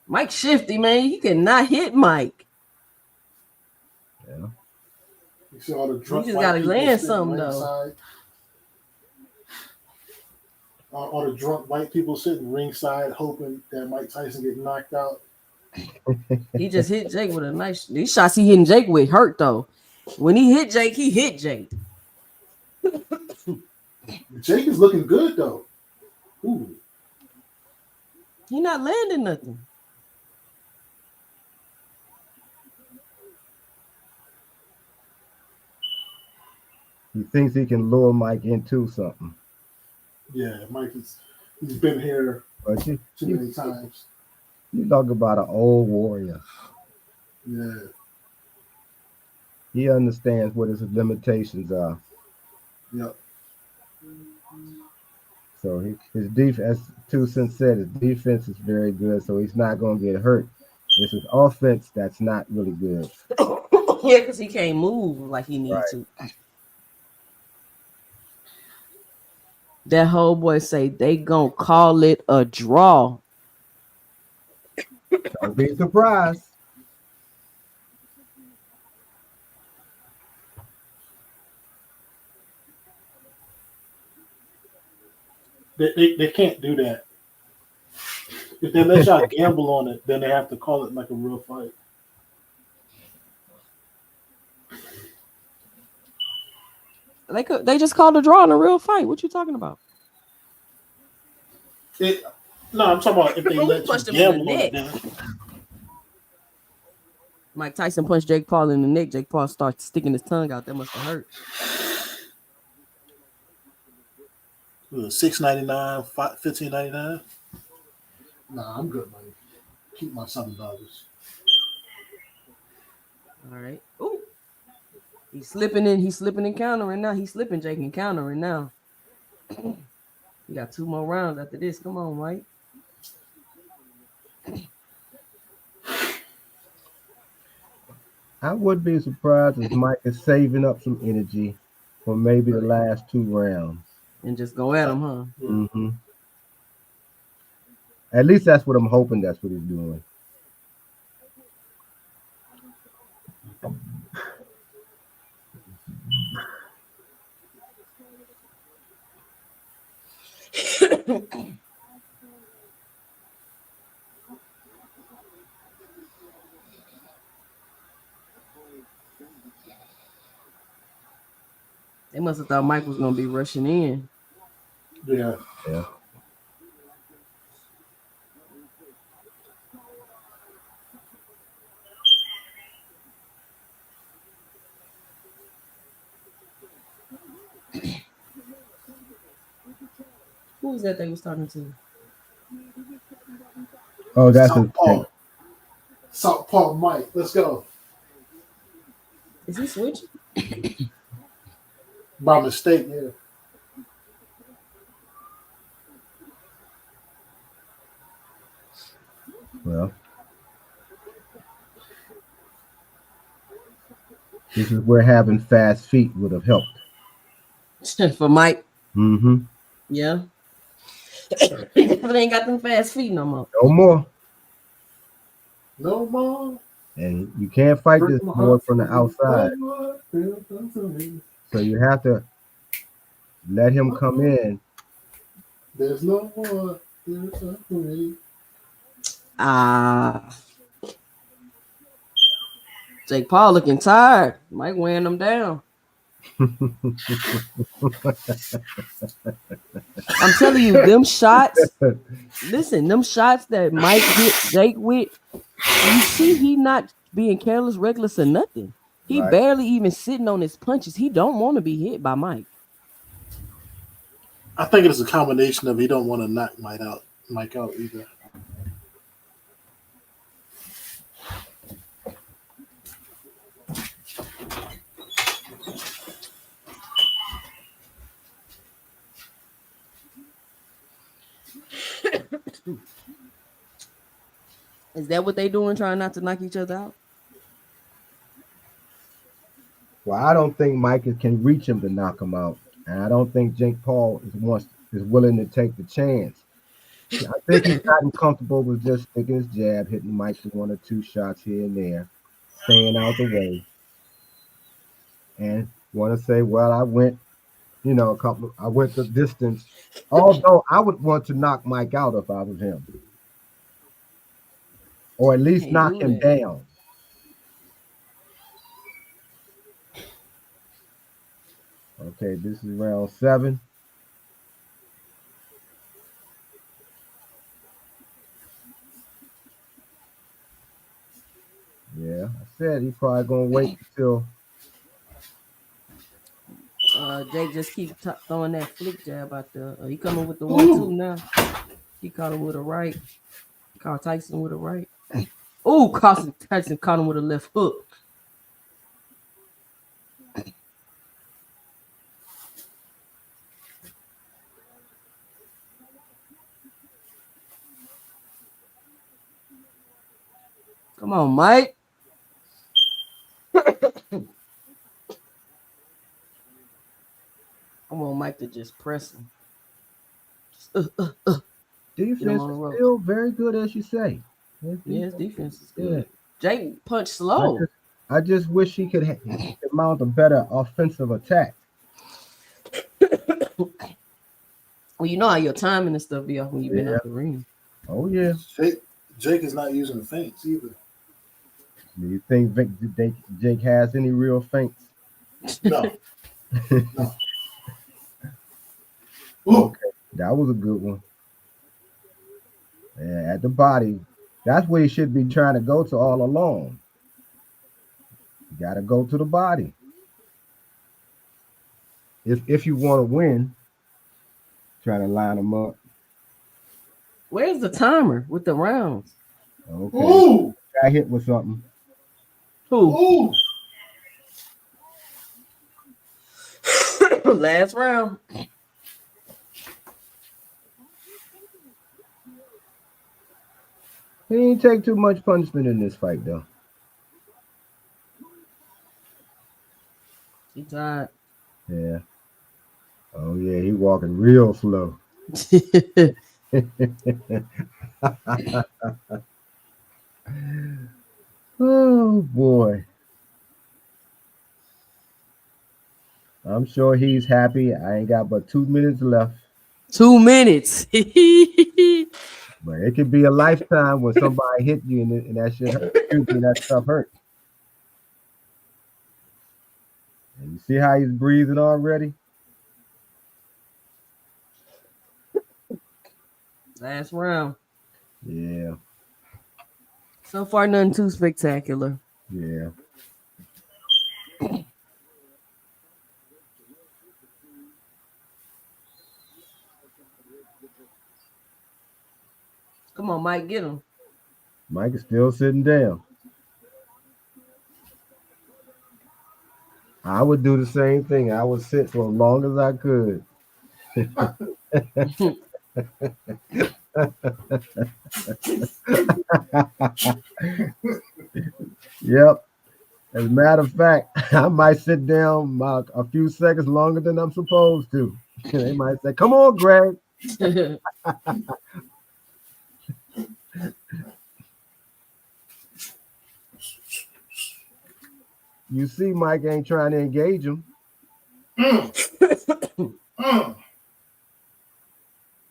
Mike shifty, man. He cannot hit Mike. Yeah. You see all the drunk You just white gotta people land sitting something, ringside. All the drunk white people sitting ringside hoping that Mike Tyson get knocked out. He just hit Jake with a nice. These shots he hitting Jake with hurt though. When he hit Jake, he hit Jake. Jake is looking good though. Ooh. He not landing nothing. He thinks he can lure Mike into something. Yeah, Mike he's been here But too many times. You talk about an old warrior. Yeah. He understands what his limitations are. Yep. So his defense, as 2 Cents said, his defense is very good. So he's not going to get hurt. It's his offense that's not really good. Yeah, because he can't move like he needs to. That whole boy say they gonna call it a draw. Don't be surprised. They can't do that. If they let y'all gamble on it, then they have to call it like a real fight. They just called a draw in a real fight. What you talking about? No, I'm talking about if they let you gamble on it. Then. Mike Tyson punched Jake Paul in the neck. Jake Paul starts sticking his tongue out. That must have hurt. $6.99, $15.99. Nah, I'm good, money. Keep my $7. All right. Ooh. He's slipping and countering now. He's slipping, Jake, and countering now. You got 2 more rounds after this. Come on, Mike. I would be surprised if Mike is saving up some energy for maybe the last 2 rounds. And just go at him, huh? Mm-hmm. At least that's what I'm hoping. That's what he's doing. They must have thought Mike was gonna be rushing in. Yeah. Who was that they was talking to? Oh, that's Southpaw Mike. Let's go. Is he switching? By mistake, yeah. Well, this is where having fast feet would have helped. For Mike? Mm-hmm. Yeah. But they ain't got them fast feet no more. No more. No more. And you can't fight this boy from the outside. So you have to let him come in. There's no more. There's no more. Jake Paul looking tired. Mike weighing him down. I'm telling you, them shots. Listen, them shots that Mike hit Jake with. You see, he not being careless, reckless, or nothing. He barely even sitting on his punches. He don't want to be hit by Mike. I think it is a combination of he don't want to knock Mike out either. Is that what they doing, trying not to knock each other out? Well, I don't think Mike can reach him to knock him out. And I don't think Jake Paul is willing to take the chance. I think he's gotten comfortable with just sticking his jab, hitting Mike with 1 or 2 shots here and there, staying out the way. And want to say, well, I went the distance. Although I would want to knock Mike out if I was him. Or at least knock him down. Okay, this is round 7. Yeah, I said he's probably gonna wait until Jake just keep throwing that flick jab out there. He coming with the 1-2 now. He caught him with a right. Caught Tyson with a right. Oh, Tyson caught him with a left hook. Come on, Mike. I want Mike to just press him. Just, Defense Get him on the is rope. still very good, as you say. Yeah, his defense is Yeah. good. Jake punched I slow. just wish he could mount a better offensive attack. Well, you know how your timing and stuff be off when you've been out the ring. Oh yeah. Jake is not using the feints either. Do you think Jake has any real feints? No. Okay, that was a good one. Yeah, at the body. That's where he should be trying to go to all along. You got to go to the body. If you want to win, try to line them up. Where's the timer with the rounds? Okay. Ooh. Got hit with something. Who? Ooh. Last round. He didn't take too much punishment in this fight, though. He tired. Yeah. Oh, yeah, he walking real slow. Oh, boy. I'm sure he's happy. I ain't got but 2 minutes left. 2 minutes. But it could be a lifetime when somebody hit you and that shit hurt. And that stuff hurt. And you see how he's breathing already? Last round. Yeah. So far, nothing too spectacular. Yeah. Come on, Mike, get him. Mike is still sitting down. I would do the same thing. I would sit for as long as I could. Yep. As a matter of fact, I might sit down a few seconds longer than I'm supposed to. They might say, "Come on, Greg." You see, Mike ain't trying to engage him.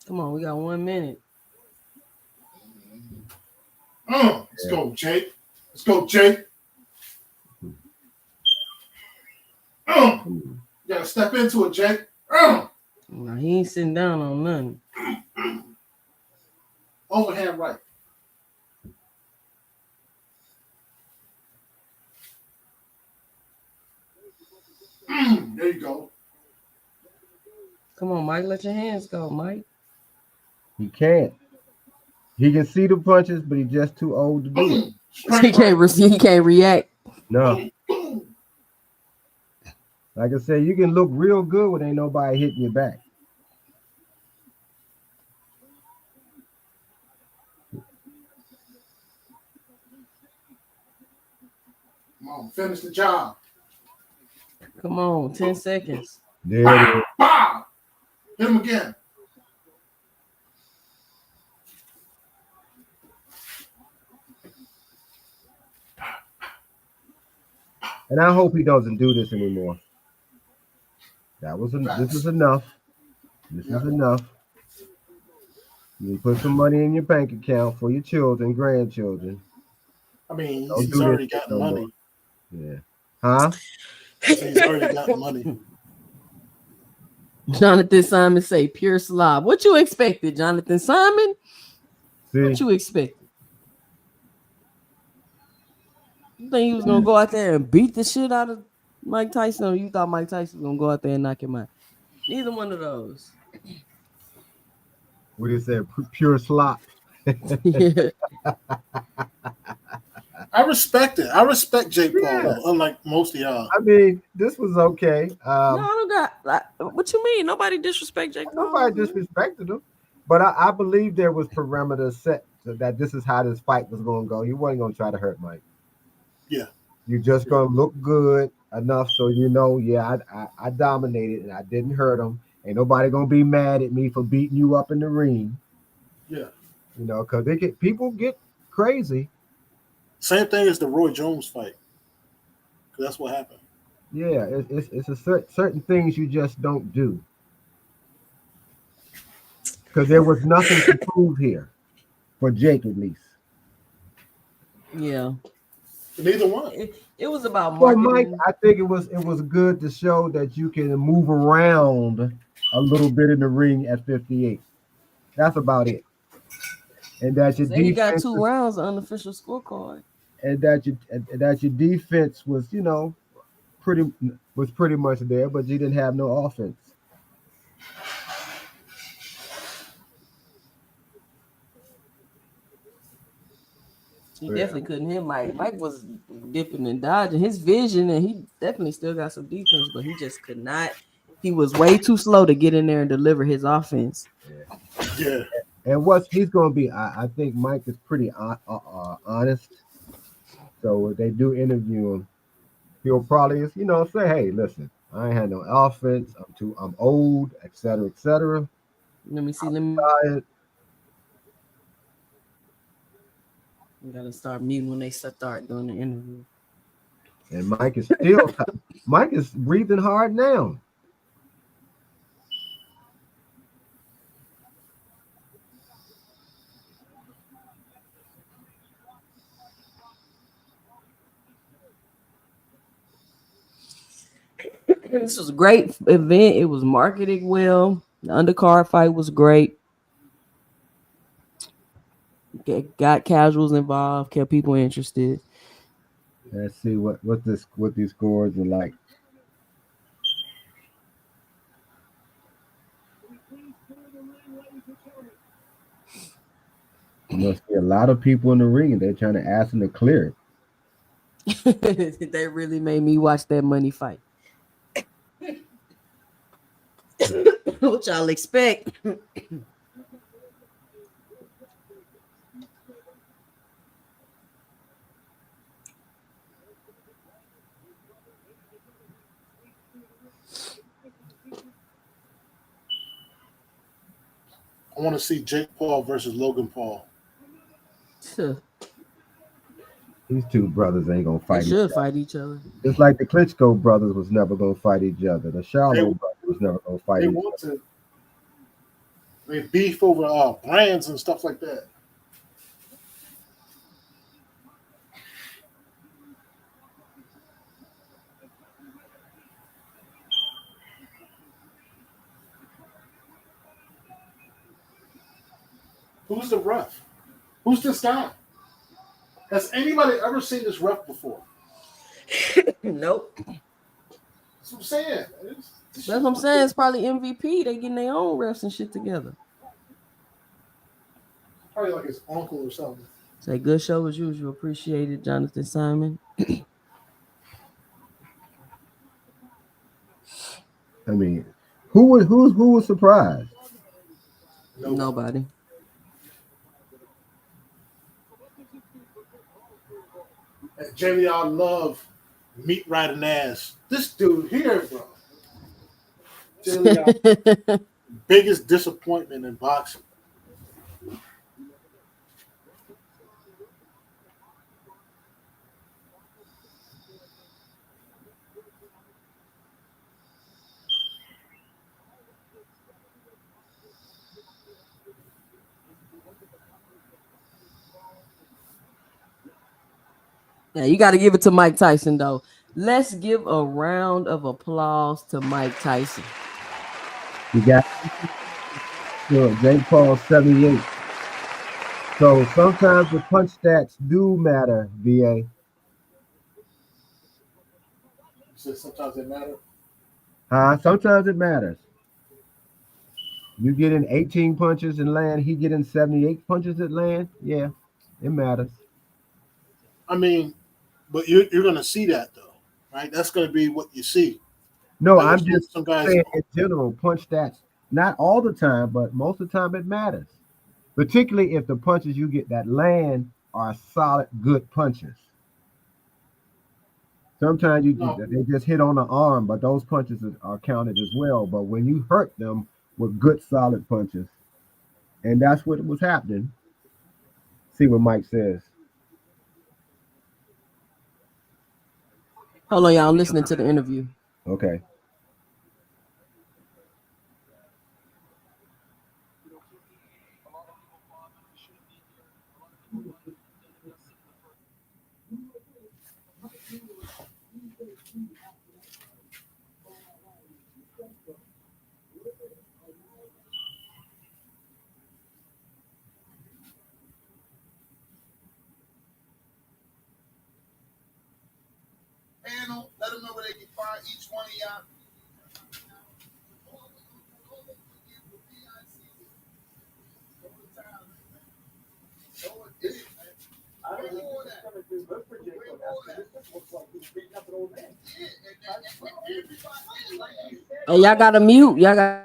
Come on, we got 1 minute. Let's go, Jake. Let's go, Jake. You gotta step into it, Jake. No, he ain't sitting down on nothing. Overhand right. There you go. Come on, Mike, let your hands go, Mike. He can't. He can see the punches, but he's just too old to do it. He can't react. No. Like I said, you can look real good when ain't nobody hitting your back. Come on, finish the job. Come on, 10 seconds. There it is. Bow! Hit him again. And I hope he doesn't do this anymore. This is enough. This is enough. You can put some money in your bank account for your children, grandchildren. I mean, Don't he's do already this got no money. more. Yeah. Huh? He's already got money. Jonathan Simon say pure slob. What you expected, Jonathan Simon? See? What you expected? You think he was gonna go out there and beat the shit out of Mike Tyson, or you thought Mike Tyson was gonna go out there and knock him out? Neither one of those. What he said, pure slop. Yeah. I respect it. I respect Jake Paul, unlike most of y'all. I mean, this was okay. No, I don't got. What you mean? Nobody disrespect Jake Paul. Nobody disrespected him, but I believe there was parameters set that this is how this fight was going to go. You wasn't going to try to hurt Mike. Yeah. You're just going to look good enough so you know, yeah, I dominated and I didn't hurt him. Ain't nobody going to be mad at me for beating you up in the ring. Yeah. You know, because people get crazy. Same thing as the Roy Jones fight. That's what happened. Yeah, it's a certain things you just don't do. Because there was nothing to prove here, for Jake at least. Yeah. Neither one. It was about Well, marketing. Mike, I think it was good to show that you can move around a little bit in the ring at 58. That's about it. And that your Say you got defense 2 rounds on unofficial scorecard. and that your defense was, you know, pretty much there, but you didn't have no offense. He definitely couldn't hit Mike. Mike was dipping and dodging his vision, and he definitely still got some defense, but he just could not. He was way too slow to get in there and deliver his offense. Yeah. And he's going to be, I think Mike is pretty honest. So if they do interview him, he'll probably, you know, say, hey, listen, I ain't had no offense. I'm old, et cetera, et cetera. Let me see. You gotta start muting when they start doing the interview. And Mike is breathing hard now. This was a great event. It was marketed well. The undercard fight was great. Got casuals involved, kept people interested. Let's see what these scores are like. There must be a lot of people in the ring, and they're trying to ask them to clear it. They really made me watch that money fight. What y'all expect? I want to see Jake Paul versus Logan Paul. These two brothers ain't gonna fight. They should fight each other. Just like the Klitschko brothers was never gonna fight each other. The Charlo brothers was never gonna fight They each want other. to. They beef over brands and stuff like that. Who's the ref? Who's this guy? Has anybody ever seen this ref before? Nope. That's what I'm saying. That's what I'm saying. It's probably MVP. They getting their own refs and shit together. Probably like his uncle or something. Say good show as usual. Appreciate it, Jonathan Simon. I mean, who was surprised? Nobody. And Jamie, I love meat riding ass. This dude here, bro. Jamie, biggest disappointment in boxing. Yeah, you got to give it to Mike Tyson, though. Let's give a round of applause to Mike Tyson. You got Jake Paul 78. So sometimes the punch stats do matter, VA. So sometimes they matter. Sometimes it matters. You get in 18 punches and land, he get in 78 punches at land. Yeah, it matters. I mean, but you're going to see that, though, right? That's going to be what you see. No, like I'm just some guys saying in general, punch stats, not all the time, but most of the time it matters. particularly if the punches you get that land are solid, good punches. Sometimes they just hit on the arm, but those punches are counted as well. But when you hurt them with good, solid punches, and that's what was happening. See what Mike says. Hold on, y'all. I'm listening to the interview. Okay. Panel, let them know where they can find each one of y'all. Hey, y'all got to mute. Y'all got.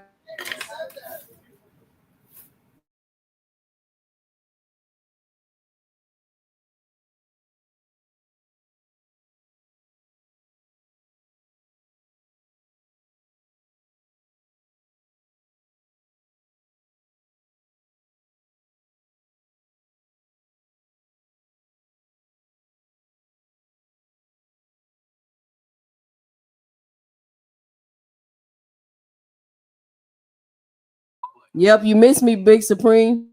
Yep, you missed me, Big Supreme.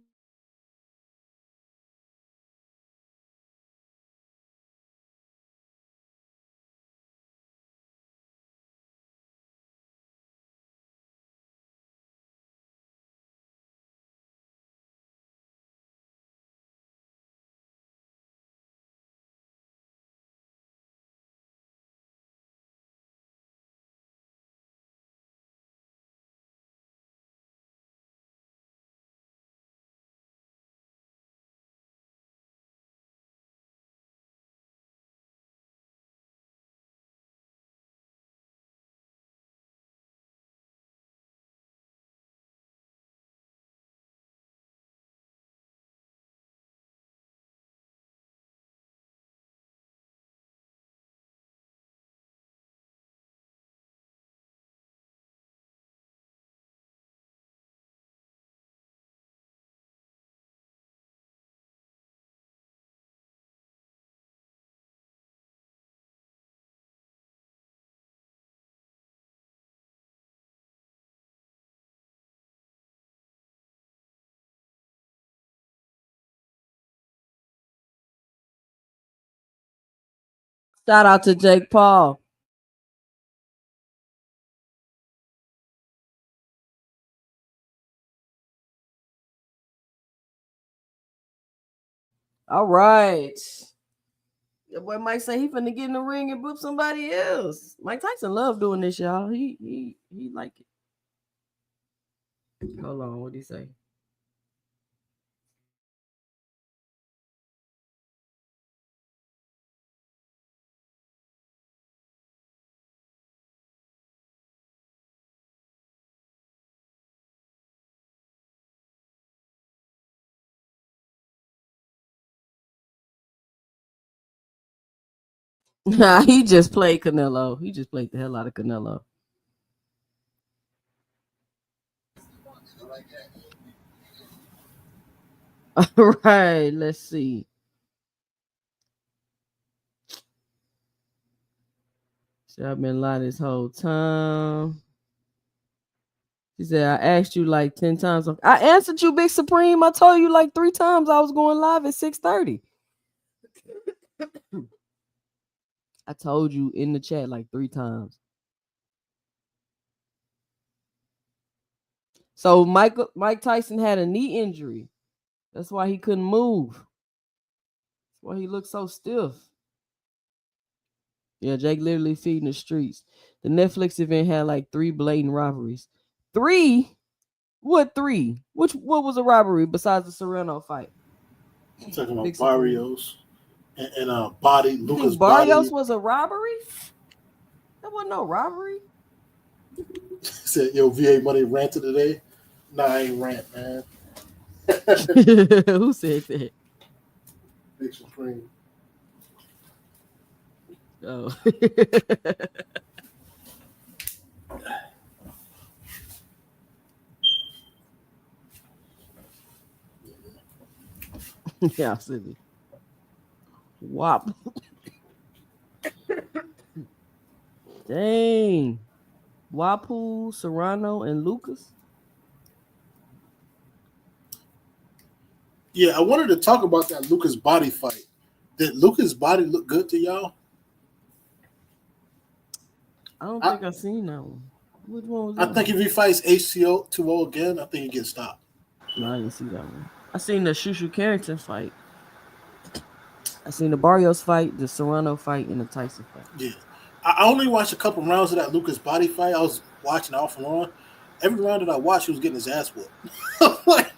Shout out to Jake Paul. All right. Your boy Mike say he finna get in the ring and boop somebody else. Mike Tyson love doing this, y'all. He like it. Hold on, what'd he say? Nah, he just played Canelo. He just played the hell out of Canelo. All right, let's see. So I've been lying this whole time. She said, I asked you like 10 times. I answered you, Big Supreme. I told you like 3 times I was going live at 6:30. I told you in the chat like 3 times. So Mike Tyson had a knee injury. That's why he couldn't move. That's why he looked so stiff. Yeah, Jake literally feeding the streets. The Netflix event had like 3 blatant robberies. 3? What 3? What was a robbery besides the Serrano fight? I'm talking about Barrios and body. Lucas Barrios body. was a robbery? That wasn't no robbery. Said, yo, VA money ranted today. Nah, I ain't rant, man. Who said that? Big Supreme. Oh. Yeah, silly. Wop. Dang. Wapu, Serrano, and Lucas. Yeah, I wanted to talk about that Lucas body fight. Did Lucas' body look good to y'all? I don't think I've seen that one. Which one was I that? think if he fights HCO2O again, I think he gets stopped. No, I didn't see that one. I seen the Shushu Carrington fight. I seen the Barrios fight, the Serrano fight, and the Tyson fight. Yeah. I only watched a couple rounds of that Lucas body fight. I was watching off and on. Every round that I watched, he was getting his ass whooped. Like,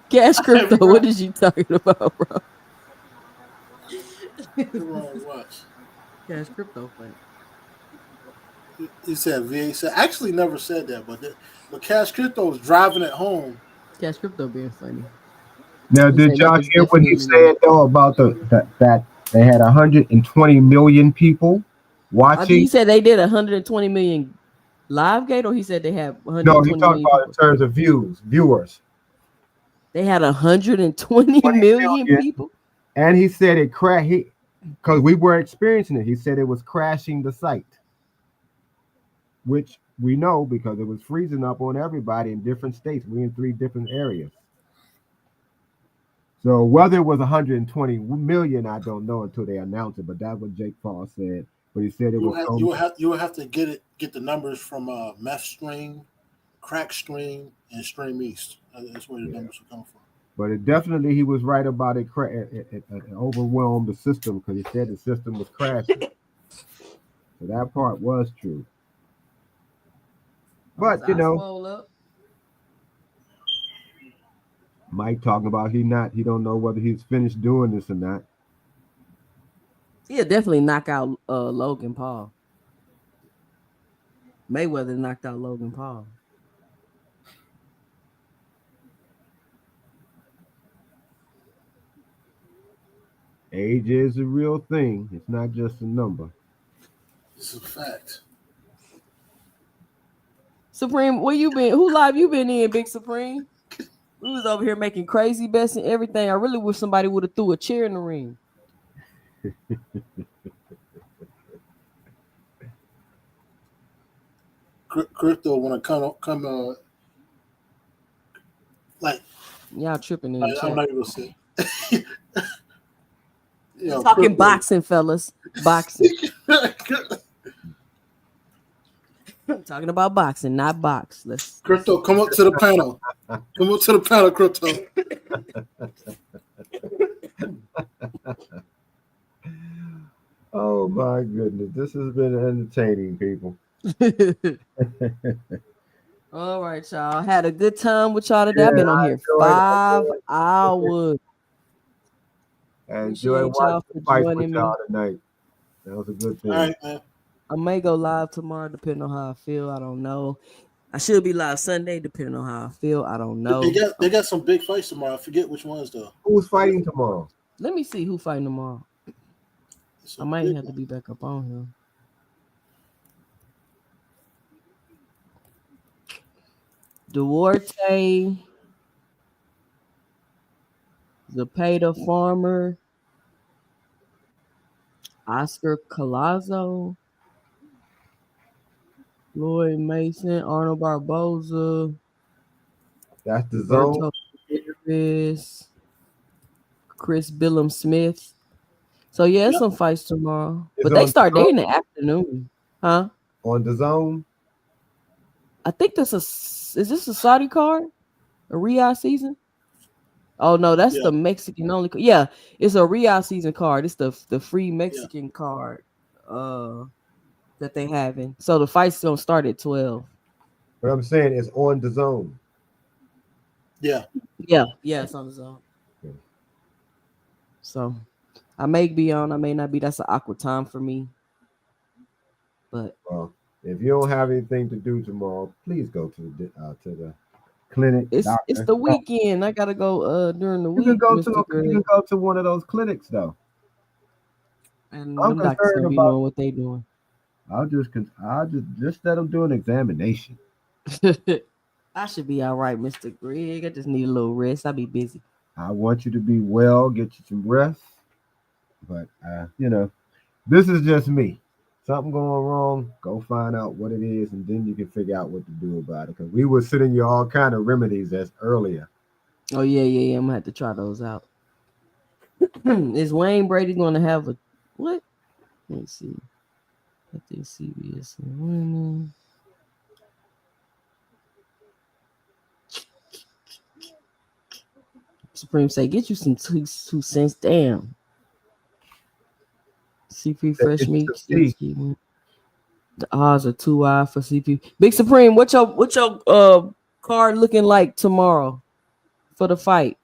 Cash Crypto, what is you talking about, bro? every round I watched. Cash Crypto fight. He said VA. He said, actually never said that, but Cash Crypto was driving it home. Cash Crypto being funny. Now, did y'all hear what he said though about that they had 120 million people watching? He said they did 120 million live gate, or he said they had 120 No, he talked million about people? in terms of viewers. They had 120 million people. And he said it crashed because we were experiencing it. He said it was crashing the site, which we know because it was freezing up on everybody in different states. We in 3 different areas. So whether it was 120 million, I don't know until they announce it. But that's what Jake Paul said. But he said it was. You would have to get the numbers from Meth Stream, Crack Stream, and Stream East. That's where the numbers will come from. But it definitely, he was right about it. It overwhelmed the system because he said the system was crashing. So that part was true. But you know, Mike talking about he don't know whether he's finished doing this or not. He'll definitely knock out Logan Paul. Mayweather knocked out Logan Paul. Age is a real thing. It's not just a number. It's a fact. Supreme, where you been? Who live you been in, Big Supreme? We was over here making crazy bets and everything. I really wish somebody would have threw a chair in the ring. Crypto want to come like y'all tripping in I'm the chat. not even say. Talking Crypto. Boxing, fellas. Boxing. I'm talking about boxing, not box. Crypto, come up to the panel. Come up to the panel, Crypto. Oh my goodness, this has been entertaining, people. All right, y'all. Had a good time with y'all today. I've been on here 5 hours. I enjoyed watching the fight with y'all tonight. That was a good thing. All right, man. I may go live tomorrow, depending on how I feel. I don't know. I should be live Sunday, depending on how I feel. I don't know. They got some big fights tomorrow. I forget which ones though. Who's fighting tomorrow? Let me see who fighting tomorrow. I might have to be back up on him. Duarte, Zepeda Farmer, Oscar Collazo, Floyd Mason, Arnold Barboza. That's the zone. Chris Billum Smith. So yeah, some fights tomorrow, but they start there in the afternoon, huh? On the zone. I think is this a Saudi card? A Riyadh season? Oh no, that's the Mexican only. Yeah, it's a Riyadh season card. It's the free Mexican card that they having. So the fight's gonna start at 12. But I'm saying it's on the zone. Yeah, it's on the zone. Okay. So I may be on, I may not be. That's an awkward time for me. But if you don't have anything to do tomorrow, please go to the clinic, It's doctor. the No, weekend. I gotta go during the you can week, go to Mr. you can Greg. go to one of those clinics though. And I'm them doctors concerned gonna be about. knowing what they doing. I'll just let them do an examination. I should be all right, Mr. Greg. I just need a little rest. I'll be busy. I want you to be well, get you some rest. But this is just me. Something going wrong, go find out what it is, and then you can figure out what to do about it. Because we were sending you all kind of remedies as earlier. Oh yeah. I'm gonna have to try those out. Is Wayne Brady gonna have a what? Let me see. I think CBS. Supreme say, get you some 2 cents. Damn. CP That fresh gets you meat. some tea. The odds are too high for CP. Big Supreme, what's your card looking like tomorrow for the fight?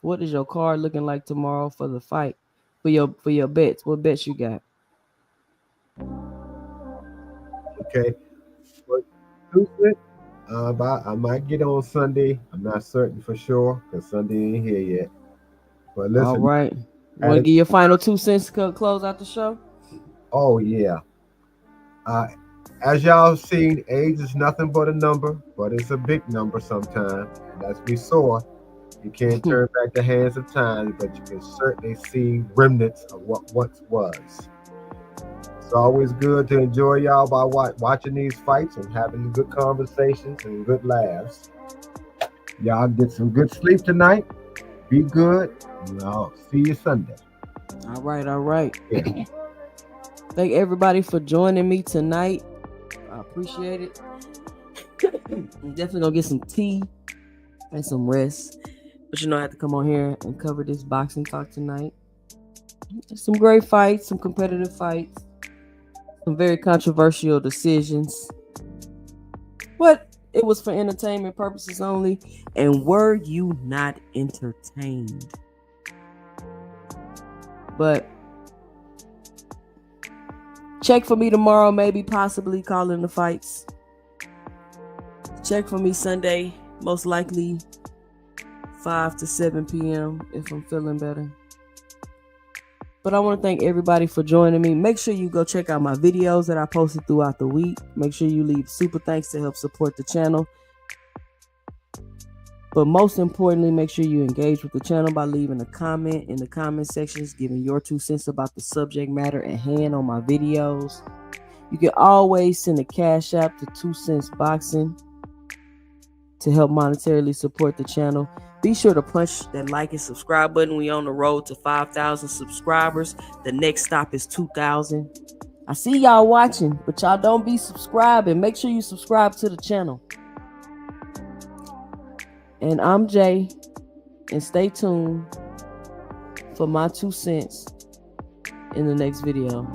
What is your card looking like tomorrow for the fight? For your bets. What bets you got? Okay. But I might get on Sunday. I'm not certain for sure because Sunday ain't here yet. But All listen, right. Want to give your final 2 cents to close out the show? oh yeah. As y'all seen, age is nothing but a number, but it's a big number sometimes. And as we saw, you can't turn back the hands of time, but you can certainly see remnants of what once was. It's always good to enjoy y'all by watching these fights and having good conversations and good laughs. Y'all get some good sleep tonight. Be good. And I'll see you Sunday. All right. Yeah. Thank everybody for joining me tonight. I appreciate it. I'm definitely gonna get some tea and some rest. But I have to come on here and cover this boxing talk tonight. Some great fights, some competitive fights, some very controversial decisions. But it was for entertainment purposes only. And were you not entertained? But check for me tomorrow, maybe possibly calling the fights. Check for me Sunday, most likely 5 to 7 p.m. if I'm feeling better. But I want to thank everybody for joining me. Make sure you go check out my videos that I posted throughout the week. Make sure you leave super thanks to help support the channel. But most importantly, make sure you engage with the channel by leaving a comment in the comment sections, giving your 2 cents about the subject matter at hand on my videos. You can always send a cash app to 2 Cents Boxing to help monetarily support the channel. Be sure to punch that like and subscribe button. We on the road to 5,000 subscribers. The next stop is 2,000. I see y'all watching, but y'all don't be subscribing. Make sure you subscribe to the channel. And I'm Jay, and stay tuned for my 2 cents in the next video.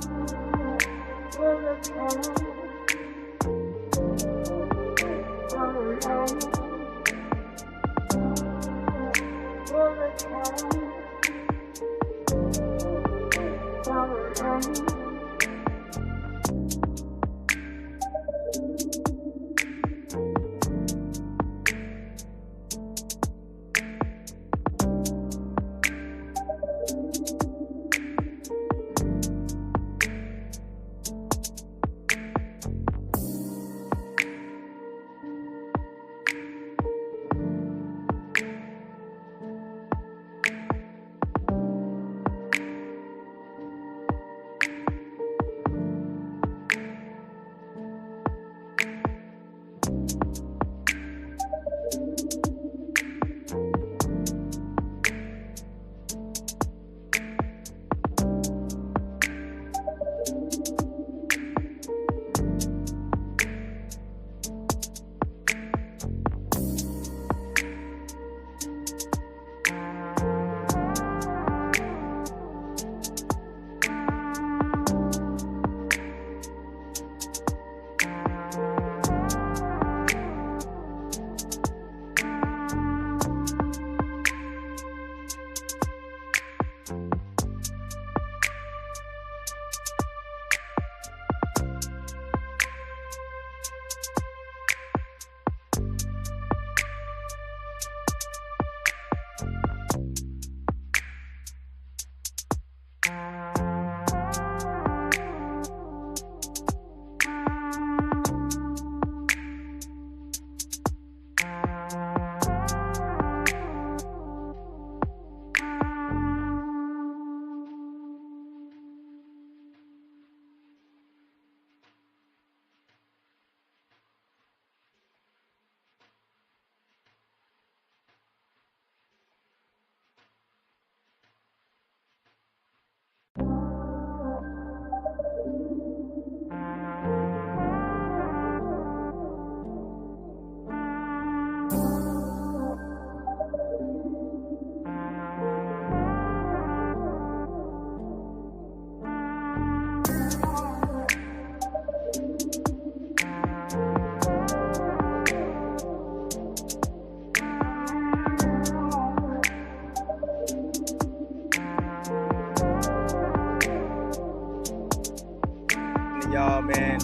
Y'all, man.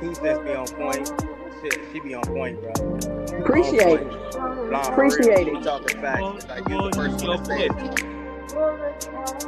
Tuesdays be on point. Shit, she be on point, bro. Appreciate it. Blonde, Appreciate we it. talking facts. Like, you the first one to say it.